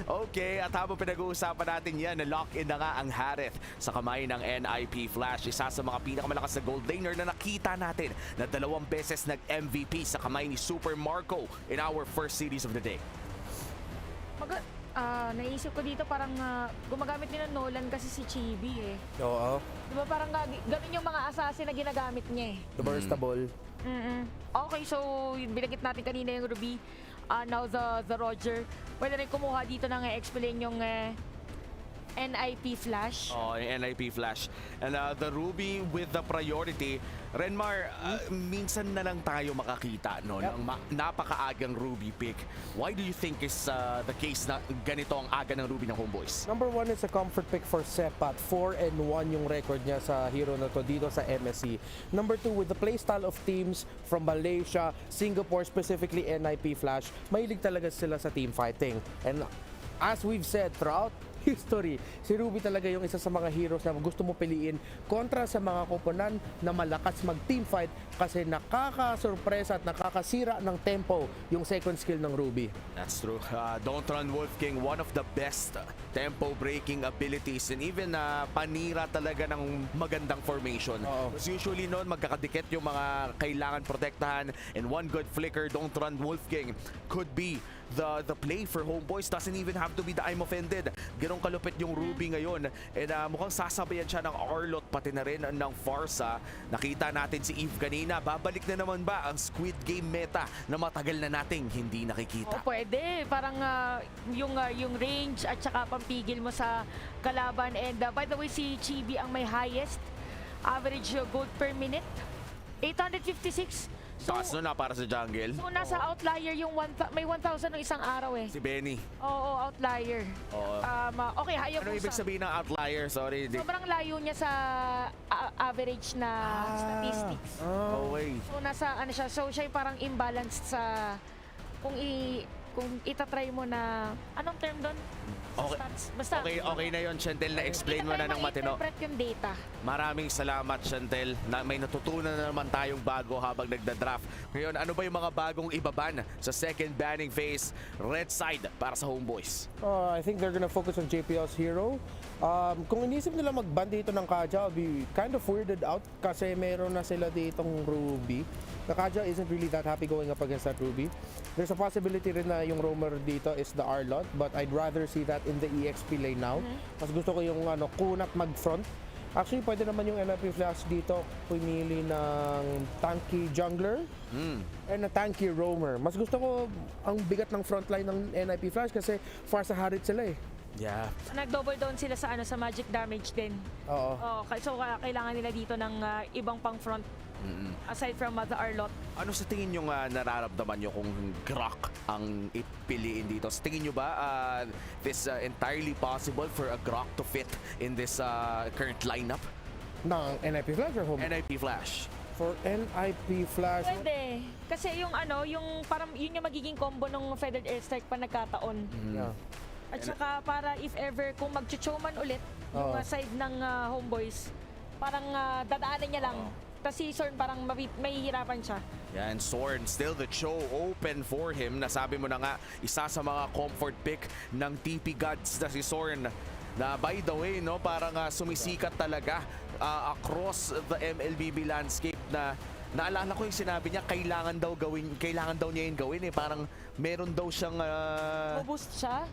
Okay, at habang pinag-uusapan natin yan, na-lock-in na nga ang Harith sa kamay ng NIP Flash. Isa sa mga pinakamalakas na gold laner na nakita natin na 2 beses nag-MVP sa kamay ni Super Marco in our first series of the day. Naisip ko dito parang gumagamit din ng Nolan kasi si Chibi eh. Oo. Di ba parang ganun yung mga assassin na ginagamit niya eh. The burstable. Okay, so binagit natin kanina yung Ruby. Now the Roger. Pwede rin kumuha dito ng explain yung NIP Flash. Oh, yung NIP Flash. And the Ruby with the priority. Renmar, minsan na lang tayo makakita ng napakaagang Ruby pick. Why do you think is the case na ganito ang aga ng Ruby ng Homeboys? Number 1 is a comfort pick for Sepat. 4-1 yung record niya sa hero na to dito sa MSC. Number 2, with the playstyle of teams from Malaysia, Singapore, specifically NIP Flash, mahilig talaga sila sa team fighting. And as we've said throughout history, si Ruby talaga yung isa sa mga heroes na gusto mo piliin kontra sa mga koponan na malakas mag-team fight kasi nakakasurpresa at nakakasira ng tempo yung second skill ng Ruby. That's true. Don't Run Wolf King, one of the best tempo-breaking abilities and even panira talaga ng magandang formation. Because usually noon magkakadikit yung mga kailangan protektahan and one good flicker, Don't Run Wolf King could be the play for Homeboys. Doesn't even have to be the I'm offended. Ganong kalupit yung Ruby ngayon. And mukhang sasabayan siya ng Arlot pati na rin ng Farsa. Nakita natin si Eve kanina. Babalik na naman ba ang Squid Game meta na matagal na nating hindi nakikita? Pwede. Parang yung range at saka pampigil mo sa kalaban. And by the way, si Chibi ang may highest average gold per minute. 856. Taas na para sa jungle. So nasa outlier yung may 1,000 ng isang araw eh. Si Benny. Oo, outlier. Okay, hayop Ano ibig sabihin ng outlier? Sorry. Sobrang layo niya sa average na statistics. Okay. So nasa siya, so siya yung parang imbalanced sa kung itatry mo na anong term doon? Okay. Basta. Okay na yon, Chantel, na explain mo na ng matino. I-interpret yung data. Maraming salamat, Chantel. May natutunan na naman tayong bago habang nagda-draft. Ngayon, ano ba yung mga bagong ibaban sa second banning phase red side para sa Homeboys? I think they're gonna focus on JPL's hero. Kung inisip nila mag-ban dito ng Kaja, I'll be kind of weirded out kasi meron na sila ditong Ruby. The Kaja isn't really that happy going up against that Ruby. There's a possibility rin na yung roamer dito is the Arlot, but I'd rather see that in the EXP lane now. Mas gusto ko yung kunat mag-front. Actually, pwede naman yung NIP Flash dito pumili ng tanky jungler and a tanky roamer. Mas gusto ko ang bigat ng frontline ng NIP Flash kasi far sa harit sila eh. Yeah. Nag-double down sila sa sa magic damage din. Oo. So kailangan nila dito ng ibang pang front. Aside from the Arlot. Ano sa tingin nyo nararamdaman nyo kung Grok ang ipiliin dito? Sa tingin nyo ba this entirely possible for a Grok to fit in this current lineup? Ng NIP Flash or Home? NIP Flash. For NIP Flash? Pwede. Kasi yung yung parang yun yung magiging combo ng Feathered Airstrike pa nagkataon. Yeah. At saka para if ever kung mag-choman ulit yung side ng Homeboys, parang dadaanan niya lang. Tapos si Zorn parang mahihirapan siya. Yan, Zorn, still the show open for him. Nasabi mo na nga, isa sa mga comfort pick ng TP Gods na si Zorn. Na by the way, parang sumisikat talaga across the MLBB landscape na naalala ko yung sinabi niya, kailangan daw niya yung gawin eh. Parang meron daw siyang boost siya?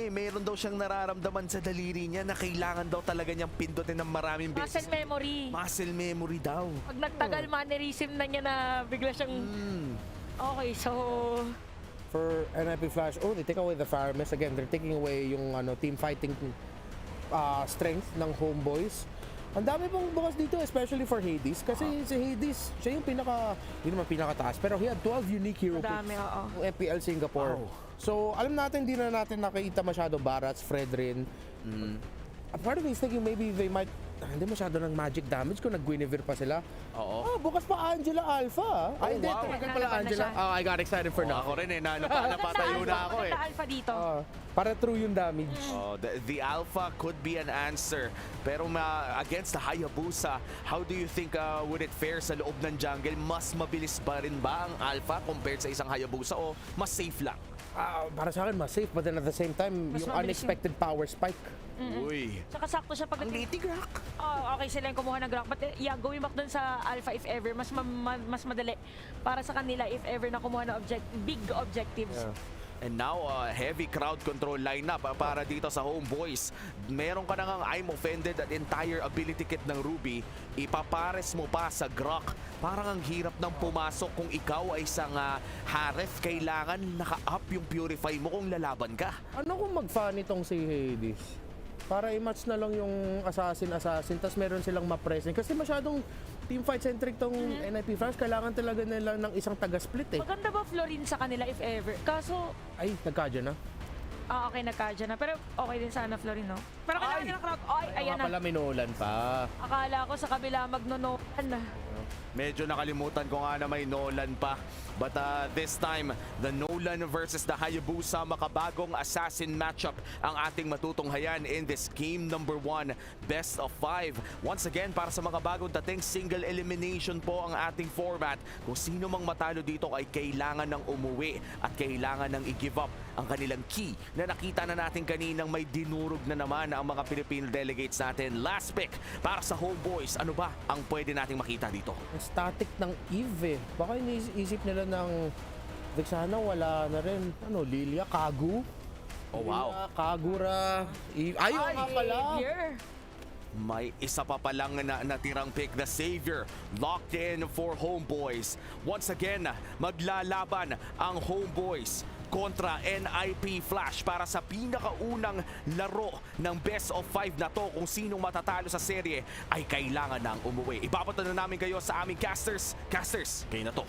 Meron daw siyang nararamdaman sa daliri niya na kailangan daw talaga niyang pindutin ng maraming beses. Muscle memory. Muscle memory daw. Pag nagtagal mannerism na niya na bigla siyang Okay, so for NIP Flash, they take away the fire mist. Again, they're taking away yung team fighting strength ng homeboys. Ang dami pong bukas dito, especially for Hades. Kasi si Hades, siya yung hindi naman pinakataas, pero he had 12 unique hero picks ng FPL Singapore. Wow. So, alam natin, hindi na natin nakita masyado Barats, Fredrin. A part of me is thinking maybe they might, hindi masyado ng magic damage kung nag-Guinevere pa sila. Oo. Bukas pa Angela Alpha. Ay, hindi, talagang pala Angela. I got excited for now. Ako rin napatayo na ako eh. Alpha dito. Para true yung damage. The Alpha could be an answer. Pero against the Hayabusa, how do you think would it fare sa loob ng jungle? Mas mabilis ba rin ba ang Alpha compared sa isang Hayabusa o mas safe lang? Para sa akin, mas safe, but then at the same time, yung unexpected power spike. Uy. Saka sakto siya pag native rock. Okay sila yung kumuha ng rock. But yeah, going back dun sa Alpha if ever, mas madali para sa kanila if ever na kumuha ng big objectives. Yeah. And now, heavy crowd control lineup para dito sa Homeboys. Meron ka nang I'm offended at entire ability kit ng Ruby. Ipapares mo pa sa Grok. Parang ang hirap ng pumasok kung ikaw ay isang Haref. Kailangan naka-up yung Purify mo kung lalaban ka. Ano kung mag-fan itong si Hades? Para i-match na lang yung assassin, tapos meron silang ma-present. Kasi masyadong teamfight-centric tong NIP Flash, kailangan talaga nila ng isang taga-split eh. Maganda ba Florin sa kanila if ever? Kaso... Ay, nagkadya na. Okay, nagkadya na. Pero okay din sana Florin, no? Pero kailangan nila crowd. Ayan na. Pala minulan pa. Akala ko sa kabila magnonolan na. Medyo nakalimutan ko nga na may Nolan pa. But this time, the Nolan versus the Hayabusa, makabagong assassin matchup ang ating matutunghayan in this game number 1, best of 5. Once again, para sa mga bagong dating, single elimination po ang ating format. Kung sino mang matalo dito ay kailangan ng umuwi at kailangan ng i-give up ang kanilang key na nakita na natin kaninang may dinurog na naman ang mga Filipino delegates natin. Last pick para sa Homeboys. Ano ba ang pwede nating makita dito? Static ng Eve eh. Baka iniisip nila ng sana wala na rin. Lilia, Kagu. Oh wow. Lilia, Kagura, Eve. Ayun nga pala. May isa pa palang natirang pick, the Savior, locked in for Homeboys. Once again, maglalaban ang Homeboys kontra NIP Flash para sa pinakaunang laro ng best of 5 na to. Kung sinong matatalo sa serye ay kailangan nang umuwi. Ibabata na namin kayo sa aming casters. Casters, kayo na to.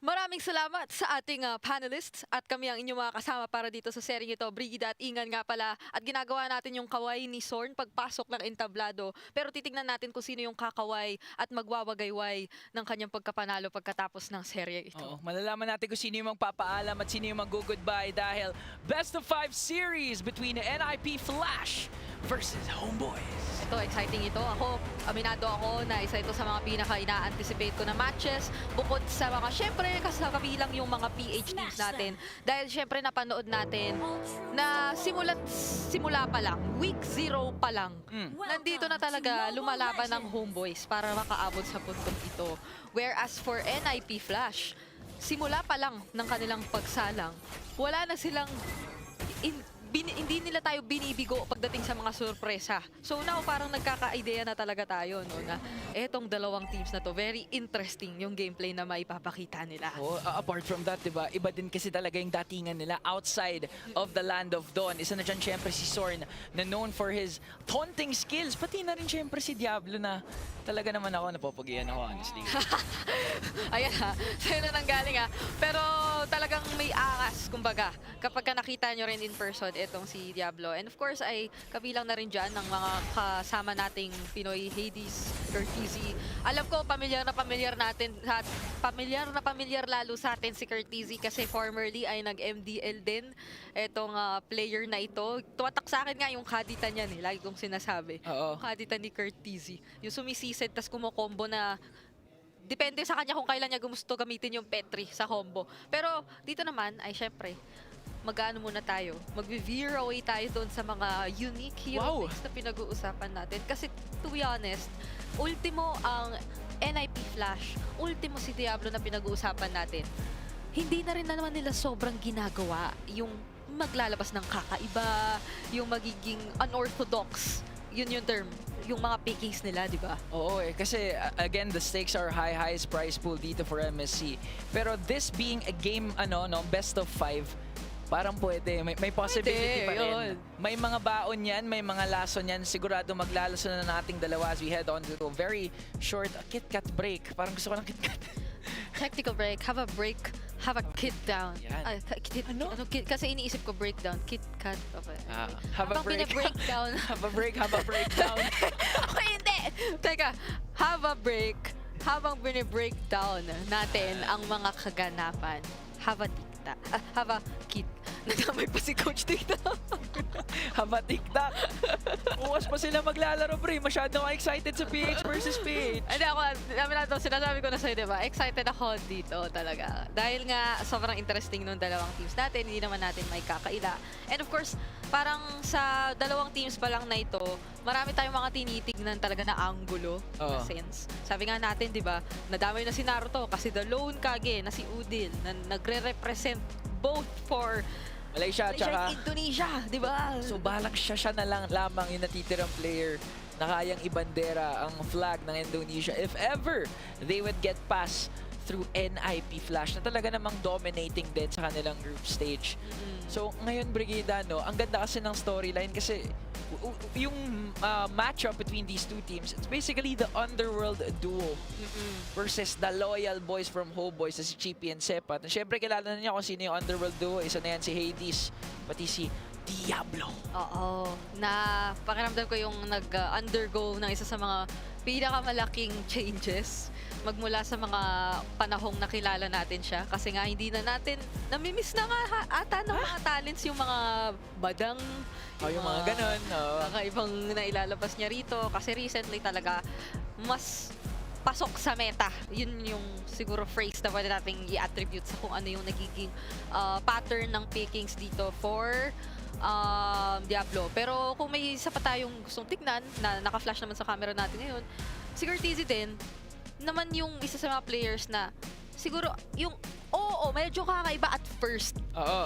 Maraming salamat sa ating panelists at kami ang inyong mga kasama para dito sa seryeng ito. Brigida at Ingan nga pala at ginagawa natin yung kaway ni Sorn pagpasok ng entablado. Pero titignan natin kung sino yung kakaway at magwawagayway ng kanyang pagkapanalo pagkatapos ng serye ito. Oo, malalaman natin kung sino yung magpapaalam at sino yung mag-goodbye dahil best of 5 series between NIP Flash versus Homeboys. Ito, exciting ito. Aminado ako na isa ito sa mga pinaka-ina-anticipate ko na matches. Bukod sa mga, syempre, kasabilang yung mga PH teams natin. Dahil syempre napanood natin na simula pa lang, week 0 pa lang, nandito na talaga lumalaban ng Homeboys para makaabot sa puntong ito. Whereas for NIP Flash, simula pa lang ng kanilang pagsalang, wala na silang hindi nila tayo binibigo pagdating sa mga sorpresa. So now parang nagkaka-idea na talaga tayo na etong dalawang teams na to, very interesting yung gameplay na maipapakita nila. Apart from that, diba, iba din kasi talaga yung datingan nila outside of the Land of Dawn. Isa na dyan syempre si Sorn na known for his taunting skills. Pati na rin syempre si Diablo na talaga naman ako, napapagiyan ako honestly. Ayan sa'yo na nanggaling Pero talagang may angas, kumbaga, kapag nakita nyo rin in person itong si Diablo. And of course ay kabilang na rin dyan ng mga kasama nating Pinoy, Hades, Curtizy. Alam ko pamilyar na pamilyar lalo sa atin si Curtizy kasi formerly ay nag-MDL din itong player na ito. Tumatak sa akin nga yung kaditan niya lagi kong sinasabi. Yung kaditan ni Curtizy. Yung sumisisid tas kumokombo na depende sa kanya kung kailan niya gusto gamitin yung Petri sa combo. Pero dito naman ay syempre mag-ano muna tayo, mag-veer away tayo doon sa mga unique hero picks na pinag-uusapan natin. Kasi to be honest, ultimo ang NIP Flash, ultimo si Diablo na pinag-uusapan natin. Hindi na rin naman nila sobrang ginagawa yung maglalabas ng kakaiba, yung magiging unorthodox yun yung term, yung mga pickings nila, di ba? Oo kasi again, the stakes are high, highest prize pool dito for MSC. Pero this being a game, best of 5, parang pwede. May possibility pa rin. Yun. May mga baon yan, may mga lason yan. Sigurado maglalason na nating dalawa as we head on to a very short KitKat break. Parang gusto ko ng KitKat. Technical break, have a kit down. Kasi iniisip ko breakdown, KitKat. Okay. Have a break. breakdown. Have a breakdown. Okay, hindi. Teka, have a break. Habang bine-breakdown natin ang mga kaganapan. Have a TikTok. Have a kit. Nadamay pa si Coach TikTok. Have a TikTok. Bukas pa sila maglalaro, pre. Masyado ako excited sa PH versus PH. Hindi ako, sinasabi ko na sa'yo, diba? Excited ako dito talaga. Dahil nga, sobrang interesting nung dalawang teams natin. Hindi naman natin may kakaila. And of course, parang sa dalawang teams pa lang na ito, marami tayong mga tinitignan talaga na angulo. Na sense. Sabi nga natin, diba? Nadamay na si Naruto kasi the lone kage na si Udil na nagre-represent both for Malaysia at Indonesia, di ba? So balak siya na lang lamang yung natitirang player na kayang ibandera ang flag ng Indonesia if ever they would get past through NIP Flash na talaga namang dominating din sa kanilang group stage. So ngayon, Brigida, ang ganda kasi ng storyline kasi yung matchup between these two teams, it's basically the underworld duo versus the loyal boys from Homeboys na si Chippy and Sepat. And syempre kilala na niya kung sino yung underworld duo. Isa na yan si Hades, pati si Diablo. Oo. Na pakiramdam ko yung nag-undergo ng isa sa mga pinakamalaking changes magmula sa mga panahong nakilala natin siya. Kasi nga hindi na natin, namimiss na nga ata ng mga talents yung mga badang, yung mga ganon. Kakaibang nailalabas niya rito. Kasi recently talaga, mas pasok sa meta. Yun yung siguro phrase na pwede nating i-attribute sa kung ano yung nagiging pattern ng pickings dito for Diablo. Pero kung may isa pa tayong gustong tignan, na naka-flash naman sa camera natin ngayon, si Cortese din, naman yung isa sa mga players na siguro yung, medyo kakaiba at first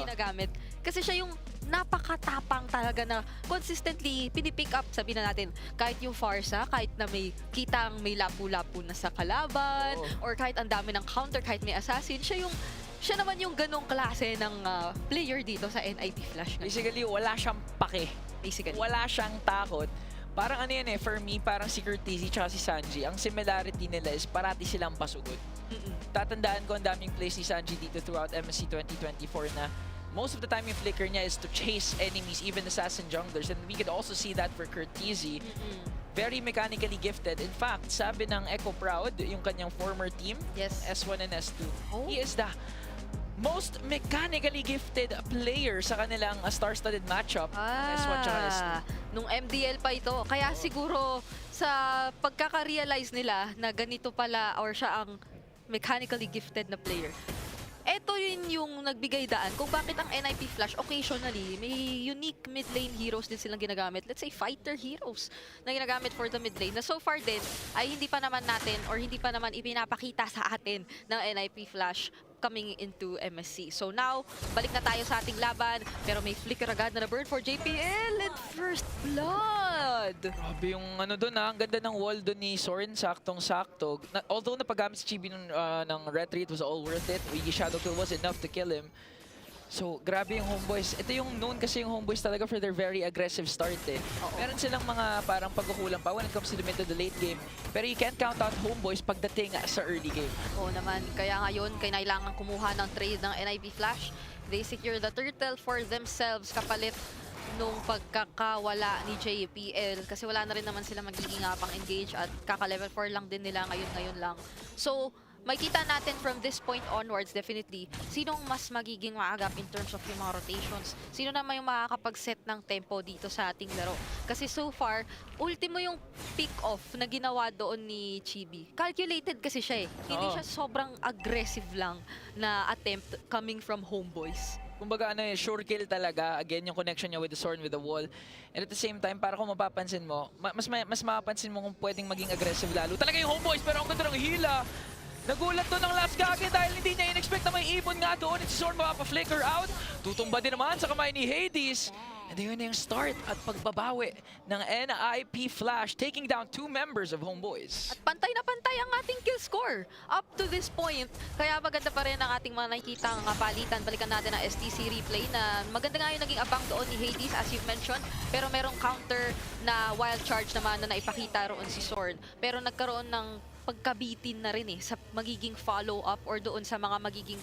ginagamit. Kasi siya yung napakatapang talaga na consistently pinipick up, sabihin na natin, kahit yung Farsa, kahit na may kitang may lapu-lapu na sa kalaban, or kahit ang dami ng counter, kahit may assassin, siya naman yung ganong klase ng player dito sa NIP Flash. Basically, wala siyang pake. Wala siyang takot. Parang ano yan for me, parang si Cortese tsaka si Sanji, ang similarity nila is parati silang pasugod. Tatandaan ko ang daming plays ni Sanji dito throughout MSC 2024 na most of the time yung flicker niya is to chase enemies, even assassin junglers. And we could also see that for Cortese. Very mechanically gifted. In fact, sabi ng Echo Proud, yung kanyang former team, S1 and S2, he is the most mechanically gifted player sa kanilang star-studded matchup. S1 tsaka S2. Nung MDL pa ito. Kaya siguro sa pagkaka-realize nila na ganito pala or siya ang mechanically gifted na player. Ito yun yung nagbigay daan kung bakit ang NIP Flash occasionally may unique mid lane heroes din silang ginagamit. Let's say fighter heroes na ginagamit for the mid lane. Na so far din ay hindi pa naman natin or hindi pa naman ipinapakita sa atin ng NIP Flash coming into MSC. So now, balik na tayo sa ating laban. Pero may flicker agad na burn for JPL and first blood. Grabe yung doon ang ganda ng wall doon ni Soren, saktong-sakto. Although napagamit si Chibi ng retreat, was all worth it. Wiggy Shadow Kill was enough to kill him. So, grabe yung Homeboys. Ito yung known kasi yung Homeboys talaga for their very aggressive start Meron silang mga parang pagkukulang pa when it comes to the mid to the late game. Pero you can't count out Homeboys pagdating sa early game. Oo naman. Kaya ngayon, kailangan kumuha ng trade ng NIP Flash. They secure the turtle for themselves kapalit nung pagkakawala ni JPL. Kasi wala na rin naman sila magiging pang engage at kaka-level 4 lang din nila ngayon lang. So, makita natin from this point onwards, definitely, sinong mas magiging maagap in terms of yung mga rotations. Sino naman yung makakapag-set ng tempo dito sa ating laro. Kasi so far, ultimo yung pick-off na ginawa doon ni Chibi. Calculated kasi siya Hindi siya sobrang aggressive lang na attempt coming from Homeboys. Kumbaga sure kill talaga. Again, yung connection niya with the sword, with the wall. And at the same time, para kung mapapansin mo, mas mapapansin mo kung pwedeng maging aggressive lalo. Talaga yung Homeboys, pero ang ganda ng hila. Nagulat doon ng last kage dahil hindi niya in-expect na may ibon nga doon. At si Zorn mapapa-flicker out. Tutumba din naman sa kamay ni Hades. And yun na yung start at pagbabawi ng NIP Flash, taking down 2 members of Homeboys. At pantay na pantay ang ating kill score up to this point. Kaya maganda pa rin ang ating mga nakikitang palitan. Balikan natin ang STC replay na maganda nga yung naging abang doon ni Hades as you've mentioned. Pero merong counter na wild charge naman na naipakita roon si Sorn. Pero nagkaroon ng pagkabitin na rin sa magiging follow-up or doon sa mga magiging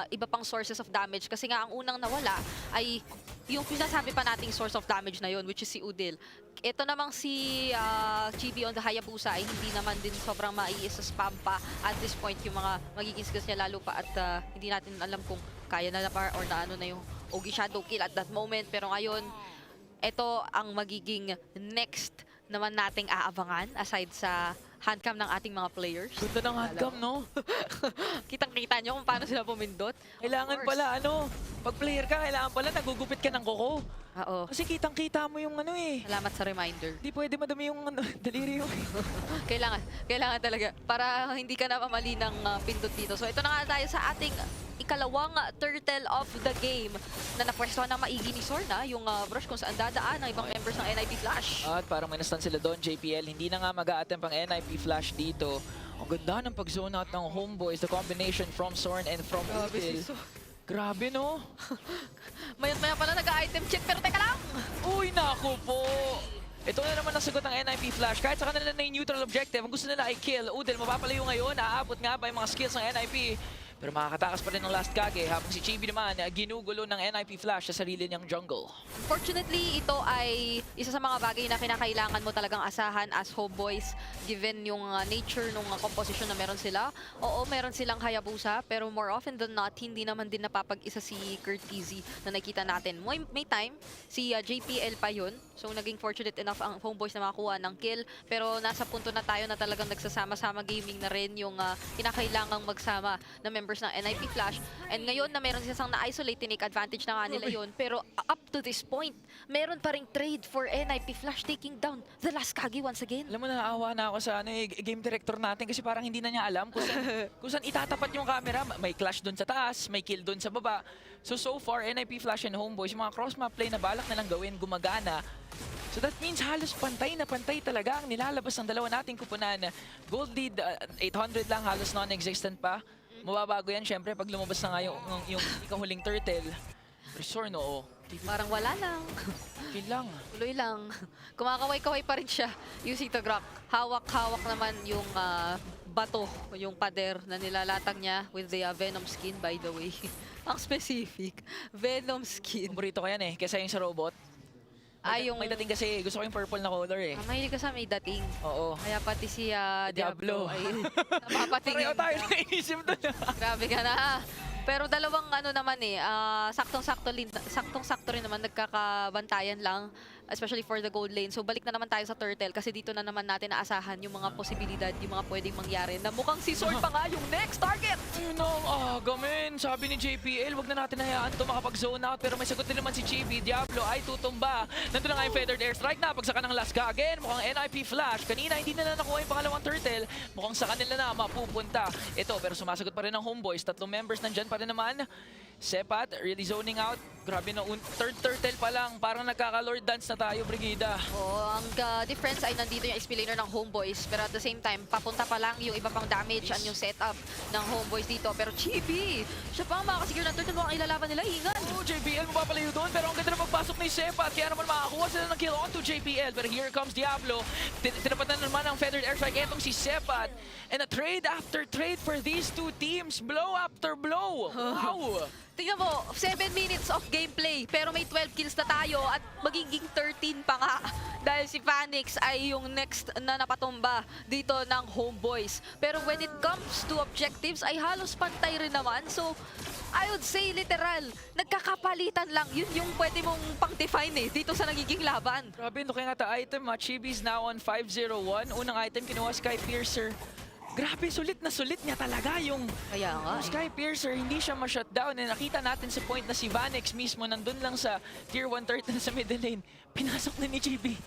iba pang sources of damage. Kasi nga ang unang nawala ay yung sinasabi pa nating source of damage na yun, which is si Udil. Ito namang si Chibi on the Hayabusa ay hindi naman din sobrang mai-spam pa at this point yung mga magiging skills niya lalo pa at hindi natin alam kung kaya na par or na ano na yung Ogi Shadow Kill at that moment. Pero ngayon, ito ang magiging next naman nating aabangan aside sa handcam ng ating mga players. Ganda ng handcam, no? Kitang-kita nyo kung paano sila pumindot. Kailangan pala, pag player ka, kailangan pala nagugupit ka ng kuko. Oo. Kasi kitang-kita mo yung Salamat sa reminder. Di pwede madami yung daliri yung kailangan talaga para hindi ka na mamali ng pindot dito. So ito na nga tayo sa ating ikalawang turtle of the game na napwestuhan ng maigi ni Sorna, yung brush kung saan dadaan ng ibang members ng NIP Flash. At parang may nastan sila doon, JPL. Hindi na nga mag-a-attempt ang NIP Flash dito. Ang ganda ng pag-zone out ng Homeboys. The combination from Sorn and from Udil. Grabe, no? Mayat-maya pala nag-item check, pero teka lang! Uy, naku po! Ito na naman ang sagot ng NIP Flash. Kahit sa kanila na yung neutral objective, ang gusto nila ay kill. Udil, mapapalayo ngayon. Aabot nga ba yung mga skills ng NIP? Pero makakatakas pa rin ng last kage habang si Chibi naman ginugulo ng NIP Flash sa sarili niyang jungle. Unfortunately, ito ay isa sa mga bagay na kinakailangan mo talagang asahan as Homeboys given yung nature ng composition na meron sila. Oo, meron silang Hayabusa pero more often than not, hindi naman din napapag-isa si Kurt Easy na nakita natin. May time, si JPL pa yun. So naging fortunate enough ang Homeboys na makakuha ng kill. Pero nasa punto na tayo na talagang nagsasama-sama gaming na rin yung kinakailangang magsama na members ng NIP Flash. And ngayon na meron silang na-isolate, tinake advantage na nga nila yun. Pero up to this point, meron pa ring trade for NIP Flash taking down the last Kage once again. Alam mo, naawa na ako sa game director natin kasi parang hindi na niya alam kung saan itatapat yung camera. May clash doon sa taas, may kill doon sa baba. So far, NIP Flash and Homeboys, yung mga cross-map play na balak nilang gawin, gumagana. So that means halos pantay na pantay talaga ang nilalabas ng dalawa nating kupunan. Gold lead, 800 lang, halos non-existent pa. Mababago yan, syempre, pag lumabas na nga yung ikahuling turtle. Resort, no? Parang wala lang. Kill lang. Tuloy lang. Kumakaway-kaway pa rin siya using the Grok. Hawak-hawak naman yung bato, yung pader na nilalatag niya with the Venom skin, by the way. Ang specific. Venom skin. Paborito ko yan kesa yung sa robot. May dating kasi, gusto ko yung purple na color Mahilig ka sa may dating. Oo. Kaya pati si Diablo ay napapatingin. Pareho tayo naisip doon. Grabe ka na. Pero dalawang naman saktong-sakto rin naman, nagkakabantayan lang, especially for the gold lane. So balik na naman tayo sa turtle kasi dito na naman natin naasahan yung mga posibilidad, yung mga pwedeng mangyari na mukhang si Sword pa nga yung next target. Ayun ang gamin. Sabi ni JPL, wag na natin hayaan ito makapag-zone out. Pero may sagot din naman si Chibi. Diablo ay tutumba. Nandun na nga yung feathered airstrike na. Pagsaka ng last again, mukhang NIP Flash. Kanina hindi na nakuha yung pangalawang turtle. Mukhang sa kanila na mapupunta. Ito, pero sumasagot pa rin ng Homeboys. 3 members nandyan pa rin naman. Sepat, really zoning out. Grabe na, third turtle pa lang. Parang nagkaka-lord dance na tayo, Brigida. Oo, ang difference ay nandito yung SP laner ng Homeboys. Pero at the same time, papunta pa lang yung iba pang damage and yung setup ng Homeboys dito. Pero Chibi, siya pa ang makakasecure ng turtle. Mukhang ilalaban nila, ingan. Oo, JPL mapapalayo doon. Pero ang ganda na pagpasok ni Sepat. Kaya naman makakuha sila ng kill onto JPL. Pero here comes Diablo. Tinapatan na naman ang feathered airstrike. Etong si Sepat. And a trade after trade for these two teams. Blow after blow. Wow! Tingnan mo, 7 minutes of gameplay, pero may 12 kills na tayo at magiging 13 pa nga. Dahil si Phoenix ay yung next na napatumba dito ng Homeboys. Pero when it comes to objectives, ay halos pantay rin naman. So, I would say literal, nagkakapalitan lang. Yun yung pwede mong pang-define dito sa nagiging laban. Grabe, looking at the item, Chibi's now on 501. Unang item, kinuha Sky Piercer. Grabe, sulit na sulit niya talaga yung Sky Piercer. Hindi siya ma-shutdown. And nakita natin sa point na si Vanex mismo nandun lang sa tier 1 turtle sa middle lane. Pinasok na ni JB.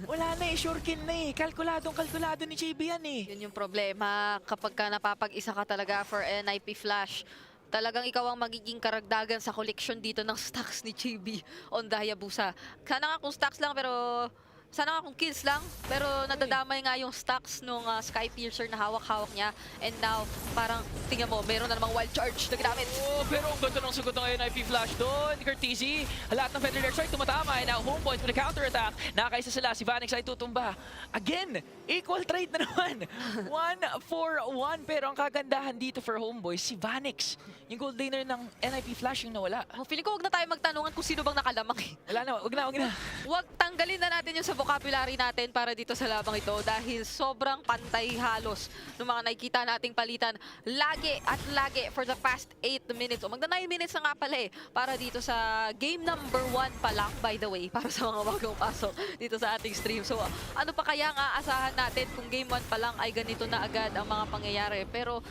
Wala na sure kill na Kalkuladong-kalkulado ni JB yan Yun yung problema kapag ka napapag-isa ka talaga for NIP Flash. talagang ikaw ang magiging karagdagan sa collection dito ng stocks ni Chibi on the Hayabusa. Sana nga kung stocks lang, pero sana nga kung kills lang, pero nadadamay nga yung stocks nung Sky Piercer na hawak-hawak niya. And now, parang tingnan mo, meron na namang wild charge na ginamit. Oh, pero ang ganda ng sagot ng NIP Flash doon. Courtesy, lahat ng Feather Strike tumatama. And now, Homeboys with a counter-attack. Nakaisa sila, si Vanix ay tutumba. Again, equal trade na naman. 1-4-1. Pero ang kagandahan dito for Homeboys, si Vanix. Yung gold laner ng NIP Flash yung nawala. Oh, feeling ko wag na tayo magtanungan kung sino bang nakalamang eh. Wala na, wag na. Wag tanggalin na natin yung sa vocabulary natin para dito sa labang ito dahil sobrang pantay halos ng mga nakikita nating palitan lagi at lagi for the past 8 minutes. O magna 9 minutes na nga pala eh para dito sa game number 1 pa lang, by the way, para sa mga bagong pasok dito sa ating stream. So ano pa kaya nga asahan natin kung game 1 pa lang ay ganito na agad ang mga pangyayari. Pero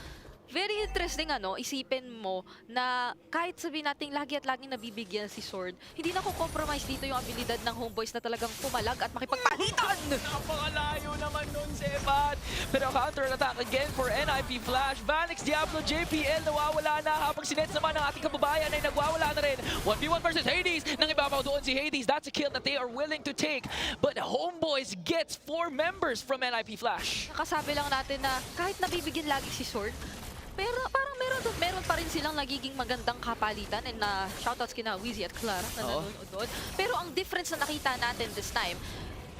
very interesting isipin mo na kahit sabihin natin lagi at laging nabibigyan si Sword, hindi na compromise dito yung abilidad ng Homeboys na talagang pumalag at makipagpalitan! Napakalayo naman nun, Sebat. Pero counter-attack again for NIP Flash. Vanix, Diablo, JPL nawawala na habang sinets naman ng ating kababayan ay nagwawala na rin. 1v1 versus Hades. Nang ibabaw doon si Hades. That's a kill that they are willing to take. But Homeboys gets 4 members from NIP Flash. Nakasabi lang natin na kahit nabibigyan lagi si Sword, pero parang meron pa rin silang nagiging magandang kapalitan and shoutouts kina Wheezy at Clara na nanonood doon. Pero ang difference na nakita natin this time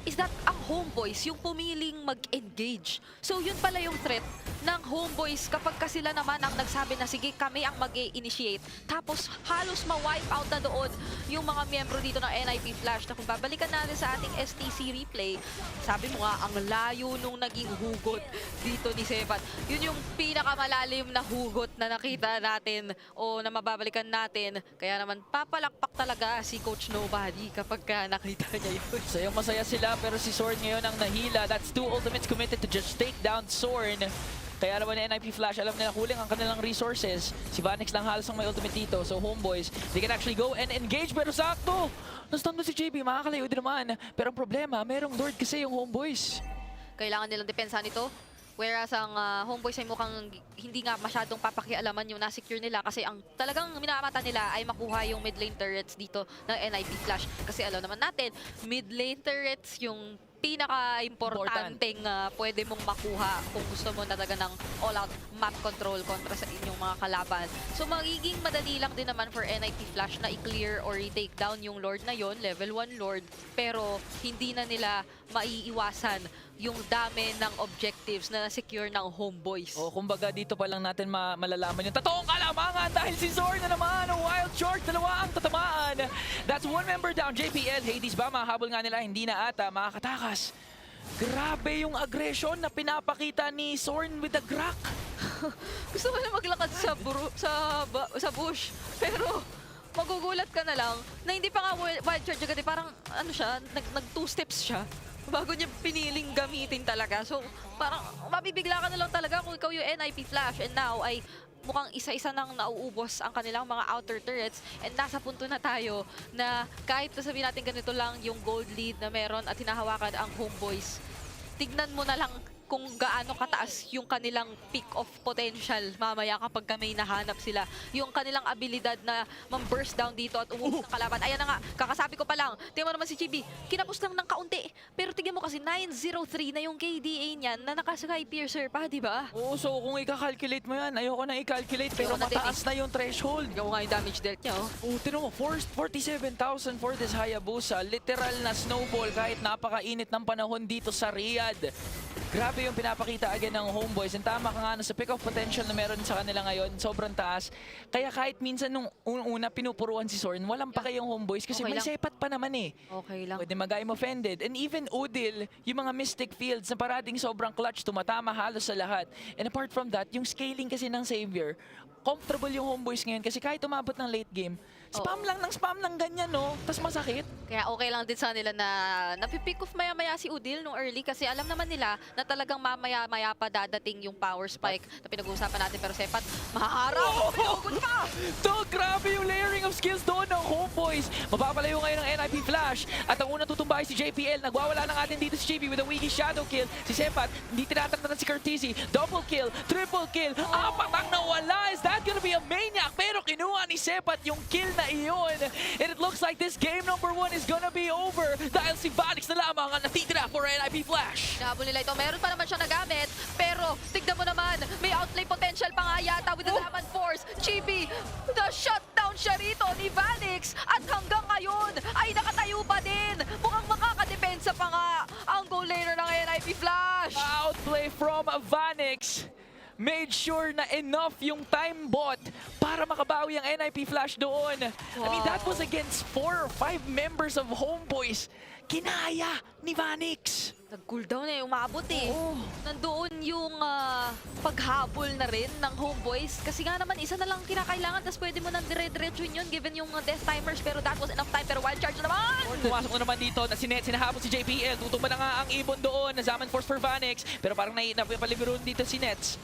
is that ang Homeboys yung pumiling mag-engage. So yun pala yung threat ng Homeboys kapag sila naman ang nagsabi na sige kami ang mag-initiate. Tapos halos ma-wipe out na doon yung mga miyembro dito ng NIP Flash na kung babalikan natin sa ating STC replay, sabi mo nga ang layo nung naging hugot dito ni Sebat. Yun yung pinakamalalim na hugot na nakita natin o na mababalikan natin. Kaya naman papalakpak talaga si Coach Nobody kapag nakita niya yun. Masaya sila pero si Zorn ngayon ang nahila. That's 2 ultimates committed to just take down Zorn. Kaya naman ni NIP Flash, alam nila kulang ang kanilang resources. Si Vanix lang halos ang may ultimate dito. So Homeboys, they can actually go and engage. Pero sakto! Nastun mo si JB, makakalayo din naman. Pero ang problema, merong Lord kasi yung Homeboys. Kailangan nilang depensahan ito. Whereas ang Homeboys ay mukhang hindi nga masyadong papakialaman yung na-secure nila kasi ang talagang minamata nila ay makuha yung mid lane turrets dito ng NIP Flash. Kasi alam naman natin, mid lane turrets yung pinaka-importanteng pwede mong makuha kung gusto mo na talaga ng all-out map control kontra sa inyong mga kalaban. So magiging madali lang din naman for NIP Flash na i-clear or i-take down yung Lord na yon, level 1 Lord, pero hindi na nila maiiwasan yung dami ng objectives na secure ng Homeboys. O kumbaga dito pa lang natin malalaman yung totoong kalamangan dahil si Zorn na naman ang wild short, dalawa ang tatamaan. That's 1 member down, JPL. Hades ba mahabol nga nila, hindi na ata makakatakas. Grabe yung aggression na pinapakita ni Zorn with the Grak. Gusto ko na maglakad sa bush, pero magugulat ka na lang na hindi pa nga wild charge agad, parang ano siya, nag 2 steps siya bago niya piniling gamitin talaga. So parang mabibigla ka na lang talaga kung ikaw yung NIP Flash, and now ay mukhang isa-isa nang nauubos ang kanilang mga outer turrets, and nasa punto na tayo na kahit sabihin natin ganito lang yung gold lead na meron at hinahawakan ang Homeboys, tignan mo na lang kung gaano kataas yung kanilang peak of potential mamaya kapag may nahanap sila. Yung kanilang abilidad na burst down dito at umubos ng kalaban. Ayan na nga, kakasabi ko pa lang. Tingnan mo naman si Chibi, kinapos lang ng kaunti. Pero tingnan mo kasi 903 na yung KDA niyan na naka-Sky Piercer pa, di ba? Oo, so kung i-calculate mo yan, ayoko na i-calculate pero mataas na yung threshold. Ikaw nga yung damage dealt niya, oh. Tingnan mo, 47,000 for this Hayabusa. Literal na snowball kahit napakainit ng panahon dito sa Riyadh. Grabe yung pinapakita again ng Homeboys. And tama ka nga sa pick of potential na meron sa kanila ngayon, sobrang taas. Kaya kahit minsan nung una pinupuruan si Zorn, walang pa kayong Homeboys kasi may sepat pa naman eh. Okay lang. Pwede mag-I'm offended. And even Udil, yung mga mystic fields na parading sobrang clutch, tumatama halos sa lahat. And apart from that, yung scaling kasi ng Savior, comfortable yung Homeboys ngayon kasi kahit umabot ng late game, spam lang ganyan, no? Tapos masakit. Kaya okay lang din sa nila na napipick off maya-maya si Udil nung early kasi alam naman nila na talagang mamaya-maya pa dadating yung power spike na pinag-uusapan natin, pero Sepat, mahaharap! Pinugod pa! So, grabe yung layering of skills doon ng Homeboys. Mapapalayo ngayon ng NIP Flash at ang unang tutumbahay si JPL. Nagwawala ng atin dito si JB with a wiggy shadow kill. Si Sepat, hindi tinatantan si Courtesy. Double kill, triple kill, 4 ang nawala. Is that gonna be a maniac nakuha ni Sepat yung kill na iyon. And it looks like this game number 1 is gonna be over dahil si Vanix na lamang ang natitira for NIP Flash. Nahabol nila ito. Meron pa naman siya nagamit. Pero tignan mo naman, may outplay potential pa nga yata with the Diamond Force. Chibi, na-shutdown siya rito ni Vanix. At hanggang ngayon ay nakatayo pa din. Mukhang makakadepensa pa nga ang goal laner ng NIP Flash. Outplay from Vanix. Made sure na enough yung time bot para makabawi ang NIP Flash doon. I mean, that was against 4 or 5 members of Homeboys. Kinaya ni Vanix. Nag-cooldown eh, umabot eh. Nandoon yung paghabol na rin ng Homeboys. Kasi nga naman, isa na lang kinakailangan, tapos pwede mo nang dire-diretso yun given yung death timers. Pero that was enough time, pero wild charge na naman! Pumasok na naman dito, sinahabol si JPL. Tutumba na nga ang ibon doon, na Zaman Force for Vanix. Pero parang napapalibiro dito si Nets.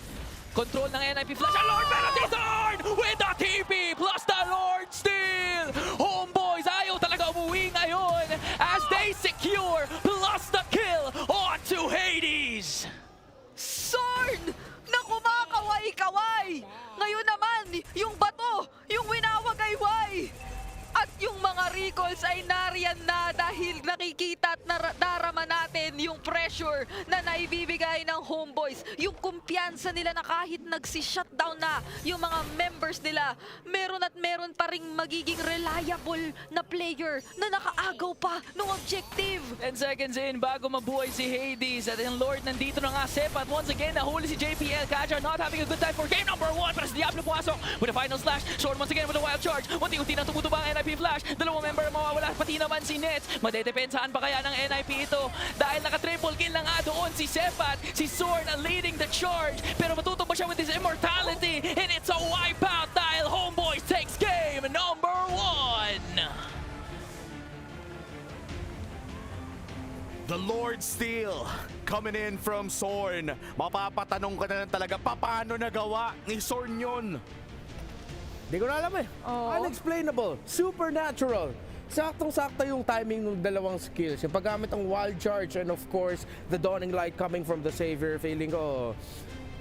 Control ng NIP Flash. Ang Lord Penalty Zone with the TP plus the Lord Steal. Homeboys ayaw talaga umuwi ngayon as they secure plus the kill onto Hades. Sorn na kumakaway-kaway! Ngayon naman, yung bato, yung winawagayway! At yung mga recalls ay nariyan na dahil nakikita at darama natin yung pressure na naibibigay ng Homeboys. Yung kumpiyansa nila na kahit nagsi-shutdown na yung mga members nila, meron pa ring magiging reliable na player na nakaagaw pa ng objective. 10 seconds in bago mabuhay si Hades. At yung Lord nandito na nga Sepat. Once again, nahuli si JPL. Kaja not having a good time for game number 1. Pero si Diablo pumasok with a final slash. Sword once again with a wild charge. Unti-unti na tumutuba ang NIP Flash. Dalawang member mawawala, pati naman si Nets. Madedepensahan pa kaya ng NIP ito? Dahil naka-triple kill na nga doon si Sepat. Si Sorn leading the charge. Pero matutumba siya with his immortality. And it's a wipeout dahil Homeboys takes game number 1. The Lord Steel coming in from Sorn. Mapapatanong ka na lang talaga, paano nagawa ni Sorn yun? Di ko na alam eh. Unexplainable. Supernatural. Saktong-sakto yung timing ng dalawang skills. Yung paggamit ng wild charge and of course, the dawning light coming from the Savior. Feeling ko,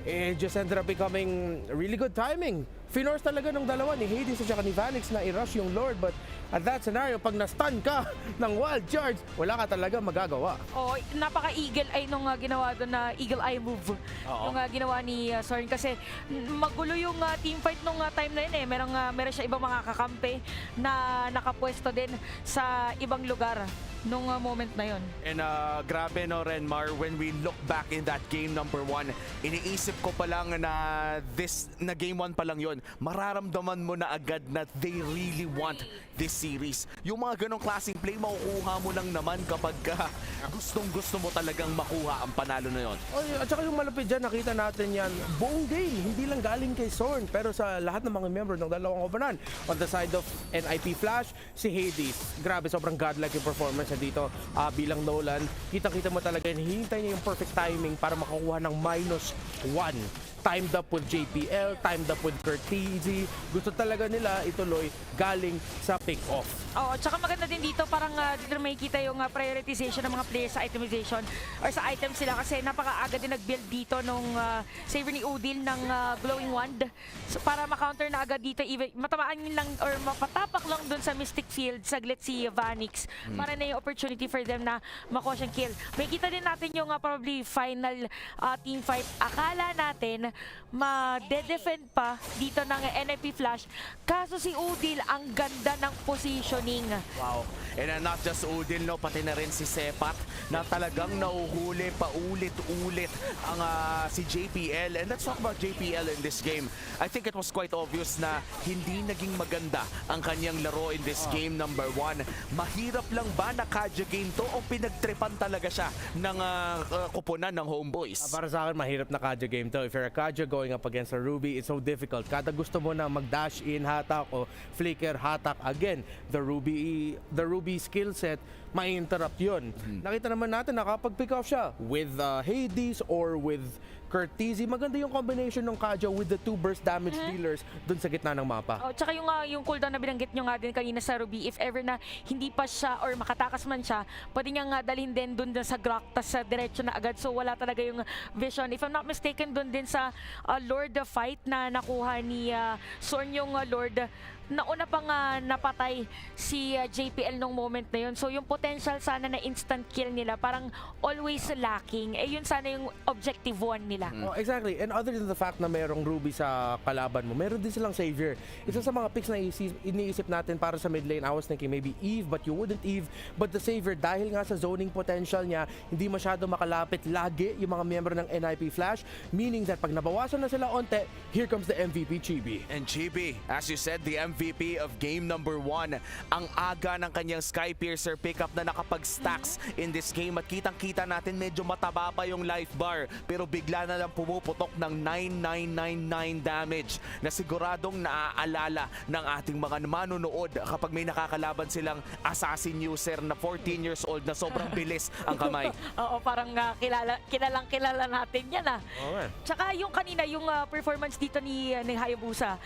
it just ended up becoming really good timing. Finorce talaga ng dalawa ni Hades at saka ni Vanix na i-rush yung Lord. But at that scenario, pag na-stun ka ng wild charge, wala ka talaga magagawa. Napaka-eagle eye nung ginawa doon na eagle eye move. Yung ginawa ni Sorn kasi magulo yung team fight nung time na yun eh. Meron siya ibang mga kakampi na nakapwesto din sa ibang lugar nung moment na yun. And grabe no, Renmar, when we look back in that game number 1, iniisip ko pa lang na game 1 pa lang yun, mararamdaman mo na agad na they really want this series. Yung mga ganong klaseng play, makukuha mo lang naman kapag gustong-gusto mo talagang makuha ang panalo na yun. At saka yung malapit dyan, nakita natin yan, buong game, hindi lang galing kay Sorn, pero sa lahat ng mga member ng dalawang koponan. On the side of NIP Flash, si Hades. Grabe, sobrang godlike yung performance niya dito bilang Nolan. Kitang-kita mo talaga, hinihintay niya yung perfect timing para makakuha ng -1. Timed up with JPL, timed up with Kurt TZ. Gusto talaga nila ituloy galing sa pick-off. Tsaka maganda din dito, parang dito makikita yung prioritization ng mga players sa itemization or sa items sila kasi napaka-aga din nag-build dito nung saver ni Udil ng glowing wand. So, para ma-counter na agad dito, even matamaan lang or mapatapak lang dun sa Mystic Field, saglit si Vanix. Para na yung opportunity for them na makuha siyang kill. Makikita din natin yung probably final team fight. Akala natin ma-defend pa dito ng NIP Flash. Kaso si Udil, ang ganda ng positioning. Wow. And not just Udil, no, pati na rin si Sepat na talagang nauhuli paulit-ulit ang si JPL. And let's talk about JPL in this game. I think it was quite obvious na hindi naging maganda ang kanyang laro in this game number 1. Mahirap lang ba na Kaja game to o pinagtripan talaga siya ng koponan ng Homeboys? Para sa akin, mahirap na Kaja game to. If you're a Kaja going up against a Ruby, it's so difficult. Kada gusto mo na mag-dash in, hatak o flicker, hatak. Again, the Ruby skill set ma-interrupt yun. Nakita naman natin na kapag pick off siya with Hades or with Curtizi, maganda yung combination ng Kaja with the 2 burst damage dealers dun sa gitna ng mapa. Oh, tsaka yung cooldown na binanggit nyo nga din kanina sa Ruby, if ever na hindi pa siya or makatakas man siya, pwede niya nga dalhin din dun sa Grok, tas sa diretso na agad. So wala talaga yung vision. If I'm not mistaken, dun din sa Lord fight na nakuha ni Sorn yung Lord, nauna pang napatay si JPL nung moment na yun. So yung potential sana na instant kill nila parang always lacking. Eh yun sana yung objective 1 nila. Oh, exactly. And other than the fact na mayroong Ruby sa kalaban mo, meron din silang Savior. Isa sa mga picks na iniisip natin para sa mid lane, I was thinking maybe Eve, but you wouldn't Eve. But the Savior, dahil nga sa zoning potential niya, hindi masyado makalapit lagi yung mga miyembro ng NIP Flash, meaning that pag nabawasan na sila onte, here comes the MVP, Chibi. And Chibi, as you said, the MVP of game number 1, ang aga ng kanyang Skypiercer pickup na nakapag-stacks in this game, at kitang-kita natin medyo mataba pa yung life bar, pero bigla na lang pumuputok ng 9999 damage na siguradong naaalala ng ating mga manonood kapag may nakakalaban silang assassin user na 14 years old na sobrang bilis ang kamay. Oo, parang kilala natin yan Tsaka yung kanina, yung performance dito ni Hayabusa,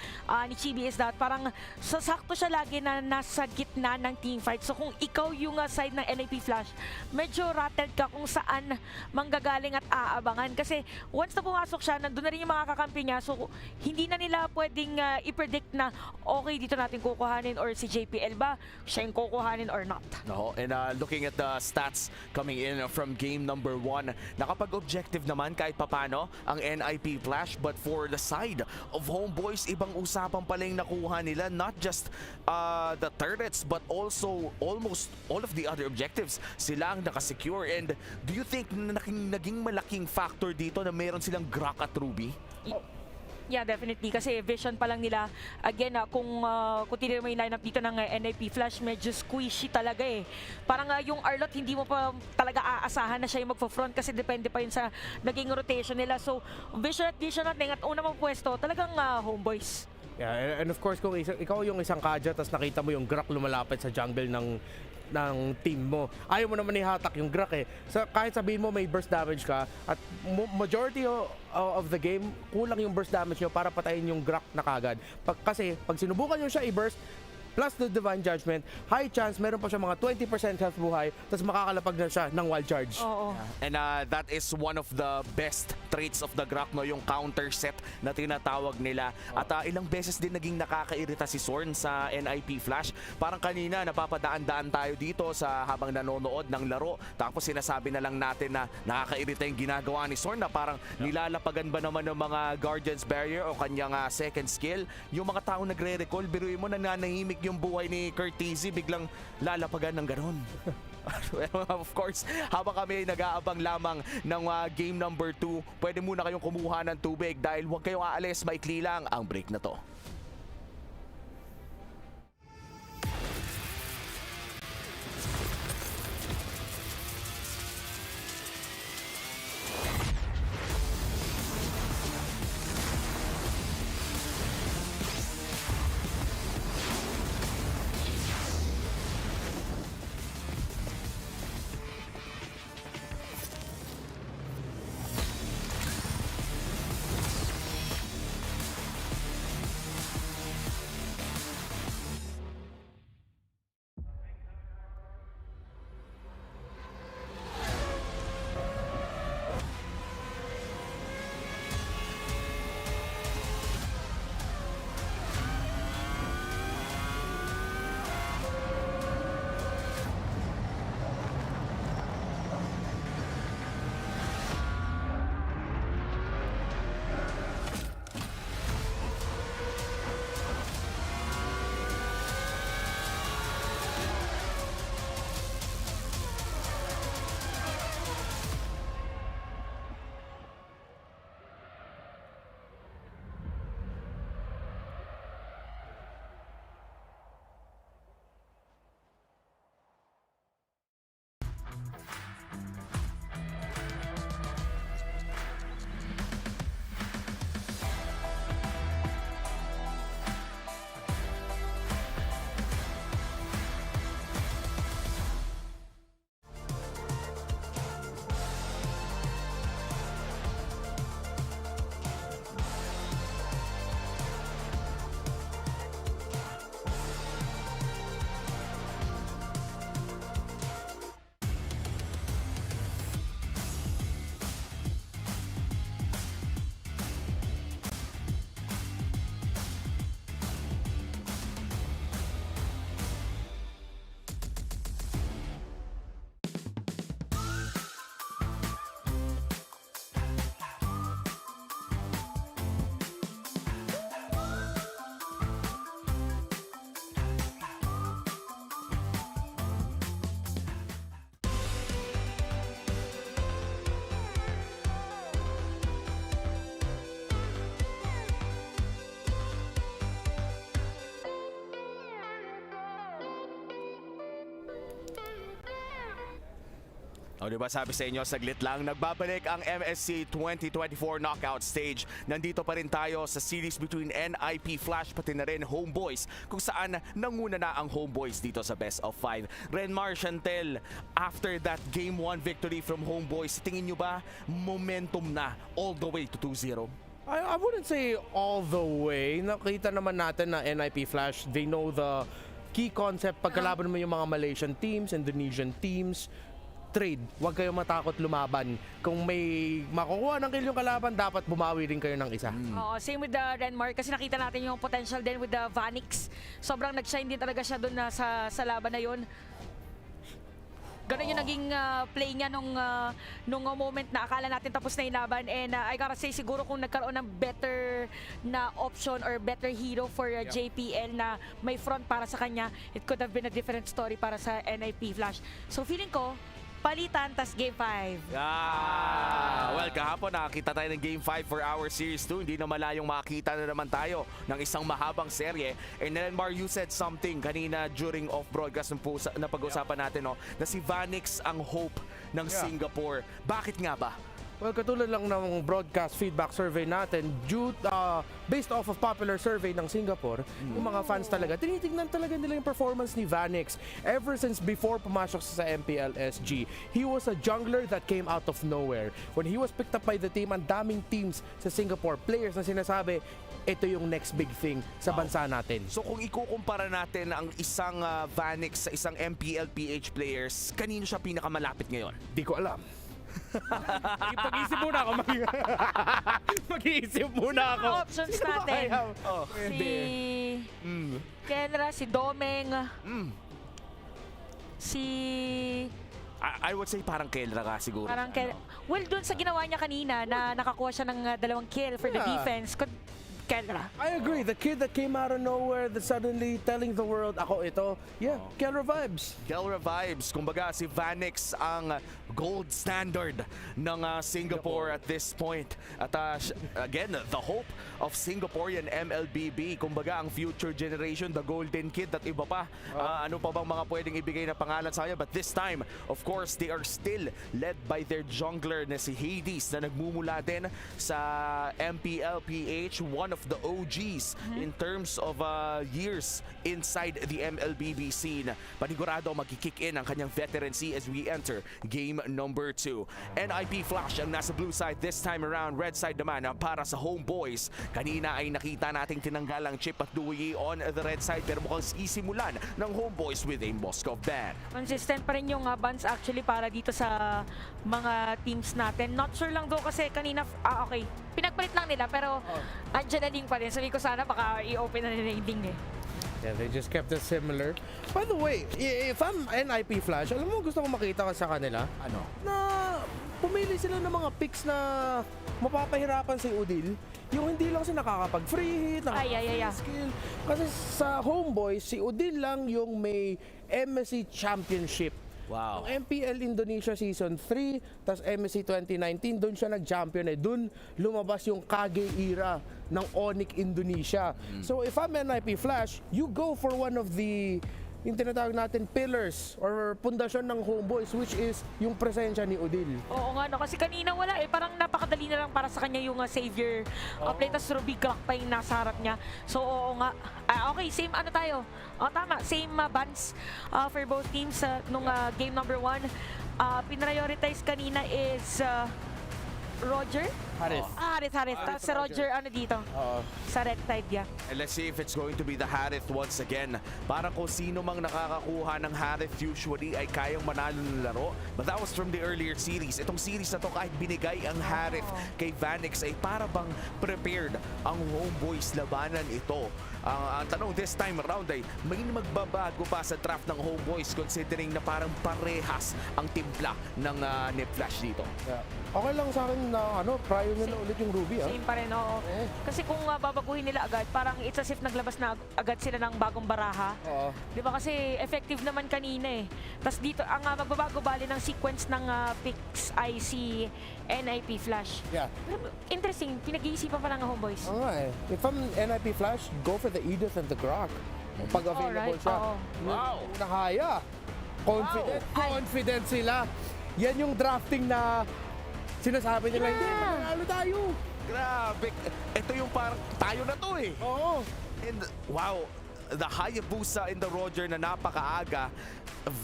ni Chibi is that parang sasakto siya lagi na nasa gitna ng teamfight. So kung ikaw yung side ng NIP Flash, medyo rattled ka kung saan manggagaling at aabangan. Kasi once na pumasok siya, nandun na rin yung mga kakampi niya. So hindi na nila pwedeng i-predict na okay, dito natin kukuhanin or si JPL ba, siya yung kukuhanin or not. No, and looking at the stats coming in from game number 1, nakapag-objective naman kahit papano ang NIP Flash, but for the side of Homeboys, ibang usapan pala yung nakuha nila. Not just the turrets, but also almost all of the other objectives sila ang nakasecure. And do you think na naging malaking factor dito na meron silang Grok at Ruby? Yeah, definitely. Kasi vision pa lang nila. Again, kung tinignan mo yung lineup dito ng NIP Flash, medyo squishy talaga Parang yung Arlot, hindi mo pa talaga aasahan na siya yung magpo-front kasi depende pa yun sa naging rotation nila. So, vision natin at una mong pwesto, talagang Homeboys. Yeah, and of course, kung ikaw yung isang Kaja, tapos nakita mo yung Grok lumalapit sa jungle ng team mo, ayaw mo naman ihatak yung Grok So, kahit sabihin mo may burst damage ka, at majority of the game, kulang yung burst damage nyo para patayin yung Grok na kagad. Kasi pag sinubukan nyo siya i-burst, plus the Divine Judgment, high chance meron pa siya mga 20% health buhay, tapos makakalapag na siya ng wild charge. Oo. And that is one of the best traits of the Grok, yung counter set na tinatawag nila. At ilang beses din naging nakakairita si Sorn sa NIP Flash. Parang kanina napapadaan-daan tayo dito sa habang nanonood ng laro, tapos sinasabi na lang natin na nakakairita yung ginagawa ni Sorn, na parang nilalapagan ba naman ng mga Guardian's Barrier o kanyang second skill. Yung mga tao nagre-recall, biruin mo, nananahimik yung buhay ni Curtizi, biglang lalapagan ng ganon. Of course, habang kami nag-aabang lamang ng game number 2, pwede muna kayong kumuha ng tubig dahil huwag kayong aalis, maikli lang ang break na to. O diba sabi sa inyo, saglit lang, nagbabalik ang MSC 2024 knockout stage. Nandito pa rin tayo sa series between NIP Flash pati na rin Homeboys, kung saan nanguna na ang Homeboys dito sa best of 5. Renmar, Chantel, after that game 1 victory from Homeboys, tingin nyo ba momentum na all the way to 2-0? I wouldn't say all the way. Nakita naman natin na NIP Flash, they know the key concept. Pagkalaban mo yung mga Malaysian teams, Indonesian teams, trade. Huwag kayong matakot lumaban. Kung may makukuha ng kill yung kalaban, dapat bumawi rin kayo ng isa. Oo, same with the Renmar kasi nakita natin yung potential din with the Vanix. Sobrang nag-shine din talaga siya doon sa laban na yun. Ganun yung naging play niya nung moment na akala natin tapos na yung laban. And I gotta say, siguro kung nagkaroon ng better na option or better hero for JPL na may front para sa kanya, it could have been a different story para sa NIP Flash. So feeling ko, palitan, tas Game 5. Well, kahapon nakakita tayo ng Game 5 for our Series 2. Hindi na malayong makakita na naman tayo ng isang mahabang serye. And then, Mar, you said something kanina during off-broadcast na pag-usapan natin, no, na si Vanix ang hope ng Singapore. Bakit nga ba? Well, katulad lang ng broadcast feedback survey natin, based off of popular survey ng Singapore, yung mga fans talaga, tinitignan talaga nila yung performance ni Vanix. Ever since before pumasok sa MPLSG, he was a jungler that came out of nowhere. When he was picked up by the team, ang daming teams sa Singapore, players na sinasabi, ito yung next big thing sa bansa natin. So kung ikukumpara natin ang isang Vanix sa isang MPL-PH players, kanino siya pinakamalapit ngayon? Di ko alam. Mag-iisip muna ako. Mag-iisip muna ako. Options natin. Si Kenra, si Domeng, si... I would say parang Kelra ka siguro. Parang well, dun sa ginawa niya kanina na nakakuha siya ng 2 kill for the defense. Kelra. I agree. The kid that came out of nowhere that suddenly telling the world, ako ito, Kelra vibes. Kelra vibes. Kumbaga, si Vanix ang gold standard ng Singapore at this point. At again, the hope of Singaporean MLBB. Kumbaga, ang future generation, the golden kid at iba pa. Ano pa bang mga pwedeng ibigay na pangalan sa kanya? But this time, of course, they are still led by their jungler na si Hades na nagmumula din sa MPL-PH, one of the OGs in terms of years inside the MLBB scene. Panigurado magkikick in ang kanyang veterancy as we enter game number 2. NIP Flash ang nasa blue side this time around. Red side naman para sa Homeboys. Kanina ay nakita nating tinanggal ang Chip at Dewey on the red side pero mukhang sisimulan ng Homeboys with a Moscow ban. Consistent pa rin yung bans actually para dito sa mga teams natin. Not sure lang though kasi kanina, okay, pinagpalit lang nila pero andyan na din pa rin. Sabi ko sana baka i-open na nila yung ding eh. Yeah, they just kept it similar. By the way, if I'm NIP Flash, alam mo gusto ko makita ka sa kanila? Ano? Na pumili sila ng mga picks na mapapahirapan si Udil. Yung hindi lang siya nakakapag-free hit, skill. Kasi sa Homeboys, si Udil lang yung may MSC Championship. Wow. Yung MPL Indonesia Season 3, tas MSC 2019, doon siya nag-champion Doon lumabas yung Kage era ng Onyx Indonesia. So if I'm NIP Flash, you go for one of the yung tinatawag natin pillars or pundasyon ng Homeboys, which is yung presensya ni Udil. Oo nga, no? Kasi kanina wala parang napakadali na lang para sa kanya yung savior play, tas Ruby Clock pa yung nasa harap niya. So oo nga. Okay, same tayo. Tama, same bans for both teams nung game number 1. Pinrioritize kanina is Roger? Harith. Harith. Tapos si Roger, dito? Sa red side, And let's see if it's going to be the Harith once again. Para kung sino mang nakakakuha ng Harith usually ay kayang manalo ng laro. But that was from the earlier series. Itong series na to kahit binigay ang Harith kay Vanix ay para bang prepared ang Homeboys labanan ito. Ang tanong this time around ay may magbabago pa sa draft ng Homeboys considering na parang parehas ang timpla ng NIP Flash dito. Okay lang sa akin na prior nila ulit yung Ruby. Same pa rin, oo. Kasi kung babaguhin nila agad, parang it's as if naglabas na agad sila ng bagong baraha. Di ba kasi effective naman kanina eh. Tapos dito, ang magbabago bali ng sequence ng picks ay si NIP Flash. Yeah. Interesting, pinag-iisipan pa lang ang Homeboys. If I'm NIP Flash, go for the Edith and the Grok. Pag available siya. Wow! Nahaya. Confident sila. Yan yung drafting na sinasabi nila, hindi, mananalo tayo. Grabe. Ito yung parang tayo na to eh. Oo. And wow, the Hayabusa in the Roger na napakaaga.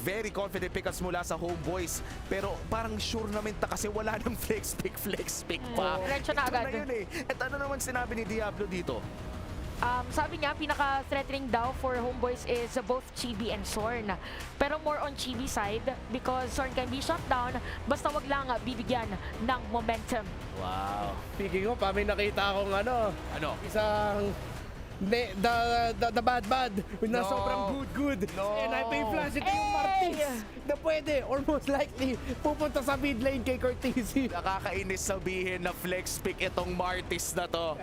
Very confident pickups mula sa Homeboys. Pero parang sure naman kasi wala nang flex pick pa. Diretso na Ito agad. na yun eh. At ano naman sinabi ni Diablo dito? Sabi niya, pinaka-threatening daw for Homeboys is both Chibi and Sorn. Pero more on Chibi side because Sorn can be shut down basta wag lang bibigyan ng momentum. Wow. Speaking of, may nakita akong Ano? isang the bad na No. sobrang good. No. And I pay flash ito yung Martis na pwede or most likely pupunta sa mid lane kay Cortese. Nakakainis sabihin na flex pick itong Martis na to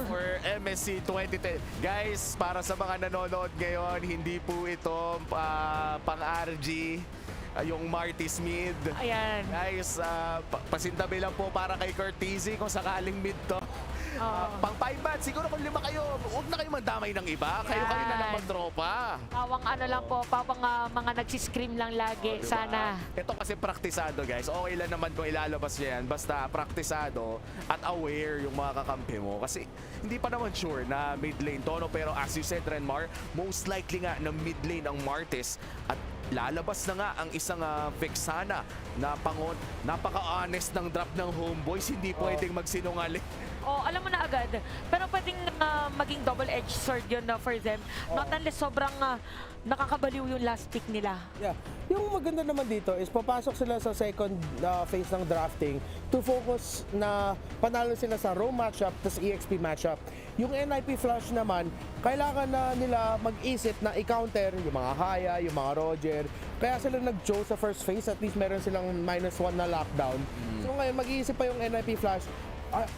for MSC 2010. Guys, para sa mga nanonood ngayon, hindi po ito pang-RG. Yung Martis mid. Ayan. Guys, pasintabi lang po para kay Cortese kung sakaling mid to. Pang 5 bats, siguro kung 5 kayo, huwag na kayo mandamay ng iba. Kayo na lang magtropa. Pawang ano lang po, pawang mga nagsiscream lang lagi, Diba? sana. Ito kasi praktisado guys. Okay lang naman kung ilalabas niya yan. Basta praktisado at aware yung mga kakampi mo. Kasi hindi pa naman sure na mid lane to. No? Pero as you said, Renmar, most likely nga na mid lane ang Martis. At lalabas na nga ang isang Vexana na napaka-honest ng drop ng Homeboys. Hindi pwedeng magsinungaling. Alam mo na agad. Pero pwedeng maging double-edged sword yun for them. Not unless sobrang nakakabaliw yung last pick nila. Yeah. Yung maganda naman dito is papasok sila sa second phase ng drafting to focus na panalo sila sa Raw matchup tas EXP matchup. Yung NIP Flash naman, kailangan na nila mag-isip na i-counter yung mga Haya, yung mga Roger. Kaya sila nag-Joe sa first phase, at least meron silang -1 na lockdown. So ngayon, mag-iisip pa yung NIP Flash.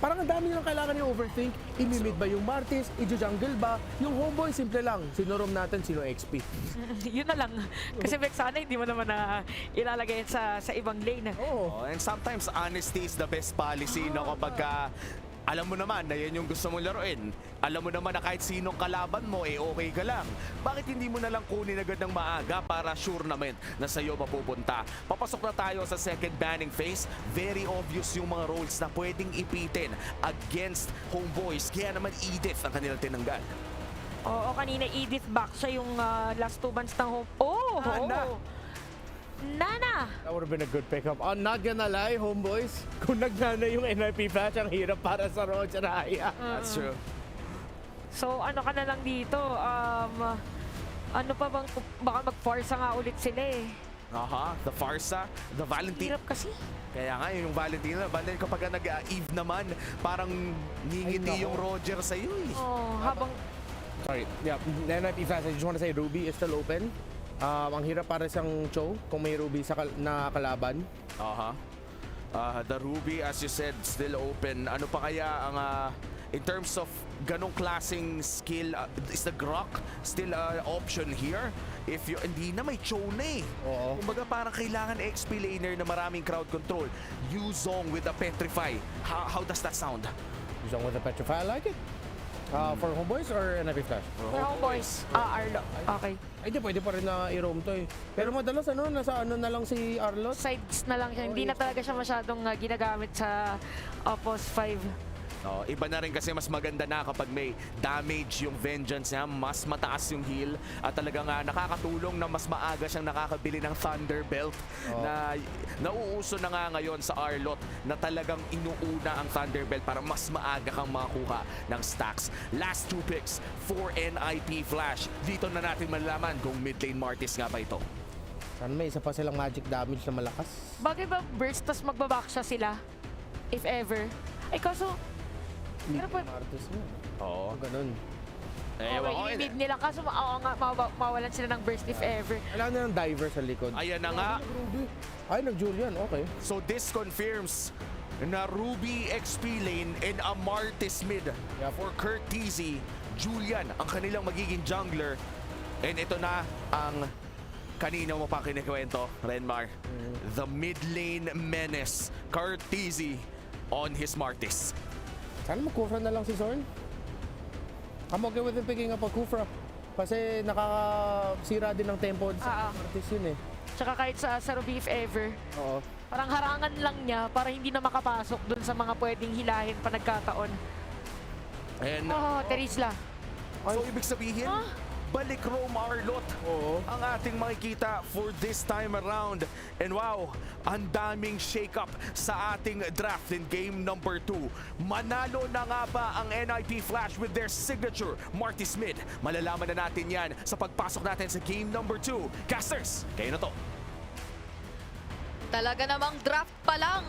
Parang ang dami nilang kailangan yung overthink. Imimid ba yung Martis? I-jungle ba? Yung Homeboy, simple lang. Sino roam natin, sino XP. Yun na lang. Kasi Vexana, hindi mo naman ilalagay sa ibang lane. And sometimes honesty is the best policy. No? Kapag alam mo naman na yan yung gusto mong laruin. Alam mo naman na kahit sinong kalaban mo, okay ka lang. Bakit hindi mo na lang kunin agad ng maaga para sure naman na sa'yo mapupunta? Papasok na tayo sa second banning phase. Very obvious yung mga roles na pwedeng ipitin against Homeboys. Kaya naman Edith ang kanilang tinanggal. Oo, kanina Edith back siya yung last 2 bans ng home. Nana! That would have been a good pickup. I'm not gonna lie, Homeboys. Kung nagnana yung NIP Flash, ang hirap para sa Roger Haya. That's true. So ano ka na lang dito? Ano pa bang, baka mag-forsa nga ulit sila eh. The Farsa, the Valentine. Hirap kasi. Kaya nga yung Valentina, kapag nag-Eve naman, parang ngingiti yung Roger sa'yo eh. Habang... Sorry, yeah, NIP Flash, I just want to say Ruby is still open. Ang hirap para siyang Cho kung may Ruby na kalaban. The Ruby, as you said, still open. Ano pa kaya ang in terms of ganong klaseng skill, is the Grok still an option here? If you hindi na may Cho na eh. Kumbaga parang kailangan XP laner na maraming crowd control. Yuzong with the Petrify. How does that sound? Yuzong with the Petrify, I like it. For Homeboys or NIP Flash? For Homeboys. Arlo. Okay. Ay, di pwede pa rin na i-roam to eh. Pero madalas nasa na lang si Arlot? Sides na lang siya. Hindi na talaga siya masyadong ginagamit sa post 5. Iba na rin kasi mas maganda na kapag may damage yung Vengeance niya, mas mataas yung heal at talagang nakakatulong na mas maaga siyang nakakabili ng Thunder Belt na nauuso na nga ngayon sa Arlot na talagang inuuna ang Thunder Belt para mas maaga kang makakuha ng stacks. Last 2 picks for NIP Flash. Dito na natin malalaman kung mid lane Martis nga ba ito. Sana may isa pa silang magic damage na malakas. Bagay ba burst tas magbaback siya sila? If ever. Ay kaso, pero pa... ganun. I-mid nila kaso mawalan sila ng burst if ever. Kailangan na ng diver sa likod. Ayan na nga. Ay, nag-Julian, okay. So this confirms na Ruby XP lane and a Martis mid for Cortese. Julian ang kanilang magiging jungler. And ito na ang kanina mo pa kinikwento, Renmar. The mid lane menace, Cortese on his Martis. Sana mag-Kufra na lang si Zorn. I'm okay with him picking up a Kufra. Kasi nakakasira din ng tempo sa Martis yun eh. Tsaka kahit sa Ruby if ever. Oo. Parang harangan lang niya para hindi na makapasok dun sa mga pwedeng hilahin pa nagkataon. And, Terisla. so ibig sabihin, balik Rome Arlot ang ating makikita for this time around. And wow, ang daming shake-up sa ating draft in game number 2. Manalo na nga ba ang NIP Flash with their signature Marty Smith? Malalaman na natin yan sa pagpasok natin sa game number 2. Casters, kayo na to. Talaga namang draft pa lang,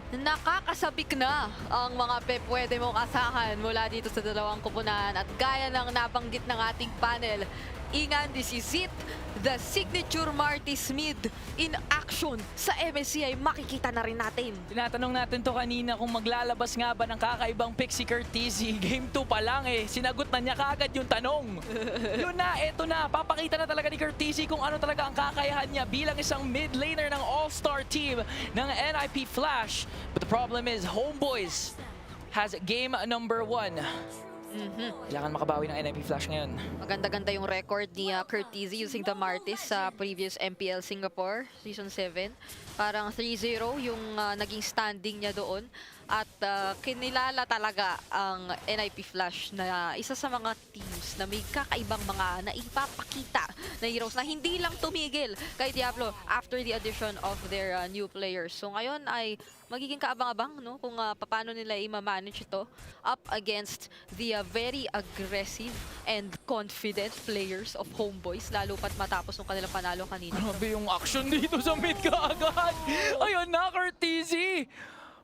nakakasabik na ang mga pwede mong asahan mula dito sa dalawang koponan. At gaya ng nabanggit ng ating panel, Ingan, this is it. The signature Marty Smith in action sa MSC ay makikita na rin natin. Tinatanong natin to kanina kung maglalabas nga ba ng kakaibang pick si Curtizzi. Game 2 pa lang sinagot na niya kaagad yung tanong. Yun na, eto na. Papakita na talaga ni Curtizzi kung ano talaga ang kakayahan niya bilang isang mid laner ng all-star team ng NIP Flash. But the problem is, Homeboys has game number 1. Kailangan makabawi ng NIP Flash ngayon. Maganda-ganda yung record ni Curtizzi using the Martis sa previous MPL Singapore Season 7. Parang 3-0 yung naging standing niya doon. At kinilala talaga ang NIP Flash na isa sa mga teams na may kakaibang mga naipapakita na heroes na hindi lang tumigil kay Diablo after the addition of their new players. So ngayon ay magiging kaabang-abang kung paano nila i-manage ito up against the very aggressive and confident players of Homeboys, lalo pat matapos ng kanilang panalo kanina. Grabe yung action dito sa mid kaagad. Ayun na, Curtizzi!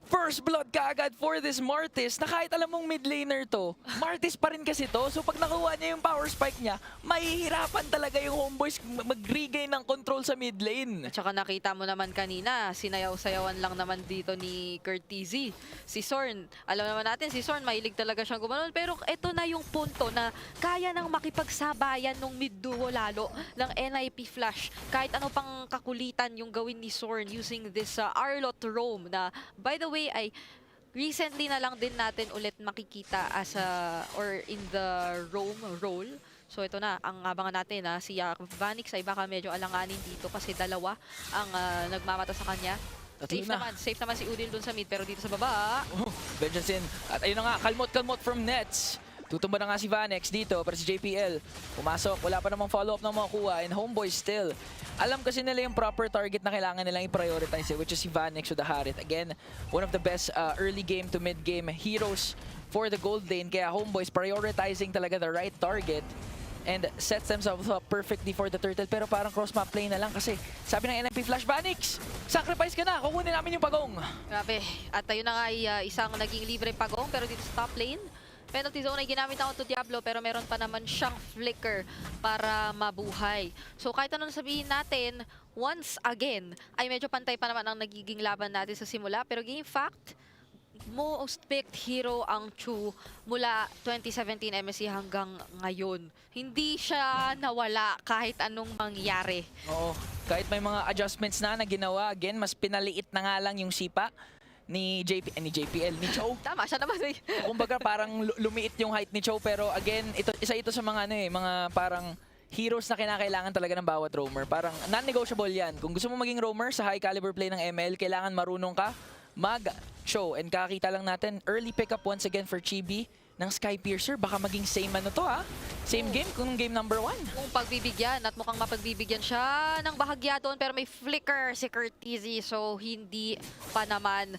First blood kaagad for this Martis na kahit alam mong mid laner to, Martis pa rin kasi to. So pag nakuha niya yung power spike niya, mahihirapan talaga yung Homeboys mag-regain ng control sa mid lane. At saka nakita mo naman kanina, sinayaw-sayawan lang naman dito ni Curtizzi. Si Sorn, alam naman natin si Sorn, mahilig talaga siyang gumanon. Pero ito na yung punto na kaya nang makipagsabayan ng mid duo lalo ng NIP Flash. Kahit ano pang kakulitan yung gawin ni Sorn using this Arlot Roam na by the way ay recently na lang din natin ulit makikita as or in the roam role. So ito na, ang abangan natin si Vanix ay baka medyo alanganin dito kasi dalawa ang nagmamata sa kanya. Safe naman si Udil dun sa mid pero dito sa baba. Benjamin, at ayun na nga, kalmot from Nets. Tutumba na nga si Vanex dito para si JPL. Pumasok, wala pa namang follow-up na makuha and Homeboys still. Alam kasi nila yung proper target na kailangan nilang i-prioritize which is si Vanex o the Harit. Again, one of the best early game to mid game heroes for the gold lane. Kaya Homeboys prioritizing talaga the right target and sets themselves up perfectly for the turtle. Pero parang cross-map play na lang kasi sabi ng NIP Flash, Vanix, sacrifice ka na, kukunin namin yung pagong. Grabe, at ayun na nga isang naging libre pagong pero dito sa top lane, penalty zone ay ginamit ako to Diablo pero meron pa naman siyang flicker para mabuhay. So kahit anong sabihin natin, once again, ay medyo pantay pa naman ang nagiging laban natin sa simula. Pero game fact, most picked hero ang Chu mula 2017 MSC hanggang ngayon. Hindi siya nawala kahit anong mangyari. Oo, kahit may mga adjustments na ginawa, again, mas pinaliit na nga lang yung sipa ni JPL, ni Cho. Tama siya naman. Kumbaga parang lumiit yung height ni Cho pero again, isa ito sa mga mga parang heroes na kinakailangan talaga ng bawat roamer. Parang non-negotiable yan. Kung gusto mo maging roamer sa high caliber play ng ML, kailangan marunong ka mag-show. And kakita lang natin, early pickup once again for Chibi ng Skypiercer. Baka maging same same game kung game number 1. Kung pagbibigyan at mukhang mapagbibigyan siya ng bahagya doon pero may flicker si Curtizzi so hindi pa naman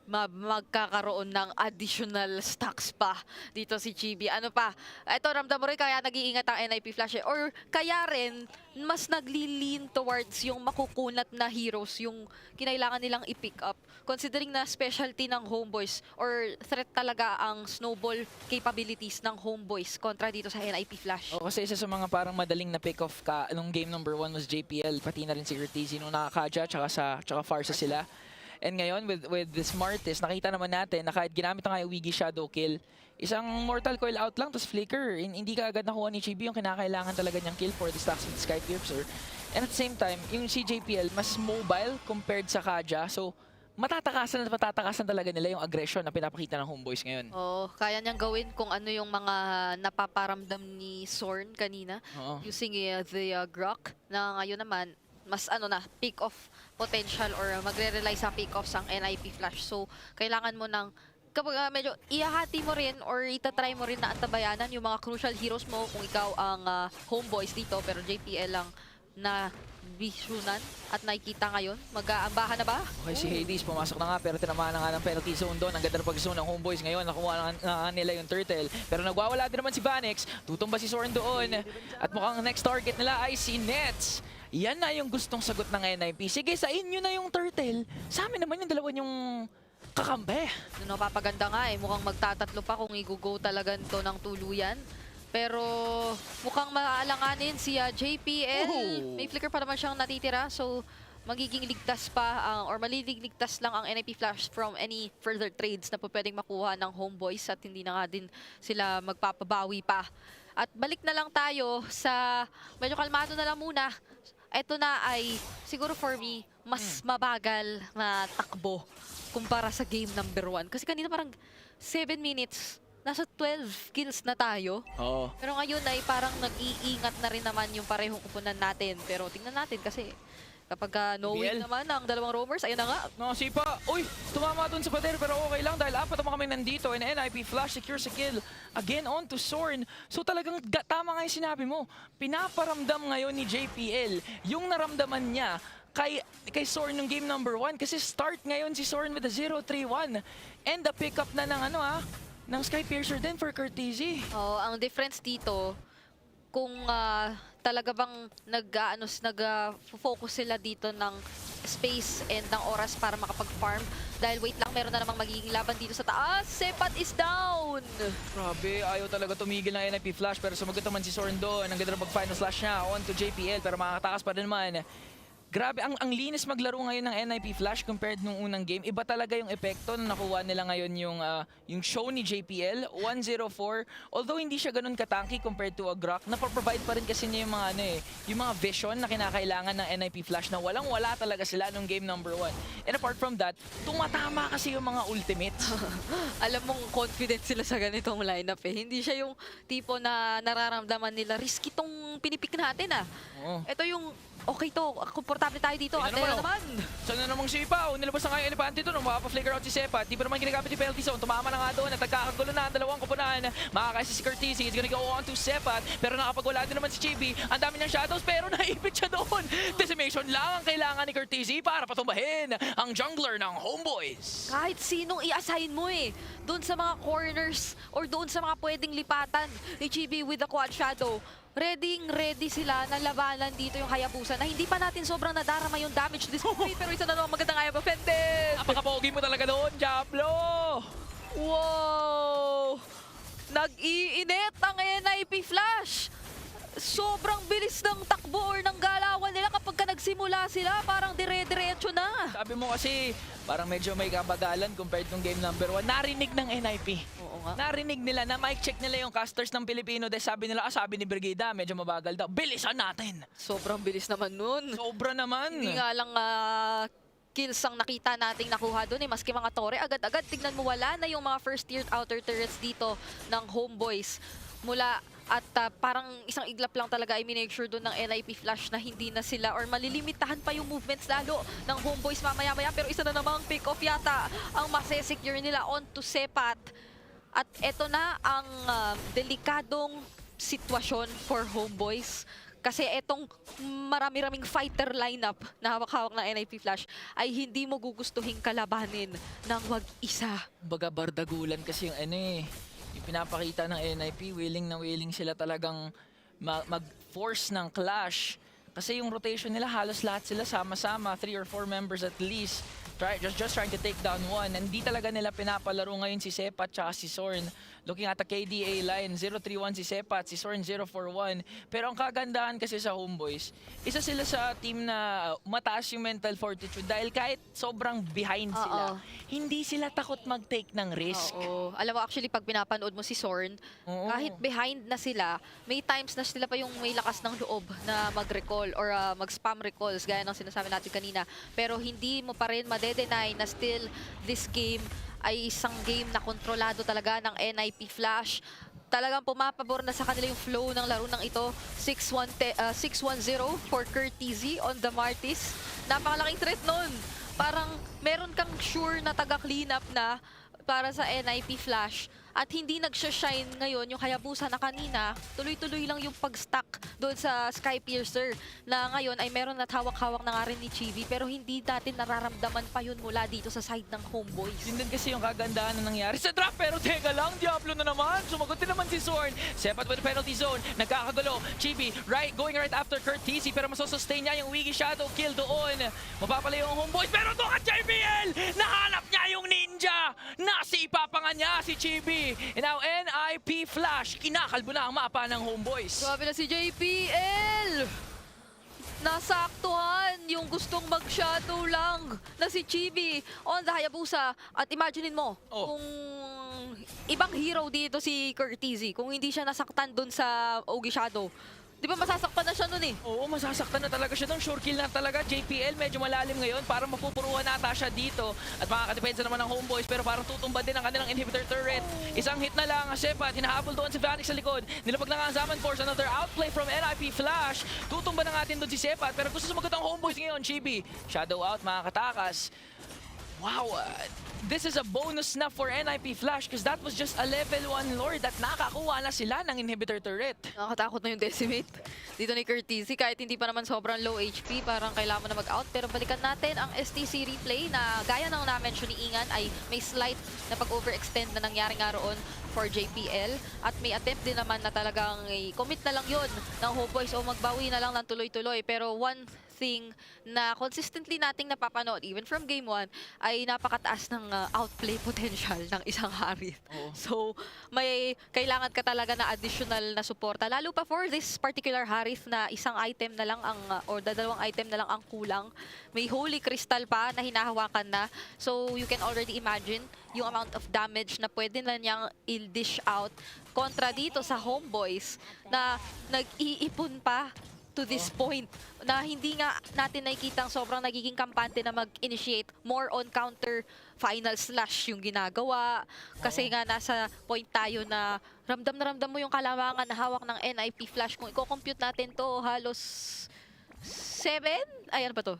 magkakaroon ng additional stocks pa dito si Chibi. Ano pa? Ito, ramdam mo rin kaya nag-iingat ang NIP Flash or kaya rin mas nagli-lean towards yung makukunat na heroes yung kinailangan nilang i-pick up. Considering na specialty ng Homeboys or threat talaga ang snowball capabilities ng Homeboys kontra dito sa NIP Flash. O, kasi isa sa mga parang madaling na pick off nung game number 1 was JPL, pati na rin si Curtizzi nung nakakadya, tsaka Farsa sila. And ngayon, with the Smartest, nakita naman natin na kahit ginamit na nga yung Wiggy Shadow Kill, isang Mortal Coil out lang, tapos Flicker. Hindi ka agad nakuha ni Chibi yung kinakailangan talaga niyang kill for the stacks with Skypiercer. And at the same time, yung CJPL, mas mobile compared sa Kaja. So, matatakasan talaga nila yung aggression na pinapakita ng Homeboys ngayon. Oh, kaya niyang gawin kung ano yung mga napaparamdam ni Sorn kanina. Using the Grok na ngayon naman, mas peak of potential or magre-rely sa pick-offs ang NIP Flash. So, kailangan mo ng kapag medyo ihahati mo rin or itatry mo rin na antabayanan yung mga crucial heroes mo kung ikaw ang homeboys dito, pero JPL lang na bisunan at nakikita ngayon. Mag-aambahan na ba? Okay, si Hades pumasok na nga pero tinamaan na nga ng penalty zone doon. Ang ganda ng pag-zone ng homeboys ngayon. Nakuha na nila yung turtle. Pero nagwawala din naman si Vanex. Tutumba si Soren doon. At mukhang next target nila ay si Nets. Yan na yung gustong sagot ng NIP. Sige, sa inyo na yung turtle. Sa amin naman yung dalawa yung kakambe. Napapaganda nga eh. Mukhang magtatatlo pa kung i-go talaga ito ng tuluyan. Pero mukhang maaalanganin si JPL. May flicker pa naman siyang natitira. So magiging ligtas pa or maliligtas lang ang NIP Flash from any further trades na po pwedeng makuha ng homeboys at hindi na nga din sila magpapabawi pa. At balik na lang tayo sa medyo kalmado na lang muna. Ito na ay siguro for me mas mabagal na takbo kumpara sa game number 1. Kasi kanina parang 7 minutes nasa 12 kills na tayo. Oo. Pero ngayon ay parang nag-iingat na rin naman yung parehong kupunan natin. Pero tingnan natin kasi kapag knowing naman ang dalawang roamers, ayun na nga. Nakasipa. Uy, tumama dun sa pader pero okay lang dahil apat naman kami nandito and NIP Flash secures a kill. Again on to Sorn. So talagang tama nga yung sinabi mo. Pinaparamdam ngayon ni JPL yung naramdaman niya kay Sorn ng game number 1 kasi start ngayon si Sorn with a 0-3-1 and the pickup na ng ng Skypiercer din for Courtesy. Oh, ang difference dito, kung talaga bang nag-focus sila dito ng space and ng oras para makapag-farm. Dahil wait lang, meron na namang magiging laban dito sa taas. Sepat is down! Grabe, ayaw talaga tumigil ng NIP Flash pero sumagot naman si Sorn doon. Ang ganda ng pag-final slash niya on to JPL pero makakatakas pa rin naman. Grabe, ang linis maglaro ngayon ng NIP Flash compared nung unang game. Iba talaga yung epekto na nakuha nila ngayon yung show ni JPL, 104. Although hindi siya ganun katanky compared to a Grok, napaprovide pa rin kasi niya yung mga yung mga vision na kinakailangan ng NIP Flash na walang-wala talaga sila nung game number 1. And apart from that, tumatama kasi yung mga ultimates. Alam mong confident sila sa ganitong lineup eh. Hindi siya yung tipo na nararamdaman nila, risky tong pinipik natin Ito yung okay to, komportable tayo dito. At naman. Sana namang sipa. Nilabas na nga yung elepante doon. Makapa-flicker out si Sepat. Di pa naman ginagamit yung penalty zone. Tumama na nga doon at nagkakagulo na ang dalawang kupunan. Makakaisa si Courtesy. It's gonna go on to Sepat. Pero nakapagwala din naman si Chibi. Ang dami niyang shadows pero naipit siya doon. Decimation lang ang kailangan ni Courtesy para patumbahin ang jungler ng Homeboys. Kahit sinong i-assign mo doon sa mga corners or doon sa mga pwedeng lipatan ni Chibi with the quad shadow. Ready sila na labanan dito yung Hayabusa na hindi pa natin sobrang nadarama yung damage display pero isa na naman magandang Hayabusa offended. Napakapogi mo talaga doon, Diablo! Wow! Nag-iinit ang NIP Flash! Sobrang bilis ng takbo or ng galawan nila kapag nagsimula sila, parang dire-diretso na. Sabi mo kasi, parang medyo may kabagalan compared nung game number 1. Narinig ng NIP. Oo nga. Narinig nila na mic check nila yung casters ng Pilipino. Dahil sabi nila, sabi ni Brigida, medyo mabagal daw. Bilisan natin! Sobrang bilis naman nun. Sobra naman. Hindi nga lang kills ang nakita nating nakuha doon maski mga tore. Agad-agad, tignan mo, wala na yung mga first tier outer turrets dito ng Homeboys. Mula at parang isang iglap lang talaga ay minake sure doon ng NIP Flash na hindi na sila or malilimitahan pa yung movements lalo ng Homeboys mamaya-maya. Pero isa na namang pick-off yata ang masesecure nila on to Sepat. At eto na ang delikadong sitwasyon for Homeboys. Kasi etong marami-raming fighter lineup na hawak-hawak ng NIP Flash ay hindi mo gugustuhin kalabanin ng wag-isa. Baga bardagulan kasi yung yung pinapakita ng NIP, willing na willing sila talagang mag-force ng clash. Kasi yung rotation nila, halos lahat sila sama-sama, 3 or 4 members at least. Just trying to take down one. Hindi talaga nila pinapalaro ngayon si Sepat at si Sorn. Looking at the KDA line, 0-3-1 si Sepat, si Sorn 0-4-1. Pero ang kagandahan kasi sa Homeboys, isa sila sa team na mataas yung mental fortitude dahil kahit sobrang behind sila, hindi sila takot mag-take ng risk. Alam mo, actually, pag pinapanood mo si Sorn, kahit behind na sila, may times na sila pa yung may lakas ng loob na mag-recall or mag-spam recalls, gaya ng sinasabi natin kanina. Pero hindi mo pa rin madedenay na still this game ay isang game na kontrolado talaga ng NIP Flash. talagang pumapabor na sa kanila yung flow ng laro ng ito. 6-1-0 for Courtesy on the Martis. Napakalaking threat nun. Parang meron kang sure na taga-clean up na para sa NIP Flash. At hindi nagsha-shine ngayon yung Hayabusa na kanina. Tuloy-tuloy lang yung pag-stack doon sa Sky Piercer na ngayon ay meron at hawak-hawak na nga rin ni Chibi pero hindi natin nararamdaman pa yun mula dito sa side ng Homeboys. Yun din kasi yung kagandahan na nangyari sa drop pero teka lang, Diablo na naman. Sumagot din naman si Zorn. Sepat with the penalty zone. Nagkakagulo. Chibi going right after Courtesy pero masosustain niya yung Wiggy Shadow kill doon. Mapapalayo yung Homeboys pero doon ka JBL! Nahanap niya yung ninja! Nasipa pa nga niya si Chibi. And now NIP Flash, kinakalbo na ang mapa ng Homeboys. Grabe na si JPL! Nasaktuhan yung gustong mag-shadow lang na si Chibi on the Hayabusa. At imaginein mo, kung ibang hero dito si Courtesy, kung hindi siya nasaktan dun sa Ogi Shadow, di ba masasaktan na siya nun eh? Oo, masasaktan na talaga siya doon. Sure kill na talaga. JPL medyo malalim ngayon. Parang mapupuruhan nata siya dito. At makakadepensa naman ng Homeboys. Pero parang tutumba din ang kanilang inhibitor turret. Isang hit na lang. Sepat, hinahabol doon si Vanix sa likod. Nilapag na nga ang Zaman Force. Another outplay from NIP Flash. Tutumba na natin doon si Sepat. Pero gusto sumagot ang Homeboys ngayon. Chibi, shadow out, makakatakas. Wow, this is a bonus na for NIP Flash because that was just a level 1 Lord at nakakuha na sila ng inhibitor turret. Nakakatakot na yung decimate dito ni Courtesy kahit hindi pa naman sobrang low HP, parang kailangan mo na mag-out. Pero balikan natin ang STC replay na gaya ng na-mention ni Ingan ay may slight na pag-overextend na nangyari nga roon for JPL at may attempt din naman na talagang commit na lang yun ng Homeboys o magbawi na lang ng tuloy-tuloy. Pero one thing na consistently nating napapanood even from game 1 ay napakataas ng outplay potential ng isang Harith. So may kailangan ka talaga na additional na suporta lalo pa for this particular Harith na isang item na lang ang or dalawang item na lang ang kulang. May Holy Crystal pa na hinahawakan na. So you can already imagine yung amount of damage na pwede na niyang i-dish out kontra dito sa Homeboys na nag-iipon pa to this point na hindi nga natin nakikita ang sobrang nagiging kampante na mag-initiate more on counter final slash yung ginagawa. Kasi nga nasa point tayo na ramdam mo yung kalamangan na hawak ng NIP Flash. Kung i-compute natin to halos 7? Ayan pa to.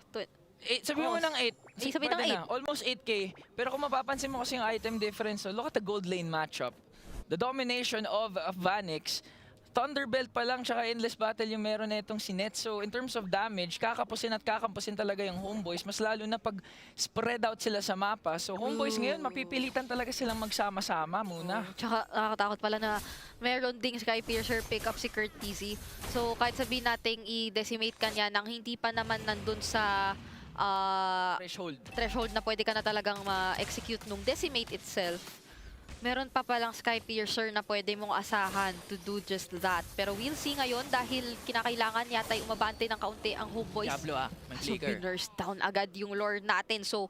Sabi mo ng 8. Sabi ng 8. Almost 8K. Pero kung mapapansin mo kasi yung item difference, so look at the gold lane matchup. The domination of Vanix, Thunderbelt pa lang tsaka Endless Battle yung meron na itong si Net. So in terms of damage, kakapusin talaga yung Homeboys. Mas lalo na pag spread out sila sa mapa. So Homeboys ngayon, mapipilitan talaga silang magsama-sama muna. Tsaka nakakatakot pala na meron ding Sky Piercer pick up si Courtesy. So kahit sabihin nating i-decimate ka niya nang hindi pa naman nandun sa threshold na pwede ka na talagang ma-execute nung decimate itself, meron pa palang Sky Piercer na pwede mong asahan to do just that. Pero we'll see ngayon dahil kinakailangan yata yung umabante ng kaunti ang Homeboys. Diablo So pinurse down agad yung lore natin. So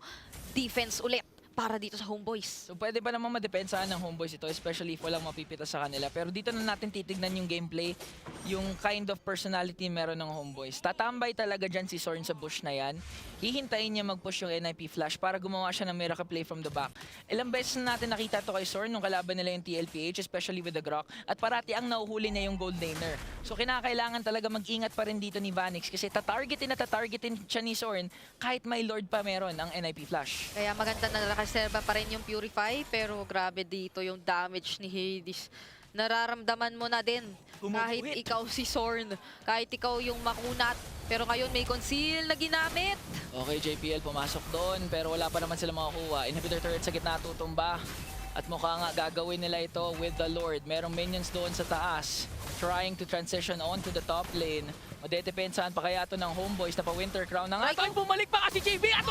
defense ulit para dito sa Homeboys. So pwede pa naman madepensahan ng Homeboys ito, especially if walang mapipita sa kanila. Pero dito na natin titignan yung gameplay, yung kind of personality meron ng Homeboys. Tatambay talaga dyan si Zorn sa bush na yan. Hihintayin niya mag-push yung NIP Flash para gumawa siya ng miracle play from the back. Ilang beses na natin nakita to kay Zorn nung kalaban nila yung TLPH, especially with the Grok. At parati ang nauhuli niya yung gold laner. So kinakailangan talaga mag-ingat pa rin dito ni Vanix kasi tatargetin siya ni Zorn kahit may Lord pa meron ang NIP Flash. Kaya maganda na nakaserba pa rin yung Purify pero grabe dito yung damage ni Hades. Nararamdaman mo na din kahit ikaw si Zorn, kahit ikaw yung makunat. Pero ngayon may conceal na ginamit. Okay, JPL pumasok doon pero wala pa naman sila makakuha. Inhibitor turret sa gitna tutumba. At mukha nga gagawin nila ito with the Lord. Merong minions doon sa taas trying to transition on to the top lane. Madedepensahan pa kaya ito ng Homeboys na pa-Winter Crown na nga. Ito, bumalik pa kasi JB at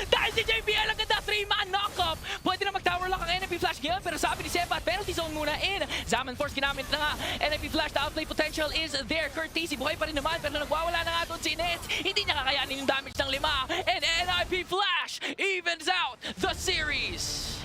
dahil si JBL ang ganda 3-man knock-up. Pwede na mag-tower lock ang NIP Flash ngayon pero sabi ni Sepat, penalty zone muna in. Zaman Force ginamit na nga. NIP Flash, the outplay potential is there. Courtesy, buhay pa rin naman pero nagwawala na nga doon si Nets. Hindi niya kakayanin yung damage ng 5. And NIP Flash evens out the series.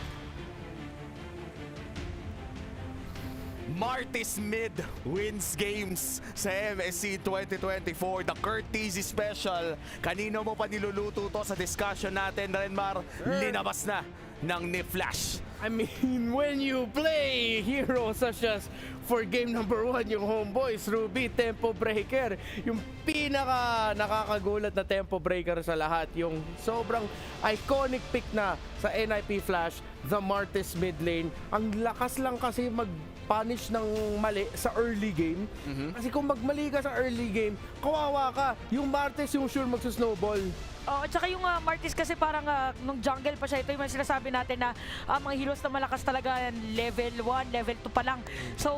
Martis Mid wins games sa MSC 2024, the Courtesy Special. Kanino mo pa niluluto to sa discussion natin, Renmar? Linabas na ng ni Flash. I mean, when you play heroes such as for game number 1, yung Homeboys, Ruby, Tempo Breaker, yung pinaka nakakagulat na Tempo Breaker sa lahat, yung sobrang iconic pick na sa NIP Flash, the Martis mid lane. Ang lakas lang kasi mag-punish ng mali sa early game. Kasi kung magmali ka sa early game, kawawa ka. Yung Martis yung sure magsusnowball. Oh, at saka yung Martis kasi parang nung jungle pa siya, ito yung sinasabi natin na mga heroes na malakas talaga level 1, level 2 pa lang. So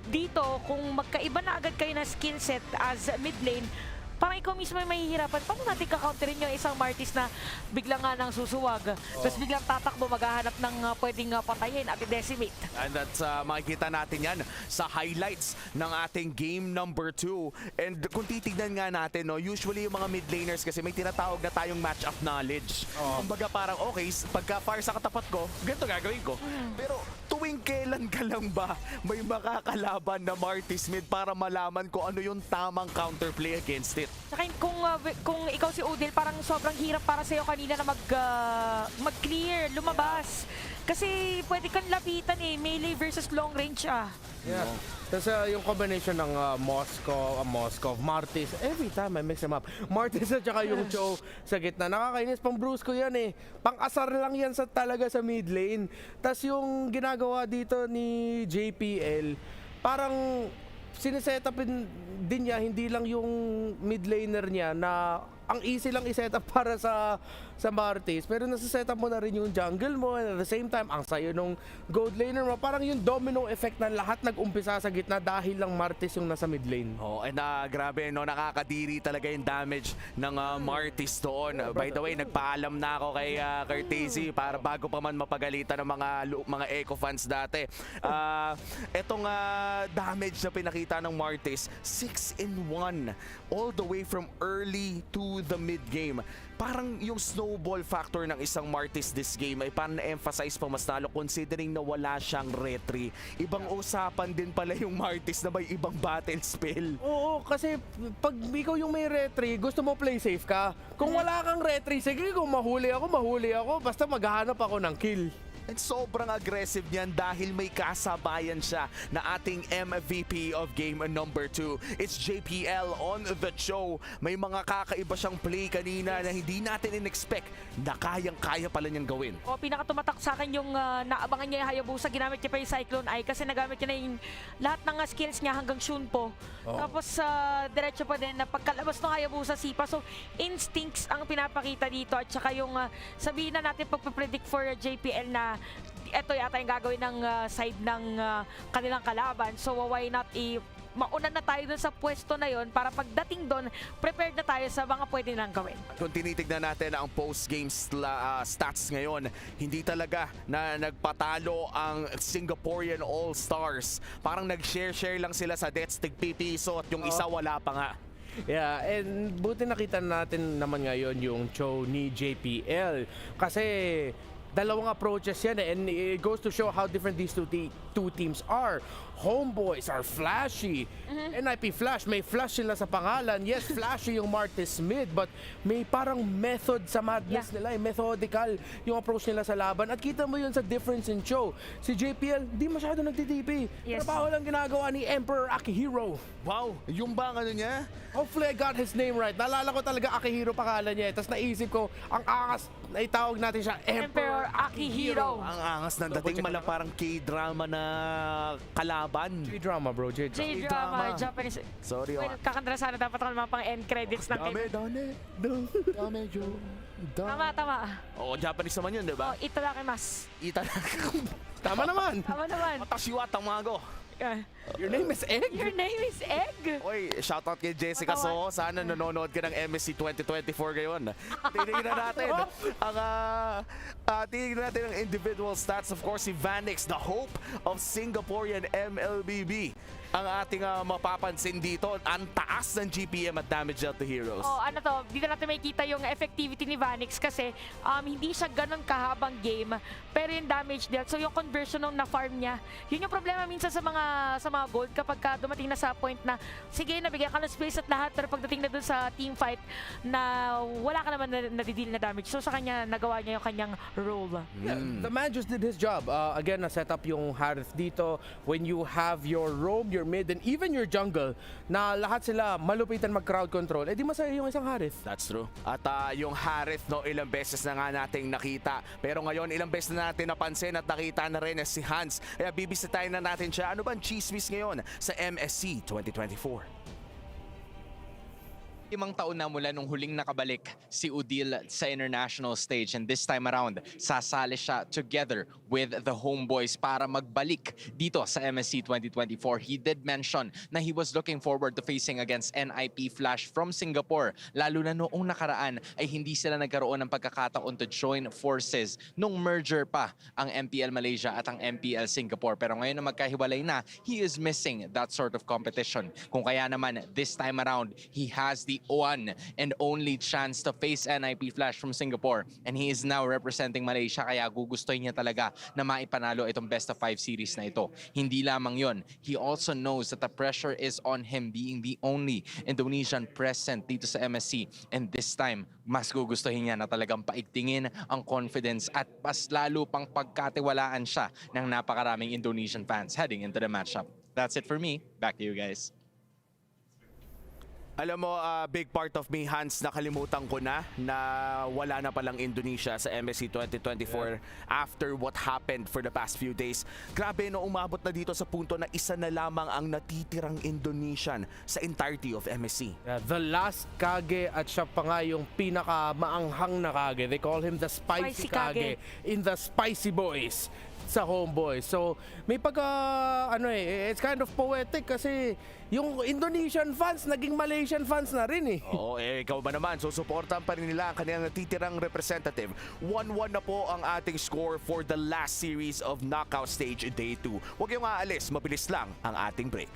dito, kung magkaiba na agad kayo na skill set as mid lane, parang ikaw mismo ay mahihirapan. Paano natin kakounterin yung isang Martis na biglang nga nang susuwag, tapos biglang tatakbo, maghahanap ng pwedeng patayin at i-decimate. And that's makikita natin yan sa highlights ng ating game number 2. And kung titignan nga natin, no, usually yung mga mid laners kasi may tinatawag na tayong match of knowledge. Kumbaga parang okay, pagka fire sa katapat ko, ganito gagawin ko. Pero tuwing kailan ka lang ba may makakalaban na Martis mid para malaman ko ano yung tamang counterplay against it? Saka kung ikaw si Udil, parang sobrang hirap para sa'yo kanina na mag-clear, lumabas. Kasi pwede kang lapitan melee versus long range Yeah. Tapos yung combination ng Moskov, Martis, every time I mix them up. Martis at saka yung Cho sa gitna. Nakakainis, pang bruise ko yan Pang-asar lang yan talaga sa mid lane. Tapos yung ginagawa dito ni JPL, parang sinesetupin din niya, hindi lang yung mid laner niya na ang easy lang i-setup para sa Martis, pero nasa-setup mo na rin yung jungle mo, and at the same time, ang sayo nung gold laner mo, parang yung domino effect na lahat nag-umpisa sa gitna dahil lang Martis yung nasa mid lane. And grabe, no, nakakadiri talaga yung damage ng Martis doon. By the way, nagpaalam na ako kay Curtezi para bago pa man mapagalitan ng mga Echo fans dati. Etong damage na pinakita ng Martis, 6-in-1 all the way from early to the mid game. Parang yung snowball factor ng isang Martis this game ay parang na-emphasize pa mas lalo considering na wala siyang retry. Ibang usapan din pala yung Martis na may ibang battle spell. Oo, kasi pag ikaw yung may retry, gusto mo play safe ka. Kung wala kang retry, sige, kung mahuli ako, basta maghahanap ako ng kill. And sobrang aggressive niyan dahil may kasabayan siya na ating MVP of game number 2. It's JPL on the show. May mga kakaiba siyang play kanina na hindi natin in-expect na kayang-kaya pala niyang gawin. Pinakatumatak sa akin yung naabangan niya yung Hayabusa, ginamit niya pa yung Cyclone Eye kasi nagamit niya na yung lahat ng skills niya hanggang Shunpo. Tapos diretso pa din na pagkalabas ng Hayabusa Sipa. So instincts ang pinapakita dito at saka yung sabihin na natin pagpapredict for JPL na ito yata yung gagawin ng side ng kanilang kalaban. So why not mauna na tayo dun sa pwesto na yon para pagdating doon, prepared na tayo sa mga pwede nilang gawin. Kung tinitignan natin ang post-game stats ngayon, hindi talaga na nagpatalo ang Singaporean All-Stars. Parang nag-share lang sila sa deaths, tig-pipiso at yung isa wala pa nga. Yeah, and buti nakita natin naman ngayon yung show ni JPL. Kasi dalawang approaches yan and it goes to show how different these two teams are. Homeboys are flashy. NIP Flash, may flash sila sa pangalan. Yes, flashy yung Martis mid, but may parang method sa madness nila. Methodical yung approach nila sa laban. At kita mo yun sa difference in show. Si JPL, di masyado nagtitipi. Trabaho lang ginagawa ni Emperor Akihiro. Wow, yung bang ano niya? Hopefully I got his name right. Naalala ko talaga Akihiro pangalan niya. Tapos naisip ko, ang angas na itawag natin siya Emperor Akihiro. Ang angas ng dating mala parang K-drama na kalaban. J-drama bro, J-drama, Japanese. Sorry. Well, kakandra sana dapat ako naman pang end credits ng Tama. Oo, Japanese naman yun, di ba? Itadakimasu. Tama naman. Matashiwa tamago. Your name is Egg? Your name is Egg? Oy, shoutout kay Jessica Soho. Sana nanonood ka ng MSC 2024 ngayon. Tingnan natin ang individual stats. Of course, si Vanix, the hope of Singaporean MLBB. ang ating mapapansin dito. Ang taas ng GPM at damage dealt to heroes. Oh, ano to, dito natin makikita yung effectivity ni Vanix kasi hindi siya ganun kahabang game, pero yung damage dealt, so yung conversion nung na-farm niya, yun yung problema minsan sa mga gold kapag dumating na sa point na, sige, nabigyan ka ng space at lahat, pero pagdating na dun sa team fight na wala ka naman nadideal na damage, so sa kanya, nagawa niya yung kanyang role. Yeah, the man just did his job. Again, na-set up yung Harith dito. When you have your rogue, your mid, and even your jungle, na lahat sila malupitan mag-crowd control, di masaya yung isang Harith. That's true. At yung Harith, no, ilang beses na nga nating nakita. Pero ngayon, ilang beses na natin napansin at nakita na rin si Hans. Kaya bibisitahin na natin siya. Ano bang chismis ngayon sa MSC 2024? 5 taon na mula nung huling nakabalik si Udil sa international stage, and this time around sasali siya together with the homeboys para magbalik dito sa MSC 2024. He did mention na he was looking forward to facing against NIP Flash from Singapore, lalo na noong nakaraan ay hindi sila nagkaroon ng pagkakataon to join forces nung merger pa ang MPL Malaysia at ang MPL Singapore. Pero ngayon na magkahiwalay na, he is missing that sort of competition. Kung kaya naman this time around, he has the one and only chance to face NIP Flash from Singapore, and he is now representing Malaysia, kaya gugustuhin niya talaga na maipanalo itong best of 5 series na ito. Hindi lamang yon, he also knows that the pressure is on him being the only Indonesian present dito sa MSC, and this time mas gugustuhin niya na talagang paigtingin ang confidence at mas lalo pang pagkatiwalaan siya ng napakaraming Indonesian fans heading into the matchup. That's it for me. Back to you guys. Alam mo, big part of me, Hans, nakalimutan ko na wala na palang Indonesia sa MSC 2024 after what happened for the past few days. Grabe, no, umabot na dito sa punto na isa na lamang ang natitirang Indonesian sa entirety of MSC. Yeah, the last Kage at siya pa nga yung pinaka-maanghang na Kage. They call him the spicy Kage in the Spicy Boys sa Homeboys. So, may it's kind of poetic kasi yung Indonesian fans, naging Malaysian fans na rin eh. Oo, ikaw ba naman? So, supportan pa rin nila ang kanilang natitirang representative. 1-1 na po ang ating score for the last series of knockout stage day 2. Huwag yung aalis, mabilis lang ang ating break.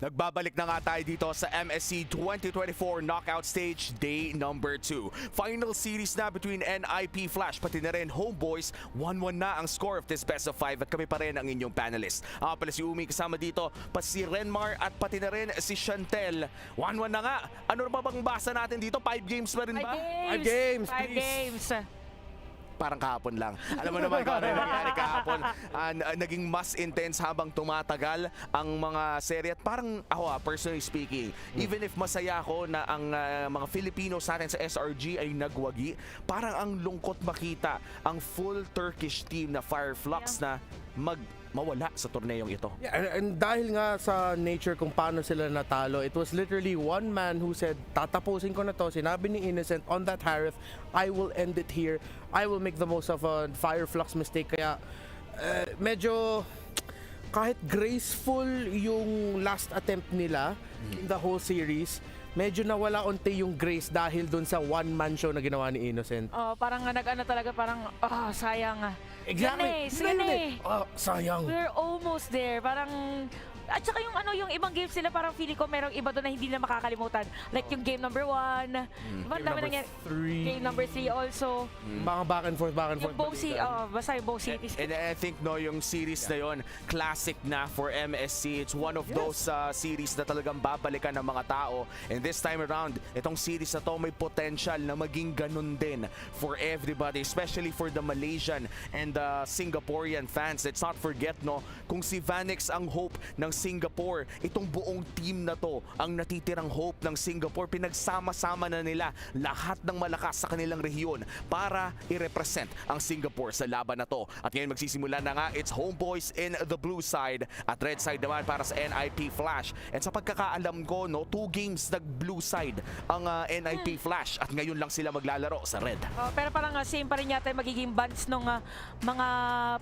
Nagbabalik na nga tayo dito sa MSC 2024 Knockout Stage Day number 2. Final series na between NIP Flash pati na rin Homeboys. 1-1 na ang score of this best of 5 at kami pa rin ang inyong panelist. Ako pala si Umi, kasama dito pa si Renmar at pati na rin si Chantel. 1-1 na nga. Ano ba bang basa natin dito? 5 games pa rin ba? 5 games. 5 games. Parang kahapon lang. Alam mo naman kung ano yung nangyari kahapon. Naging mas intense habang tumatagal ang mga serye. At parang ako personally speaking, even if masaya ako na ang mga Filipinos natin sa SRG ay nagwagi, parang ang lungkot makita ang full Turkish team na Fireflux na mawala sa torneyong ito. Yeah, and dahil nga sa nature kung paano sila natalo, it was literally one man who said, tatapusin ko na to. Sinabi ni Innocent on that Harith, I will end it here. I will make the most of a Fireflux mistake. Kaya medyo kahit graceful yung last attempt nila in the whole series, medyo nawala unti yung grace dahil dun sa one-man show na ginawa ni Innocent. Parang nag-ano talaga, parang sayang. Exactly. Sayang. We're almost there. Parang at saka yung ibang games nila, parang feeling ko merong iba doon na hindi na makakalimutan. Like yung game number 1. Game number 3 also. Mga back and forth. Yung Bosi, basta yung Bosi. And I think yung series na yon classic na for MSC. It's one of those series na talagang babalikan ng mga tao. And this time around, itong series na to may potential na maging ganun din for everybody, especially for the Malaysian and the Singaporean fans. Let's not forget kung si Vanix ang hope ng Singapore, itong buong team na to ang natitirang hope ng Singapore. Pinagsama-sama na nila lahat ng malakas sa kanilang rehiyon para i-represent ang Singapore sa laban na to. At ngayon magsisimula na nga, it's Homeboys in the blue side at red side naman para sa NIP Flash. And sa pagkakaalam ko, 2 games nag-blue side ang NIP Flash at ngayon lang sila maglalaro sa red. Pero parang same pa rin yata yung magiging bands ng mga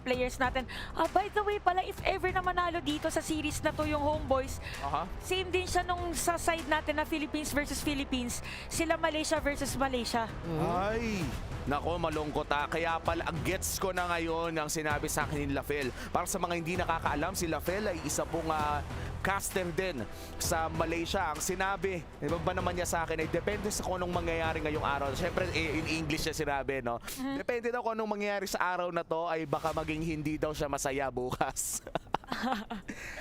players natin. By the way pala, if ever na manalo dito sa series na to yung Homeboys, same din siya nung sa side natin na Philippines versus Philippines, sila Malaysia versus Malaysia. Ay, nako, malungkot Kaya pala, ang gets ko na ngayon ang sinabi sa akin ni Lafel. Para sa mga hindi nakakaalam, si Lafel ay isa pong caster din sa Malaysia. Ang sinabi, ba naman niya sa akin ay depende sa kung anong mangyayari ngayong araw. Siyempre, in English siya sinabi, Depende daw kung anong mangyayari sa araw na to ay baka maging hindi daw siya masaya bukas.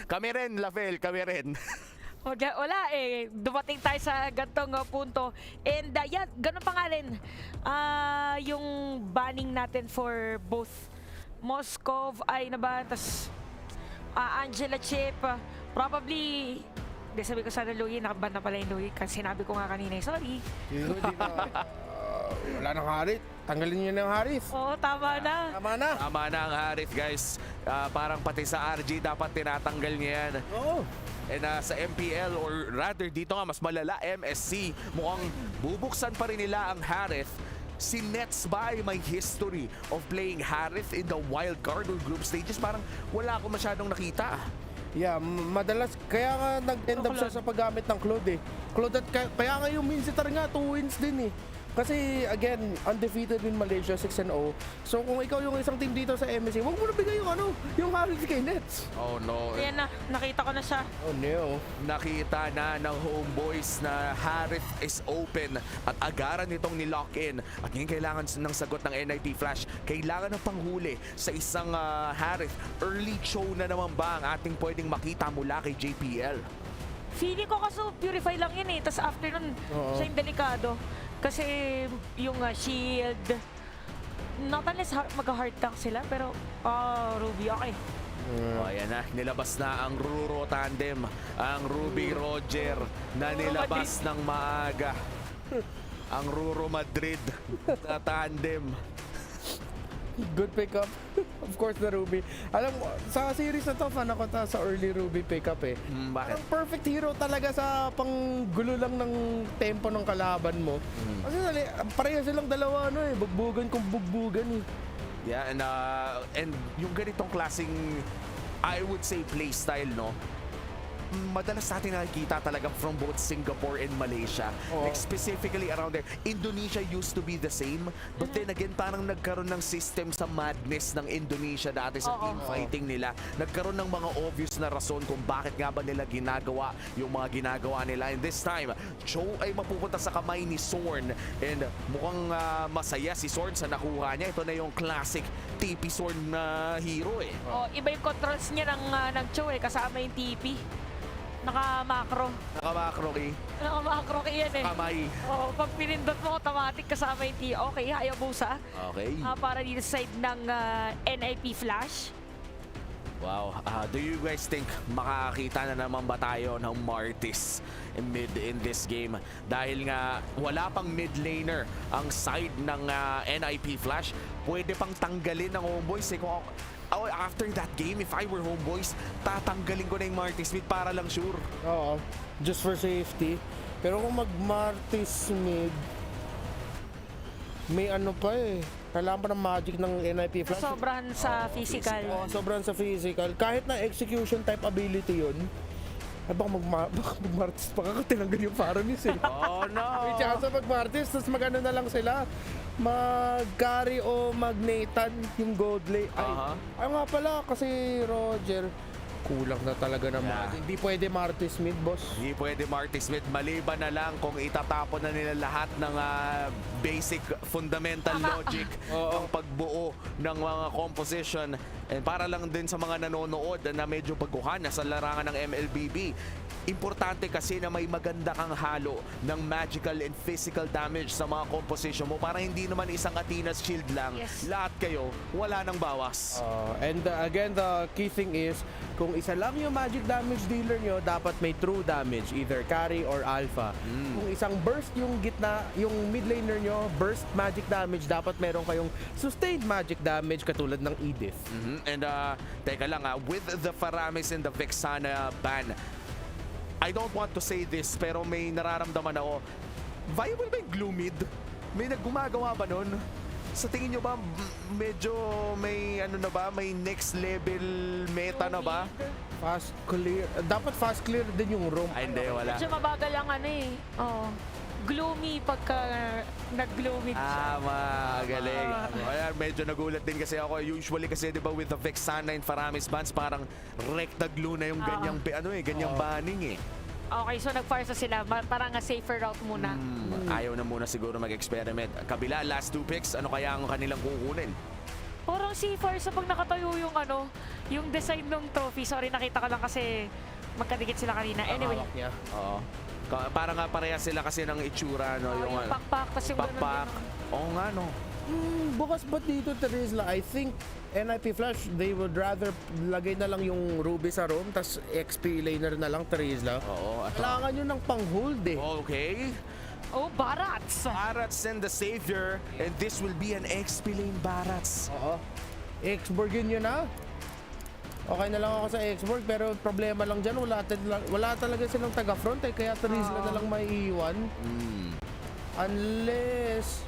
Kami rin, Lafel, kami rin. Wala dumating tayo sa gantong punto. And ganun pa nga rin yung banning natin for both Moscow tas Angela Chip, probably sabi ko sana Louie, nakaban na pala yung Louie kasi sinabi ko nga kanina, sorry. Wala nang Harith. Tanggalin niyo na yung Harith. Oo, tama na. Tama na ang Harith, guys. Parang pati sa RG dapat tinatanggal niya yan. Oo. And sa MPL or rather dito nga mas malala, MSC, mukhang bubuksan pa rin nila ang Harith. Si Nets ba ay may history of playing Harith in the wild card or group stages? Parang wala ako masyadong nakita. Yeah, madalas kaya nga nag-end up siya sa paggamit ng Claude Claude at kaya nga yung Minsitar nga 2 wins din Kasi again, undefeated in Malaysia, 6-0. So kung ikaw yung isang team dito sa MSC, wag mo na bigay yung Harith kay Nets. Oh no. Ayan na, nakita ko na siya. Oh no. Nakita na ng Homeboys na Harith is open at agaran nitong ni-lock in. At ngayon kailangan ng sagot ng NIP Flash. Kailangan ng panghuli sa isang Harith. Early show na naman ba ang ating pwedeng makita mula kay JPL? Feeling ko kaso purify lang yun Tapos after nun, siya yung delikado. Kasi yung shield, not unless mag-hard tank sila, pero Ruby, okay. Ayan na, nilabas na ang Ruro tandem, ang Ruby Roger na nilabas ng maaga. Ang Ruro Madrid na tandem. Good pickup. Of course, the Ruby. Alam mo, sa series na to, fan ako sa early Ruby pickup Bakit? Ang perfect hero talaga sa panggulo lang ng tempo ng kalaban mo. Kasi pareha silang dalawa, bugbugan kung bugbugan Yeah, and yung ganitong klaseng, I would say, playstyle, madalas natin nakikita talaga from both Singapore and Malaysia. Like specifically around there. Indonesia used to be the same, but then again, parang nagkaroon ng system sa madness ng Indonesia dati sa team fighting nila. Nagkaroon ng mga obvious na rason kung bakit nga ba nila ginagawa yung mga ginagawa nila. And this time, Joe ay mapupunta sa kamay ni Sorn. And mukhang masaya si Sorn sa nakuha niya. Ito na yung classic TP Sorn na hero eh. Iba yung controls niya ng Cho kasama yung TP. Naka-macro. Naka-macro key. Naka-macro key yan eh. Kamay. Pag pinindot mo, automatic kasama yung TP. Okay, Hayabusa. Okay. Para dito sa side ng NIP Flash. Wow. Do you guys think makakita na naman ba tayo ng Martis in this game? Dahil nga wala pang mid laner ang side ng NIP Flash. Pwede pang tanggalin ng Homeboys. Kung after that game, if I were Homeboys, tatanggalin ko na yung Martis mid para lang sure. Oo. Just for safety. Pero kung mag-Martis mid, may ano pa eh. Kailangan pa ng magic ng NIP Flash. Sobrahan sa physical. Sobrahan sa physical. Kahit na execution type ability yun, ay baka mag-Martis pa ka tinanggal yung Paramis eh. Oh no! May chance mag-Martis, tapos mag-ano na lang sila. Mag-carry o mag-Nathan yung gold lane. Ay nga pala, kasi Roger, kulang na talaga ng magic. Hindi pwede Martis mid, boss. Hindi pwede Martis mid. Maliban na lang kung itatapon na nila lahat ng basic fundamental logic ng pagbuo ng mga composition. And para lang din sa mga nanonood na medyo baguhan na sa larangan ng MLBB, importante kasi na may maganda kang halo ng magical and physical damage sa mga composition mo para hindi naman isang Athena's shield lang. Lahat kayo, wala nang bawas. And again, the key thing is, kung isa lang yung magic damage dealer nyo, dapat may true damage, either carry or alpha. Kung isang burst yung gitna, yung mid laner nyo, burst magic damage, dapat meron kayong sustained magic damage katulad ng Edith. And teka lang, with the Faramis and the Vexana ban, I don't want to say this, pero may nararamdaman ako. Viable ba yung glue mid? May naggumagawa ba nun? Sa tingin nyo ba, medyo may ano na ba? May next level meta na ba? Fast clear. Dapat fast clear din yung room. Ay, hindi, wala. Medyo mabagal ang ano eh. Gloomy pagka nag-gloomy siya. Magaling. Ayan, medyo nagulat din kasi ako. Usually kasi, di ba, with the Vexana and Faramis bans, parang recta glue na yung ganyang, ganyang banning eh. Okay, so nag-fire sa sila. Parang safer route muna. Ayaw na muna siguro mag-experiment. Kabila, last 2 picks, ano kaya ang kanilang kukunin? Parang si Farsa pag nakatayo yung yung design ng trophy. Sorry, nakita ko lang kasi magkadikit sila kanina. Anyway. Oo. Parang nga pareha sila kasi ng itsura, no? Yung pakpak, tas yung pakpak. Oo nga, no? Bukas ba dito, Teresla? I think NIP Flash, they would rather lagay na lang yung Ruby sa room, tas XP laner na lang, Teresla. Oo. Kailangan nyo ng pang-hold eh. Okay. Barats! Barats and the Savior, and this will be an XP lane Barats. X-Borgin nyo na. Okay na lang ako sa X-Borg, pero problema lang dyan, wala talaga silang taga-front eh, kaya Teresla na lang may iwan. Unless...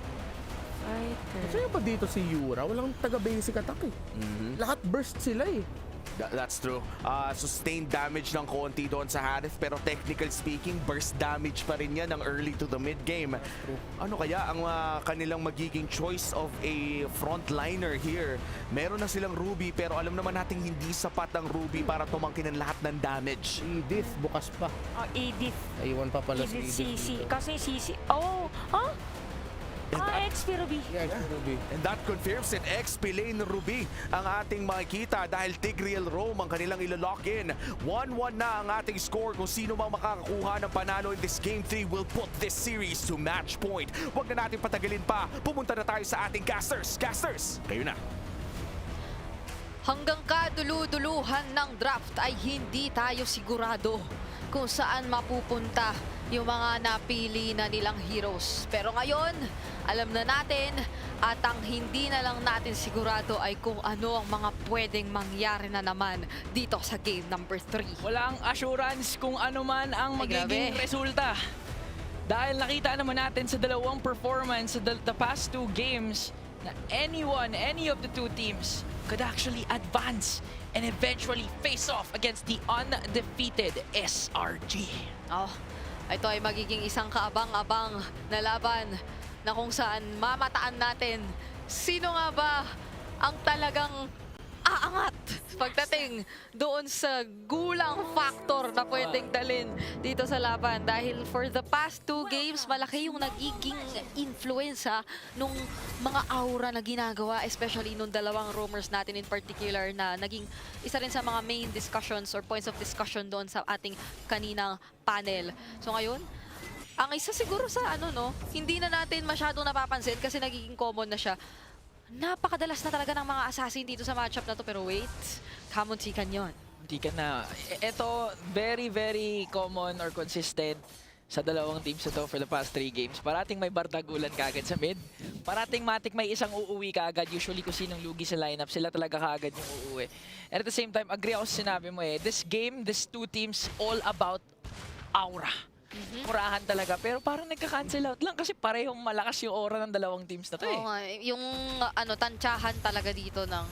Kasi ba dito si Yura? Walang taga-basic attack eh. Lahat burst sila eh. That's true. Sustained damage ng konti doon sa Harith, pero technical speaking, burst damage pa rin yan ng early to the mid game. Ano kaya ang kanilang magiging choice of a frontliner here? Meron na silang Ruby, pero alam naman natin hindi sapat ang Ruby para tumangkin ang lahat ng damage. Edith, bukas pa. Edith. Naiwan pa pala si Edith. Kasi CC. XP Ruby. Ruby. And that confirms it. XP lane Ruby ang ating makikita dahil Tigreal Rome ang kanilang ilalock in. 1-1 na ang ating score. Kung sino mang makakakuha ng panalo in this Game 3 will put this series to match point. Huwag na natin patagalin pa. Pumunta na tayo sa ating casters. Casters, kayo na. Hanggang kadulu-duluhan ng draft ay hindi tayo sigurado kung saan mapupunta yung mga napili na nilang heroes. Pero ngayon, alam na natin at ang hindi na lang natin sigurado ay kung ano ang mga pwedeng mangyari na naman dito sa game number 3. Walang assurance kung ano man ang magiging resulta. Dahil nakita naman natin sa dalawang performance sa the past 2 games, na any of the two teams could actually advance and eventually face off against the undefeated SRG. Oh, ito ay magiging isang kaabang-abang na laban na kung saan mamataan natin sino nga ba ang talagang aangat pagdating doon sa gulang factor na pwedeng dalin dito sa laban. Dahil for the past 2 games, malaki yung nagiging influensya nung mga aura na ginagawa, especially nung dalawang roamers natin in particular na naging isa rin sa mga main discussions or points of discussion doon sa ating kaninang panel. So ngayon, ang isa siguro sa hindi na natin masyadong napapansin kasi nagiging common na siya. Napakadalas na talaga ng mga assassin dito sa matchup na to, pero wait, kamuntikan yon. Muntikan na. Ito, very, very common or consistent sa dalawang teams na to for the past 3 games. Parating may bardagulan kagad sa mid. Parating matik may isang uuwi kagad. Usually kung sinong lugi sa lineup, sila talaga kagad yung uuwi. And at the same time, agree ako sa sinabi mo this game, this 2 teams, all about aura. Murahan talaga, pero parang nagka-cancel out lang kasi parehong malakas yung aura ng dalawang teams na to Oo nga, yung tantsahan talaga dito ng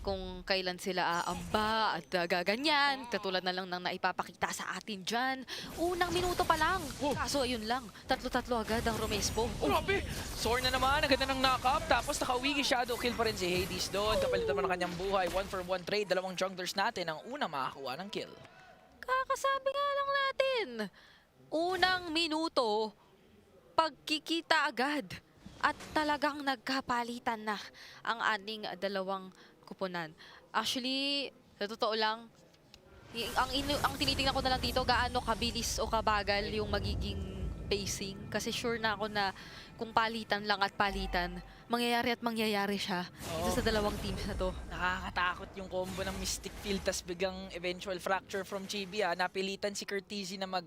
kung kailan sila aamba at gaganyan. Katulad na lang ng naipapakita sa atin dyan. Unang minuto pa lang. Kaso ayun lang, tatlo-tatlo agad ang Romespo. Grabe! Soar na naman, ang ganda ng knock-up. Tapos nakawigi shadow kill pa rin si Hades doon. Kapalit naman ng kanyang buhay. 1-for-1 trade, dalawang junglers natin ang una makakuha ng kill. Kakasabi nga lang natin. Unang minuto, pagkikita agad at talagang nagkapalitan na ang ating dalawang koponan. Actually, sa totoo lang, ang tinitingnan ko na lang dito, gaano kabilis o kabagal yung magiging pacing. Kasi sure na ako na kung palitan lang at palitan, mangyayari siya dito sa dalawang teams na to. Nakakatakot yung combo ng Mystic Field tas biglang eventual fracture from Chibi. Napilitan si Curtizy na mag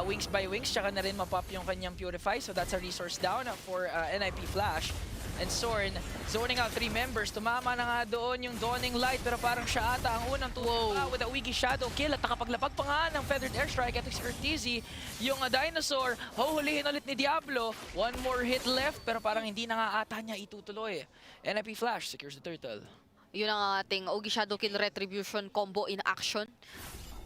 wings by wings, tsaka na rin mapop yung kanyang Purify. So that's a resource down for NIP Flash. And Sorn, zoning out 3 members. Tumama na nga doon yung Dawning Light, pero parang siya ata ang unang tuwa with a wiggy shadow kill. At nakapaglapag pa nga ng Feathered Airstrike at si Curtizy. Yung dinosaur, huhulihin ulit ni Diablo. 1 more hit left, pero parang hindi na nga ata niya itutuloy. NIP Flash secures the turtle. Yun ang ating Ogi Shadow Kill Retribution combo in action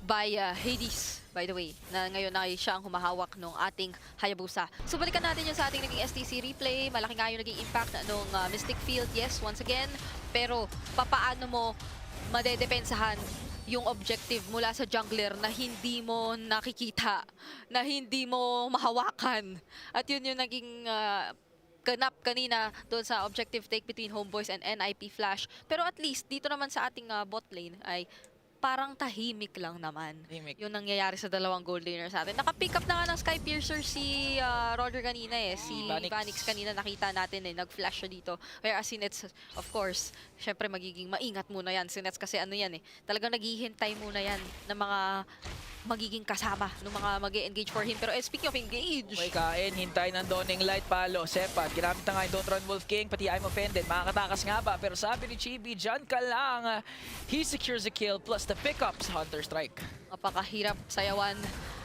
by Hades, by the way, na ngayon ay siya ang humahawak ng ating Hayabusa. So balikan natin yung sa ating naging STC replay. Malaki nga yung naging impact ng Mystic Field, yes, once again. Pero papaano mo madedepensahan yung objective mula sa jungler na hindi mo nakikita, na hindi mo mahawakan. At yun yung naging ganap kanina doon sa objective take between Homeboys and NIP Flash. Pero at least dito naman sa ating bot lane ay parang tahimik lang naman yung nangyayari sa dalawang gold laners natin. Naka-pick up na nga ng Sky Piercer si Roger kanina si Vanix kanina nakita natin nag-flash siya dito. Whereas si Nets, of course, syempre magiging maingat muna yan. Si Nets kasi talagang naghihintay muna yan ng mga magiging kasama ng mga mag-engage for him. Pero speaking of engage, okay, kain, hintay ng Dawning Light, palo, Sepat. Ginamit na nga yung Don't Run Wolf King, pati I'm Offended. Makakatakas nga ba? Pero sabi ni Chibi, dyan ka lang. He secures a kill plus the pickup sa Hunter Strike. Napakahirap sayawan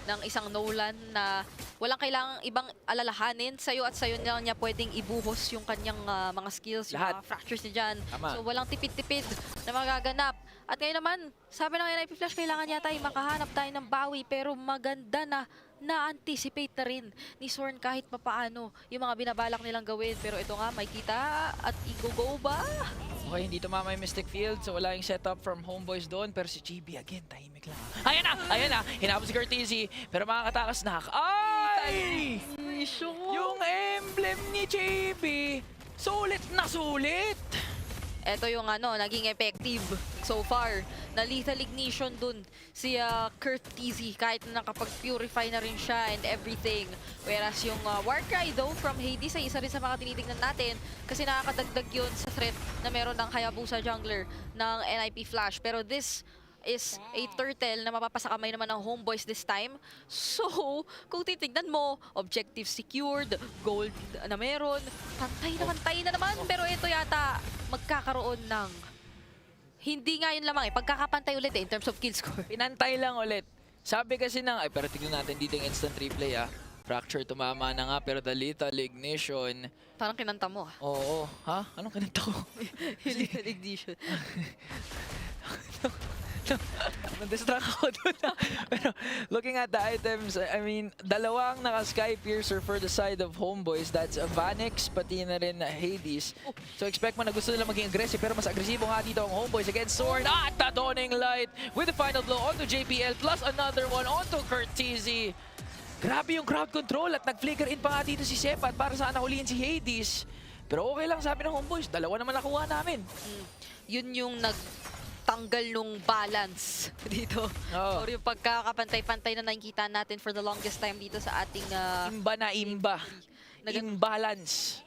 ng isang Nolan na walang kailangang ibang alalahanin. Sa'yo at sa'yo niya pwedeng ibuhos yung kanyang mga skills, yung mga fractures niya dyan. So walang tipid-tipid na magaganap. At ngayon naman, sabi ng NIP Flash, kailangan yata makahanap tayo ng bawi, pero maganda na-anticipate na rin ni Sorn kahit papaano yung mga binabalak nilang gawin. Pero ito nga, Makita at i-go ba? Okay, hindi tumama yung Mystic Field, so wala yung setup from Homeboys doon. Pero si Chibi, again, tahimik lang. Ayan na! Hinapos si Curtizy, pero makakatakas na. Ay! Yung emblem ni Chibi, sulit na sulit! Ito yung naging effective so far na lethal ignition dun si Curtizy kahit na nakapag-purify na rin siya and everything. Whereas yung Warcry though from Hades ay isa rin sa mga tinitingnan natin kasi nakakadagdag yun sa threat na meron ng Hayabusa jungler ng NIP Flash. Pero this is a turtle na mapapasakamay naman ng Homeboys this time. So, kung titignan mo, objective secured, gold na meron, pantay na naman. Pero ito yata magkakaroon ng hindi nga yun lamang pagkakapantay ulit in terms of kill score. Pinantay lang ulit. Sabi kasi pero tignan natin dito yung instant replay Fracture tumama na nga pero the lethal ignition. Parang kinanta mo. Oo. Ha? Anong kinanta ko? Lethal ignition. Nadistract ako doon. Pero looking at the items, I mean, dalawang naka-Sky Piercer for the side of Homeboys. That's Vanix, pati na rin Hades. So expect mo na gusto nila maging aggressive, pero mas agresibo nga dito ang Homeboys against Zorn. At the Dawning Light with the final blow onto JPL plus another one onto Curtizy. Grabe yung crowd control at nag-flicker in pa nga dito si Sepat para sana huliin si Hades. Pero okay lang sabi ng Homeboys, dalawa naman nakuha namin. Yun yung nagtanggal nung balance dito. Oh. Or yung pagkakapantay-pantay na nakikita natin for the longest time dito sa ating... imba na imba. Imbalance.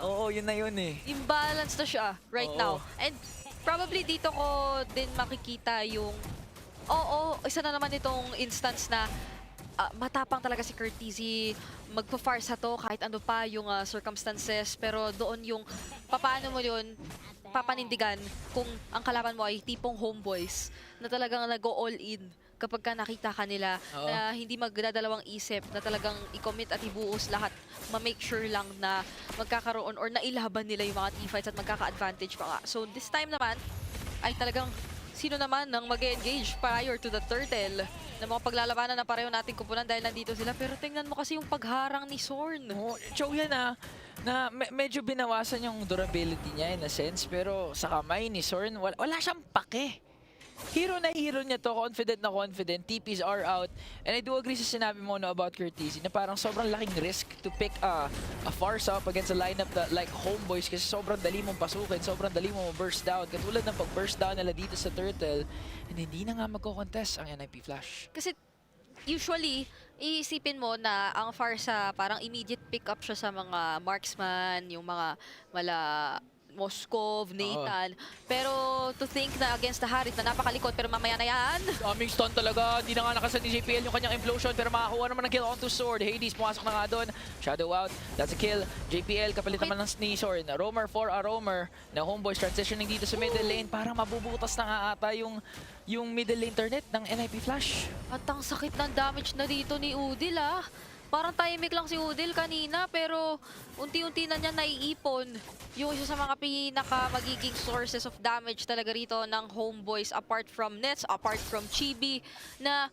Oo, yun na yun eh. Imbalance na siya right now. And probably dito ko din makikita yung... isa na naman itong instance na matapang talaga si Curtizy, magpa-farsa to kahit ano pa yung circumstances, pero doon yung paano mo yun papanindigan kung ang kalaban mo ay tipong Homeboys na talagang nag-all in kapag ka nakita ka nila na hindi magdadalawang isip, na talagang i-commit at ibuos lahat, ma-make sure lang na magkakaroon or nailaban nila yung mga teamfights at magkaka-advantage pa nga. So this time naman ay talagang sino naman nang mag-engage prior to the turtle na mga paglalabanan na pareho nating kupunan dahil nandito sila. Pero tingnan mo kasi yung pagharang ni Zorn. Chow yan na medyo binawasan yung durability niya in a sense, pero sa kamay ni Zorn, wala siyang pake. Hero na hero niya to, confident na confident, TPs are out. And I do agree sa sinabi mo about Curtizy na parang sobrang laking risk to pick a farsa up against a lineup that like Homeboys kasi sobrang dali mong pasukin, sobrang dali mong burst down. Katulad ng pag-burst down nila dito sa Turtle, and hindi na nga magko-contest ang NIP Flash. Kasi usually, iisipin mo na ang farsa parang immediate pick up siya sa mga marksman, yung mga Moskov, Nathan. Pero to think na against the Harit na napakalikot pero mamaya na yan. Daming stun talaga. Hindi na nga nakasan ni JPL yung kanyang implosion pero makakuha naman ng kill onto Sword. Hades pumasok na nga doon. Shadow out. That's a kill. JPL kapalit naman ng Sword. Roamer for a Roamer na Homeboys transitioning dito sa middle lane. Parang mabubutas na nga ata yung middle lane turret ng NIP Flash. At ang sakit ng damage na dito ni Udil Parang timing lang si Udil kanina pero unti-unti na niya naiipon yung isa sa mga magiging sources of damage talaga rito ng Homeboys apart from Nets, apart from Chibi na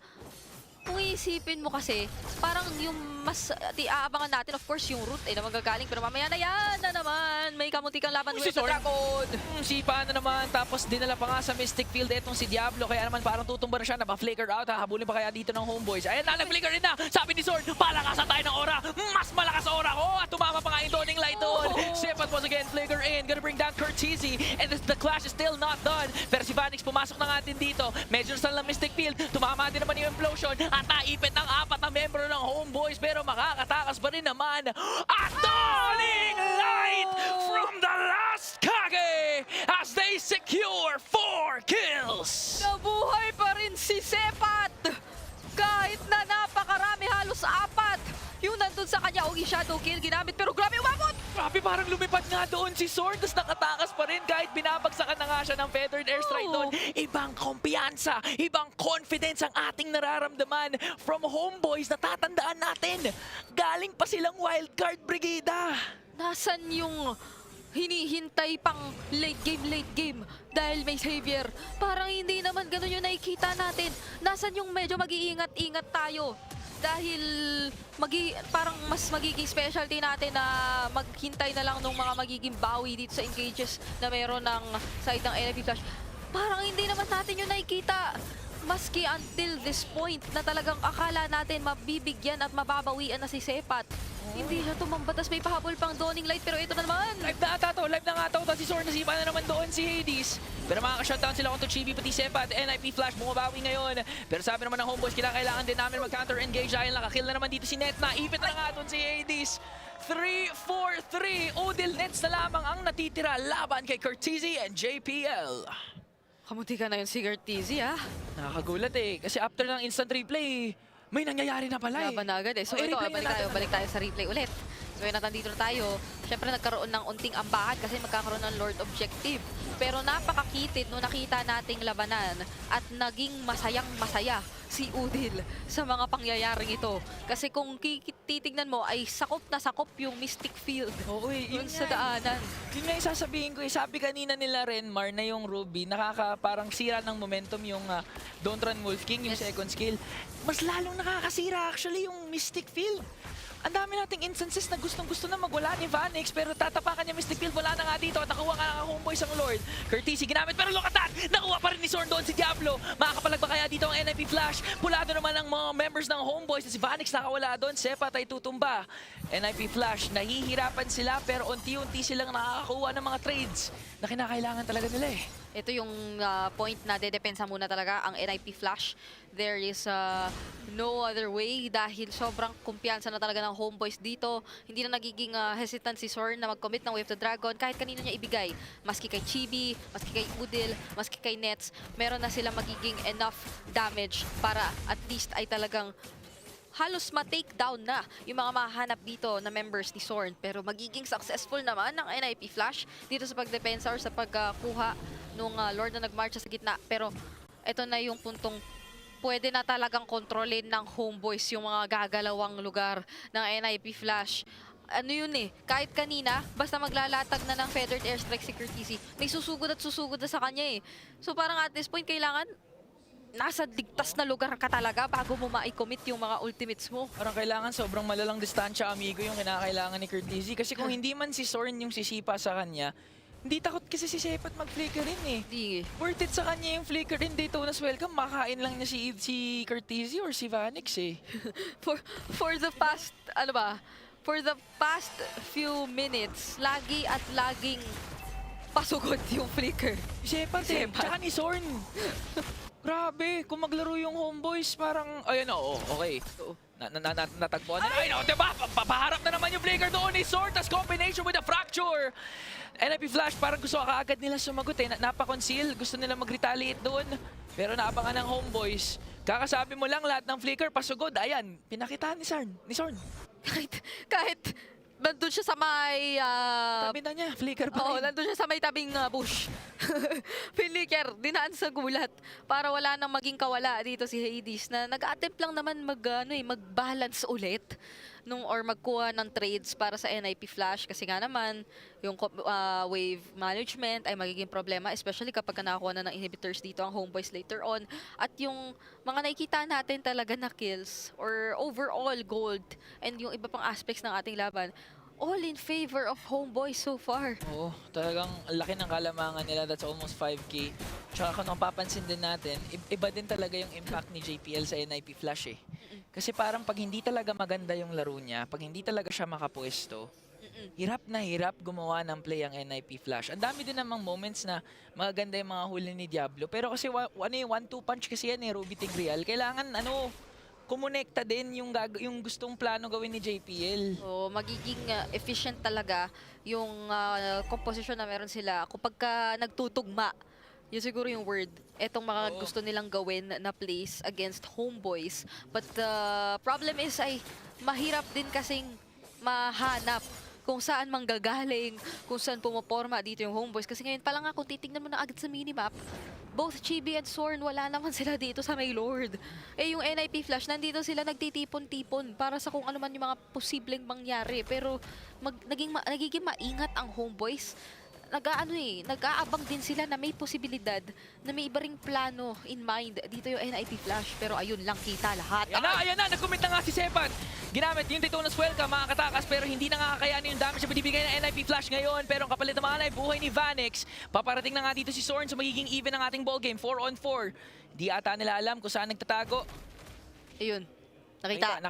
kung iisipin mo kasi, parang yung mas aabangan natin, of course, yung root na magagaling. Pero mamaya na yan na naman. May kamuntikang laban with the Dragon. Sipa na naman. Tapos dinala pa nga sa Mystic Field itong si Diablo. Kaya naman parang tutumba na siya. Napa-flicker out. Hahabulin pa kaya dito ng Homeboys. Ayan na, nag-flicker rin na. Sabi ni Sword, palakasan tayo ng Aura. Mas malakas Aura ko. At tumama pa nga yung Dawning Light doon. Sepat once again, flicker in. Gonna bring down Curtizy. And the clash is still not done. Pero si Vanix pumasok na nga din dito. Medyo nasal ng Mystic Field. Tumama din naman yung implosion. At naipit ng 4 na membro ng Homeboys pero makakatakas pa rin naman. At Dawning Light from the last Kage as they secure 4 kills. Nabuhay pa rin si Sepat kahit na napakarami, halos 4 yung nandun sa kanya. Shadow kill ginamit pero grabe umabot. Grabe, parang lumipad nga doon si Sword tapos nakatakas pa rin kahit binabagsakan na nga siya ng feathered airstrike doon. Ibang kumpiyansa, ibang confidence ang ating nararamdaman from Homeboys na tatandaan natin. Galing pa silang wildcard brigada. Nasaan yung hinihintay pang late game dahil may savior? Parang hindi naman ganun yung nakikita natin. Nasaan yung medyo mag-iingat-ingat tayo? Dahil parang mas magiging specialty natin na maghintay na lang ng mga magiging bawi dito sa engages na meron ng side ng NIP Flash. Parang hindi naman natin yung nakikita. Maski until this point na talagang akala natin mabibigyan at mababawian na si Sepat. Hindi siya tumambatas, may pahabol pang Dawning Light pero ito na naman. Live na ata to, live na nga to. Si Sword nasipa na naman doon si Hades. Pero makaka-shutdown sila kung to Chibi pati Sepat. NIP Flash bumabawi ngayon. Pero sabi naman ng Homeboys, kailangan din namin mag-counter-engage dahil nakakill na naman dito si Net na. Ipit na nga doon si Hades. 3-4-3. Udil Nets na lamang ang natitira laban kay Curtizy and JPL. Kamuti ka na yun si Curtizy Nakakagulat kasi after ng instant replay, may nangyayari na pala Laban na agad So ito, balik tayo sa replay ulit. So yun, nandito na tayo. Siyempre nagkaroon ng unting ambahan kasi magkakaroon ng Lord Objective. Pero napakakitid nung nakita nating labanan at naging masayang-masaya si Udil sa mga pangyayaring ito. Kasi kung titignan mo ay sakop na sakop yung Mystic Field. Oo, yun sa daanan. Yun nga yung sasabihin ko, sabi kanina nila Renmar na yung Ruby, parang sira ng momentum yung Don't Run Wolf King, yung second skill. Mas lalong nakakasira actually yung Mystic Field. Ang dami nating instances na gustong-gusto na magwala ni Vanix, pero tatapakan niya Mystic Field, wala na nga dito at nakuha nga ng homeboys ang Lord. Courtesy ginamit, pero look at that! Nakuha pa rin ni Zorn doon si Diablo. Makakapalag ba kaya dito ang NIP Flash? Pulado naman ang mga members ng homeboys na si Vanix nakawala doon. Sepat ay tutumba. NIP Flash, nahihirapan sila pero unti-unti silang nakakakuha ng mga trades na kinakailangan talaga nila eh. Ito yung point na dedepensa muna talaga ang NIP Flash. There is no other way dahil sobrang kumpiyansa na talaga ng homeboys dito. Hindi na nagiging hesitant si Zorn na mag-commit ng Wave to Dragon kahit kanino niya ibigay. Maski kay Chibi, maski kay Udil, maski kay Nets, meron na sila magiging enough damage para at least ay talagang halos ma-take down na yung mga mahanap dito na members ni Zorn. Pero magiging successful naman ng NIP Flash dito sa pagdepensa or sa pagkuha nung Lord na nagmarcha sa gitna. Pero ito na yung puntong pwede na talagang kontrolin ng homeboys yung mga gagalawang lugar ng NIP Flash. Ano yun eh, kahit kanina, basta maglalatag na ng feathered airstrike si Courtesy, may susugod at susugod na sa kanya eh. So parang at this point, kailangan nasa ligtas na lugar ka talaga bago mo ma-commit yung mga ultimates mo. Parang kailangan sobrang malalang distansya, amigo, yung kinakailangan ni Courtesy. Kasi kung hindi man si Zorn yung sisipa sa kanya, hindi takot kasi si Sepat mag-flicker rin eh. Di. Worth it sa kanya yung flicker rin. Daytona's welcome. Makain lang niya si Courtesy or si Vanix eh. For the past, for the past few minutes, lagi at laging pasugod yung flicker. Sepat eh. Tsaka ni Zorn. Grabe, kung maglaro yung homeboys, parang, ayun o, okay. Natagpuan nila. Ayun o, diba? Papaharap na naman yung flicker doon ni Zorn, tas combination with a fracture. NIP Flash, parang gusto kaagad nila sumagot eh. Napa-conceal, gusto nila mag-retaliate doon. Pero naabangan ng homeboys. Kakasabi mo lang lahat ng flicker, pasugod. Ayan, pinakitaan ni Zorn. Kahit nandun siya sa may... tabi na niya, flicker pa rin. Oo, nandun siya sa may tabing bush. Flicker, dinaan sa gulat para wala nang maging kawala dito si Hades na nag-attempt lang naman mag-balance ulit or magkuha ng trades para sa NIP Flash kasi nga naman yung wave management ay magiging problema especially kapag nakakuha na ng inhibitors dito ang homeboys later on at yung mga nakikita natin talaga na kills or overall gold and yung iba pang aspects ng ating laban all in favor of homeboys so far. Oo, talagang laki ng kalamangan nila. That's almost 5K. Tsaka kung papansin din natin, iba din talaga yung impact ni JPL sa NIP Flash eh. Kasi parang pag hindi talaga maganda yung laro niya, pag hindi talaga siya makapwesto, hirap na hirap gumawa ng play ang NIP Flash. Ang dami din namang moments na maganda yung mga huli ni Diablo. Pero kasi yung 1-2 punch kasi yan eh, Ruby Tigreal. Kailangan kumonekta din yung gustong plano gawin ni JPL. So, magiging efficient talaga yung composition na meron sila kapag nagtutugma. Yun siguro yung word. Etong mga gusto nilang gawin na plays against homeboys. But the problem is ay mahirap din kasing mahanap kung saan manggagaling, kung saan pumaporma dito yung homeboys. Kasi ngayon pa lang kung titignan mo na agad sa minimap, both Chibi and Zorn, wala naman sila dito sa may Lord. Eh yung NIP Flash, nandito sila nagtitipon-tipon para sa kung ano man yung mga posibleng mangyari. Pero nagiging maingat ang homeboys. Nag-aabang din sila na may posibilidad na may iba ring plano in mind dito yung NIP Flash. Pero ayun lang kita lahat. Ayan na, nag-commit na nga si Sepat. Ginamit yung Daytona's welcome, makakatakas, pero hindi na nga kakayanin yung damage na binibigay ng NIP Flash ngayon. Pero ang kapalit naman ay buhay ni Vanix. Paparating na nga dito si Zorn, so magiging even ang ating ballgame, 4-on-4. Di ata nila alam kung saan nagtatago. Ayun. Nakita.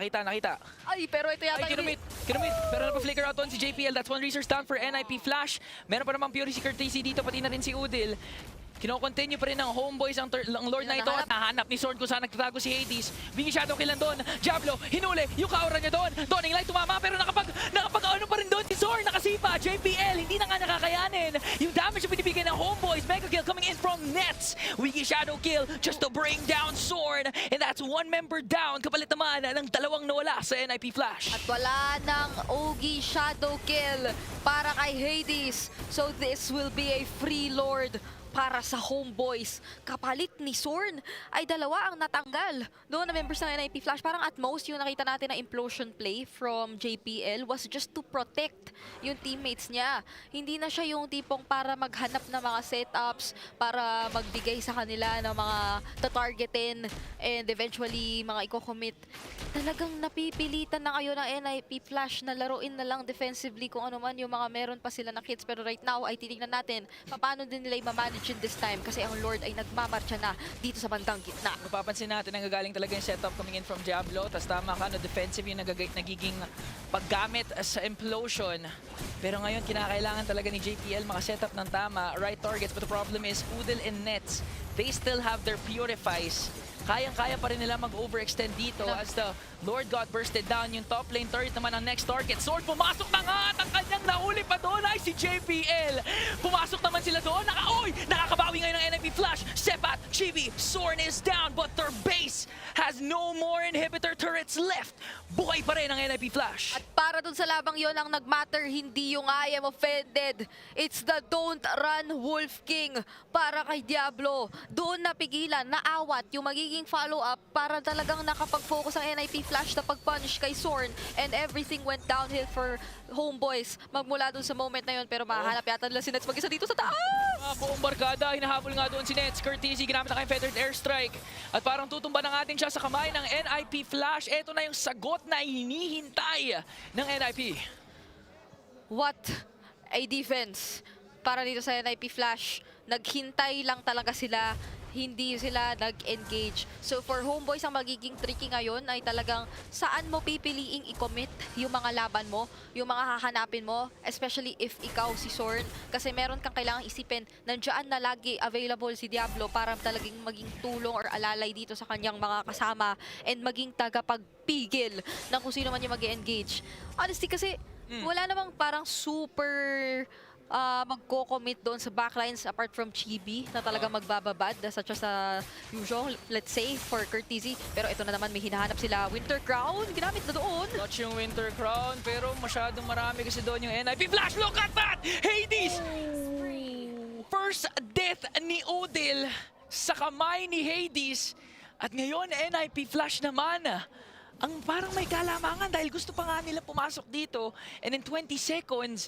Ay, pero ito yata kinumit. Pero napa-flicker out on si JPL. That's one resource down for NIP Flash. Meron pa namang Fury si Courtesy dito, pati na rin si Udil. Kino-continue pa rin ng homeboys ang Lord na ito at nahanap ni Sword kung saan nagtatago si Hades. Biggie Shadow kill doon. Diablo, hinuli. Yung kaura niya doon. Dawning Light tumama pero nakapag-ano pa rin doon si Sword. Nakasipa. JPL, hindi na nga nakakayanin. Yung damage na binibigay ng homeboys. Mega kill coming in from Nets. Biggie Shadow kill just to bring down Sword. And that's one member down. Kapalit naman ng dalawang nawala sa NIP Flash. At wala ng Ogi Shadow kill para kay Hades. So this will be a free Lord para sa homeboys. Kapalit ni Sorn ay dalawa ang natanggal doon na members ng NIP Flash. Parang at most yung nakita natin na implosion play from JPL was just to protect yung teammates niya. Hindi na siya yung tipong para maghanap ng mga setups, para magbigay sa kanila ng mga tatargetin and eventually mga i-commit. Talagang napipilitan na kayo ng NIP Flash na laruin na lang defensively kung ano man yung mga meron pa sila na kits. Pero right now ay titignan natin paano din nila i-manage this time kasi ang Lord ay nagmamarcha na dito sa bandang gitna. Mapapansin natin ang gagaling talaga yung setup coming in from Diablo. Tapos tama ka, no, defensive yung nagiging paggamit sa implosion. Pero ngayon, kinakailangan talaga ni JPL makasetup ng tama, right targets. But the problem is, Udel and Nets, they still have their purifies. Kayang-kaya pa rin nila mag-overextend dito as the Lord got bursted down. Yung top lane turret naman ang next target. Sword pumasok na nga at ang kanyang nahuli pa doon ay si JPL. Pumasok naman sila doon. Nakakabawi ngayon ng NIP Flash. Sepat, Chibi, Sorn is down but their base has no more inhibitor turrets left. Buhay pa rin ang NIP Flash. At para dun sa labang yon ang nagmatter, hindi yung I am offended. It's the don't run Wolf King para kay Diablo. Doon napigilan, naawat yung magiging follow-up para talagang nakapag-focus ang NIP Flash na pag-punch kay Sorn and everything went downhill for homeboys magmula dun sa moment na yun. Pero mahanap yata nila si Nets mag-isa dito sa taas. Buong barkada, hinahabol nga doon si Nets. Courtesy, ginamit na kayong feathered airstrike. At parang tutumba na natin siya sa kamay ng NIP Flash. Ito na yung sagot na hinihintay ng NIP. What a defense para dito sa NIP Flash. Naghintay lang talaga sila. Hindi sila nag-engage. So for homeboys, ang magiging tricky ngayon ay talagang saan mo pipiliing i-commit yung mga laban mo, yung mga hahanapin mo, especially if ikaw si Sorn. Kasi meron kang kailangang isipin, nandiyan na lagi available si Diablo para talagang maging tulong or alalay dito sa kanyang mga kasama and maging tagapagpigil ng kung sino man yung mag-engage. Honestly, kasi wala namang parang super magko-commit doon sa backlines apart from Chibi na talaga magbababad such as usual, let's say, for courtesy. Pero ito na naman, may hinahanap sila. Winter Crown, ginamit na doon. Touch yung Winter Crown, pero masyadong marami kasi doon yung NIP Flash. Look at that! Hades! First death ni Odil sa kamay ni Hades. At ngayon, NIP Flash naman. Ang parang may kalamangan dahil gusto pa nga nila pumasok dito. And in 20 seconds,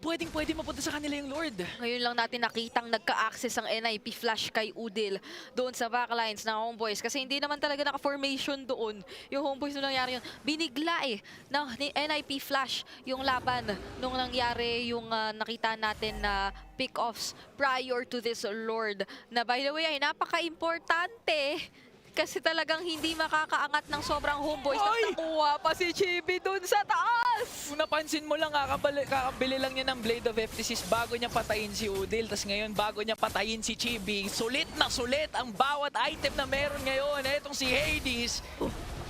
pwedeng-pwede mapunta sa kanila yung Lord. Ngayon lang natin nakitang nagka-access ang NIP Flash kay Udil doon sa backlines ng homeboys. Kasi hindi naman talaga naka-formation doon yung homeboys nung nangyari yun. Binigla ng NIP Flash yung laban nung nangyari yung nakita natin na pick-offs prior to this Lord. Na by the way ay napaka-importante. Kasi talagang hindi makakaangat ng sobrang homeboys na nakuha pa si Chibi dun sa taas. Kung napansin mo lang, kakabili lang niya ng Blade of Ephesus bago niya patayin si Udil. Tapos ngayon, bago niya patayin si Chibi, sulit na sulit ang bawat item na meron ngayon. Etong si Hades.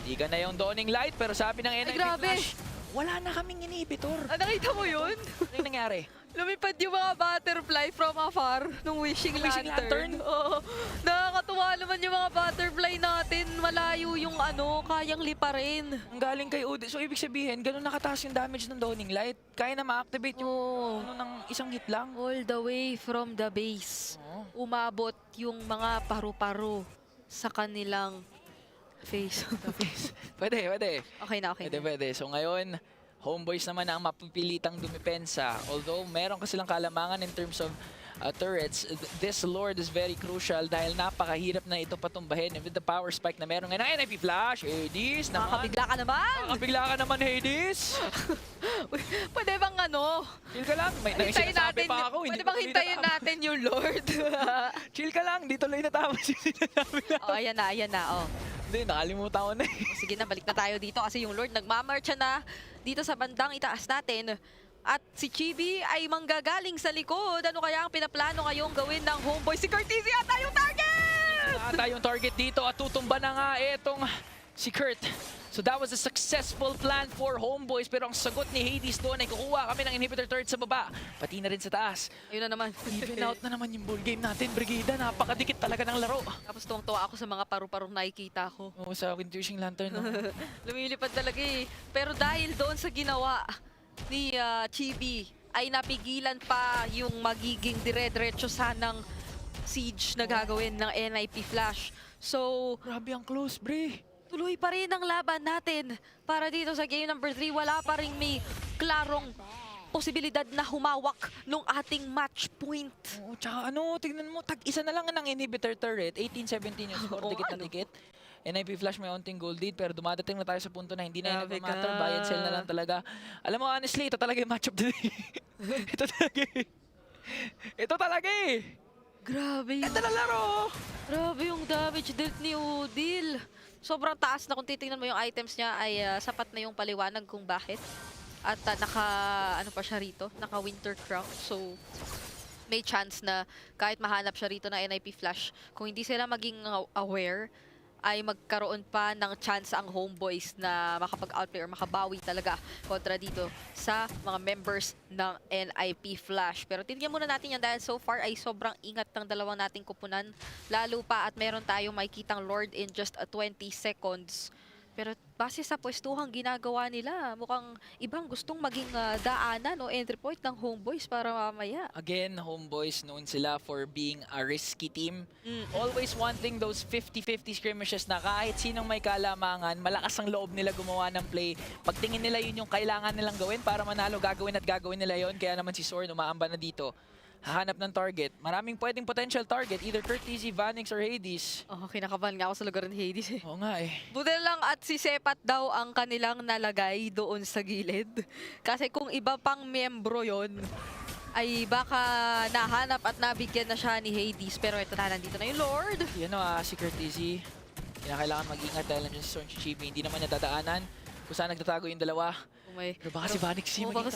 Hindi ka na yung Dawning Light, pero sabi ng NIP Flash, wala na kaming inhibitor. Nakita mo yun? Ano nangyari? Lumipad yung mga butterfly from afar nung wishing lantern. Oo. Nakakatuwa naman yung mga butterfly natin. Malayo yung kayang liparin. Ang galing kay Udil. So ibig sabihin, ganun nakataas yung damage ng Dawning Light. Kaya na ma-activate yung ng isang hit lang. All the way from the base. Umabot yung mga paru-paro sa kanilang face. Pwede. Okay na. Pwede. So ngayon, homeboys naman ang mapipilitang dumipensa. Although meron kasi lang kalamangan in terms of turrets, this Lord is very crucial dahil napakahirap na ito patumbahin. And with the power spike na meron ngayon ng NIP Flash, Hades naman. Nakakabigla ka naman! Nakakabigla ka naman, Hades! Pwede bang Chill ka lang. May sinasabi pa ako. Pwede bang hintayin natin yung Lord? Chill ka lang. Di tuloy natapos yung sinasabi na. Ayan na. Hindi, nakalimutan ko na Sige na, balik na tayo dito kasi yung Lord nagmamarcha na dito sa bandang itaas natin. At si Chibi ay manggagaling sa likod. Ano kaya ang pinaplano ngayong gawin ng Homeboys? Si Curtis yata yung target! Yata yung target dito at tutumba na nga itong si Kurt. So that was a successful plan for Homeboys, pero ang sagot ni Hades doon ay kukuha kami ng inhibitor turret sa baba, pati na rin sa taas. Ayun na naman. Even out na naman yung ball game natin, Brigida. Napakadikit talaga ng laro. Tapos tuwang-tuwa ako sa mga paru-parong nakikita ko. Oo, sa Wishing Lantern. No? Lumilipad talaga eh. Pero dahil doon sa ginawa ni Chibi, ay napigilan pa yung magiging dire-diretso sanang siege na gagawin ng NIP Flash. So, grabe ang close, Bre. Tuloy pa rin ang laban natin. Para dito sa game number 3, wala pa rin may klarong posibilidad na humawak nung ating match point. Oo, tsaka tignan mo, tag-isa na lang ng inhibitor turret. 18-17 yung score, dikit na dikit. NIP Flash may onting gold lead, pero dumadating na tayo sa punto na hindi na yun matter. Buy and sell na lang talaga. Alam mo, honestly, ito talaga yung match of the day. Ito talaga eh. Ito talaga eh. Grabe yung... Ito na laro. Grabe yung damage dealt ni Udil. Sobrang taas na kung titingnan mo yung items niya ay sapat na yung paliwanag kung bakit. At ano pa siya rito, naka winter crown. So may chance na kahit mahanap siya rito na NIP Flash, kung hindi sila maging aware, ay magkaroon pa ng chance ang Homeboys na makapag-outplay or makabawi talaga kontra dito sa mga members ng NIP Flash. Pero tingnan muna natin yan dahil so far ay sobrang ingat ng dalawang nating koponan. Lalo pa at meron tayong makikitang Lord in just 20 seconds. Pero base sa pwestuhang ginagawa nila, mukhang ibang gustong maging daanan o entry point ng Homeboys para mamaya. Again, Homeboys known sila for being a risky team. Always wanting those 50-50 skirmishes na kahit sinong may kalamangan, malakas ang loob nila gumawa ng play. Pagtingin nila yun yung kailangan nilang gawin para manalo, gagawin nila yun. Kaya naman si Sorn umaamba na dito. Hahanap ng target. Maraming pwedeng potential target. Either Curtis, Vanix, or Hades. Oh, kinakabahan nga ako sa lugar ni Hades eh. Oo nga eh. Buti lang at si Sepat daw ang kanilang nalagay doon sa gilid. Kasi kung iba pang membro yon ay baka nahanap at nabigyan na siya ni Hades. Pero ito na, nandito na yung Lord. Yan si Curtis. Kailangan mag-ingat dahil nandiyan si Sorn Chibi. Hindi naman nadadaanan kung saan nagtatago yung dalawa. Pero baka si Vanix Baka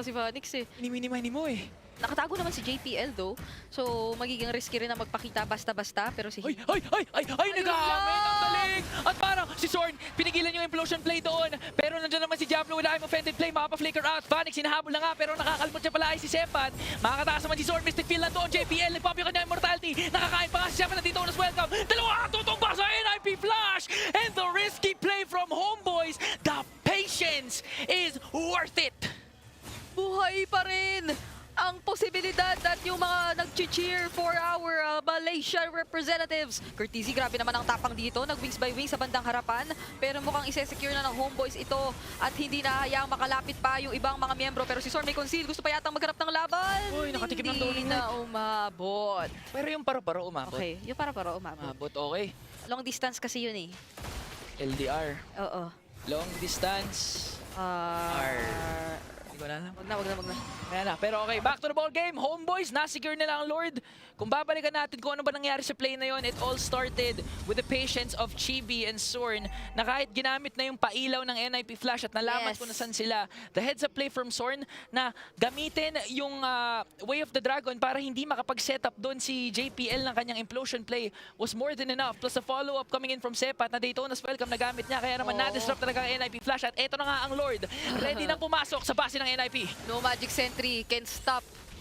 si Vanix eh. Inimini mo eh. Nakatago naman si JPL though. So magiging risky rin na magpakita basta-basta. Pero si... Ay! Nagamit ang galing! At parang si Sorn, pinigilan yung implosion play doon. Pero nandiyan naman si Diablo with I'm offended play. Makapa-flicker out. Vanix, hinahabol na nga. Pero nakakalmot siya pala ay si Sepat. Makakataas naman si Sorn. Mystic Field na doon. JPL, nagpop yung kanya immortality. Nakakain pa nga si Sepat na dito. Welcome. Dalawa tutumba sa NIP Flash. And the risky play from Homeboys. The patience is worth it. Buhay pa rin ang posibilidad at yung mga nag-cheer for our Malaysian representatives. Curtis, grabe naman ang tapang dito. Nag-wings by wings sa bandang harapan. Pero mukhang ise-secure na ng Homeboys ito. At hindi na hayaang makalapit pa yung ibang mga miyembro. Pero si Sorn may conceal. Gusto pa yatang maghanap ng laban. Uy, nakatikim ng Hindi na umabot. Pero yung paro-paro umabot. Okay, yung para-para umabot. Okay. Long distance kasi yun eh. LDR. Oo. Long distance. Hindi ko na alam. Wag na. Ayan na. Pero okay, back to the ball game. Homeboys, na-secure nila ang Lord. Kung babalikan natin kung ano ba nangyari sa play na yon, it all started with the patience of Chibi and Sorn na kahit ginamit na yung pailaw ng NIP Flash at nalaman kung nasan sila. The heads up play from Sorn na gamitin yung Way of the Dragon para hindi makapag-setup doon si JPL ng kanyang implosion play was more than enough. Plus the follow-up coming in from Sepat na Daytona's welcome na gamit niya. Kaya naman na-disrupt talaga ang NIP Flash at eto na nga ang Lord. Ready nang pumasok sa base ng NIP. No Magic Sentry can stop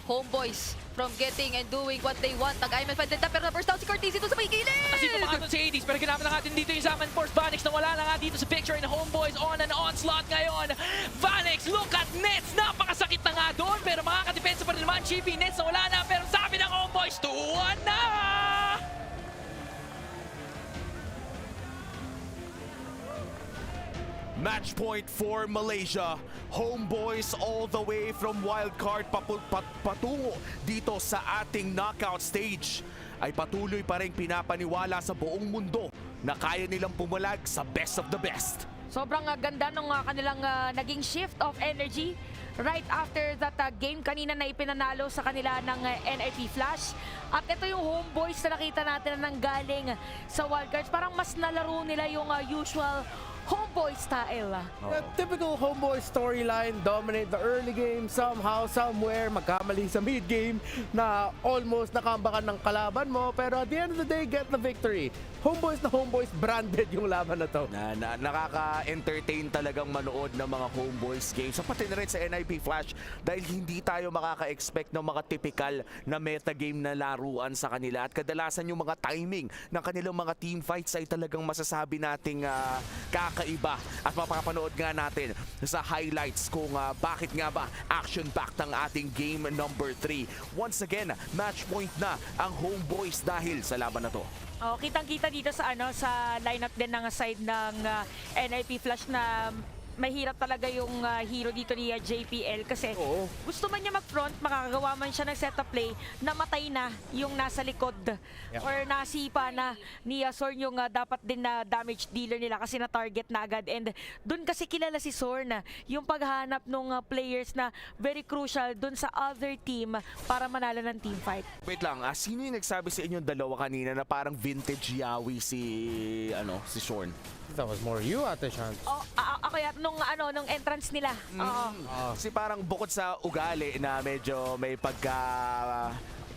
Homeboys from getting and doing what they want. Nag-Iman Fandenda pero na-burst down si Curtis ito sa may gilid! Kasi pa doon si Hades pero ginamit na natin dito yung Summon Force. Vanix na wala na nga dito sa picture and Homeboys on an onslaught ngayon. Vanix, look at Nets! Napakasakit na nga doon pero makakadepensa pa rin naman Chibi. Nets na wala na pero sabi ng Homeboys, 2-1 na! Match point for Malaysia. Homeboys all the way from wildcard patungo dito sa ating knockout stage ay patuloy pa rin pinapaniwala sa buong mundo na kaya nilang pumalag sa best of the best. Sobrang ganda nung kanilang naging shift of energy right after that game kanina na ipinanalo sa kanila ng NIP Flash. At ito yung Homeboys na nakita natin na nanggaling sa wildcards. Parang mas nalaro nila yung usual homeboy style. Yeah, typical homeboy storyline, dominate the early game, somehow, somewhere, magkamali sa mid game na almost nakambakan ng kalaban mo, pero at the end of the day, get the victory. Homeboys na homeboys, branded yung laban na to. Nakaka-entertain talagang manood ng mga homeboys games. So pati na rin sa NIP Flash dahil hindi tayo makaka-expect ng mga typical na metagame na laruan sa kanila. At kadalasan yung mga timing ng kanilang mga team fights ay talagang masasabi nating kakaiba. At mapapanood nga natin sa highlights kung bakit nga ba action-packed ang ating game number 3. Once again, match point na ang homeboys dahil sa laban na to. Oh, kitang-kita dito sa sa lineup din ng side ng NIP Flash na mahirap talaga yung hero dito ni JPL kasi gusto man niya mag-front, makakagawa man siya ng setup play, namatay na yung nasa likod or nasipa na ni Sorn yung dapat din na damage dealer nila kasi na-target na agad. And dun kasi kilala si Sorn, yung paghanap ng players na very crucial dun sa other team para manalo ng team fight. Wait lang, sino yung nagsabi sa inyong dalawa kanina na parang vintage yawi si Sorn? That was more you, Ate Shant. Oh, ako yan, nung entrance nila. Kasi parang bukod sa ugali na medyo may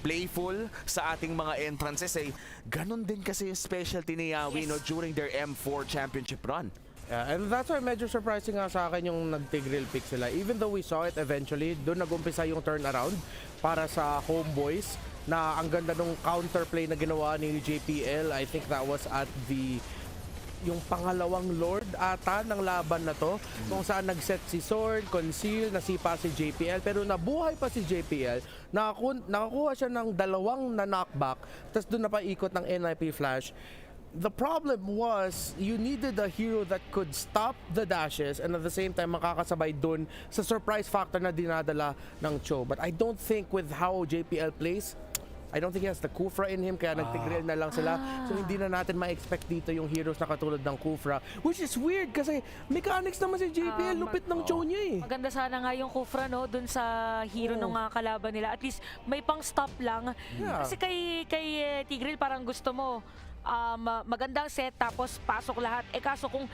playful sa ating mga entrances, ganun din kasi yung specialty ni Yawi during their M4 championship run. Yeah, and that's why medyo surprising nga sa akin yung nag-tigreal pick sila. Even though we saw it eventually, doon nag-umpisa yung turnaround para sa homeboys na ang ganda nung counterplay na ginawa ni JPL. I think that was at yung pangalawang Lord ata ng laban na to, kung saan nag-set si Sword, conceal, nasipa si JPL, pero nabuhay pa si JPL, nakakuha siya ng 2 na knockback, tapos doon na paikot ng NIP Flash. The problem was, you needed a hero that could stop the dashes and at the same time makakasabay dun sa surprise factor na dinadala ng Cho. But I don't think with how JPL plays, I don't think he has the Kufra in him, kaya nagtigril na lang sila. So hindi na natin ma-expect dito yung heroes na katulad ng Kufra, which is weird kasi mechanics naman si JPL, lupit ng Cho niya Maganda sana nga yung Kufra dun sa hero ng kalaban nila. At least may pang-stop lang. Kasi kay Tigril parang gusto mo magandang set tapos pasok lahat. Kaso kung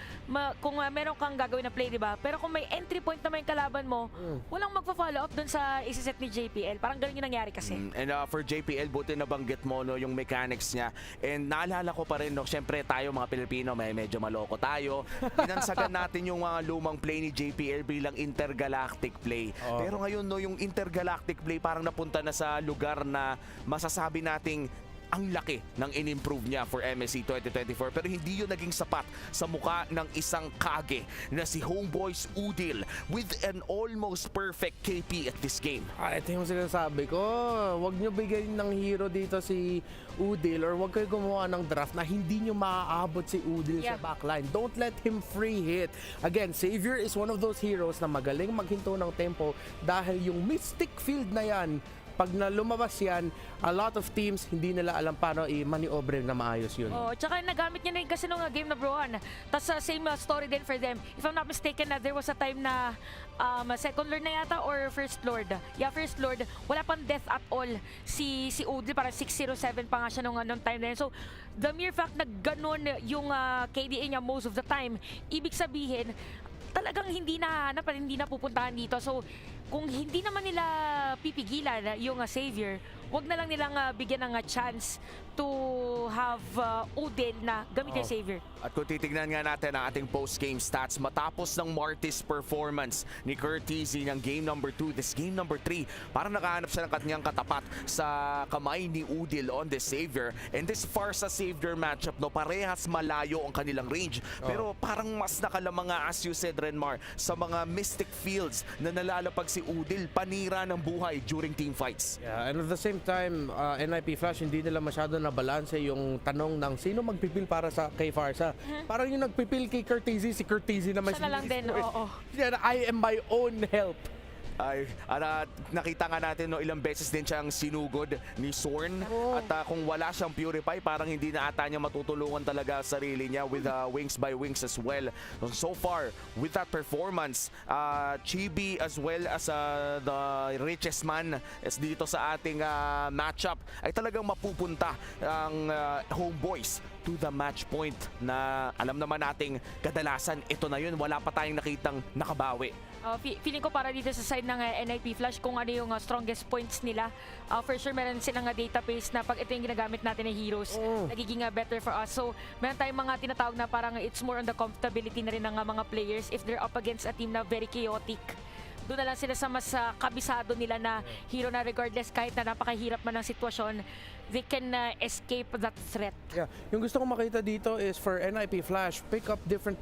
meron kang gagawin na play, diba? Pero kung may entry point na may kalaban mo, walang magpa-follow up dun sa isiset ni JPL. Parang ganun yung nangyari kasi. And for JPL, buti nabanggit mo yung mechanics niya. And naalala ko pa rin, syempre tayo mga Pilipino, medyo maloko tayo. Pinansagan natin yung mga lumang play ni JPL bilang intergalactic play. Pero ngayon, yung intergalactic play parang napunta na sa lugar na masasabi nating ang laki ng in-improve niya for MSC 2024, pero hindi yun naging sapat sa mukha ng isang kage na si Homeboys Udil with an almost perfect KP at this game. Ito yung sinasabi ko, wag nyo bigyan ng hero dito si Udil or wag kayo gumawa ng draft na hindi nyo maaabot si Udil sa backline. Don't let him free hit. Again, Savior is one of those heroes na magaling maghinto ng tempo dahil yung mystic field na yan, pag na lumabas yan, a lot of teams hindi nila alam paano i-maniobre na maayos yun. Tsaka nagamit niya na kasi nung game number 1. Tapos same story din for them. If I'm not mistaken, there was a time na second lord na yata or first lord. Yeah, first lord. Wala pang death at all si Udil. Parang 607 pa nga siya nung time na yun. So, the mere fact na ganun yung KDA niya most of the time, ibig sabihin, talagang hindi nahanap at hindi napupuntahan dito. So, kung hindi naman nila pipigilan yung Savior, wag na lang nilang bigyan ng chance to have Udil na gamitin Savior. At kung titignan nga natin ang ating post-game stats, matapos ng Martis performance ni Curtizy ng game number 2, this game number 3, parang nakahanap siya ng kanyang katapat sa kamay ni Udil on this Savior. And this Farsa Savior matchup, parehas malayo ang kanilang range. Pero parang mas nakalamanga, as you said, Renmar, sa mga mystic fields na nalalapag si Udil, panira ng buhay during team fights. Yeah, and at the same time, NIP Flash, hindi nila masyado na balanse yung tanong ng sino magpipil para kay Farsa. Parang yung nagpipil kay Curtizy, si Curtizy naman siya na lang din, I am my own help. Ay, nakita nga natin no, ilang beses din siyang sinugod ni Sorn. At kung wala siyang Purify, parang hindi na ata niya matutulungan talaga sa sarili niya with wings by wings as well. So far, with that performance, Chibi as well as the richest man is dito sa ating matchup ay talagang mapupunta ang Homeboys to the match point na alam naman nating kadalasan ito na yun, wala pa tayong nakitang nakabawi. Feeling ko para dito sa side ng NIP Flash kung ano yung strongest points nila. For sure meron silang database na pag ito yung ginagamit natin ng heroes, nagiging better for us. So meron tayong mga tinatawag na parang it's more on the comfortability na rin ng mga players if they're up against a team na very chaotic. Doon na lang sila sa mas kabisado nila na hero na regardless kahit na napakahirap man ang sitwasyon, they can escape that threat. Yeah, yung gusto kong makita dito is for NIP Flash, pick up different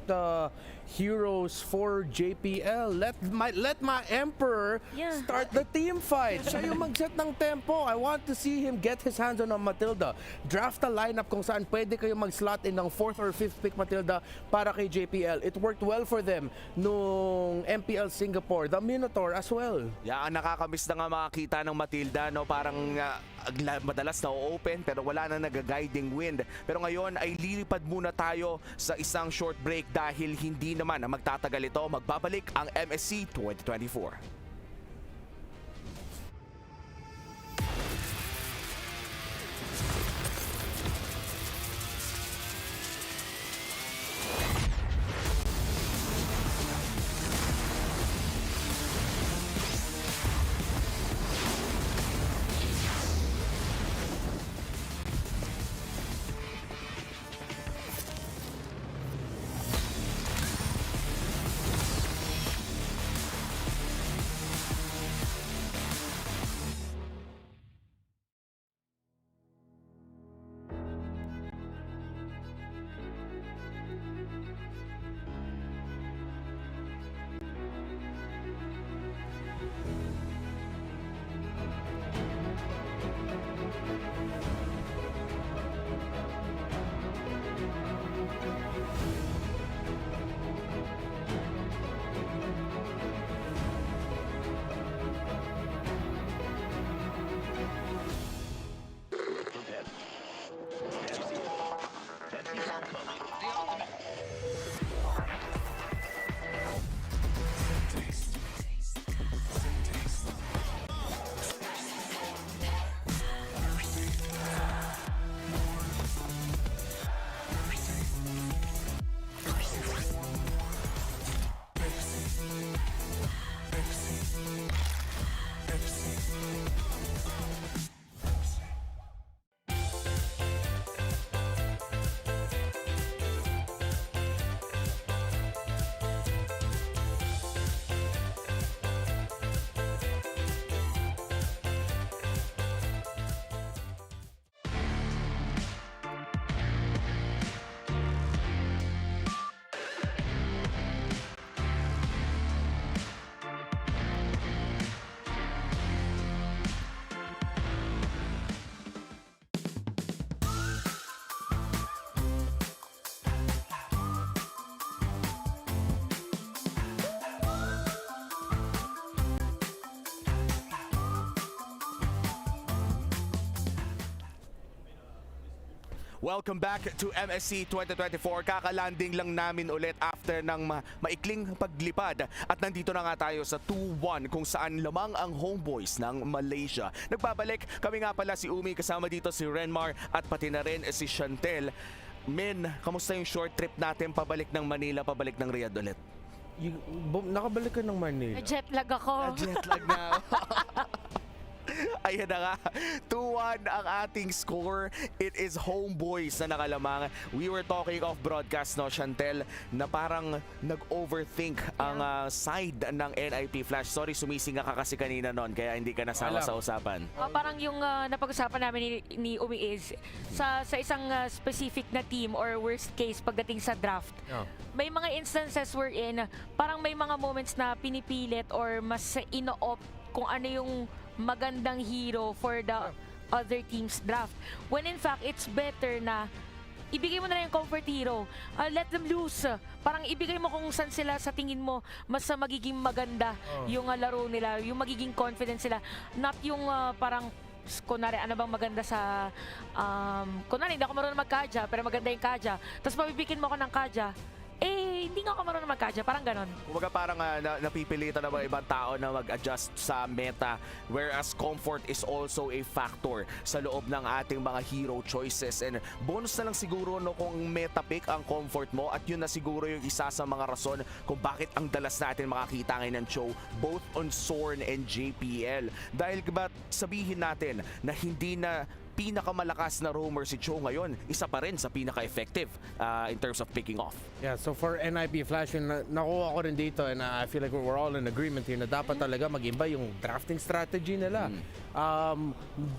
heroes for JPL. Let my Emperor start the team fight. Siya yung mag-set ng tempo. I want to see him get his hands on Matilda. Draft a lineup kung saan pwede kayo mag-slot in ng 4th or 5th pick Matilda para kay JPL. It worked well for them nung MPL Singapore. The Minotaur as well. Yeah, nakakamiss na nga makakita ng Matilda, no? Parang madalas na open pero wala na nag-guiding wind. Pero ngayon ay lilipad muna tayo sa isang short break dahil hindi naman na magtatagal ito. Magbabalik ang MSC 2024. Welcome back to MSC 2024. Kakalanding lang namin ulit after ng maikling paglipad. At nandito na nga tayo sa 2-1 kung saan lamang ang Homeboys ng Malaysia. Nagbabalik kami nga pala si Umi, kasama dito si Renmar at pati na rin si Chantel. Men, kamusta yung short trip natin pabalik ng Manila, pabalik ng Riyadh ulit? Nakabalik ka ng Manila. Jet lag ako. Jet lag na. Ayan na nga, 2-1 ang ating score. It is Homeboys na nakalamang. We were talking off broadcast, no, Chantel, na parang nag-overthink ang side ng NIP Flash. Sorry, sumising ka kasi kanina noon, kaya hindi ka nasama sa usapan. Parang yung napag-usapan namin ni Umi is sa isang specific na team or worst case pagdating sa draft. May mga instances wherein parang may mga moments na pinipilit or mas ino-opt kung ano yung magandang hero for the other team's draft. When in fact, it's better na ibigay mo na lang yung comfort hero. Let them loose. Parang ibigay mo kung saan sila sa tingin mo mas magiging maganda yung laro nila, yung magiging confident sila. Not yung parang kunwari, ano bang maganda sa kunwari, hindi ako marunong mag-kaja, pero maganda yung kaja. Tapos mabibikin mo ako ng kaja, hindi nga ako marunong mag-kaja, parang ganon. Kumbaga parang napipilitan na mga ibang tao na mag-adjust sa meta, whereas comfort is also a factor sa loob ng ating mga hero choices. And bonus na lang siguro no kung meta pick ang comfort mo, at yun na siguro yung isa sa mga rason kung bakit ang dalas natin makakita ngayon ng show both on Sorn and JPL. Dahil ba sabihin natin na hindi na pinakamalakas na roamer si Cho ngayon, isa pa rin sa pinaka-effective in terms of picking off. Yeah, so for NIP Flash, yung nakuha ko rin dito, and I feel like we're all in agreement here na dapat talaga mag-iba yung drafting strategy nila.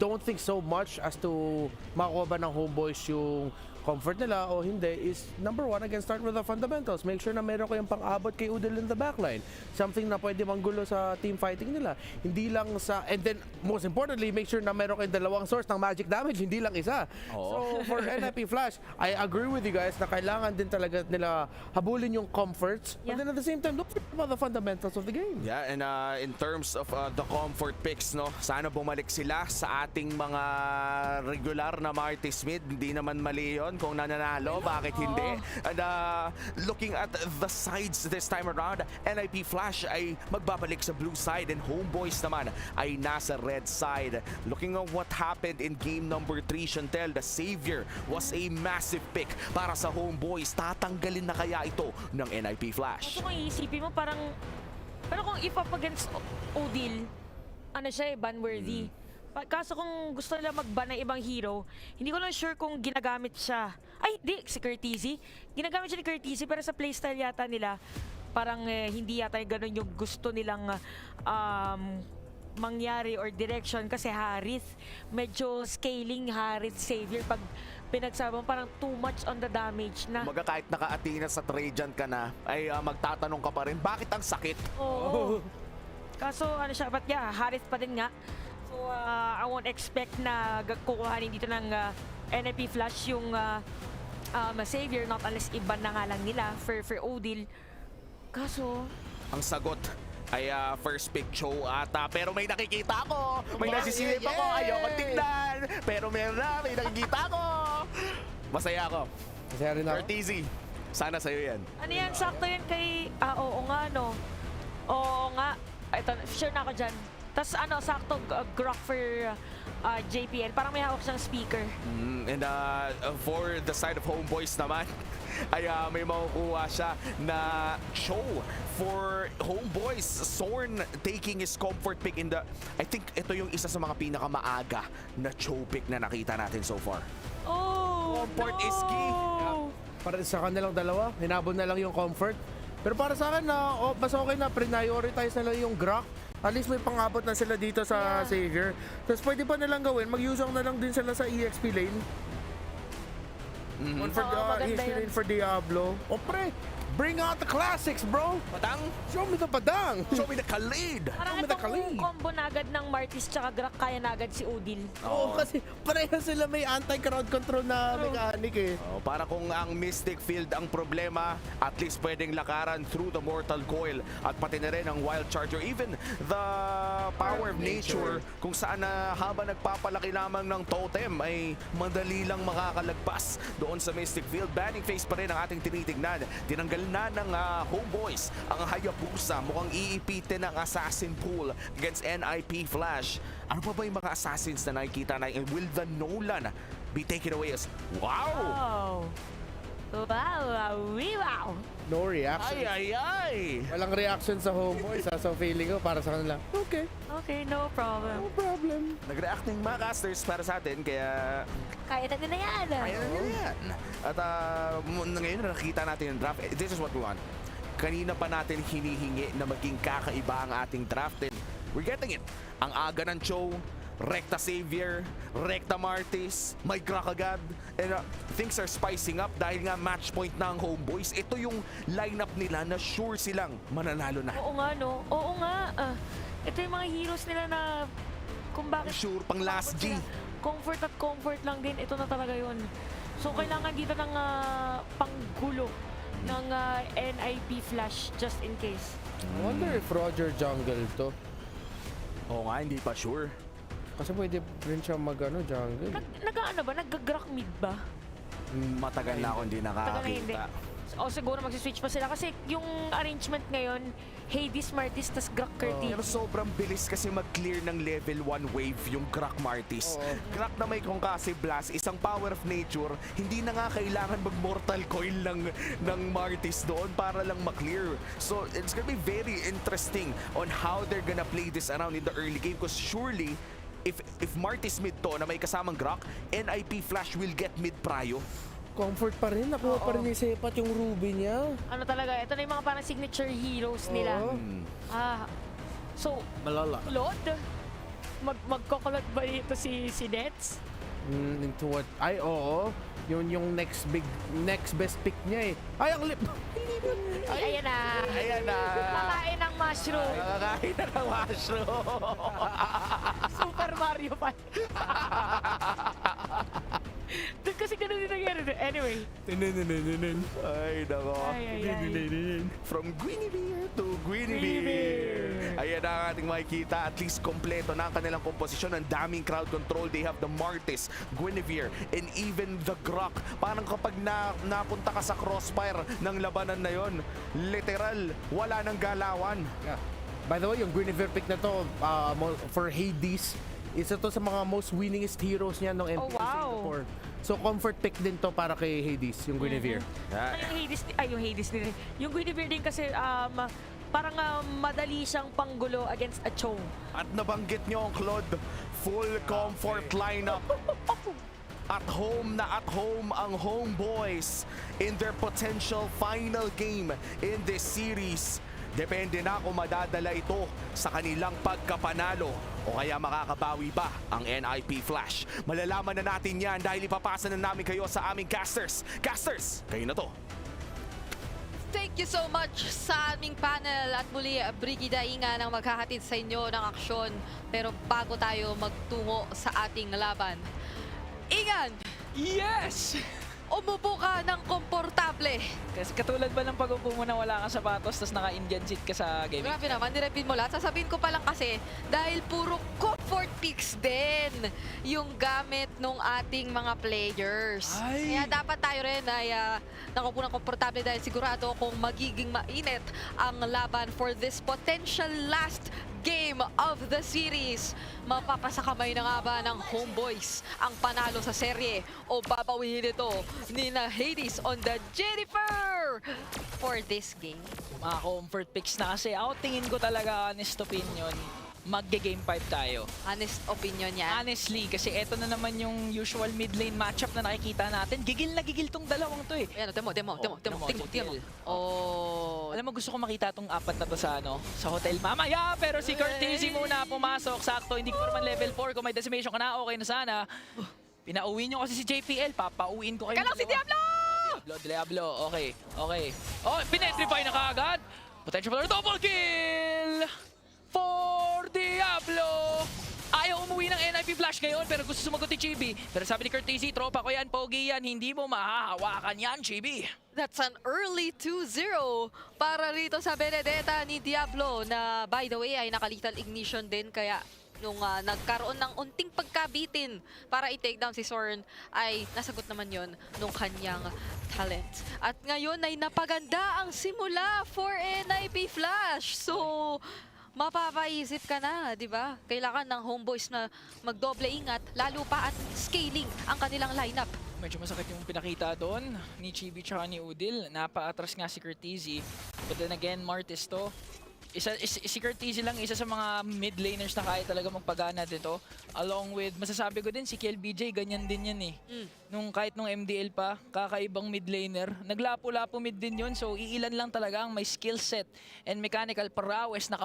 Don't think so much as to makuha ba ng homeboys yung comfort nila o hindi is number one, again, start with the fundamentals. Make sure na meron kayong pang-abot kay Udil in the backline. Something na pwede manggulo sa team fighting nila. Hindi lang sa, and then most importantly, make sure na meron kayong dalawang source ng magic damage, hindi lang isa. So for NIP Flash, I agree with you guys na kailangan din talaga nila habulin yung comforts, but then at the same time, don't forget about the fundamentals of the game. Yeah, and in terms of the comfort picks, no, sana bumalik sila sa ating mga regular na Marty Smith. Hindi naman mali yun kung nananalo, bakit hindi? And looking at the sides this time around, NIP Flash ay magbabalik sa blue side and Homeboys naman ay nasa red side. Looking at what happened in game number 3, Chantel, the Savior was a massive pick para sa Homeboys. Tatanggalin na kaya ito ng NIP Flash? Kung iisipin mo, parang, pero kung if up against Odil, ano siya ban-worthy. Kaso kung gusto nila mag-ban ng ibang hero, hindi ko lang sure kung ginagamit siya. Ay, di, si Curtizy. Ginagamit siya ni Curtizy, pero sa playstyle yata nila, parang hindi yata ganun yung gusto nilang mangyari or direction. Kasi Harith, medyo scaling Harith Savior pag pinagsabang parang too much on the damage na. Kumbaga kahit naka-Athena sa Trajan ka na, ay magtatanong ka pa rin, bakit ang sakit? Oo. Kaso ano siya, but yeah, Harith pa din nga. So, I won't expect na kukuhanin dito ng NIP Flash yung Savior, not unless iba na nga lang nila for Odil. Kaso, ang sagot ay first pick Cho ata, pero may nakikita ako, may nasisilip ako, ayoko tignan, pero may nakikita ako. Masaya ako. Masaya rin ako. Curtizy, sana sa'yo yan. Ano yan, sakto yan kay, oo nga no. Oo nga, ito, sure na ako dyan. Tapos ano, sakto grok for JPL. Parang may hawak siyang speaker. And for the side of Homeboys naman, ay may makukuha siya na Cho for Homeboys. Sorn taking his comfort pick in the, I think ito yung isa sa mga pinakamaaga na Cho pick na nakita natin so far. Oh, comfort is key. Para sa kanilang dalawa, hinabol na lang yung comfort. Pero para sa akin na mas okay na prioritize na lang yung grok. At least may pangabot na sila dito sa Savior. Tapos pwede pa nilang gawin, mag-use na lang din sila sa EXP lane. One for EXP lane for Diablo. O pre, bring out the classics, bro! Padang? Show me the padang! Show me the Khalid! Parang itong combo na agad ng Martis tsaka Grak, kaya na agad si Odil. Oo, kasi pareho sila may anti-crowd control na mechanic eh. Para kung ang Mystic Field ang problema, at least pwedeng lakaran through the Mortal Coil at pati na rin ang Wild Charger, even the Power of Nature, kung saan na habang nagpapalaki lamang ng totem ay madali lang makakalagpas doon sa Mystic Field. Banning phase pa rin ang ating tinitignan. Tinanggal na ng Homeboys ang Hayabusa. Mukhang iipitin ng Assassin Pool against NIP Flash. Ano pa ba yung mga Assassins na nakikita na? Will the Nolan be taken away as... Wow! Wow! No reaction. Ay! Walang reaction sa Homeboys. So feeling ko para sa kanila, okay. Okay, no problem. No problem. Nag-react ng mga casters para sa atin, kaya... Kaya na nila yan. Kaya na nila yan. At ngayon nakikita natin yung draft. This is what we want. Kanina pa natin hinihingi na maging kakaiba ang ating draft. And we're getting it. Ang aga ng show, Rekta Savior, Rekta Martis, may crack agad. And things are spicing up dahil nga match point na ang Homeboys. Ito yung lineup nila na sure silang mananalo na. Oo nga, no? Oo nga. Ito yung mga heroes nila na kung bakit... Sure, pang last G. Comfort at comfort lang din. Ito na talaga yun. So kailangan dito ng panggulo ng NIP Flash just in case. I wonder if Roger jungle to. Oo nga, hindi pa sure. Kasi pwede rin siya jungle. Nag-ano ba? Nag-grock mid ba? Matagal na ako hindi Tagal na hindi. nakakakita. O siguro magsiswitch pa sila kasi yung arrangement ngayon, Hades, Martis, tas Grock Curtis. Pero sobrang bilis kasi mag-clear ng level 1 wave yung Grock Martis. Grock na may concussive blast, isang power of nature, hindi na nga kailangan mag-mortal coil ng Martis doon para lang ma-clear. So it's gonna be very interesting on how they're gonna play this around in the early game because surely if Martis mid to na may kasamang Grock, NIP Flash will get mid prio. Comfort pa rin. Nakuha pa rin ni Sepat yung Ruby niya. Ano talaga, ito na yung mga parang signature heroes nila. So, Malala. Lord, magkokolot ba dito si Nets? Into what? Ay, oo. Yung next best pick niya eh. Ay, ang lip! Ayan na. Ayan na. Kakain ng mushroom. Kakain na ng mushroom. Super Mario pa. Doon kasi ganun din nangyari. Anyway. Ay, nako. From Guinevere to Guinevere. Ayan ang ating makikita. At least kompleto na ang kanilang komposisyon. Ang daming crowd control. They have the Martis, Guinevere, and even the Grock. Parang kapag napunta ka sa crossfire ng labanan na yon, literal, wala nang galawan. Yeah. By the way, yung Guinevere pick na to for Hades, isa to sa mga most winningest heroes niya nung MPL before. So comfort pick din to para kay Hades, yung Guinevere. Yung Hades din. Yung Guinevere din kasi parang madali siyang panggulo against a Chong. At nabanggit nyo ang Claude, full comfort lineup. At home ang Homeboys in their potential final game in this series. Depende na kung madadala ito sa kanilang pagkapanalo o kaya makakabawi ba ang NIP Flash. Malalaman na natin yan dahil ipapasa na namin kayo sa aming casters. Casters, kayo na to. Thank you so much sa aming panel at muli Brigida Ingan ang maghahatid sa inyo ng aksyon. Pero bago tayo magtungo sa ating laban, Ingan! Yes! Umupo ka ng komportable. Kasi katulad ba ng pag-upo mo na wala kang sapatos tapos naka-Indian seat ka sa gaming? Grabe naman, direpin mo lahat. Sasabihin ko pa lang kasi dahil puro comfort picks din yung gamit ng ating mga players. Kaya dapat tayo rin ay nakupo ng komportable dahil sigurado kung magiging mainit ang laban for this potential last game of the series. Mapapasakamay na nga ba ng Homeboys ang panalo sa serye o babawihin ito ni na Hades on the Jennifer for this game? Mga comfort picks na kasi tingin ko talaga, honest opinion, magge-game 5 tayo. Honest opinion yan? Honestly, kasi eto na naman yung usual mid lane matchup na nakikita natin. Gigil na gigil tong dalawang to eh. Ayan, demo. Oh. Alam mo, gusto ko makita tong apat na to sa hotel mamaya. Pero si Curtizzi muna pumasok. Sakto, hindi ko naman level 4. Kung may decimation ka na, okay na sana. Pinauwi nyo kasi si JPL. Papauwiin ko kayo. Kailang si Diablo! Diablo. Okay. Oh, pinetrify na kaagad. Potential for double kill! For Diablo! Ayaw umuwi ng NIP Flash ngayon pero gusto sumagot ni Chibi. Pero sabi ni Curtizzi, tropa ko yan, pogi yan, hindi mo mahahawakan yan, Chibi. That's an early 2-0 para rito sa Benedetta ni Diablo na by the way ay nakalital ignition din kaya nung nagkaroon ng unting pagkabitin para i-take down si Sorn ay nasagot naman yon nung kanyang talent. At ngayon ay napaganda ang simula for NIP Flash. So mapapaisip ka na, di ba? Kailangan ng Homeboys na magdoble ingat, lalo pa at scaling ang kanilang lineup. Medyo masakit yung pinakita doon ni Chibi tsaka ni Udil. Napa-atras nga si Curtizzi. But then again, Martis to. Si Curtizzi lang isa sa mga mid laners na kaya talaga magpagana dito. Along with, masasabi ko din, si KLBJ, ganyan din yan eh. Kahit nung MDL pa, kakaibang mid laner. Naglapo-lapo mid din yun, so iilan lang talaga ang may skill set and mechanical prowess na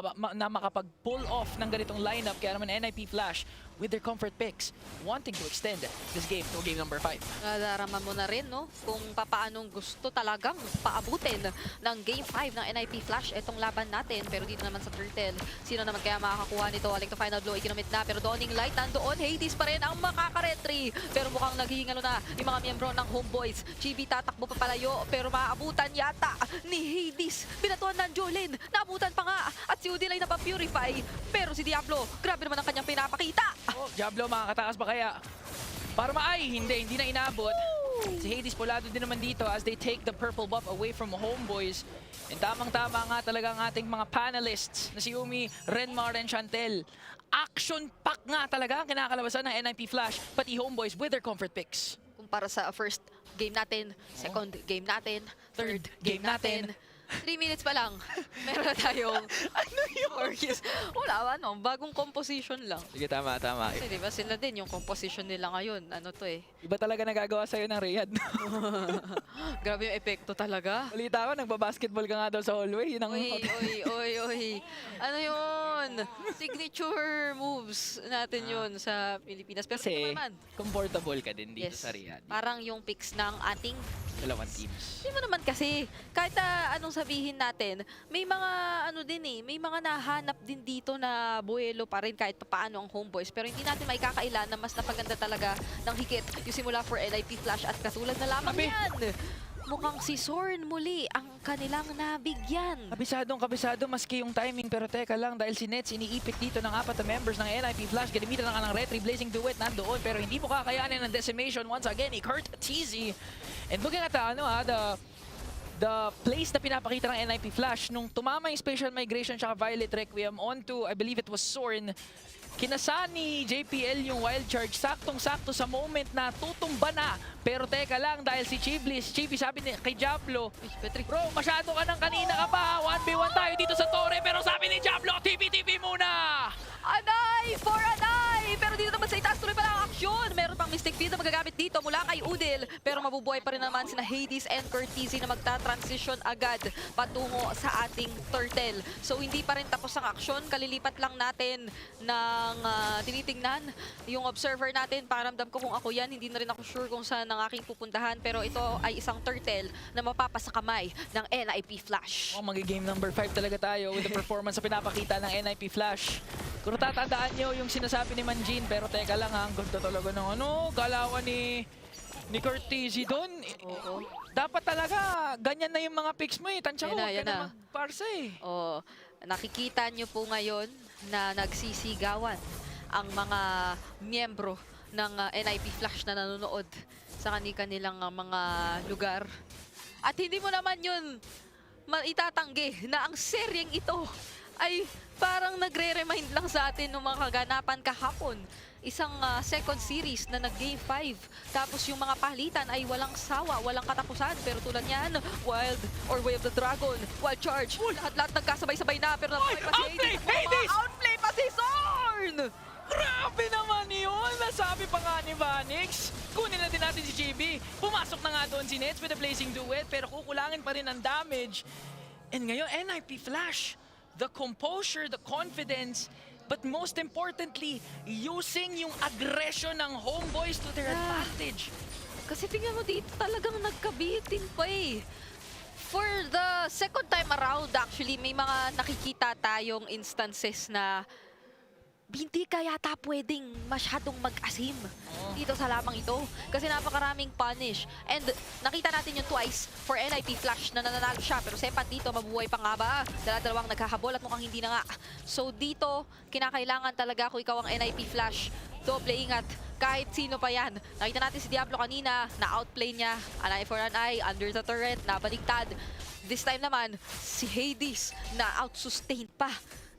makapag-pull off ng ganitong lineup. Kaya naman NIP Flash, with their comfort picks, wanting to extend this game to game number 5. Nadarama mo na rin, no? Kung papaanong gusto talagang paabutin ng Game 5 ng NIP Flash itong laban natin. Pero dito naman sa Turtle, sino naman kaya makakakuha nito? Aling to final blow, ikinamit na. Pero Dawning Light nandoon, Hades pa rin ang makakaretry. Pero mukhang naghihingalo na yung mga miyembro ng Homeboys. Chibi tatakbo pa palayo, pero maaabutan yata ni Hades. Pinatuan ng Jolene, naabutan pa nga. At si Udil ay napapurify. Pero si Diablo, grabe naman ang kanyang pinapakita. Oh, Diablo, makakatakas ba kaya? Para hindi na inabot. Si Hades polado din naman dito as they take the purple buff away from Homeboys. And tamang-tama nga talaga ang ating mga panelists na si Umi, Renmar, and Chantel. Action pack nga talaga ang kinakalabasan ng NIP Flash, pati Homeboys with their comfort picks. Kumpara sa first game natin, second game natin, third game natin. 3 minutes pa lang, meron na tayong ano yun? Wala, bagong composition lang. Sige, tama. Kasi diba sila din, yung composition nila ngayon, ano to eh. Iba talaga nagagawa sa'yo ng Riyadh. Grabe yung epekto talaga. Balita ko, nagbabasketball ka nga daw sa hallway. Oy. Ano yun? Signature moves natin yun sa Pilipinas. Pero Kasi, naman, comfortable ka din dito sa Riyadh. parang yung picks ng ating Dalawang teams. Hindi mo naman kasi, kahit anong sabihin natin, may mga may mga nahanap din dito na buwelo pa rin kahit paano ang Homeboys. Pero hindi natin maikakailan na mas napaganda talaga ng higit yung simula for NIP Flash at katulad na lamang yan. Mukhang si Sorn muli ang kanilang nabigyan. Kabisado maski yung timing, pero teka lang dahil si Nets iniipit dito ng 4 na members ng NIP Flash. Ginamitan na ng retry, Blazing Duet nandoon pero hindi mo kakayanin ng decimation once again ni Kurt TZ. And looking at the place na pinapakita ng NIP Flash nung tumama yung Spatial Migration tsaka Violet Requiem onto, I believe it was Sorn. Kinasa ni JPL yung wild charge, saktong-sakto sa moment na tutumba na. Pero teka lang, dahil si Chibi sabi ni kay Diablo, bro, masyado ka nang kanina ka pa, 1v1 tayo dito sa Torre. Pero sabi ni Diablo, TP muna! Anay for Anay! Pero dito naman sa itaas, tuloy pala ang aksyon. Meron pang mistake field na magagamit dito mula kay Udil. Pero mabubuhay pa rin naman sina Hades and Curtizy na magta-transition agad patungo sa ating Turtle. So hindi pa rin tapos ang aksyon. Kalilipat lang natin ng tinitingnan yung observer natin. Paramdam ko kung ako yan. Hindi na rin ako sure kung saan ang aking pupuntahan. Pero ito ay isang Turtle na mapapasakamay ng NIP Flash. Magi-game number 5 talaga tayo with the performance na pinapakita ng NIP Flash. Kung tatandaan nyo yung sinasabi ni Manjin, pero teka lang ha, ang ganda talaga ng galawan ni Curtizy doon. Dapat talaga, ganyan na yung mga picks mo eh. Tansya ko, huwag ka na magparsa eh. Nakikita nyo po ngayon na nagsisigawan ang mga miyembro ng NIP Flash na nanonood sa kanilang mga lugar. At hindi mo naman yun maitatanggi na ang seryeng ito ay parang nagre-remind lang sa atin ng mga kaganapan kahapon. Isang second series na nag-game 5. Tapos yung mga palitan ay walang sawa, walang katapusan. Pero tulad niyan, Wild or Way of the Dragon, Wild Charge, lahat-lahat nagkasabay-sabay na. Pero nabuhay pa si Hades. Outplay pa si Zorn! Grabe naman yun! Nasabi pa nga ni Vanix. Kunin na din natin si JB. Pumasok na nga doon si Nets with the Blazing Duet. Pero kukulangin pa rin ang damage. And ngayon, NIP Flash. The composure, the confidence, but most importantly, using yung aggression ng Homeboys to their advantage. Kasi tingnan mo dito, talagang nagkabitin pa eh. For the second time around, actually, may mga nakikita tayong instances na hindi ka yata pwedeng masyadong mag-asim dito sa lamang ito. Kasi napakaraming punish. And nakita natin yung twice for NIP Flash na nananalo siya. Pero sepat dito, mabuhay pa nga ba? Dala-dalawang naghahabol at mukhang hindi na nga. So dito, kinakailangan talaga kung ikaw ang NIP Flash. Doble ingat. Kahit sino pa yan. Nakita natin si Diablo kanina, na-outplay niya. An eye for an eye, under the turret, nabaligtad. This time naman, si Hades na out-sustain pa.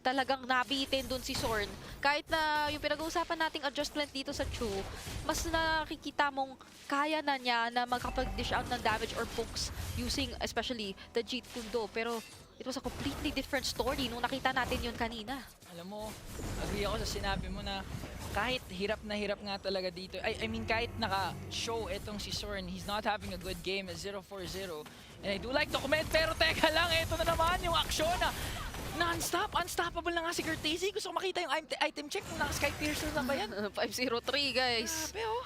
Talagang nabitin dun si Zorn. Kahit na yung pinag-uusapan nating adjustment dito sa Chu, mas nakikita mong kaya na niya na makapag-dish out ng damage or pokes using especially the Jeet Mundo. Pero it was a completely different story nung nakita natin yun kanina. Alam mo, agree ako sa sinabi mo na kahit hirap na hirap nga talaga dito. I mean, kahit naka-show itong si Zorn, he's not having a good game at 0-4-0. And I do like to comment, pero teka lang, ito na naman yung aksyon na Non-stop, unstoppable na nga si Curtese. Gusto ko makita yung item check kung naka-Sky Piercer na ba yan. 503 guys. Grabe oh.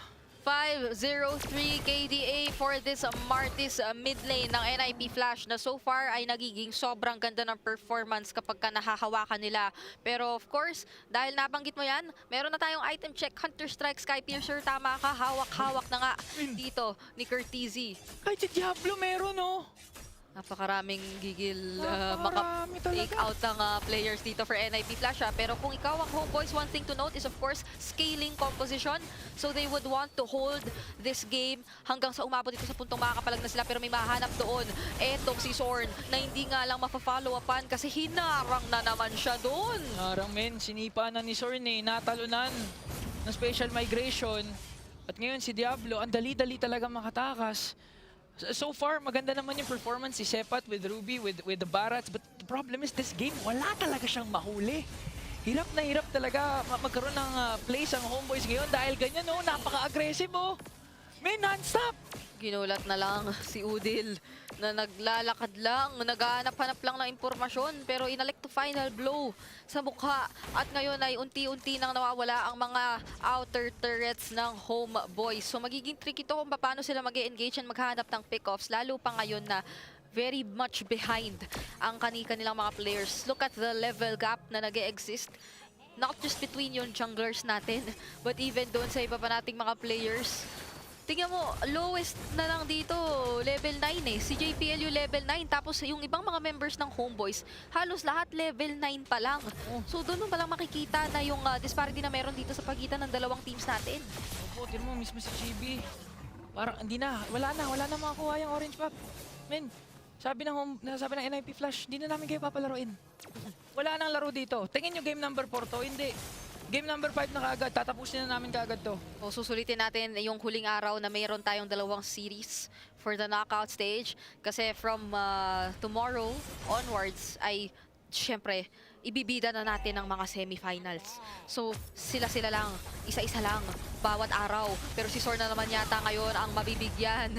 503 KDA for this Martis mid lane ng NIP Flash na so far ay nagiging sobrang ganda ng performance kapag ka nahahawakan nila. Pero of course, dahil nabanggit mo yan, meron na tayong item check, Hunter Strike, Sky Piercer, tama ka, hawak-hawak na nga dito ni Curtese. Kahit si Diablo meron oh. Napakaraming gigil Napakarami take out ng players dito for NIP Flash. Pero kung ikaw ang homeboys, one thing to note is of course scaling composition. So they would want to hold this game hanggang sa umabot dito sa puntong makakapalag na sila. Pero may mahanap doon. Etong si Zorn na hindi nga lang mafa-follow upan kasi hinarang na naman siya doon. Harang men, sinipa na ni Zorn eh, natalunan ng special migration. At ngayon si Diablo, ang dali-dali talaga makatakas. So far, maganda naman yung performance si Sepat with Ruby, with the Barats. But the problem is this game, wala talaga siyang mahuli. Hirap na hirap talaga magkaroon ng plays ang homeboys ngayon dahil ganyan oh, napaka-aggressive oh. May non-stop. Ginulat na lang si Udil na naglalakad lang, naghahanap-hanap lang ng impormasyon pero inalik to final blow sa mukha. At ngayon ay unti-unti nang nawawala ang mga outer turrets ng homeboys. So magiging tricky to kung paano sila mag-engage and maghanap ng pick-offs, lalo pa ngayon na very much behind ang kanilang mga players. Look at the level gap na nag-e-exist. Not just between yung junglers natin, but even doon sa iba pa nating mga players. Tingnan mo, lowest na lang dito, level 9 eh. Si JPL yung level 9, tapos yung ibang mga members ng homeboys, halos lahat level 9 pa lang. So doon mo palang makikita na yung disparity na meron dito sa pagitan ng dalawang teams natin. Opo, tingnan mo mismo si GB. Parang hindi na, wala na makakuha yung orange pop. Men, sabi ng NIP Flash, hindi na namin kayo papalaruin. Wala nang laro dito. Tingin nyo game number 4 to, hindi. Game number 5 na kaagad, tatapusin na namin kaagad to. O susulitin natin yung huling araw na mayroon tayong dalawang series for the knockout stage. Kasi from tomorrow onwards ay syempre ibibida na natin ang mga semifinals. So sila-sila lang, isa-isa lang, bawat araw. Pero si Zorn na naman yata ngayon ang mabibigyan.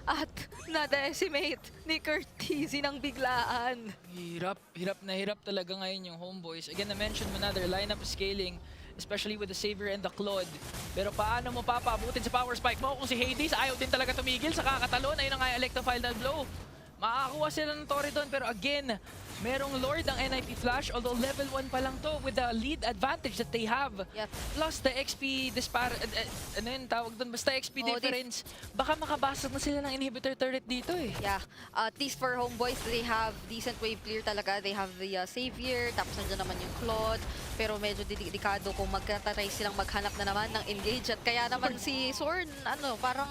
At na-decimate ni Curtese ng biglaan. Hirap na hirap talaga ngayon yung homeboys. Again, na-mention mo na their lineup scaling, especially with the Savior and the Claude. Pero paano mo papaabutin sa power spike mo kung si Hades ayaw din talaga tumigil sa kakatalon? Ayun na nga yung Electro Final Blow. Makakakuha sila ng Torre doon, pero again, merong Lord ang NIP Flash, although level 1 pa lang to with the lead advantage that they have. Yep. Plus the XP ano yun tawag doon, basta XP difference. Baka makabasag na sila ng inhibitor turret dito eh. Yeah, at least for homeboys, they have decent wave clear talaga. They have the Savior, tapos nandiyan naman yung Claude. Pero medyo delikado kung magtatry silang maghanap na naman ng engage. At kaya naman si Zorn, parang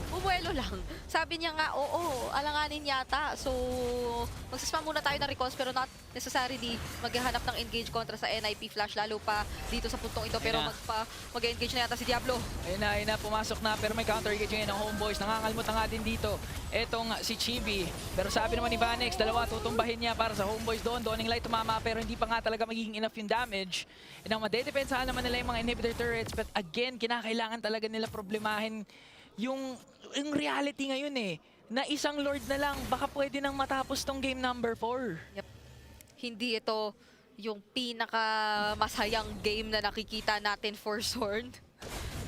bumuelo lang. Sabi niya nga, oo, alanganin yata. So, magsasama muna tayo ng recalls pero not necessarily maghahanap ng engage kontra sa NIP Flash, lalo pa dito sa puntong ito. Pero mag-engage na yata si Diablo. Ayun na, pumasok na. Pero may counter-engage ngayon ng homeboys. Nangangalmot na nga din dito etong si Chibi. Pero sabi naman ni Vanex, dalawa tutumbahin niya para sa homeboys doon. Dawning Light tumama pero hindi pa nga talaga magiging enough yung damage. And ang madedepensahan naman nila yung mga inhibitor turrets. But again, kinakailangan talaga nila problemahin yung reality ngayon eh, na isang Lord na lang, baka pwede nang matapos tong game number 4. Yep. Hindi ito yung pinaka-masayang game na nakikita natin for Zorn.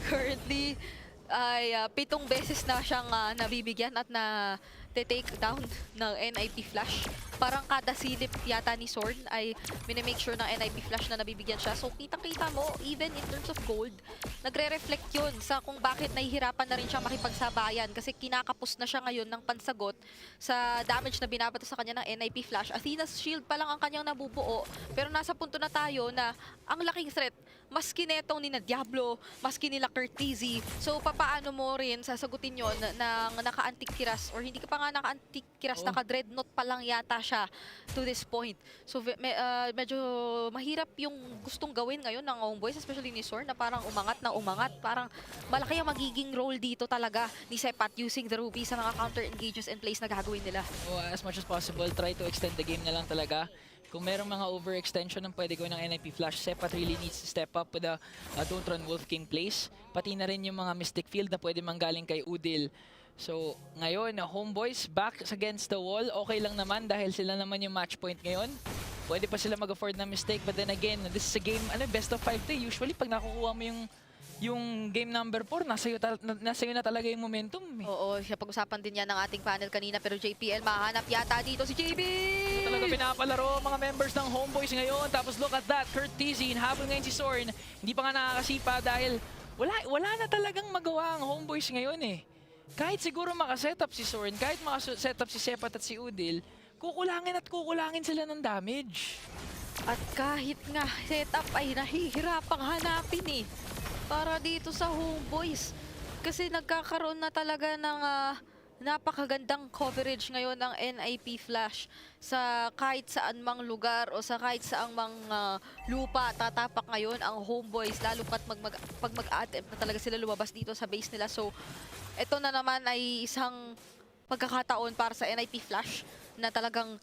Currently, ay 7 beses na siyang nabibigyan at na-take down ng NIP Flash. Parang kada silip yata ni Zorn ay minimake sure ng NIP Flash na nabibigyan siya. So kitang-kita mo, even in terms of gold, nagre-reflect yun sa kung bakit nahihirapan na rin siya makipagsabayan. Kasi kinakapos na siya ngayon ng pansagot sa damage na binabato sa kanya ng NIP Flash. Athena's Shield pa lang ang kanyang nabubuo. Pero nasa punto na tayo na ang laking threat, maski netong ni na Diablo, maski nila Curtese. So papaano mo rin sasagutin yun ng naka-antik kiras or hindi ka pa nga naka-antik kiras, naka-dreadnought pa lang yata siya to this point. So medyo mahirap yung gustong gawin ngayon ng homeboys, especially ni Zorn, na parang umangat na umangat. Parang malaki ang magiging role dito talaga ni Sepat using the Ruby sa mga counter engages and plays na gagawin nila. As much as possible, try to extend the game na lang talaga. Kung merong mga overextension ng pwede gawin ng NIP Flash, Sepat really needs to step up with a Don't Run Wolf King plays. Pati na rin yung mga Mystic Field na pwede manggaling kay Udil. So, ngayon, homeboys back against the wall. Okay lang naman dahil sila naman yung match point ngayon. pwede pa sila mag-afford ng mistake. But then again, this is a game, best of 5 to. Usually, pag nakukuha mo yung game number 4, nasa iyo na talaga yung momentum. Oo, siya pag-usapan din yan ng ating panel kanina. Pero JPL, mahanap yata dito si JB! Talaga pinapalaro mga members ng Homeboys ngayon. Tapos look at that, Kurt Tizzy, habang ngayon si Sorn, hindi pa nga nakakasipa dahil wala na talagang magawa ang Homeboys ngayon eh. Kahit siguro makasetup si Sorn, kahit makasetup si Sepat at si Udil, kukulangin sila ng damage. At kahit nga setup ay nahihirapang hanapin eh. Para dito sa Homeboys. Kasi nagkakaroon na talaga ng napakagandang coverage ngayon ng NIP Flash sa kahit saan mang lugar o sa kahit saan mang lupa. Tatapak ngayon ang Homeboys, lalo pat pag mag-attempt na talaga sila lumabas dito sa base nila. So, ito na naman ay isang pagkakataon para sa NIP Flash na talagang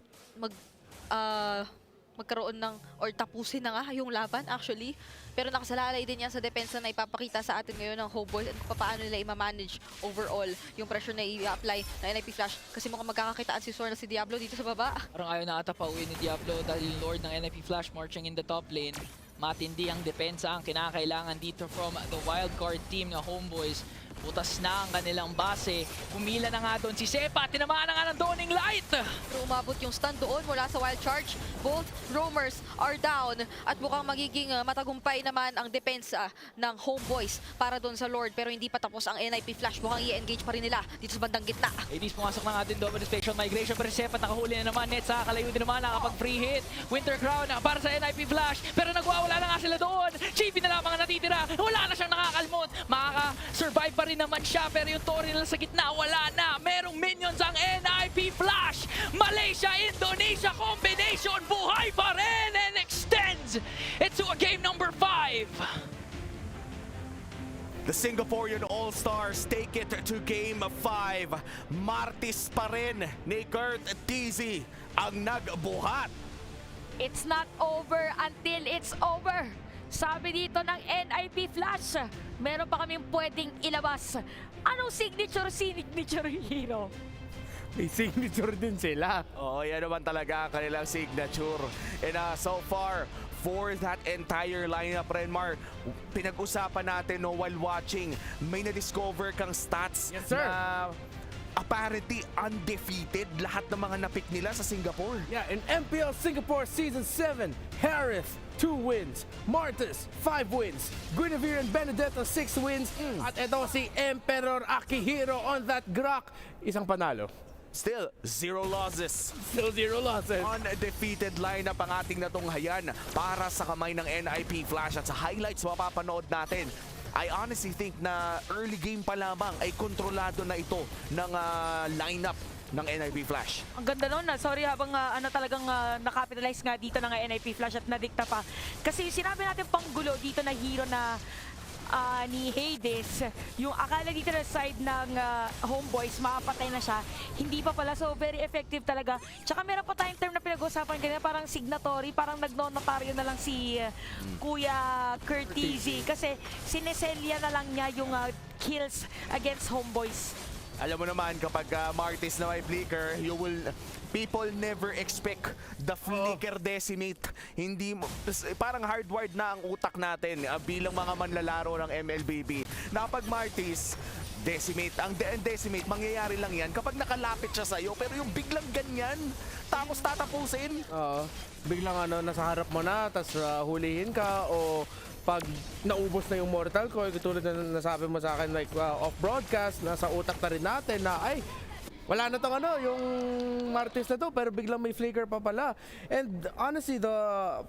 magkaroon ng or tapusin na nga yung laban actually. Pero nakasalalay din yan sa depensa na ipapakita sa atin ngayon ng Homeboys at paano nila i-manage overall yung pressure na i-apply ng NIP Flash. Kasi mukhang magkakakitaan si Sorn na si Diablo dito sa baba. Parang ayaw na ata pauwi ni Diablo dahil Lord ng NIP Flash marching in the top lane. Matindi ang depensa ang kinakailangan dito from the wildcard team na Homeboys. Butas na ang kanilang base. Pumila na nga doon si Sepa. Tinamaan na nga ng Dawning Light. Pero umabot yung stun doon mula sa wild charge. Both roamers are down. At mukhang magiging matagumpay naman ang depensa ng Homeboys para doon sa Lord. Pero hindi pa tapos ang NIP Flash. Mukhang i-engage pa rin nila dito sa bandang gitna. Hades pumasok na nga din Double Inspection Migration. Pero si Sepa nakahuli na naman. Net sa kalayo din naman. Nakapag-free hit. Winter Crown para sa NIP Flash. Pero nagwawala na nga sila doon. GB na lamang ang natitira. Wala na siyang nakakalmot. Makaka-survive pa rin naman siya, pero yung Tori nila sa gitna, wala na. Merong minions ang NIP Flash. Malaysia, Indonesia combination, buhay pa rin and extends it to a game number 5. The Singaporean All-Stars take it to game 5. Martis pa rin ni Kurt Tizzy ang nagbuhat. It's not over until it's over. Sabi dito ng NIP Flash, meron pa kaming pwedeng ilabas. Anong signature hero? May signature din sila. Oo, yan naman talaga ang kanilang signature. And so far, for that entire lineup, Renmar, pinag-usapan natin while watching, may na-discover kang stats. Yes, sir. Na apparently undefeated lahat ng mga napik nila sa Singapore. Yeah, in MPL Singapore Season 7, Harith, 2 wins. Martis, 5 wins. Guinevere and Benedetta, 6 wins. At ito si Emperor Akihiro on that Grok, isang panalo. Still, 0 losses. Still 0 losses. Undefeated lineup ang ating natunghayan para sa kamay ng NIP Flash. At sa highlights mapapanood natin, I honestly think na early game pa lamang ay kontrolado na ito ng lineup ng NIP Flash. Ang ganda nun. Sorry habang talagang nakapitalize nga dito ng NIP Flash at nadikta pa. Kasi sinabi natin panggulo dito na hero na ni Hades, yung akala dito na side ng Homeboys, makapatay na siya. Hindi pa pala. So, very effective talaga. Tsaka meron pa tayong term na pinag-usapan kanina, parang signatory, parang nagnonotaryo na lang si Kuya Kurt Tizzy. Kasi sineselya na lang niya yung kills against Homeboys. Alam mo naman, kapag Martis na may flicker, people never expect the flicker decimate. Hindi mo, parang hardwired na ang utak natin bilang mga manlalaro ng MLBB. Na pag Martis, decimate. Ang decimate, mangyayari lang yan kapag nakalapit siya sa'yo. Pero yung biglang ganyan, tapos tatapusin. Biglang nasa harap mo na, tapos hulihin ka, o pag naubos na yung mortal ko, tulad na nasabi mo sa akin like off-broadcast, nasa utak na rin natin na ay, wala na tong yung Martis na to, pero biglang may flicker pa pala. And honestly,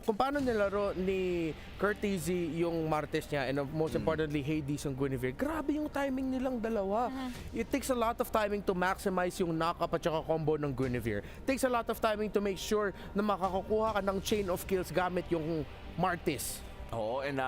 kung paano nilaro ni Kurt Tizzy yung Martis niya, and most importantly, Hades and Guinevere, grabe yung timing nilang dalawa. It takes a lot of timing to maximize yung knock-up at saka combo ng Guinevere. It takes a lot of timing to make sure na makakakuha ka ng chain of kills gamit yung Martis. Oo, and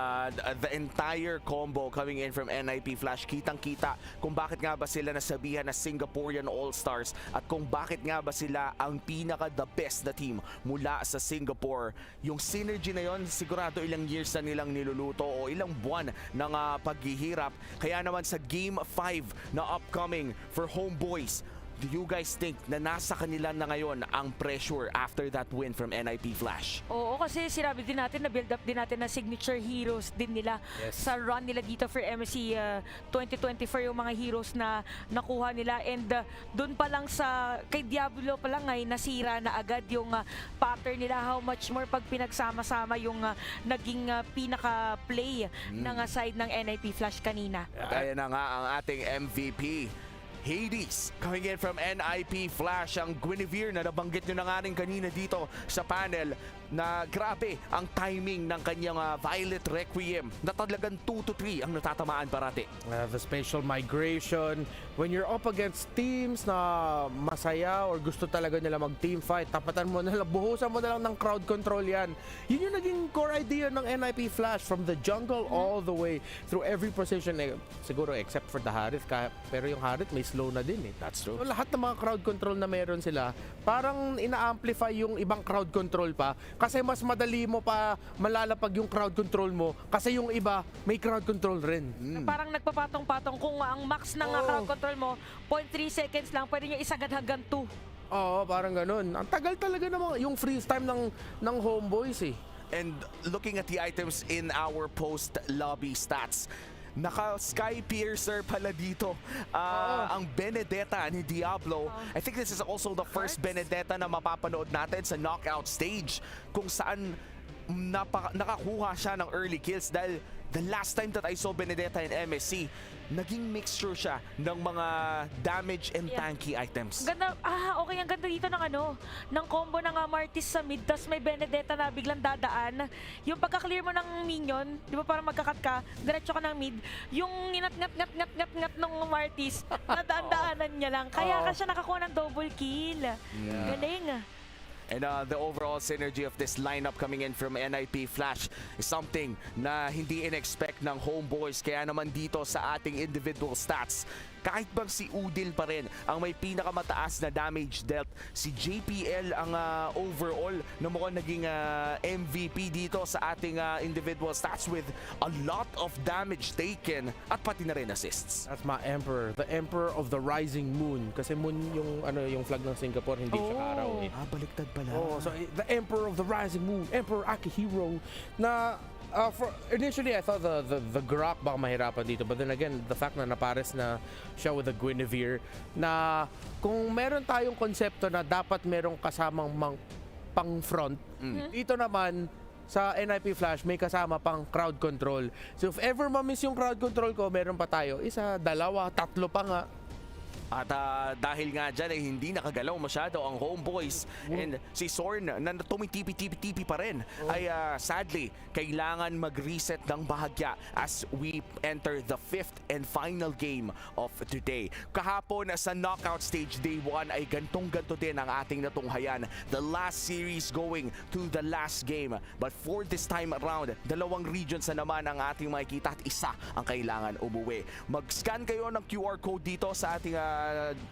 the entire combo coming in from NIP Flash, kitang-kita kung bakit nga ba sila nasabihan na Singaporean All-Stars at kung bakit nga ba sila ang pinaka-the best na team mula sa Singapore. Yung synergy na yon, sigurado ilang years na nilang niluluto o ilang buwan ng paghihirap. Kaya naman sa Game 5 na upcoming for Homeboys, do you guys think na nasa kanila na ngayon ang pressure after that win from NIP Flash? Oo, kasi sinabi din natin na build up din natin na signature heroes din nila sa run nila dito for MSC 2024, yung mga heroes na nakuha nila, and doon pa lang sa kay Diablo pa lang ay nasira na agad yung pattern nila. How much more pag pinagsama-sama yung naging pinaka-play ng side ng NIP Flash kanina. Kaya na nga ang ating MVP Hades coming in from NIP Flash, ang Guinevere na nabanggit nyo na nga rin kanina dito sa panel, na grabe ang timing ng kanyang Violet Requiem na talagang 2 to 3 ang natatamaan parati. The spatial migration, when you're up against teams na masaya or gusto talaga nila mag-team fight, tapatan mo na lang, buhusan mo na lang ng crowd control yan. Yun yung naging core idea ng NIP Flash from the jungle all the way through every position. Siguro except for the Harith, pero yung Harith may slow na din eh. That's true. So, lahat ng mga crowd control na meron sila, parang ina-amplify yung ibang crowd control pa. Kasi mas madali mo pa malalapag yung crowd control mo kasi yung iba may crowd control rin. Parang nagpapatong-patong kung ang max ng crowd control mo 0.3 seconds lang, pwede niya isagad hanggang 2. Oo, parang ganun. Ang tagal talaga naman yung freeze time ng homeboys eh. And looking at the items in our post-lobby stats, naka-Sky Piercer pala dito ang Benedetta ni Diablo. I think this is also the first Benedetta na mapapanood natin sa knockout stage kung saan nakakuha siya ng early kills, dahil the last time that I saw Benedetta in MSC, naging mixture siya ng mga damage and tanky items. Ganda, okay, ang ganda dito ng combo ng Martis sa mid, tas may Benedetta na biglang dadaan. Yung pagka-clear mo ng minion, di ba parang magkakat ka, diretso ka ng mid, yung ngat ng Martis, nadaan-daanan niya lang. Kaya ka siya nakakuha ng double kill. Galing. And the overall synergy of this lineup coming in from NIP Flash is something na hindi in-expect ng homeboys. Kaya naman dito sa ating individual stats, kahit bang si Udil pa rin ang may pinakamataas na damage dealt, si JPL ang overall na mukhang naging MVP dito sa ating individual stats with a lot of damage taken at pati na rin assists. That's my Emperor, the Emperor of the Rising Moon. Kasi moon yung flag ng Singapore, hindi siya araw eh. Baliktad pala. So the Emperor of the Rising Moon, Emperor Akihiro, na initially I thought the Grok baka mahirapan dito, but then again the fact na napares na siya with the Guinevere, na kung meron tayong konsepto na dapat merong kasamang pang front, dito naman sa NIP Flash may kasama pang crowd control. So if ever ma-miss yung crowd control ko, meron pa tayo 1, 2, 3 pa nga. At dahil nga dyan ay hindi nakagalaw masyado ang homeboys, and si Sorn na tumitipi-tipi pa rin ay sadly kailangan mag-reset ng bahagya as we enter the 5th and final game of today. Kahapon sa knockout stage day 1 ay gantong-ganto din ang ating natunghayan. The last series going to the last game. But for this time around, 2 regions na naman ang ating makikita at 1 ang kailangan umuwi. Mag-scan kayo ng QR code dito sa ating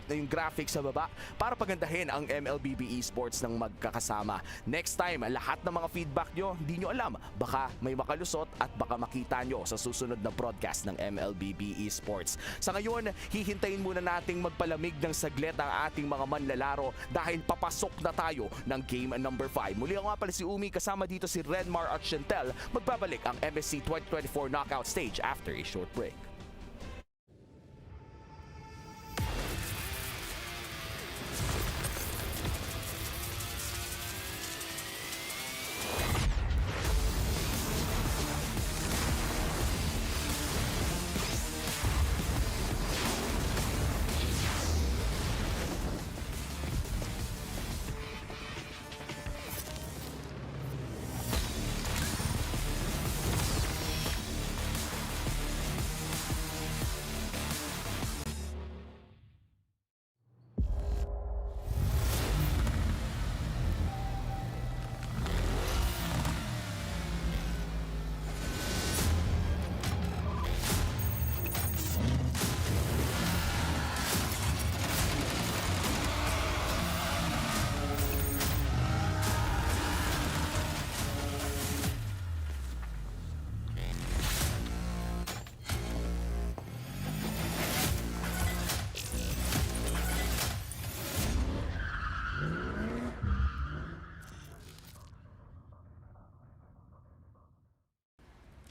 yung graphics sa baba para pagandahin ang MLBB Esports ng magkakasama. Next time, lahat ng mga feedback nyo, hindi nyo alam, baka may makalusot at baka makita nyo sa susunod na broadcast ng MLBB Esports. Sa ngayon, hihintayin muna nating magpalamig ng saglit ang ating mga manlalaro dahil papasok na tayo ng game number 5. Muli nga pala si Umi, kasama dito si Redmar at Chantel. Magbabalik ang MSC 2024 knockout stage after a short break.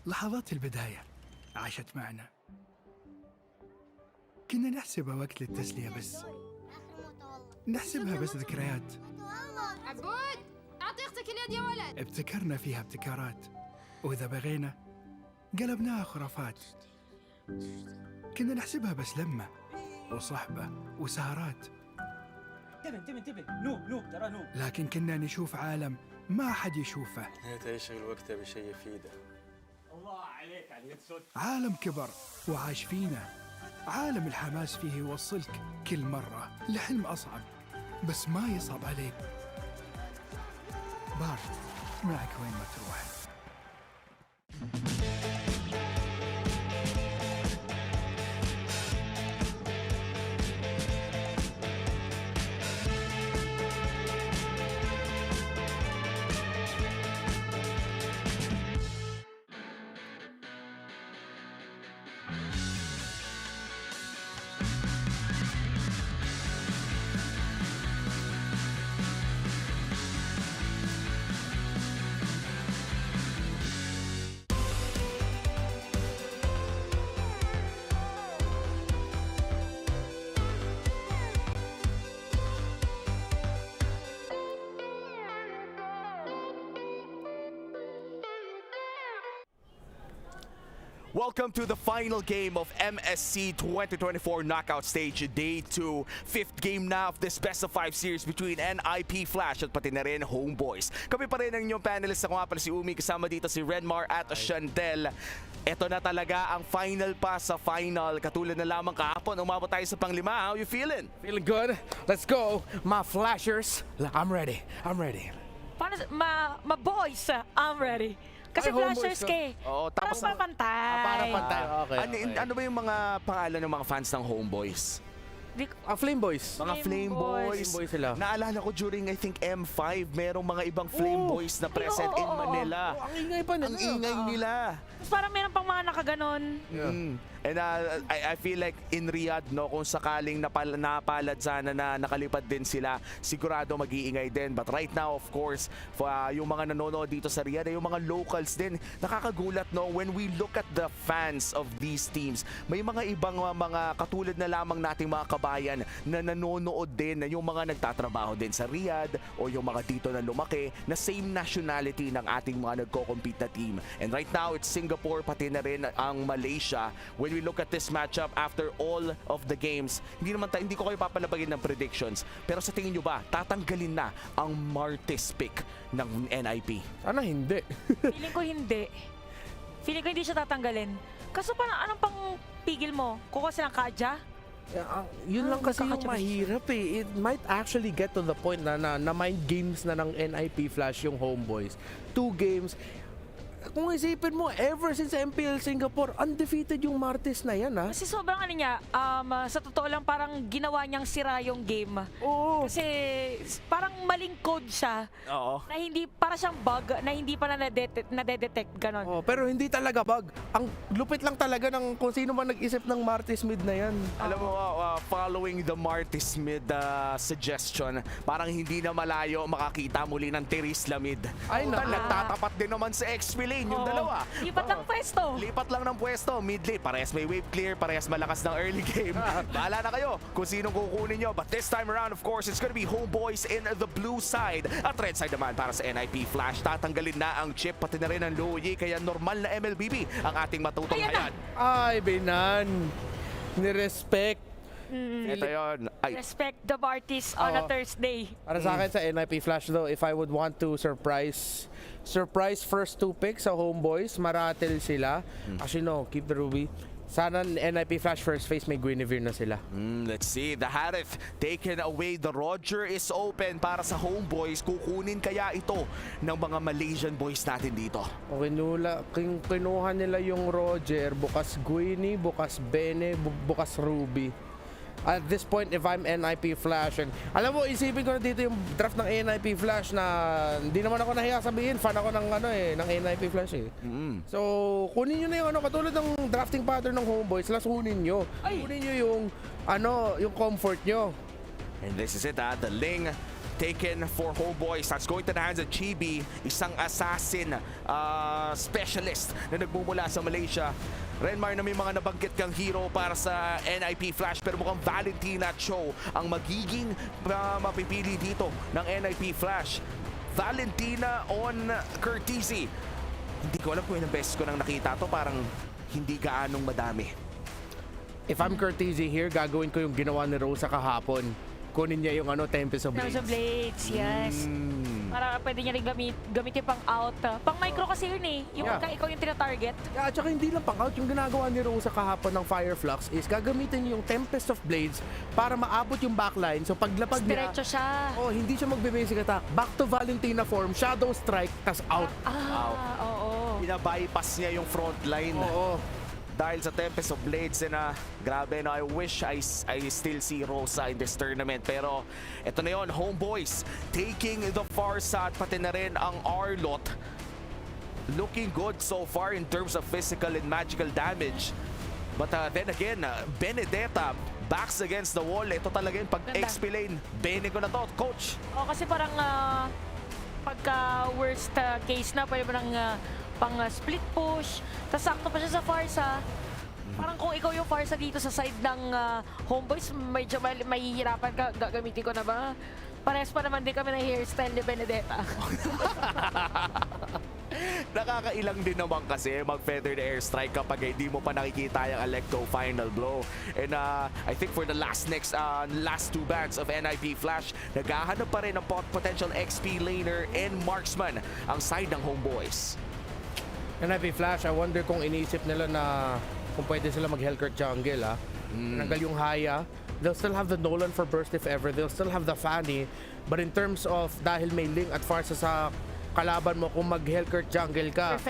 لحظات البداية عاشت معنا. كنا نحسبها وقت للتسلية بس. نحسبها بس ذكريات. عبود أعطي أختك اليد يا ولد. ابتكرنا فيها ابتكارات، وإذا بغينا قلبناها خرافات. كنا نحسبها بس لمة وصحبة وسهرات. انتبه نوب ترى نوب. لكن كنا نشوف عالم ما حد يشوفه. تشغل وقته بشيء يفيده. الله عليك على اليد سود. عالم كبر وعاش فينا. عالم الحماس فيه يوصلك كل مرة لحلم أصعب، بس ما يصعب عليك. بارد معك وين ما تروح. Welcome to the final game of MSC 2024 Knockout Stage Day 2. Fifth game na of this best of 5 series between NIP Flash at pati na rin Homeboys. Kami pa rin ang inyong panelist. Ako nga pala si Umi, kasama dito si Renmar at Shantel. Ito na talaga ang final pa sa final. Katulad na lamang kahapon, umabot tayo sa panglima. How you feeling? Feeling good. Let's go. My Flashers. I'm ready. Paano, boys, I'm ready. Kasi Ay, Flashers Homeboys kay. Oo, tapos parang pantay. Parang pantay. Okay. Ano ba yung mga pangalan ng mga fans ng Homeboys? Flame Boys. Mga Flame Boys. Sila. Naalala ko during I think M5, merong mga ibang Flame Boys na present in Manila. Ang ingay pa nila. Ang ingay nila. Tapos parang meron pang mga nakaganon. And I feel like in Riyadh, no, kung sakaling napalad sana na nakalipad din sila, sigurado mag-iingay din. But right now, of course, yung mga nanonood dito sa Riyadh, yung mga locals din, nakakagulat, no, when we look at the fans of these teams, may mga ibang mga katulad na lamang nating mga kabayan na nanonood din, na yung mga nagtatrabaho din sa Riyadh o yung mga dito na lumaki, na same nationality ng ating mga nagko-compete na team. And right now, it's Singapore, pati na rin ang Malaysia. When we look at this matchup after all of the games, hindi ko kayo papalabagin ng predictions, pero sa tingin nyo ba, tatanggalin na ang Martes pick ng NIP? Sana hindi. Feeling ko hindi. Feeling ko hindi siya tatanggalin. Kaso parang anong pang pigil mo? Kukuha silang kadya? Yun lang kasi yung mahirap eh. It might actually get to the point na mind games na ng NIP Flash yung Homeboys. 2 games. Kung isipin mo, ever since MPL Singapore, undefeated yung Martes na yan, ha? Kasi sobrang niya, sa totoo lang parang ginawa niyang sira yung game. Oo. Kasi parang maling code siya. Oo. Na hindi, para siyang bug, na hindi pa nade-detect, ganon. Oh, pero hindi talaga bug. Ang lupit lang talaga ng kung sino man nag-isip ng Martes mid na yan. Alam mo, following the Martes mid suggestion, parang hindi na malayo makakita muli ng Teris Lamid. Ay, nagtatapat din naman sa XP lane, yung dalawa. Lipat lang pwesto. Lipat lang ng pwesto. Mid lane, parehas may wave clear, parehas malakas ng early game. Bahala na kayo kung sinong kukunin nyo. But this time around, of course, it's gonna be Homeboys in the blue side. At red side naman para sa NIP Flash. Tatanggalin na ang chip, pati na rin ang Luyi. Kaya normal na MLBB ang ating matutunghayan. Ay, Binan. Ni-respect. Ito yun. Ay. Respect the Martes on a Thursday. Para sa akin sa NIP Flash though, if I would want to surprise first 2 picks sa Homeboys, maratel sila. Actually no, keep the Ruby. Sana NIP Flash first phase may Guinevere na sila. Let's see. The Harith taken away. The Roger is open para sa Homeboys. Kukunin kaya ito ng mga Malaysian boys natin dito? Kinuha nila yung Roger, bukas Guinea, bukas Bene, bukas Ruby. At this point, if I'm NIP Flash, and alam mo, isipin ko na dito yung draft ng NIP Flash na hindi naman ako nahiya sabihin, fan ako ng ng NIP Flash eh. So, kunin nyo na yung katulad ng drafting pattern ng Homeboys, kunin nyo. Kunin nyo yung comfort nyo. And this is it, the Ling taken for Homeboys. That's going to the hands of Chibi, isang assassin specialist na nagmumula sa Malaysia. Renmar, na may mga nabanggit kang hero para sa NIP Flash, pero mukhang Valentina Cho ang magiging mapipili dito ng NIP Flash. Valentina on Courtesy. Hindi ko alam kung ilang beses ko nang nakita to, parang hindi gaanong madami. If I'm Courtesy here, gagawin ko yung ginawa ni Rosa kahapon. Kunin niya yung Tempest of Blades. Tempest of Blades, yes. Para pwede niya rin gamitin pang out. Pang micro kasi yun eh. Yung ikaw yung tina-target. At saka hindi lang pang out. Yung ginagawa ni Rosa kahapon ng Fire Flux is gagamitin yung Tempest of Blades para maabot yung backline. So paglapag niya, diretso siya. Hindi siya magbe-basic attack. Back to Valentina form, Shadow Strike, tas out. Oo. Pina-bypass niya yung front line. Oo. Dahil sa Tempest of Blades, na grabe, no, I wish I still see Rosa in this tournament. Pero ito na yun, Homeboys taking the far side, pati na rin ang Arlot. Looking good so far in terms of physical and magical damage. But then again, Benedetta backs against the wall. Ito talaga yung pag-XP lane. Bene ko na to, coach. Kasi parang pagka worst case na, pwede mo nang pang split push, tapos sakto pa siya sa Farsa. Parang kung ikaw yung Farsa dito sa side ng Homeboys, medyo mahihirapan ka, gagamitin ko na ba? Parehas pa naman din kami ng hairstyle ni Benedetta. Nakakailang din naman kasi mag-feather the airstrike kapag hindi mo pa nakikita yung Electro final blow. And I think for the last two bands of NIP Flash, naghahanap pa rin ng potential XP laner and marksman ang side ng Homeboys. NIP Flash, I wonder kung iniisip nila na kung pwede sila mag-Hellcurt jungle, Nanggal yung Haya. They'll still have the Nolan for burst if ever. They'll still have the Fanny. But in terms of dahil may Ling at Farsa sa kalaban mo, kung mag-Hellcurt jungle ka,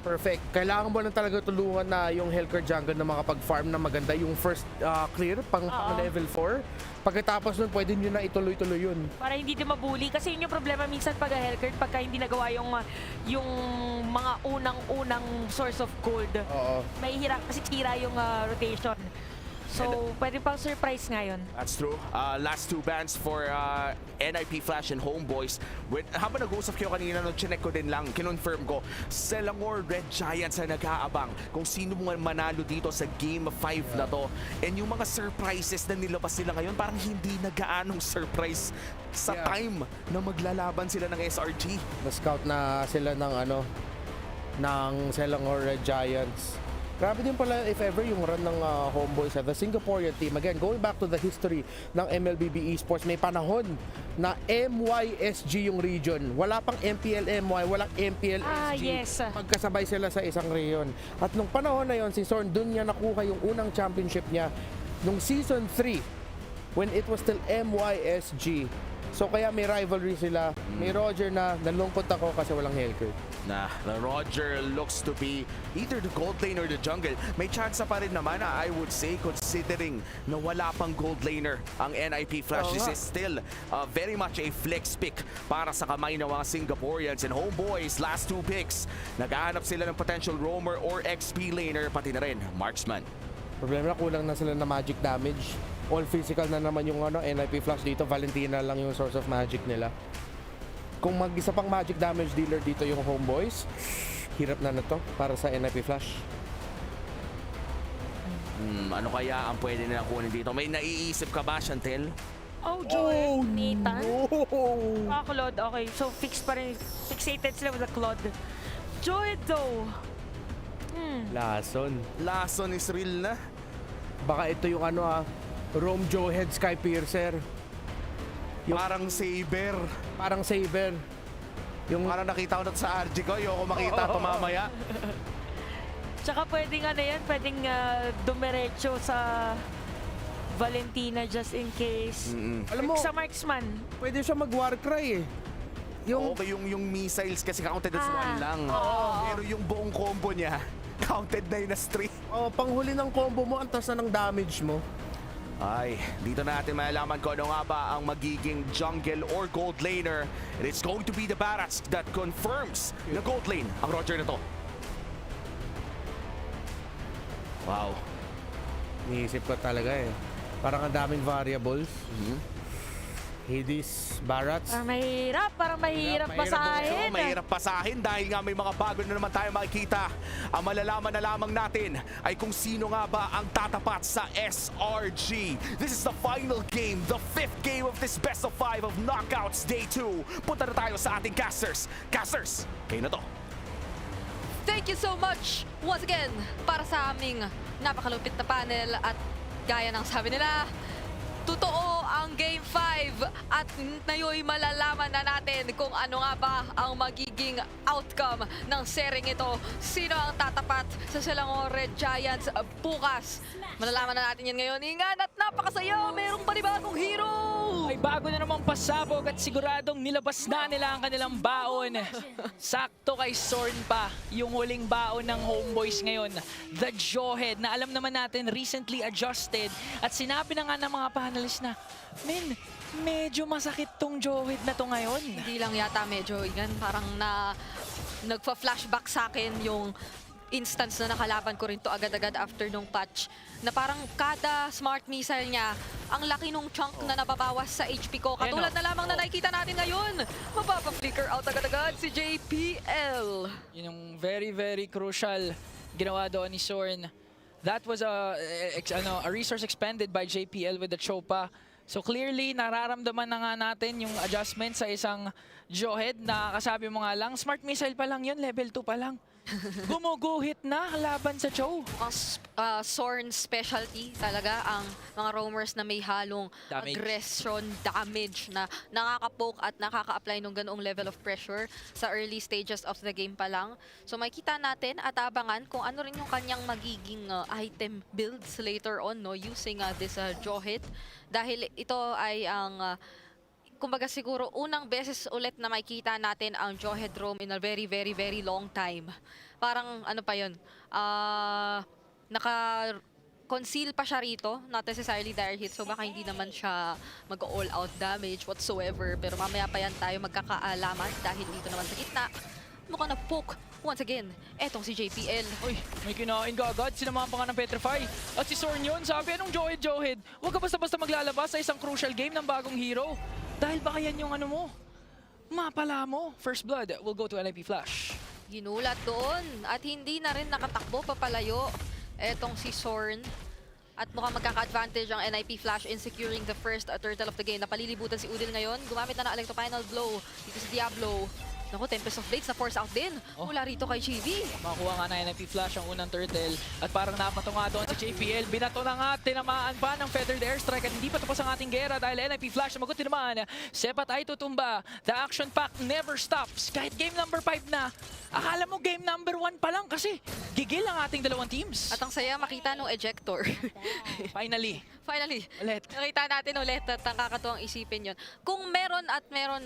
perfect. Kailangan mo lang talaga tulungan na yung Hellcurt jungle na makapag-farm na maganda. Yung first clear, pang level 4. Pagkatapos nun, pwede nyo na ituloy-tuloy yun. Para hindi din mabuli. Kasi yun yung problema minsan pag Hellcurt, pagka hindi nagawa yung mga unang-unang source of gold. May hirap kasi tira yung rotation. So, pwede pang surprise ngayon. That's true. Last two bands for NIP Flash and Homeboys. Habang nag-uusap kayo kanina, chinek ko din lang, kinonfirm ko, Selangor Red Giants na nag-aabang kung sino manalo dito sa Game 5 na to. And yung mga surprises na nilabas nila ngayon, parang hindi na gaanong surprise sa time na maglalaban sila ng SRG. Na-scout na sila ng Selangor Red Giants. Grabe din pala, if ever, yung run ng Homeboys, the Singaporean team. Again, going back to the history ng MLBB Esports, may panahon na MYSG yung region. Wala pang MPL MY, walang MPL SG. Yes. Magkasabay sila sa isang region. At nung panahon na yon, si Zorn, dun niya nakuha yung unang championship niya nung Season 3, when it was still MYSG. So kaya may rivalry sila. May Roger na nalungkot ako kasi walang Hellcurt. The Roger looks to be either the gold lane or the jungle. May chance pa rin naman, I would say, considering na wala pang gold laner ang NIP Flash. This is still very much a flex pick para sa kamay ng mga Singaporeans. And Homeboys, last two picks, naghahanap sila ng potential roamer or XP laner, pati na rin marksman. Problema na, kulang na sila na magic damage. All physical na naman yung NIP Flash dito. Valentina lang yung source of magic nila. Kung mag-isa pang magic damage dealer dito yung Homeboys, hirap na to para sa NIP Flash. Ano kaya ang pwede nila kunin dito? May naiisip ka ba, Chantel? Joel, Nathan. Claude, okay. So fixated sila with the Claude. Joel though. Lason is real na. Baka ito yung Rome Joe Head Sky Piercer. Parang Saber. Yung parang nakita ko na sa RG ko. Ayoko makita pa mamaya. Tsaka pwedeng pwedeng dumiretso sa Valentina just in case. Alam mo, sa marksman. Pwede siya mag-Warcry eh. Yung missiles kasi counted as one lang. Pero yung buong combo niya, counted na yun as 3. Panghuli ng combo mo, antas na ng damage mo. Ay, dito natin malalaman ko ano nga ba ang magiging jungle or gold laner. And it's going to be the Barats that confirms na gold lane ang Roger na to. Wow. Niisip ko talaga eh. Parang ang daming variables. Hades, Barats. Parang mahirap basahin. Mahirap basahin dahil nga may mga bago na naman tayo makikita. Ang malalaman na lamang natin ay kung sino nga ba ang tatapat sa SRG. This is the final game, the 5th game of this best of 5 of Knockouts Day 2. Punta na tayo sa ating casters. Casters, kayo na to. Thank you so much once again para sa aming napakalupit na panel at gaya ng sabi nila, totoo ang Game 5 at ngayon malalaman na natin kung ano nga ba ang magiging outcome ng sering ito. Sino ang tatapat sa Selangor Giants bukas? Malalaman na natin yan ngayon. Ingan at napakasaya, merong panibagong hero! Ay bago na namang pasabog at siguradong nilabas na nila ang kanilang baon. Sakto kay Sorn pa yung huling baon ng Homeboys ngayon. The Jawhead na alam naman natin recently adjusted at sinabi na nga ng mga panelists na, men, medyo masakit tong Jawhead na to ngayon. Hindi lang yata medyo, Ingan, parang nagpa-flashback sa akin yung instance na nakalaban ko rin to agad-agad after nung patch na parang kada smart missile niya, ang laki nung chunk na nababawas sa HP ko. Katulad na lamang na nakikita natin ngayon. Mapapa-flicker out agad-agad si JPL. Yun yung very, very crucial ginawa doon ni Sorn. That was a resource expended by JPL with the Chopa. So clearly, nararamdaman na nga natin yung adjustment sa isang Jawhead na kasabi mo nga lang, smart missile pa lang yun, level 2 pa lang. Gumuguhit na laban sa Cho. Sorn specialty talaga ang mga roamers na may halong aggression, damage na nakaka-poke at nakaka-apply ng ganoong level of pressure sa early stages of the game pa lang. So makita natin at abangan kung ano rin yung kanyang magiging item builds later on, no, using this Jawhead. Dahil ito ay ang kumbaga siguro unang beses ulit na makikita natin ang Jawhead roam in a very, very, very long time. Parang ano pa yun, naka-conceal pa siya rito, not necessarily direct hit, so baka hindi naman siya mag-all out damage whatsoever. Pero mamaya pa yan tayo magkakaalaman dahil dito naman sa gitna, mukhang na-poke once again, etong si JPL. Uy, may kinain ka agad, sinamahan pa nga ng Petrify. At si Sorn yun, sabi, anong Jawhead? Huwag ka basta-basta maglalabas sa isang crucial game ng bagong hero. Dahil baka yan yung ano mo, mapala mo. First blood will go to NIP Flash. Ginulat doon at hindi na rin nakatakbo papalayo etong si Sorn. At mukhang magkaka-advantage ang NIP Flash in securing the first turtle of the game. Napalilibutan si Udil ngayon. Gumamit na ng Electro Final Blow dito si Diablo. Naku, Tempest of Blades na force out din mula rito kay Chibi. Makakuha nga na NIP Flash ang unang turtle at parang napato nga doon si JPL. Binato na nga, tinamaan pa ng Feathered Airstrike at hindi pa tapos ang ating gera dahil NIP Flash maguti naman. Sepat ay tutumba. The action pack never stops. Kahit game number 5 na, akala mo game number 1 pa lang kasi gigil ang ating dalawang teams. At ang saya makita nung ejector. Finally. Ulit. Nakita natin ulit at nakakatuwang isipin yun. Kung meron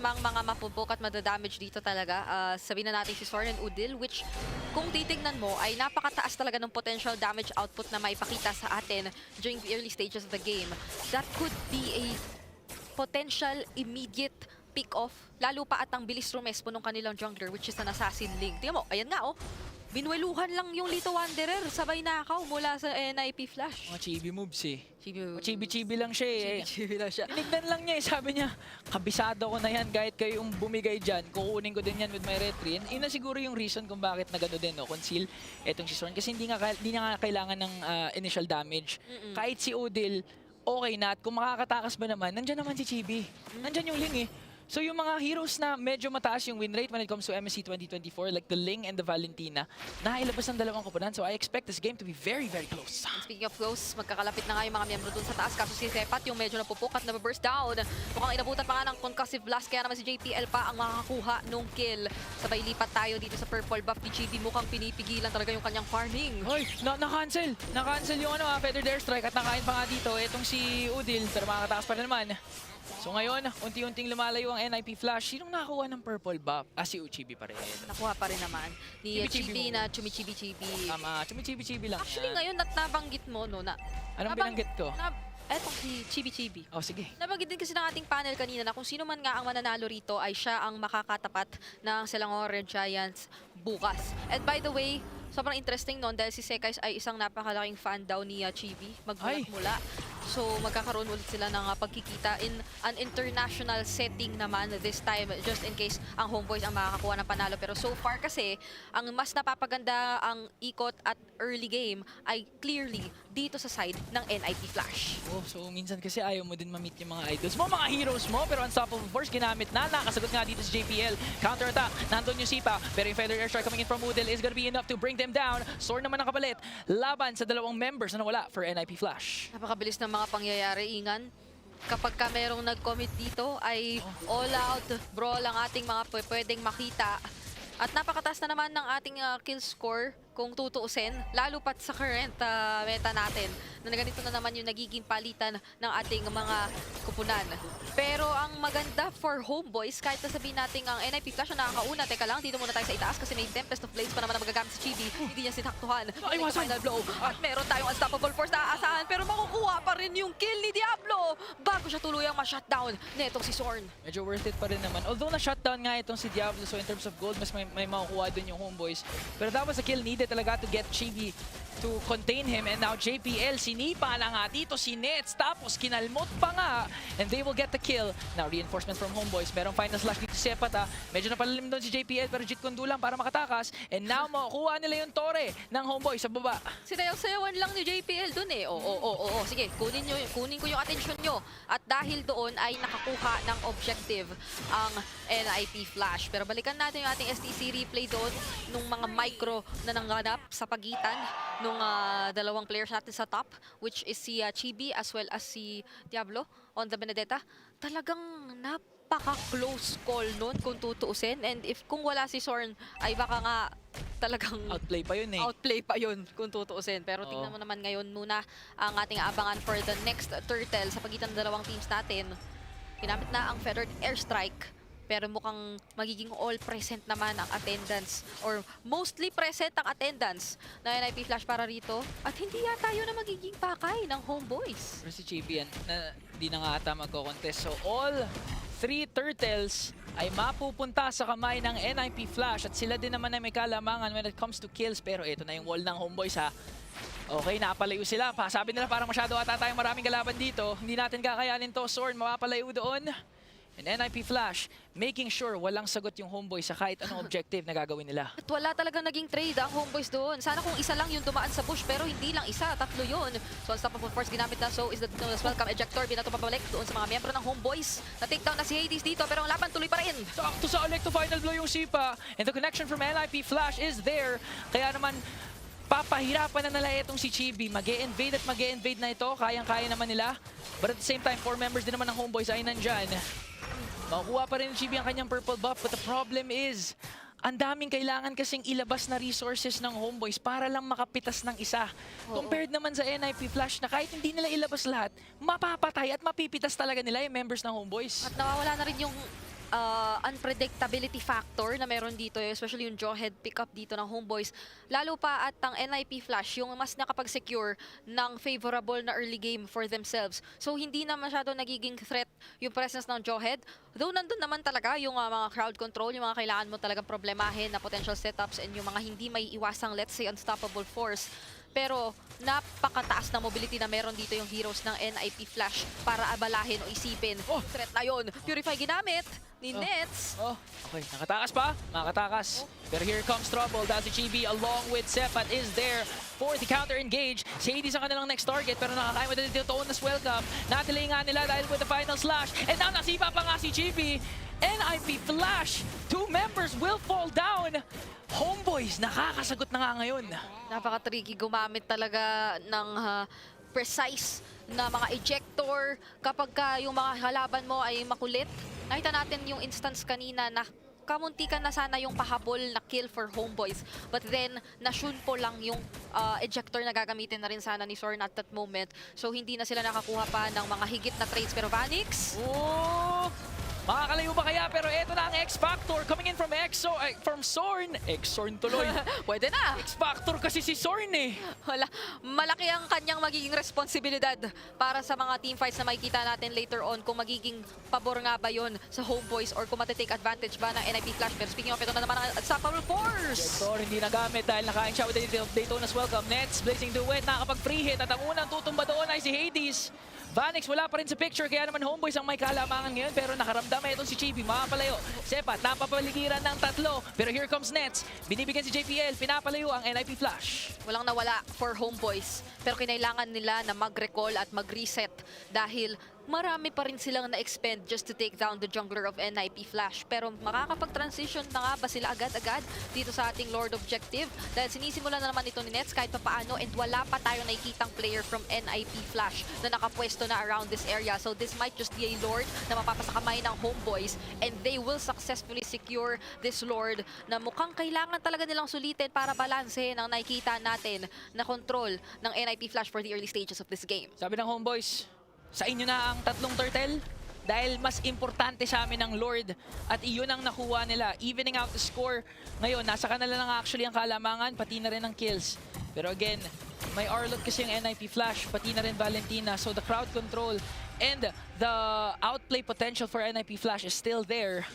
mang mga mapubok at madadamage dito talaga, sabihin na natin si Sorn and Udil, which kung titignan mo ay napakataas talaga ng potential damage output na maipakita sa atin during the early stages of the game. That could be a potential immediate pick-off, lalo pa at ang bilis rumespo ng kanilang jungler, which is an assassin link. Tingnan mo, ayan nga binueluhan lang yung Lito Wanderer, sabay nakaw mula sa NIP Flash. Mga chibi moves eh. Chibi-chibi lang siya eh. Chibi lang siya. Tinignan lang niya eh. Sabi niya, kabisado ko na yan kahit kayo yung bumigay dyan. Kukunin ko din yan with my retry. Yun na siguro yung reason kung bakit na gano'n din, no? Conceal etong si Sorn. Kasi hindi niya nga kailangan ng initial damage. Kahit si Udil, okay na. At kung makakatakas ba naman, nandyan naman si Chibi. Nandyan yung Ling eh. So yung mga heroes na medyo mataas yung win rate when it comes to MSC 2024, like the Ling and the Valentina, nailabas ng dalawang koponan. So I expect this game to be very, very close. And speaking of close, magkakalapit na nga yung mga miyembro dun sa taas. Kaso si Sepat yung medyo napupuk at nababurst down. Mukhang inabutan pa nga ng concussive blast, kaya naman si JPL pa ang makakakuha nung kill. Sabay lipat tayo dito sa purple buff ni Chibi. Mukhang pinipigilan talaga yung kanyang farming. Hoy, na-cancel! Na-cancel yung Feathered Airstrike at nakain pa nga dito. Etong si Udil, pero makakataas pa rin naman. So ngayon, unti-unting lumalayo ang NIP Flash. Sinong nakakuha ng purple buff? Si Uchibi pa rin. Nakuha pa rin naman ni Chibi na Chumichibi-Chibi. Tama, Chumichibi-Chibi lang. Actually ngayon, nabanggit mo, no, na... Anong binanggit ko? Etong si Chibi-Chibi. Oh, sige. Nabanggit din kasi ng ating panel kanina na kung sino man nga ang mananalo rito ay siya ang makakatapat ng Selangor Giants bukas. And by the way, sobrang interesting noon dahil si Sekais ay isang napakalaking fan daw ni Chibi. Magmula So magkakaroon ulit sila ng pagkikita in an international setting naman this time, just in case ang Homeboys ang makakakuha ng panalo. Pero so far kasi, ang mas napapaganda ang ikot at early game ay clearly dito sa side ng NIP Flash. Oh, so minsan kasi ayaw mo din ma-meet yung mga idols mo, mga heroes mo, pero unstoppable force ginamit na. Nakasagot nga dito si JPL. Counter attack, nandun yung Sipa, pero yung Feather Airstrike coming in from Udil is gonna be enough to bring them down. Sword naman ang kapalit laban sa dalawang members na nawala for NIP Flash. Napakabilis ng mga pangyayari, Ingan. Kapag ka merong nag-commit dito ay all out brawl ang ating mga pwedeng makita. At napakataas na naman ng ating kill score kung tutuusin, lalo pat sa current meta natin na ganito na naman yung nagiging palitan ng ating mga kupunan. Pero ang maganda for Homeboys, kahit nasabihin natin ang NIP Flash na nakakauna, teka lang, dito muna tayo sa itaas kasi may Tempest of Blades pa naman na magagamit si Chibi. Hindi niya sinaktuhan. Final blow. At meron tayong unstoppable force na aasahan, pero makukuha pa rin yung kill ni Diablo bago siya tuluyang ma-shutdown netong si Zorn. Medyo worth it pa rin naman. Although na-shutdown nga itong si Diablo, so in terms of gold, mas may makukuha dun yung Homeboys. Pero that was a kill needed talaga to get Chibi to contain him, and now JPL, sinipa na nga dito si Nets, tapos kinalmot pa nga, and they will get the kill. Now, reinforcement from Homeboys, merong final slash dito si Sepata, medyo napalalim doon si JPL, pero Jit Kundo lang para makatakas, and now makukuha nila yung Tore ng Homeboys sa baba. Sinayaw-sayawan lang ni JPL doon eh. Oo. Sige, kunin ko yung atensyon nyo. At dahil doon ay nakakuha ng objective ang NIP Flash. Pero balikan natin yung ating STC replay doon nung mga micro na nanganap sa pagitan nung dalawang players natin sa top, which is si Chibi as well as si Diablo on the Benedetta. Talagang napaka-close call nun kung tutuusin. And if kung wala si Zorn, ay baka nga talagang outplay pa yun eh. Outplay pa yun kung tutuusin. Pero tingnan mo naman ngayon muna ang ating abangan for the next turtle sa pagitan ng dalawang teams natin. Ginamit na ang Feathered Airstrike. Pero mukhang magiging all-present naman ang attendance or mostly present ang attendance na NIP Flash para rito. At hindi yata yun na magiging pakay ng Homeboys. Pero si Chibi yan, na di na nga ata magko-contest. So all 3 turtles ay mapupunta sa kamay ng NIP Flash at sila din naman ay may kalamangan when it comes to kills. Pero ito na yung wall ng Homeboys ha. Okay, napalayo sila. Sabi nila parang masyado ata tayong maraming kalaban dito. Hindi natin kakayanin to. Zorn, mapapalayo doon. And NIP Flash, making sure walang sagot yung Homeboys sa kahit anong objective na gagawin nila. At wala talagang naging trade ang Homeboys doon. Sana kung isa lang yung dumaan sa bush, pero hindi lang isa, 3 yun. So unstoppable force ginamit na, so is the welcome ejector. Binato pabalik doon sa mga miyembro ng Homeboys. Na-takedown na si Hades dito, pero ang laban tuloy pa rin. Sakto sa Electo final blow yung Sipa. And the connection from NIP Flash is there. Kaya naman, papahirapan na nila itong si Chibi. Mag-e-invade at mag-e-invade na ito. Kayang-kaya naman nila. But at the same time, 4 members din naman ng Homeboys ay nandyan. Makukuha pa rin ni Chibi ang kanyang purple buff, but the problem is, ang daming kailangan kasing ilabas na resources ng Homeboys para lang makapitas ng isa. Compared naman sa NIP Flash na kahit hindi nila ilabas lahat, mapapatay at mapipitas talaga nila yung members ng Homeboys. At nawawala na rin yung unpredictability factor na meron dito, especially yung jawhead pickup dito ng Homeboys. Lalo pa at ang NIP Flash, yung mas nakapag-secure ng favorable na early game for themselves. So hindi na masyado nagiging threat yung presence ng jawhead. Though nandun naman talaga yung mga crowd control, yung mga kailangan mo talagang problemahin na potential setups and yung mga hindi may iwasang, let's say, unstoppable force. Pero napakataas na mobility na meron dito yung heroes ng NIP Flash para abalahin o isipin. Threat na yun. Purify ginamit ni Nets. Okay, nakatakas pa. Makatakas. Pero here comes trouble. Dahil si Chibi along with Sepat is there for the counter-engage. Si Hades ang kanilang next target, pero nakakain mo din dito Onas welcome. Natilay nga nila dahil with the final slash. And now nasipa pa nga si Chibi. NIP Flash, 2 members will fall down. Homeboys, nakakasagot na nga ngayon. Napaka-tricky gumamit talaga ng precise na mga ejector kapag yung mga kalaban mo ay makulit. Nakita natin yung instance kanina na kamuntikan na sana yung pahabol na kill for Homeboys. But then, na-shun po lang yung ejector na gagamitin na rin sana ni Zorn at that moment. So, hindi na sila nakakuha pa ng mga higit na trades. Pero Vanix? Makakalayo ba kaya? Pero eto na ang X-Factor coming in from Zorn. X-Zorn tuloy. Pwede na. X-Factor kasi si Zorn eh. Wala. Malaki ang kanyang magiging responsibilidad para sa mga teamfights na makikita natin later on kung magiging pabor nga ba yun sa Homeboys or kung matitake advantage ba ng NIP Flash. Pero speaking of, ito na naman ang unstoppable force. Vector hindi nagamit dahil nakain siya with Daytona's welcome. Nets, blazing duet, nakakapag-free hit at ang unang tutumba doon ay si Hades. Vanix wala pa rin sa picture, kaya naman Homeboys ang may kalamangan ngayon, pero nakaramdam itong si Chibi, makapalayo. Sepat, napapaligiran ng tatlo, pero here comes Nets. Binibigyan si JPL, pinapalayo ang NIP Flash. Walang nawala for Homeboys, pero kinailangan nila na mag-recall at mag-reset dahil marami pa rin silang na-expend just to take down the jungler of NIP Flash. Pero makakapag-transition na nga ba sila agad-agad dito sa ating Lord Objective? Dahil sinisimulan na naman ito ni Nets kahit pa paano, and wala pa tayo nakikitang player from NIP Flash na nakapwesto na around this area. So this might just be a Lord na mapapasakamay ng Homeboys, and they will successfully secure this Lord na mukhang kailangan talaga nilang sulitin para balansehin ang nakikita natin na control ng NIP Flash for the early stages of this game. Sabi ng Homeboys, sa inyo na ang tatlong turtle dahil mas importante sa amin ang Lord at iyon ang nakuha nila. Evening out the score. Ngayon, nasa kanila lang actually ang kalamangan, pati na rin ang kills. Pero again, may Arlot kasi yung NIP Flash, pati na rin Valentina. So the crowd control and the outplay potential for NIP Flash is still there.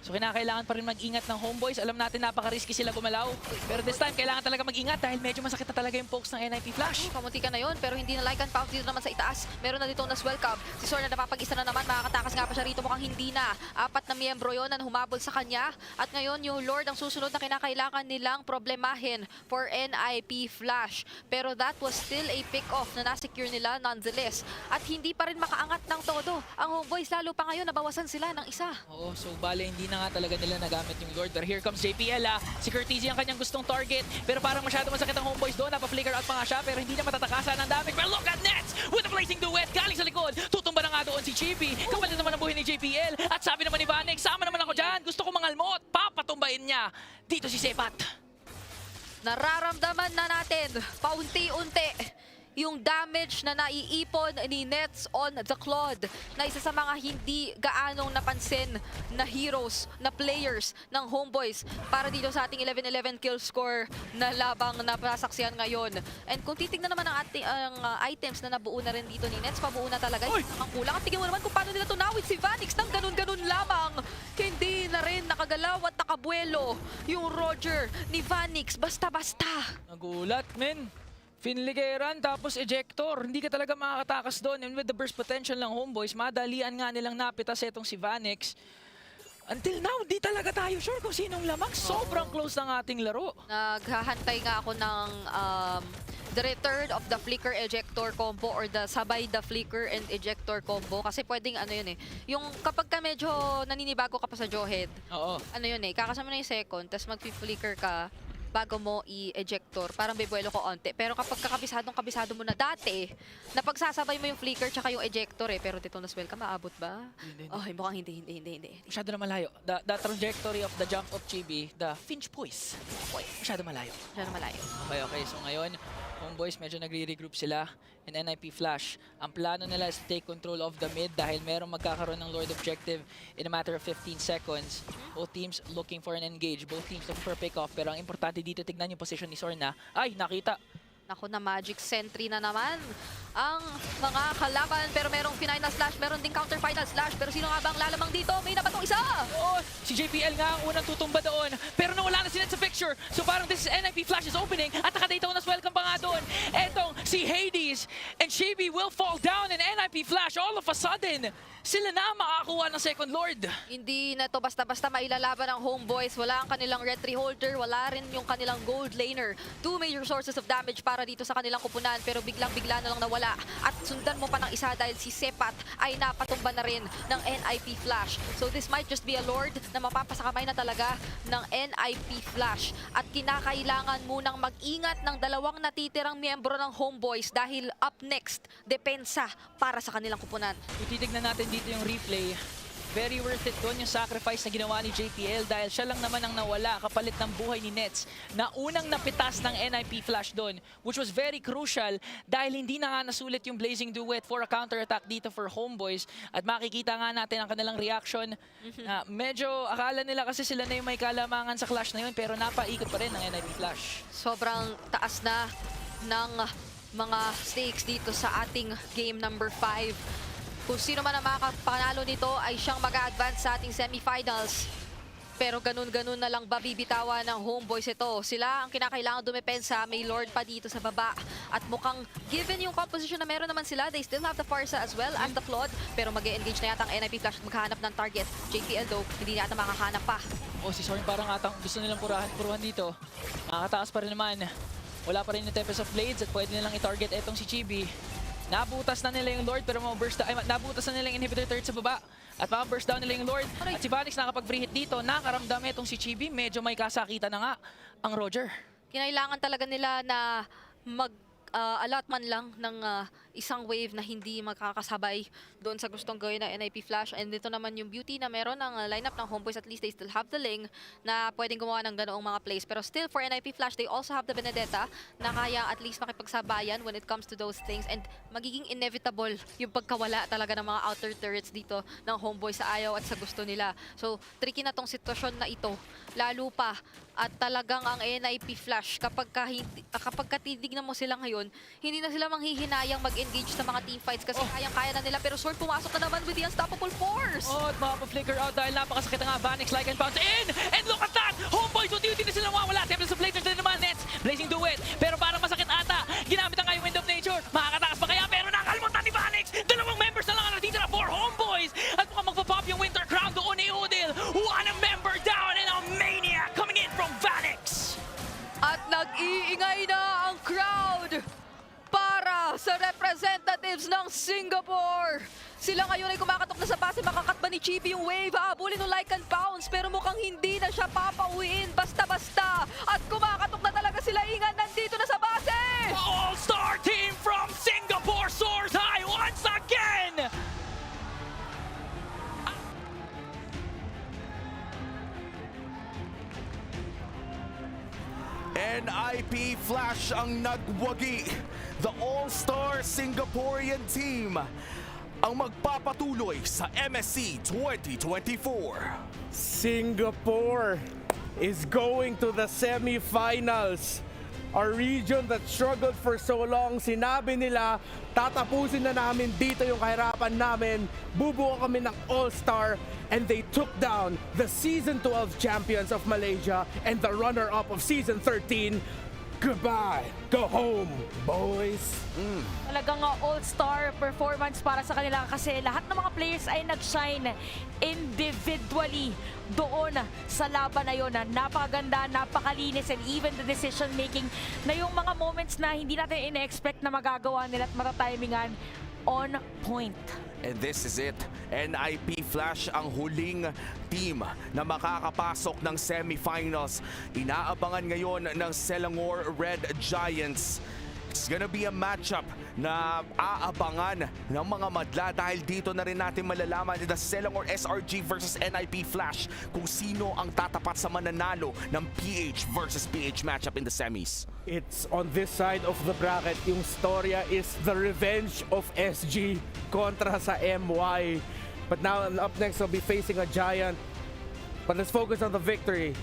So kinakailangan pa rin mag-ingat ng Homeboys. Alam natin napaka-risky sila gumalaw. Pero this time, kailangan talaga mag-ingat dahil medyo masakit na talaga yung pokes ng NIP Flash. Kamunti ka na yun, pero hindi na like and pound dito naman sa itaas. Meron na dito na welcome. Si Sorn na napapag-isa na naman, makakatakas nga pa siya rito, mukhang hindi na. 4 na miyembro yun na humabol sa kanya. At ngayon, yung Lord ang susunod na kinakailangan nilang problemahin for NIP Flash. Pero that was still a pick-off na nasecure nila nonetheless. At hindi pa rin makaangat ng todo. Ang Homeboys, lalo pa ngayon, nabawasan sila ng isa. Oo, so bale hindi na nga talaga nila nagamit yung Lord. Pero here comes JPL Si Curtizzi ang kanyang gustong target. Pero parang masyado masakit ang Homeboys doon. Napa-flicker out pa nga siya pero hindi na matatakasan ng damage. But look at Nets with a blazing duet. Galing sa likod. Tutumba na nga doon si Chibi. Kapalit naman ang buhay ni JPL. At sabi naman ni Vanix, sama naman ako dyan. Gusto ko mangalmot. Papatumbayin niya. Dito si Sepat. Nararamdaman na natin paunti-unti yung damage na naiipon ni Nets on the Claude na isa sa mga hindi gaanong napansin na heroes, na players ng Homeboys para dito sa ating 11-11 kill score na labang napasaksihan ngayon. And kung titignan naman ang ating items na nabuo na rin dito ni Nets, pabuo na talaga. Ang kulang. At tingin mo naman kung paano nila tunawid si Vanix ng ganun-ganun lamang. Hindi na rin nakagalaw at nakabuelo yung Roger ni Vanix. Basta-basta. Nagulat, men. Finligeran, tapos ejector. Hindi ka talaga makakatakas doon. And with the burst potential ng Homeboys, madalian nga nilang napitas itong si Vanix. Until now, di talaga tayo sure kung sinong lamang. Sobrang close ng ating laro. Naghahantay nga ako ng the return of the flicker ejector combo or the sabay the flicker and ejector combo. Kasi pwedeng ano yun eh. Yung kapag ka medyo naninibago ka pa sa jawhead. Oo. Ano yun eh, kakasama na yung second, tapos mag-flicker ka bago mo i-ejector, parang bibuelo ko onte. Pero kapag kabisado mo na dati, napagsasabay mo yung flicker tsaka yung ejector eh. Pero dito na swell ka, maabot ba? Ay, mukhang hindi. Masyado na malayo. The trajectory of the jump of Chibi, the Finch Poise. Masyado malayo. Okay. So ngayon, Homeboys medyo nagre-regroup sila in NIP Flash. Ang plano nila is to take control of the mid dahil merong magkakaroon ng Lord Objective in a matter of 15 seconds. Both teams looking for an engage. Both teams looking for a pick-off. Pero ang importante dito, tignan yung position ni Sorn na. Ay, nakita. Naku na, Magic Sentry na naman ang mga kalaban. Pero merong final slash, meron ding counter final slash. Pero sino nga bang lalamang dito? May nabatong isa! Oo, si JPL nga ang unang tutumba doon. Pero nawala na si Net sa picture. So parang this is NIP Flash is opening. At nakadaytonas welcome pa nga doon. Etong si Hades and Chibi will fall down in NIP Flash. All of a sudden, sila na makakuha ng second Lord. Hindi na to basta-basta mailalaban ng Homeboys. Wala ang kanilang retry holder. Wala rin yung kanilang gold laner. 2 major sources of damage para dito sa kanilang kupunan. Pero biglang-bigla na lang nawala. At sundan mo pa ng isa dahil si Sepat ay napatumba na rin ng NIP Flash. So this might just be a Lord na mapapasakamay na talaga ng NIP Flash. At kinakailangan munang mag-ingat ng dalawang natitirang miyembro ng Homeboys dahil up next, depensa para sa kanilang kupunan. Titignan natin dito yung replay. Very worth it doon yung sacrifice na ginawa ni JPL dahil siya lang naman ang nawala kapalit ng buhay ni Nets na unang napitas ng NIP Flash doon, which was very crucial dahil hindi na nga nasulit yung Blazing Duet for a counter-attack dito for Homeboys. At makikita nga natin ang kanilang reaction na medyo akala nila kasi sila na yung may kalamangan sa clash na yun pero napaikot pa rin ng NIP Flash. Sobrang taas na ng mga stakes dito sa ating game number 5. Kung sino man ang makapanalo nito ay siyang mag-a-advance sa ating semifinals. Pero ganun-ganun na lang ba bibitawan ng homeboys ito? Sila ang kinakailangan dumepensa, may Lord pa dito sa baba. At mukhang given yung composition na meron naman sila, they still have the Farsa as well as the Claude. Pero mag-engage na yata ang NIP Flash at maghahanap ng target. JPL though, hindi na yata makakahanap pa. Si Sorn parang atang gusto nilang puruhan dito. Nakakataas pa rin naman. Wala pa rin yung Tempest of Blades at pwede nilang i-target etong si Chibi. Nabutas na nila yung Lord pero nabutas na nila yung inhibitor turret sa baba. At burst down nila yung Lord. At si Vanix nakapag-free hit dito. Nakaramdam itong si Chibi. Medyo may kasakita na nga ang Roger. Kinailangan talaga nila na allotment lang ng isang wave na hindi makakasabay doon sa gustong gawin ng NIP Flash. And dito naman yung beauty na meron ng lineup ng homeboys. At least they still have the Ling na pwedeng gumawa ng ganoong mga plays. Pero still for NIP Flash, they also have the Benedetta na kaya at least makipagsabayan when it comes to those things. And magiging inevitable yung pagkawala talaga ng mga outer turrets dito ng homeboys sa ayaw at sa gusto nila. So tricky na tong sitwasyon na ito. Lalo pa at talagang ang NIP Flash kapag titignan mo sila ngayon, hindi na sila manghihinayang mag-engage sa mga teamfights kasi kayang-kaya na nila. Pero Sword pumasok na naman with the unstoppable force. At makapa-flicker out dahil napakasakit nga. Vanix like and bounce in! And look at that! Homeboys, unti-unti na sila mawawala. Tempest of Blades na naman, Nets. Blazing do it. Pero parang masakit ata. Ginamit na nga yung Wind of Nature. Makakataas pa kaya pero nakalimutan ni Vanix. Dalawang members na lang ang natitira for homeboys. At mukhang magpa-pop yung Winter Crown doon ni Udil. One member down and a Maniac coming in from Vanix. At nag-iingay na ang crowd para sa representatives ng Singapore. Sila ngayon ay kumakatok na sa base. Makakat ba ni Chibi yung wave? Habulin ng like and bounce. Pero mukhang hindi na siya papauwiin basta-basta. At kumakatok na talaga sila. Ingan nandito na sa base. The all-star team from Singapore soars high once again. NIP Flash ang nagwagi. The all-star Singaporean team ang magpapatuloy sa MSC 2024. Singapore is going to the semifinals. Our region that struggled for so long, sinabi nila, tatapusin na namin dito yung kahirapan namin. Bubuo kami ng all-star. And they took down the Season 12 champions of Malaysia and the runner-up of Season 13. Goodbye. Go home, boys. Talagang all-star performance para sa kanila kasi lahat ng mga players ay nag-shine individually doon sa laban na yun. Napakaganda, napakalinis, and even the decision-making na yung mga moments na hindi natin ina-expect na magagawa nila at matatimingan on point. And this is it. NIP Flash ang huling team na makakapasok ng semifinals. Inaabangan ngayon ng Selangor Red Giants. It's gonna be a matchup na aabangan ng mga madla dahil dito na rin natin malalaman the Selangor SRG versus NIP Flash kung sino ang tatapat sa mananalo ng PH versus PH matchup in the semis. It's on this side of the bracket. Yung storya is the revenge of SG kontra sa MY. But now up next will be facing a giant. But let's focus on the victory.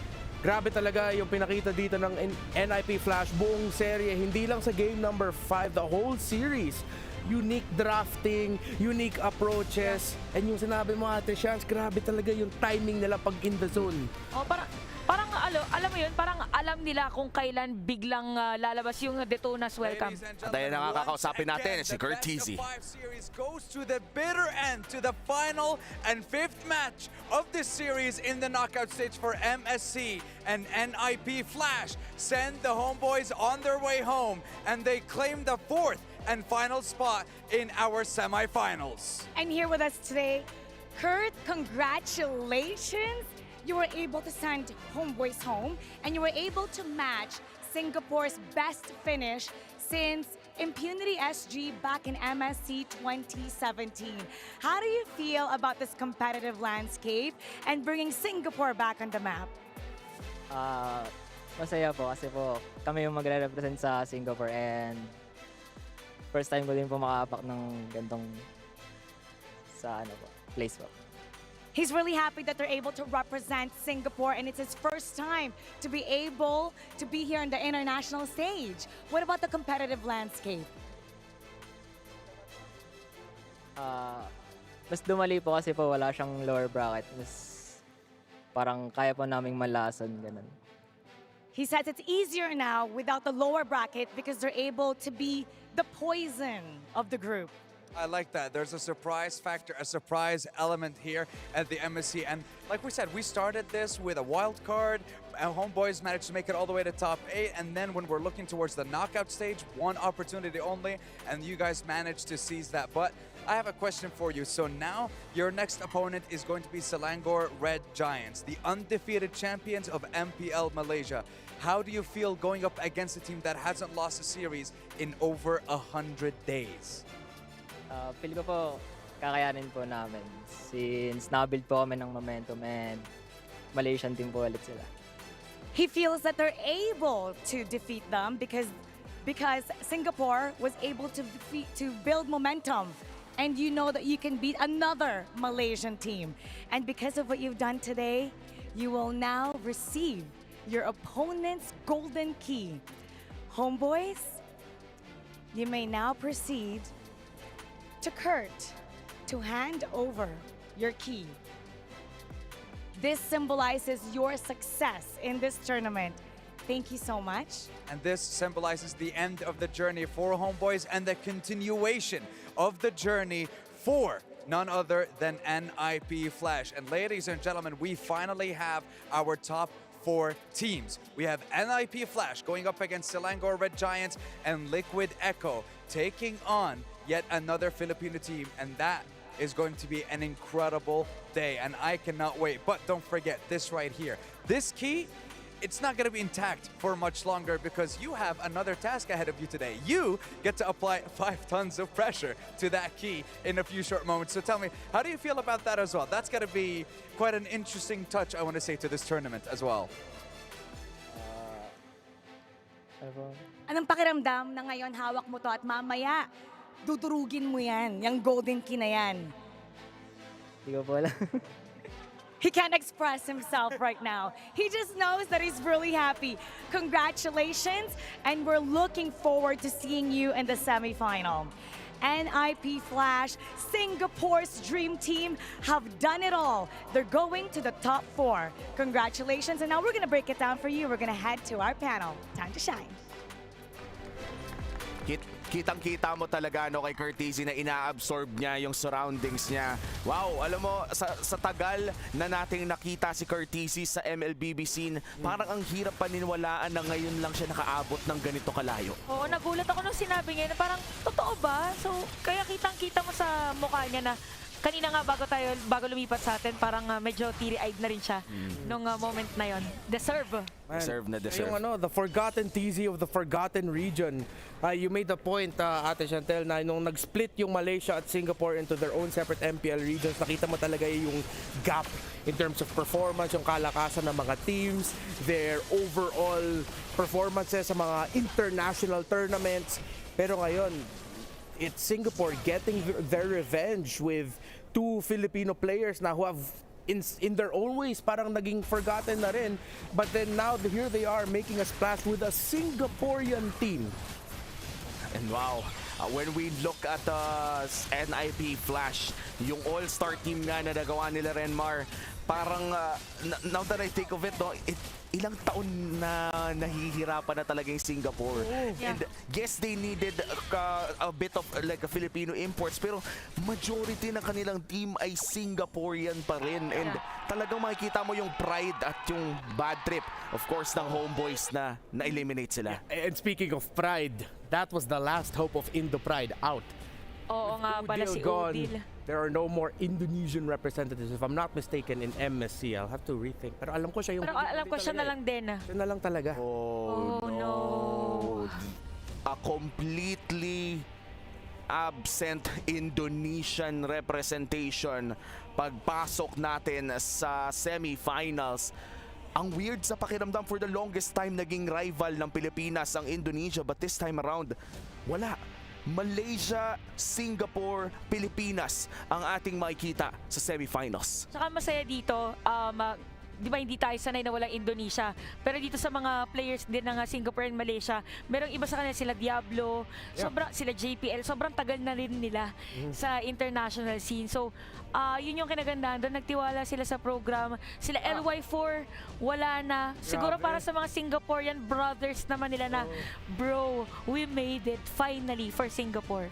Grabe talaga yung pinakita dito ng NIP Flash buong serye, hindi lang sa game number 5, the whole series. Unique drafting, unique approaches, and yung sinabi mo Ate Shans, grabe talaga yung timing nila pag in the zone. Parang alam mo yun, parang alam nila kung kailan biglang lalabas yung Detona's welcome. At ayun na nga kakausapin natin si Kurt Teasy. Series goes to the bitter end, to the final and 5th match of this series in the knockout stage for MSC. And NIP Flash send the homeboys on their way home, and they claim the 4th and final spot in our semifinals. And here with us today, Kurt, congratulations! You were able to send homeboys home, and you were able to match Singapore's best finish since Impunity SG back in MSC 2017. How do you feel about this competitive landscape and bringing Singapore back on the map? Masaya po kasi po kami yung magre-represent sa Singapore and first time ko din po makaapak ng gantong sa place po. He's really happy that they're able to represent Singapore, and it's his first time to be able to be here on the international stage. What about the competitive landscape? Mas dumali po kasi po wala siyang lower bracket. parang kaya po naming malasan, ganun. He says it's easier now without the lower bracket because they're able to be the poison of the group. I like that. There's a surprise factor, a surprise element here at the MSC. And like we said, we started this with a wild card. Our homeboys managed to make it all the way to top 8. And then when we're looking towards the knockout stage, one opportunity only. And you guys managed to seize that. But I have a question for you. So now your next opponent is going to be Selangor Red Giants, the undefeated champions of MPL Malaysia. How do you feel going up against a team that hasn't lost a series in over 100 days? Feel ko po, kakayanin po namin. Since nabuild po kami ng momentum and Malaysian team po ulit sila. He feels that they're able to defeat them because Singapore was able to build momentum. And you know that you can beat another Malaysian team. And because of what you've done today, you will now receive your opponent's golden key. Homeboys, you may now proceed to Kurt to hand over your key. This symbolizes your success in this tournament. Thank you so much. And this symbolizes the end of the journey for homeboys and the continuation of the journey for none other than NIP Flash. And ladies and gentlemen, we finally have our top 4 teams. We have NIP Flash going up against Selangor Red Giants and Liquid Echo taking on yet another Filipino team, and that is going to be an incredible day, and I cannot wait. But don't forget this right here. This key, it's not going to be intact for much longer because you have another task ahead of you today. You get to apply 5 tons of pressure to that key in a few short moments. So tell me, how do you feel about that as well? That's going to be quite an interesting touch, I want to say, to this tournament as well. Anong pakiramdam na ngayon hawak mo to at mamaya dudurugin mo yan, yung golden key na yan? Hindi ko po alam. He can't express himself right now. He just knows that he's really happy. Congratulations, and we're looking forward to seeing you in the semifinal. NIP Flash, Singapore's dream team, have done it all. They're going to the top 4. Congratulations, and now we're gonna break it down for you. We're gonna head to our panel. Time to shine. Kitang-kita mo talaga kay Curtisi na ina-absorb niya yung surroundings niya. Wow, alam mo, sa tagal na nating nakita si Curtisi sa MLBB scene, parang ang hirap paniniwalaan na ngayon lang siya nakaabot ng ganito kalayo. Oo, nagulat ako nung sinabi niya na parang, totoo ba? So, kaya kitang-kita mo sa mukha niya na kanina nga bago lumipat sa atin, parang medyo teary-eyed na rin siya nung moment na yon. Deserve. Deserve na deserve. Yung the forgotten TZ of the forgotten region. You made the point, Ate Chantel, na nung nag-split yung Malaysia at Singapore into their own separate MPL regions, nakita mo talaga yung gap in terms of performance, yung kalakasan ng mga teams, their overall performances sa mga international tournaments. Pero ngayon, it's Singapore getting their revenge with 2 Filipino players na who have in their own ways parang naging forgotten na rin, but then now here they are making a splash with a Singaporean team. And wow, when we look at NIP Flash, yung all-star team nga na nagawa nila Renmar, parang now that I think of it, ilang taon na nahihirapan na talaga yung Singapore. Yeah. And yes, they needed a bit of like a Filipino imports, pero majority ng kanilang team ay Singaporean pa rin. And talagang makikita mo yung pride at yung bad trip, of course, ng homeboys na na-eliminate sila. And speaking of pride, that was the last hope of Indo Pride out. Oo nga pala si gone, Udil. there are no more Indonesian representatives. If I'm not mistaken, in MSC, I'll have to rethink. Pero alam ko siya yung... Pero alam ko siya na lang din. Siya na lang talaga. Oh no. A completely absent Indonesian representation pagpasok natin sa semifinals. Ang weird sa pakiramdam, for the longest time naging rival ng Pilipinas ang Indonesia, but this time around, wala. Malaysia, Singapore, Pilipinas ang ating makikita sa semifinals. Saka masaya dito, di ba hindi tayo sanay na walang Indonesia, pero dito sa mga players din ng Singapore and Malaysia, merong iba sa kanila, sila Diablo, sila JPL, sobrang tagal na rin nila sa international scene. So yun yung kinagandahan doon. Nagtiwala sila sa program. Sila LY4, wala na. Siguro Grabe. para sa mga Singaporean brothers naman nila na, bro, we made it finally for Singapore.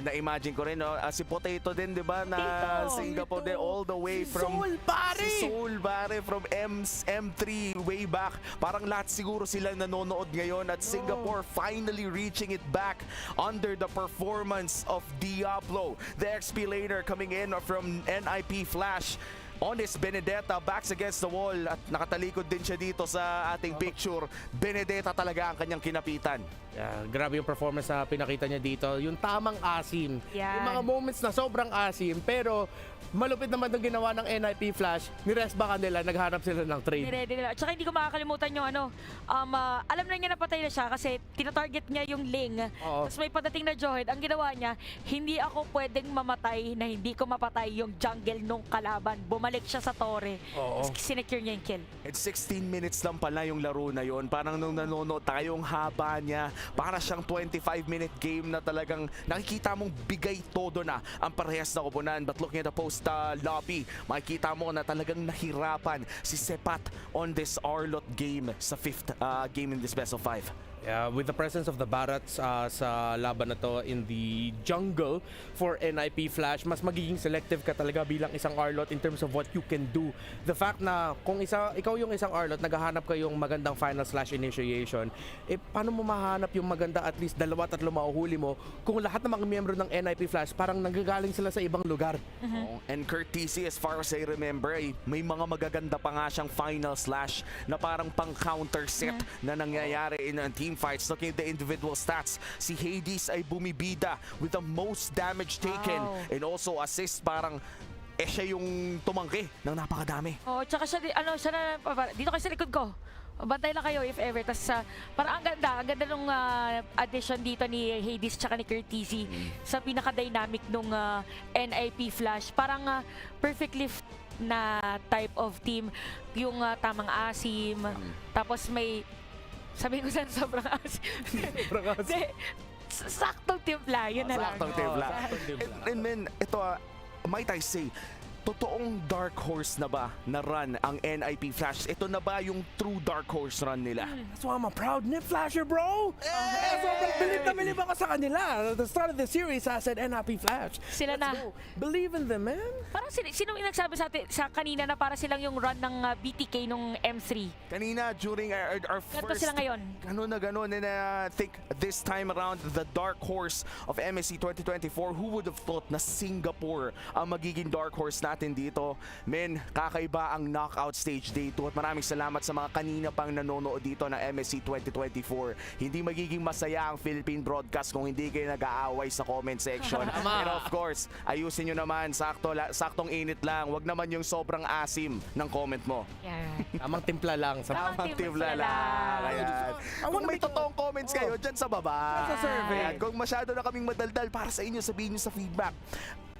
Na-imagine ko rin, no? Si Potato din, di ba? Na Singapore din, all the way from... Soul, pare! Si Soul, pare, from M3 way back. Parang lahat siguro sila nanonood ngayon at Singapore finally reaching it back under the performance of Diablo. The XP laner coming in from NIP Flash. Honest Benedetta backs against the wall at nakatalikod din siya dito sa ating picture. Benedetta talaga ang kanyang kinapitan. Yeah, grabe yung performance na pinakita niya dito. Yung tamang asim. Yan. Yung mga moments na sobrang asim, pero malupit naman yung ginawa ng NIP Flash. Ni-rest ba kanila, naghanap sila ng trade. Nire-ready nila. At saka hindi ko makakalimutan yung alam na niya napatay na siya kasi tinatarget niya yung Ling. Oo. Tapos may padating na Johed. Ang ginawa niya, hindi ako pwedeng mamatay na hindi ko mapatay yung jungle nung kalaban. Bumalik siya sa Torre. Oo. Tapos sinecure niya yung kill. At 16 minutes lang pala yung laro na yon. Parang nung nanonood tayo, yung haba niya. Para siyang 25-minute game na talagang nakikita mong bigay todo na ang parehas na koponan. But looking at the post lobby, makikita mo na talagang nahirapan si Sepat on this Arlot game sa 5th game in this best of 5. Yeah, with the presence of the Barats sa laban na to in the jungle for NIP Flash, mas magiging selective ka talaga bilang isang Arlot in terms of what you can do. The fact na kung ikaw yung isang Arlot, naghahanap ka yung magandang final/initiation, paano mo mahanap yung maganda at least 2-3 mahuhuli mo kung lahat ng mga miyembro ng NIP Flash parang nanggagaling sila sa ibang lugar. And Kurt TC, as far as I remember, may mga magaganda pa nga siyang final slash na parang pang-counter set na nangyayari in team fights. Looking at the individual stats, si Hades ay bumibida with the most damage taken and also assist. Parang siya yung tumangki ng napakadami. Oh, tsaka siya, dito kayo sa likod ko. Bantay lang kayo if ever. Tapos parang ang ganda nung addition dito ni Hades tsaka ni Curtizy sa pinaka-dynamic nung NIP Flash. Parang perfectly na type of team. Yung tamang asim. Tapos may, sabihin ko saan sobrang asim. Saktong timpla. Yun na lang. Saktong timpla. And then, ito, might I say, totoong dark horse na ba na run ang NIP Flash? Ito na ba yung true dark horse run nila? That's why I'm a proud Nip Flasher, bro! Sobrang bilib ako sa kanila. At the start of the series, I said NIP Flash. Sila na. Believe in them, man. Parang sino yung nagsabi sa kanina na para silang yung run ng BTK nung M3? Kanina, during our Ganto first... sila ngayon. Ganun. And I think this time around, the dark horse of MSC 2024, who would have thought na Singapore ang magiging dark horse natin dito? Men, kakaiba ang knockout stage day 2 at maraming salamat sa mga kanina pang nanonood dito ng MSC 2024. Hindi magiging masaya ang Philippine broadcast kung hindi kayo nag-aaway sa comment section. And of course, ayusin nyo naman, saktong init lang. Wag naman yung sobrang asim ng comment mo. Yeah. Tamang timpla lang. Tamang timpla lang. Ayan. Kung may totoong comments kayo, dyan sa baba. Sa survey. Ayan. Kung masyado na kaming madaldal para sa inyo, sabihin nyo sa feedback.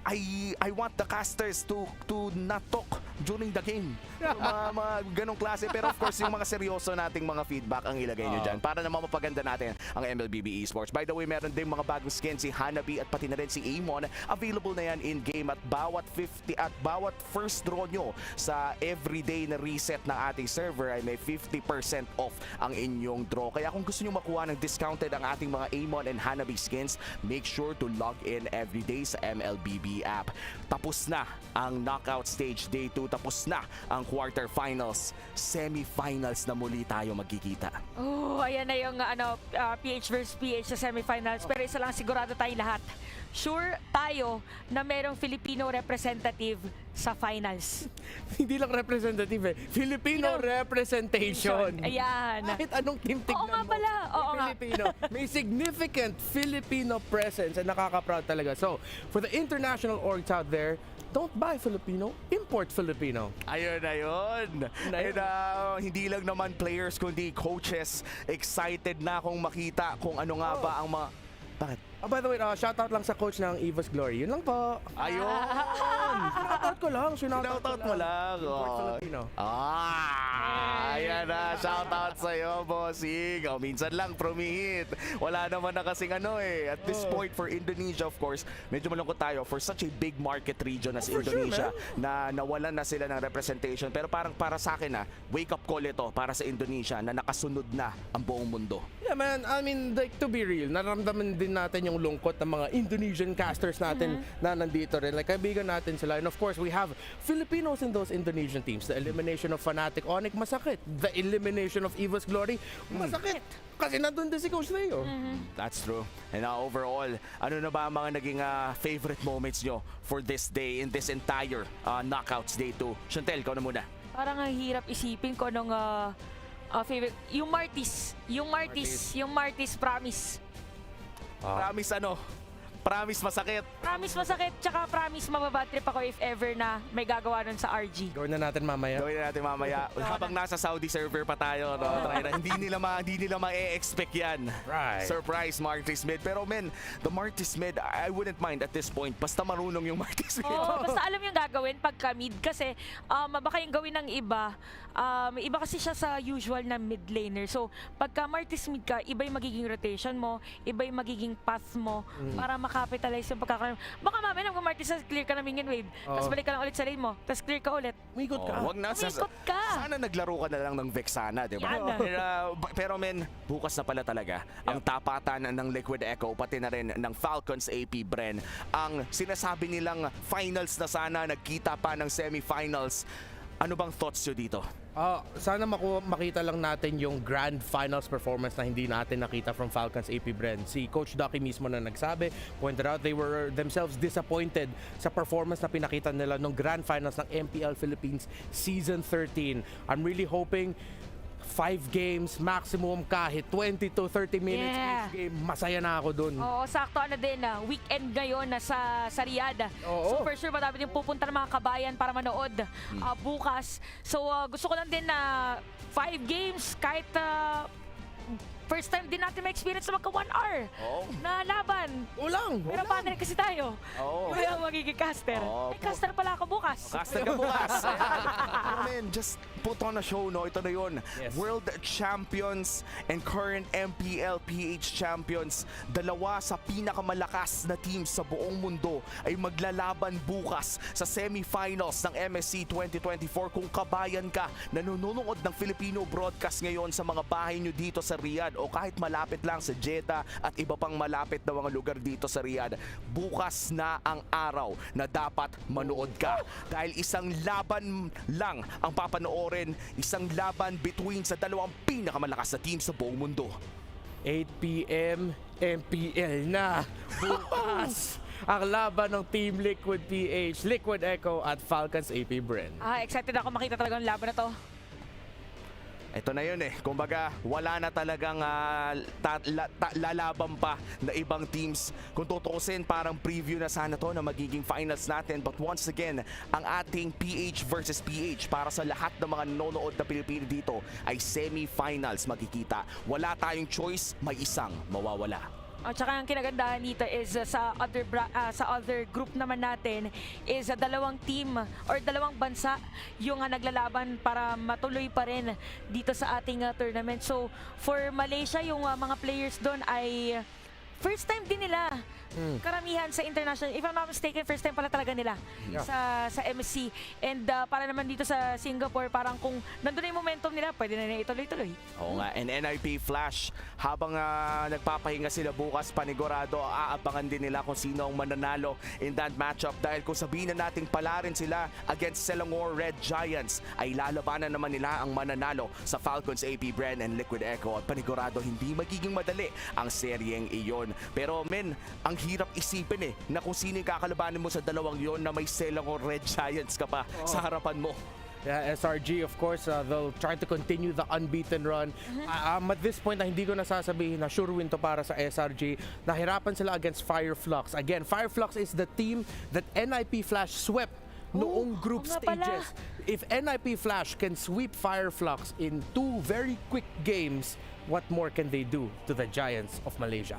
I want the casters to not talk during the game. Mga ganong klase. Pero of course, yung mga seryoso nating mga feedback ang ilagay nyo dyan para naman mapaganda natin ang MLBB Esports. By the way, meron din mga bagong skin si Hanabi at pati na rin si Amon. Available na yan in-game at bawat first draw nyo sa everyday na reset ng ating server ay may 50% off ang inyong draw. Kaya kung gusto nyo makuha ng discounted ang ating mga Amon and Hanabi skins, make sure to log in everyday sa MLBB app. Tapos na ang knockout stage day 2. Tapos na ang quarterfinals. Semifinals na muli tayo magkikita. Oh, ayan na yung PH versus PH sa semifinals. Pero isa lang sigurado tayo lahat. Sure tayo na merong Filipino representative sa finals. Hindi lang representative Filipino representation. Ayan. Kahit anong team tignan Oo nga pala. Oo nga. Filipino. May significant Filipino presence and nakaka-proud talaga. So, for the international orgs out there, don't buy Filipino, import Filipino. Ayun na yun. Hindi lang naman players kundi coaches excited na kung makita kung ano nga ba ang mga... Bakit? By the way, shoutout lang sa coach ng Eva's Glory. Yun lang po. Ayun! Shoutout ko lang. Shoutout mo lang. Import Filipino. Ayan na, shoutout sa'yo, bossing. O, minsan lang, promihit. Wala naman na kasing At this point for Indonesia, of course, medyo malungkot tayo for such a big market region as Indonesia na nawalan na sila ng representation. Pero parang para sa akin wake up call ito para sa Indonesia na nakasunod na ang buong mundo. Yeah, man. I mean, like, to be real, naramdaman din natin yung lungkot ng mga Indonesian casters natin na nandito rin. Like, kaibigan natin sila. And of course, we have Filipinos in those Indonesian teams. The elimination of Fnatic Onyx, masakit. The elimination of Eva's Glory, masakit. Kasi nandun din si Coach Leo. That's true. And overall, ano na ba ang mga naging favorite moments nyo for this day in this entire Knockouts Day 2? Chantel, ikaw na muna. Parang hirap isipin ko nung favorite. Yung Martis, promise. Promise Promise masakit. Promise masakit, tsaka promise mababad trip ako if ever na may gagawa nun sa RG. Gawin na natin mamaya. Habang nasa Saudi server pa tayo, hindi nila ma-expect yan. Right. Surprise Martis mid. Pero men, the Martis mid, I wouldn't mind at this point. Basta marunong yung Martis mid. Basta alam yung gagawin pagka mid kasi baka yung gawin ng iba. Iba kasi siya sa usual na mid laner. So pagka Martis mid ka, iba yung magiging rotation mo, iba yung magiging path mo para makapitalize yung pagkakaroon. Baka mamaya nang Martis clear ka na minion wave, tapos balik ka lang ulit sa lane mo, tapos clear ka ulit. Umikot ka. Umikot ka. Sana naglaro ka na lang ng Vexana, di ba? Pero men, bukas na pala talaga ang tapatan ng Liquid Echo, pati na rin ng Falcons AP Bren. Ang sinasabi nilang finals na sana, nagkita pa ng semifinals. Ano bang thoughts nyo dito? Sana makita lang natin yung grand finals performance na hindi natin nakita from Falcons AP Bren. Si Coach Ducky mismo na nagsabi, pointed out they were themselves disappointed sa performance na pinakita nila ng grand finals ng MPL Philippines Season 13. I'm really hoping 5 games, maximum kahit 20 to 30 minutes each game, masaya na ako dun. Oo, sakto din weekend ngayon na sa Riyadh. So for sure, madami din pupunta ng mga kabayan para manood bukas. So gusto ko lang din na 5 games kahit first time din natin ma-experience na magka 1 hour na laban. Pero partner kasi tayo. Kaya magiging caster. Caster pala ako bukas. Caster ka bukas. Man, just put on a show, no? Ito na yun. World Champions and current MPL PH Champions. Dalawa sa pinakamalakas na teams sa buong mundo ay maglalaban bukas sa semifinals ng MSC 2024. Kung kabayan ka, nanonood ng Filipino broadcast ngayon sa mga bahay nyo dito sa Riyadh o kahit malapit lang sa Jeddah at iba pang malapit na mga lugar dito sa Riyadh, bukas na ang araw na dapat manood ka. Dahil isang laban lang ang papanoorin, isang laban between sa dalawang pinakamalakas na team sa buong mundo. 8 p.m. MPL na bukas. Ang laban ng Team Liquid PH, Liquid Echo at Falcons AP Bren. Excited ako makita talaga ang laban na to. Ito na yun kumbaga wala na talagang lalaban pa na ibang teams. Kung tutukusin, parang preview na sana to na magiging finals natin. But once again, ang ating PH versus PH para sa lahat ng mga nanonood na Pilipino dito ay semi-finals magkikita. Wala tayong choice, may isang mawawala. At saka ang kinagandahan dito is sa other group naman natin is dalawang team or dalawang bansa yung naglalaban para matuloy pa rin dito sa ating tournament. So for Malaysia, yung mga players doon ay first time din nila. Karamihan sa international, if I'm not mistaken, first time pala talaga nila sa MSC. And para naman dito sa Singapore, parang kung nandun na yung momentum nila, pwede na ituloy-tuloy. Oo nga, and NIP Flash, habang nagpapahinga sila bukas, panigurado, aabangan din nila kung sino ang mananalo in that matchup. Dahil kung sabihin na nating pala rin sila against Selangor Red Giants, ay lalabanan naman nila ang mananalo sa Falcons AP Bren and Liquid Echo. At panigurado, hindi magiging madali ang seryeng iyon. Pero men, ang hirap isipin na kung sino yung kakalabanin mo sa dalawang yon na may Selangor Red Giants ka pa sa harapan mo. Yeah, SRG, of course, they'll try to continue the unbeaten run. At this point, hindi ko nasasabihin na sure win to para sa SRG. Nahirapan sila against Fireflux. Again, Fireflux is the team that NIP Flash swept noong group stages. If NIP Flash can sweep Fireflux in 2 very quick games, what more can they do to the Giants of Malaysia?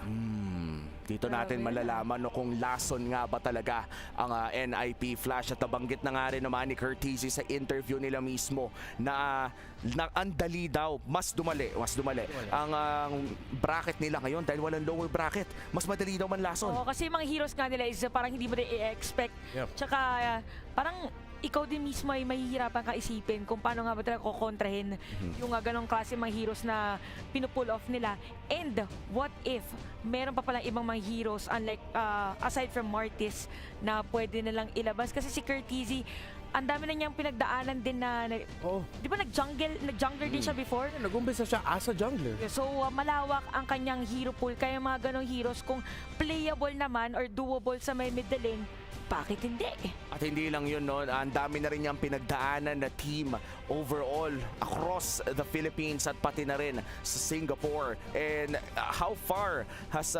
Dito natin malalaman no, kung lason nga ba talaga ang NIP Flash. At nabanggit na nga rin naman ni Curtisi sa interview nila mismo na ang dali daw, mas dumali ang bracket nila ngayon dahil walang lower bracket. Mas madali daw man lason. Oo, kasi mga heroes nga nila is parang hindi mo na i-expect. Tsaka parang ikaw din mismo ay mahihirapan ka isipin kung paano nga ba talaga kukontrahin yung ganong klase mga heroes na pinupull off nila. And what if meron pa palang ibang mga heroes unlike aside from Martis na pwede nilang ilabas? Kasi si Curtisi, ang dami na niyang pinagdaanan din na di ba nag-jungler din siya before? Nag-umpisa siya as a jungler. So malawak ang kanyang hero pool, kaya mga ganong heroes kung playable naman or doable sa may middle lane, bakit hindi? At hindi lang yun, no? Ang dami na rin niyang pinagdaanan na team overall across the Philippines at pati na rin sa Singapore. And how far has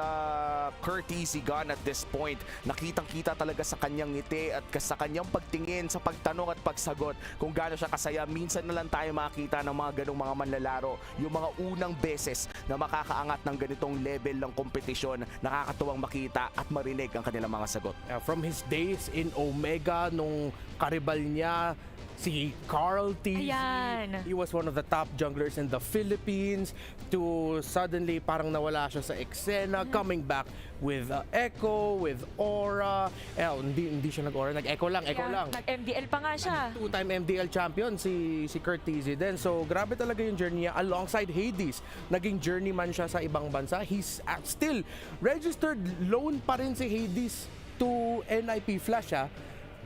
Curtisi gone at this point? Nakitang-kita talaga sa kanyang ngiti at sa kanyang pagtingin, sa pagtanong at pagsagot kung gaano siya kasaya. Minsan na lang tayo makakita ng mga ganong mga manlalaro. Yung mga unang beses na makakaangat ng ganitong level ng kompetisyon, nakakatuwang makita at marinig ang kanilang mga sagot. From his days in Omega, nung karibal niya si Carl T. He was one of the top junglers in the Philippines to suddenly parang nawala siya sa eksena, coming back with Echo, with Aura. Hindi siya nag-Aura, nag-Echo lang. Nag-MDL pa nga siya. Two-time MDL champion si Curtisi din. So grabe talaga yung journey niya alongside Hades. Naging journeyman siya sa ibang bansa. He's still registered loan pa rin si Hades to NIP Flash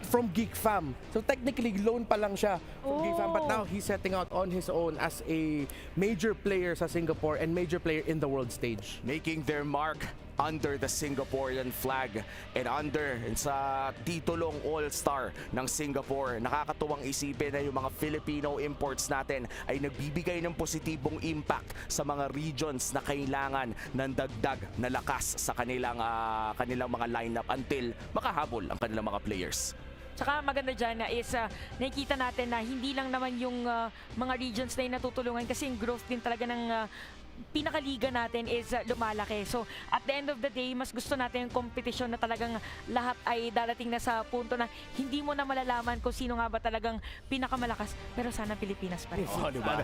from Geek Fam. So technically loan pa lang siya from Geek Fam, but now he's setting out on his own as a major player sa Singapore and major player in the world stage. Making their mark under the Singaporean flag and under sa titulong All-Star ng Singapore. Nakakatuwang isipin na yung mga Filipino imports natin ay nagbibigay ng positibong impact sa mga regions na kailangan ng dagdag na lakas sa kanilang mga lineup until makahabol ang kanilang mga players. Tsaka maganda dyan na is nakikita natin na hindi lang naman yung mga regions na yung natutulungan kasi yung growth din talaga ng pinakaliga natin is lumalaki. So at the end of the day, mas gusto natin yung competition na talagang lahat ay darating na sa punto na hindi mo na malalaman kung sino nga ba talagang pinakamalakas, pero sana Pilipinas pa rin. Diba?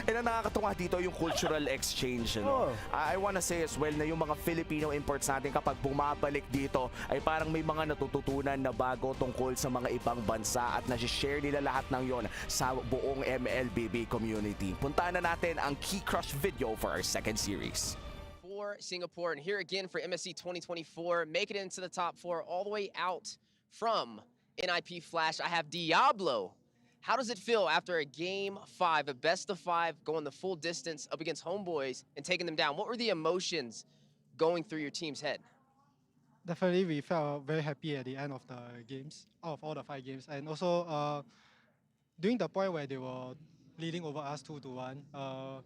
And ang nakakatuwa dito yung cultural exchange. I wanna say as well na yung mga Filipino imports natin kapag bumabalik dito ay parang may mga natututunan na bago tungkol sa mga ibang bansa at nasi-share nila lahat ng yon sa buong MLBB community. Puntaan na natin ang Key Crush video for our second series. For Singapore, and here again for MSC 2024, make it into the top 4 all the way out from NIP Flash. I have Diablo. How does it feel after a game 5, a best of 5, going the full distance up against Homeboys and taking them down? What were the emotions going through your team's head? Definitely, we felt very happy at the end of the games, of all the 5 games. And also, during the point where they were leading over us 2-1,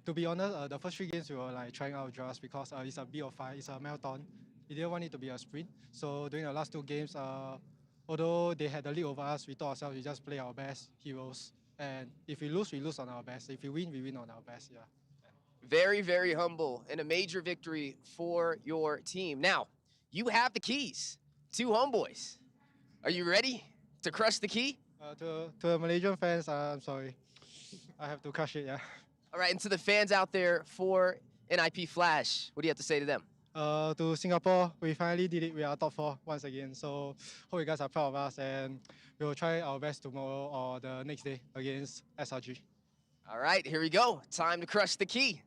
to be honest, the first 3 games we were like trying out draws because it's a B of 5, it's a marathon. We didn't want it to be a sprint. So during the last 2 games, although they had the lead over us, we thought ourselves we just play our best heroes. And if we lose on our best. If we win on our best, yeah. Very, very humble and a major victory for your team. Now, you have the keys to Homeboys. Are you ready to crush the key? To the Malaysian fans, I'm sorry. I have to crush it, yeah. All right, and to the fans out there for NIP Flash, what do you have to say to them? To Singapore, we finally did it. We are top 4 once again. So hope you guys are proud of us, and we will try our best tomorrow or the next day against SRG. All right, here we go. Time to crush the key.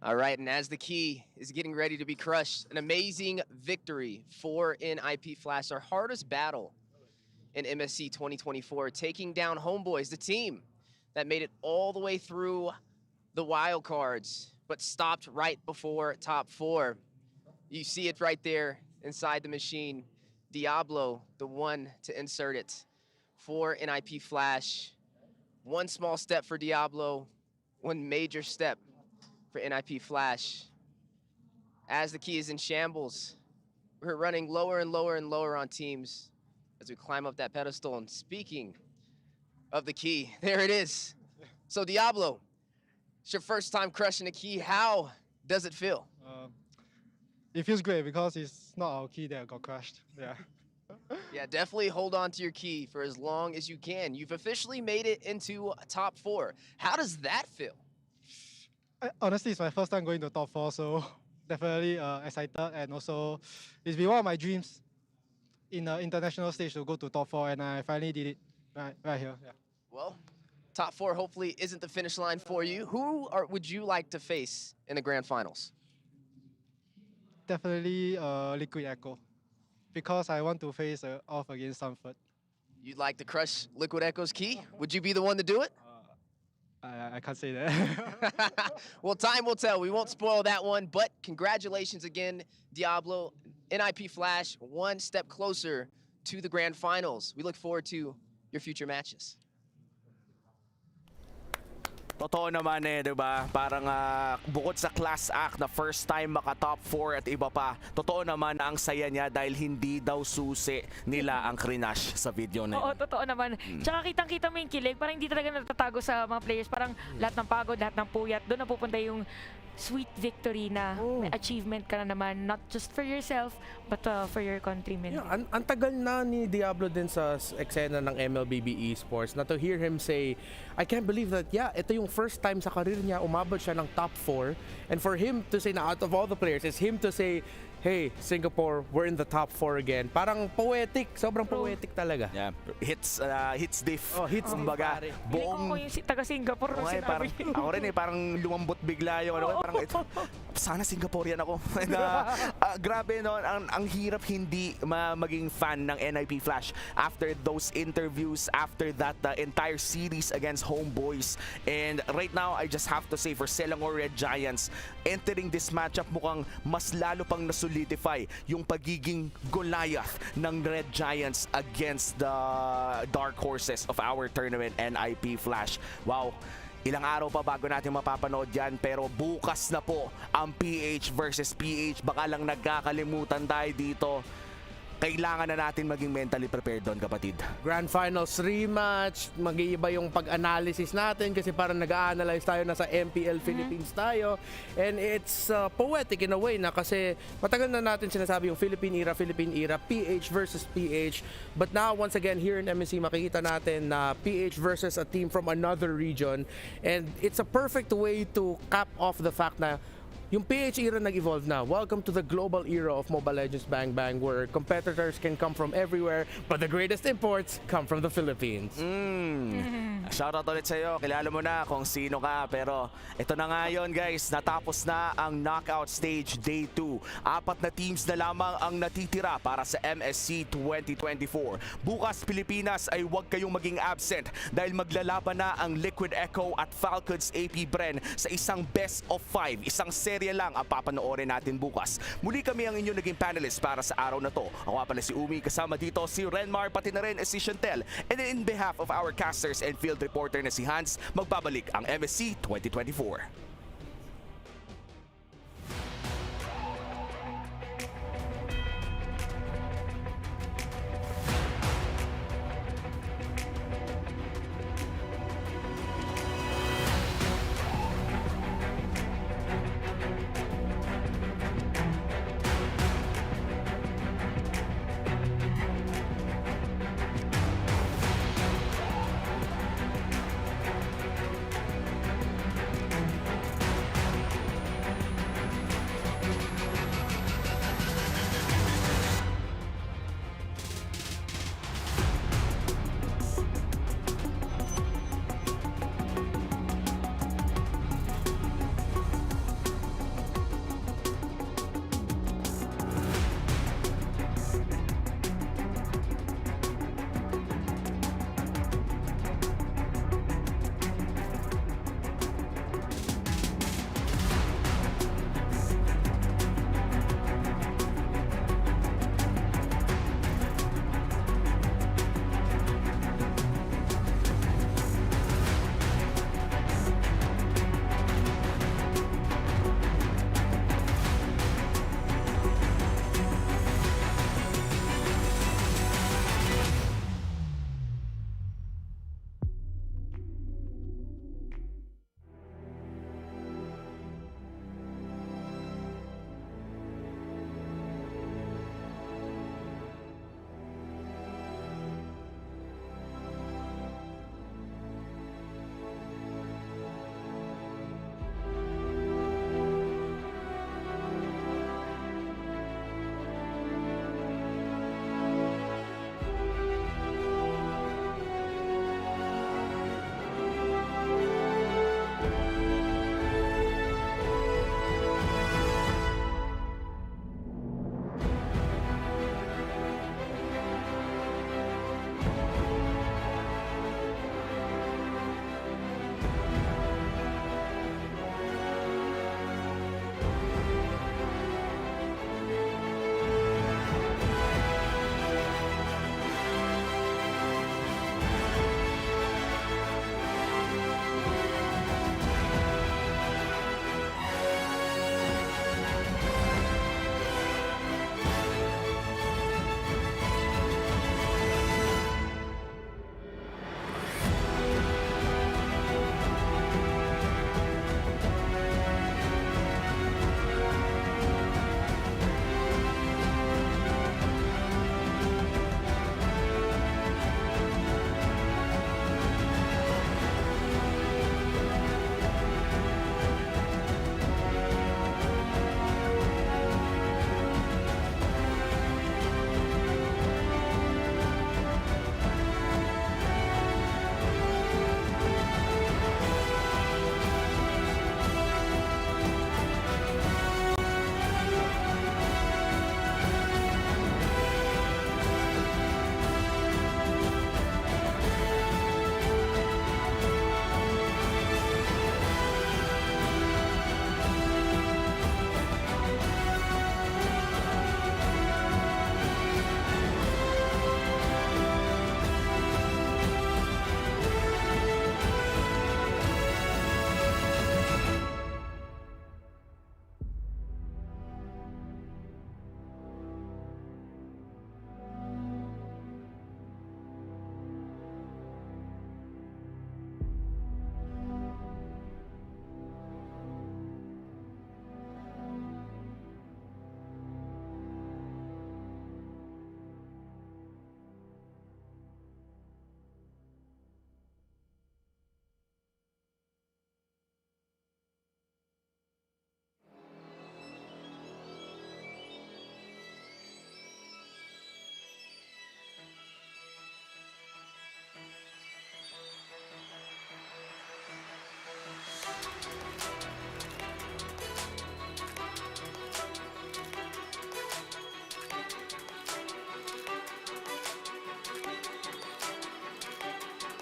All right, and as the key is getting ready to be crushed, an amazing victory for NIP Flash, our hardest battle in MSC 2024, taking down Homeboys, the team that made it all the way through the wild cards, but stopped right before top 4. You see it right there inside the machine. Diablo, the one to insert it for NIP Flash. One small step for Diablo, one major step for NIP Flash. As the key is in shambles, we're running lower and lower and lower on teams. as we climb up that pedestal. And speaking of the key, there it is. So Diablo, it's your first time crushing a key. How does it feel? It feels great because it's not our key that got crushed. Yeah. Yeah, definitely hold on to your key for as long as you can. You've officially made it into top 4. How does that feel? Honestly, it's my first time going to top 4, so definitely excited. And also, it's been one of my dreams in the international stage to go to top 4, and I finally did it right here. Yeah. Well, top 4 hopefully isn't the finish line for you. Who would you like to face in the grand finals? Definitely Liquid Echo, because I want to face off against Sanford. You'd like to crush Liquid Echo's key? Would you be the one to do it? I can't say that. Well, time will tell. We won't spoil that one, but congratulations again, Diablo. NIP Flash, one step closer to the grand finals. We look forward to your future matches. Totoo naman di ba? Parang bukod sa class act na first time maka-top 4 at iba pa, totoo naman ang saya niya dahil hindi daw susi nila ang crinash sa video na yun. Oo, totoo naman. Tsaka kitang-kita mo yung kilig, parang hindi talaga natatago sa mga players. Parang lahat ng pagod, lahat ng puyat, doon napupunta yung sweet victory na may achievement ka na naman, not just for yourself, but for your countrymen. Yeah, ang tagal na ni Diablo din sa eksena ng MLBB Esports na to hear him say, I can't believe that, yeah, ito yung first time sa career niya, umabot siya ng top 4. And for him to say na out of all the players, it's him to say, hey, Singapore, we're in the top 4 again. Parang poetic, sobrang poetic talaga. Yeah, hits diff. Oh, hits kumbaga. Buong ko yung taga-Singapore nung sinabi. Ako rin parang lumambot bigla yung parang ito, sana Singaporean ako. And, grabe no, ang hirap hindi maging fan ng NIP Flash after those interviews, after that entire series against Homeboys. And right now, I just have to say for Selangor Red Giants, entering this matchup mukhang mas lalo pang solidify yung pagiging Goliath ng Red Giants against the dark horses of our tournament, NIP Flash. Wow, ilang araw pa bago natin mapapanood yan, pero bukas na po ang PH versus PH. Baka lang nagkakalimutan tayo dito. Kailangan na natin maging mentally prepared doon, kapatid. Grand Finals rematch, mag-iiba yung pag-analysis natin kasi parang nag-a-analyze tayo, nasa MPL Philippines tayo. And it's poetic in a way na kasi matagal na natin sinasabi yung Philippine era, PH versus PH. But now, once again, here in MSC, makikita natin na PH versus a team from another region. And it's a perfect way to cap off the fact na yung PH era nag-evolve na. Welcome to the global era of Mobile Legends Bang Bang, where competitors can come from everywhere, but the greatest imports come from the Philippines. Shoutout ulit sa'yo. Kilala mo na kung sino ka. Pero ito na nga yun, guys. Natapos na ang knockout stage day 2. 4 na teams na lamang ang natitira para sa MSC 2024. Bukas, Pilipinas, ay huwag kayong maging absent dahil maglalaban na ang Liquid Echo at Falcons AP Bren sa isang best of 5. Isang serye lang ang papanoorin natin bukas. Muli kami ang inyong naging panelist para sa araw na to. Ako pala si Umi, kasama dito si Renmar, pati na rin si Chantel. And in behalf of our casters and field reporter na si Hans, magbabalik ang MSC 2024.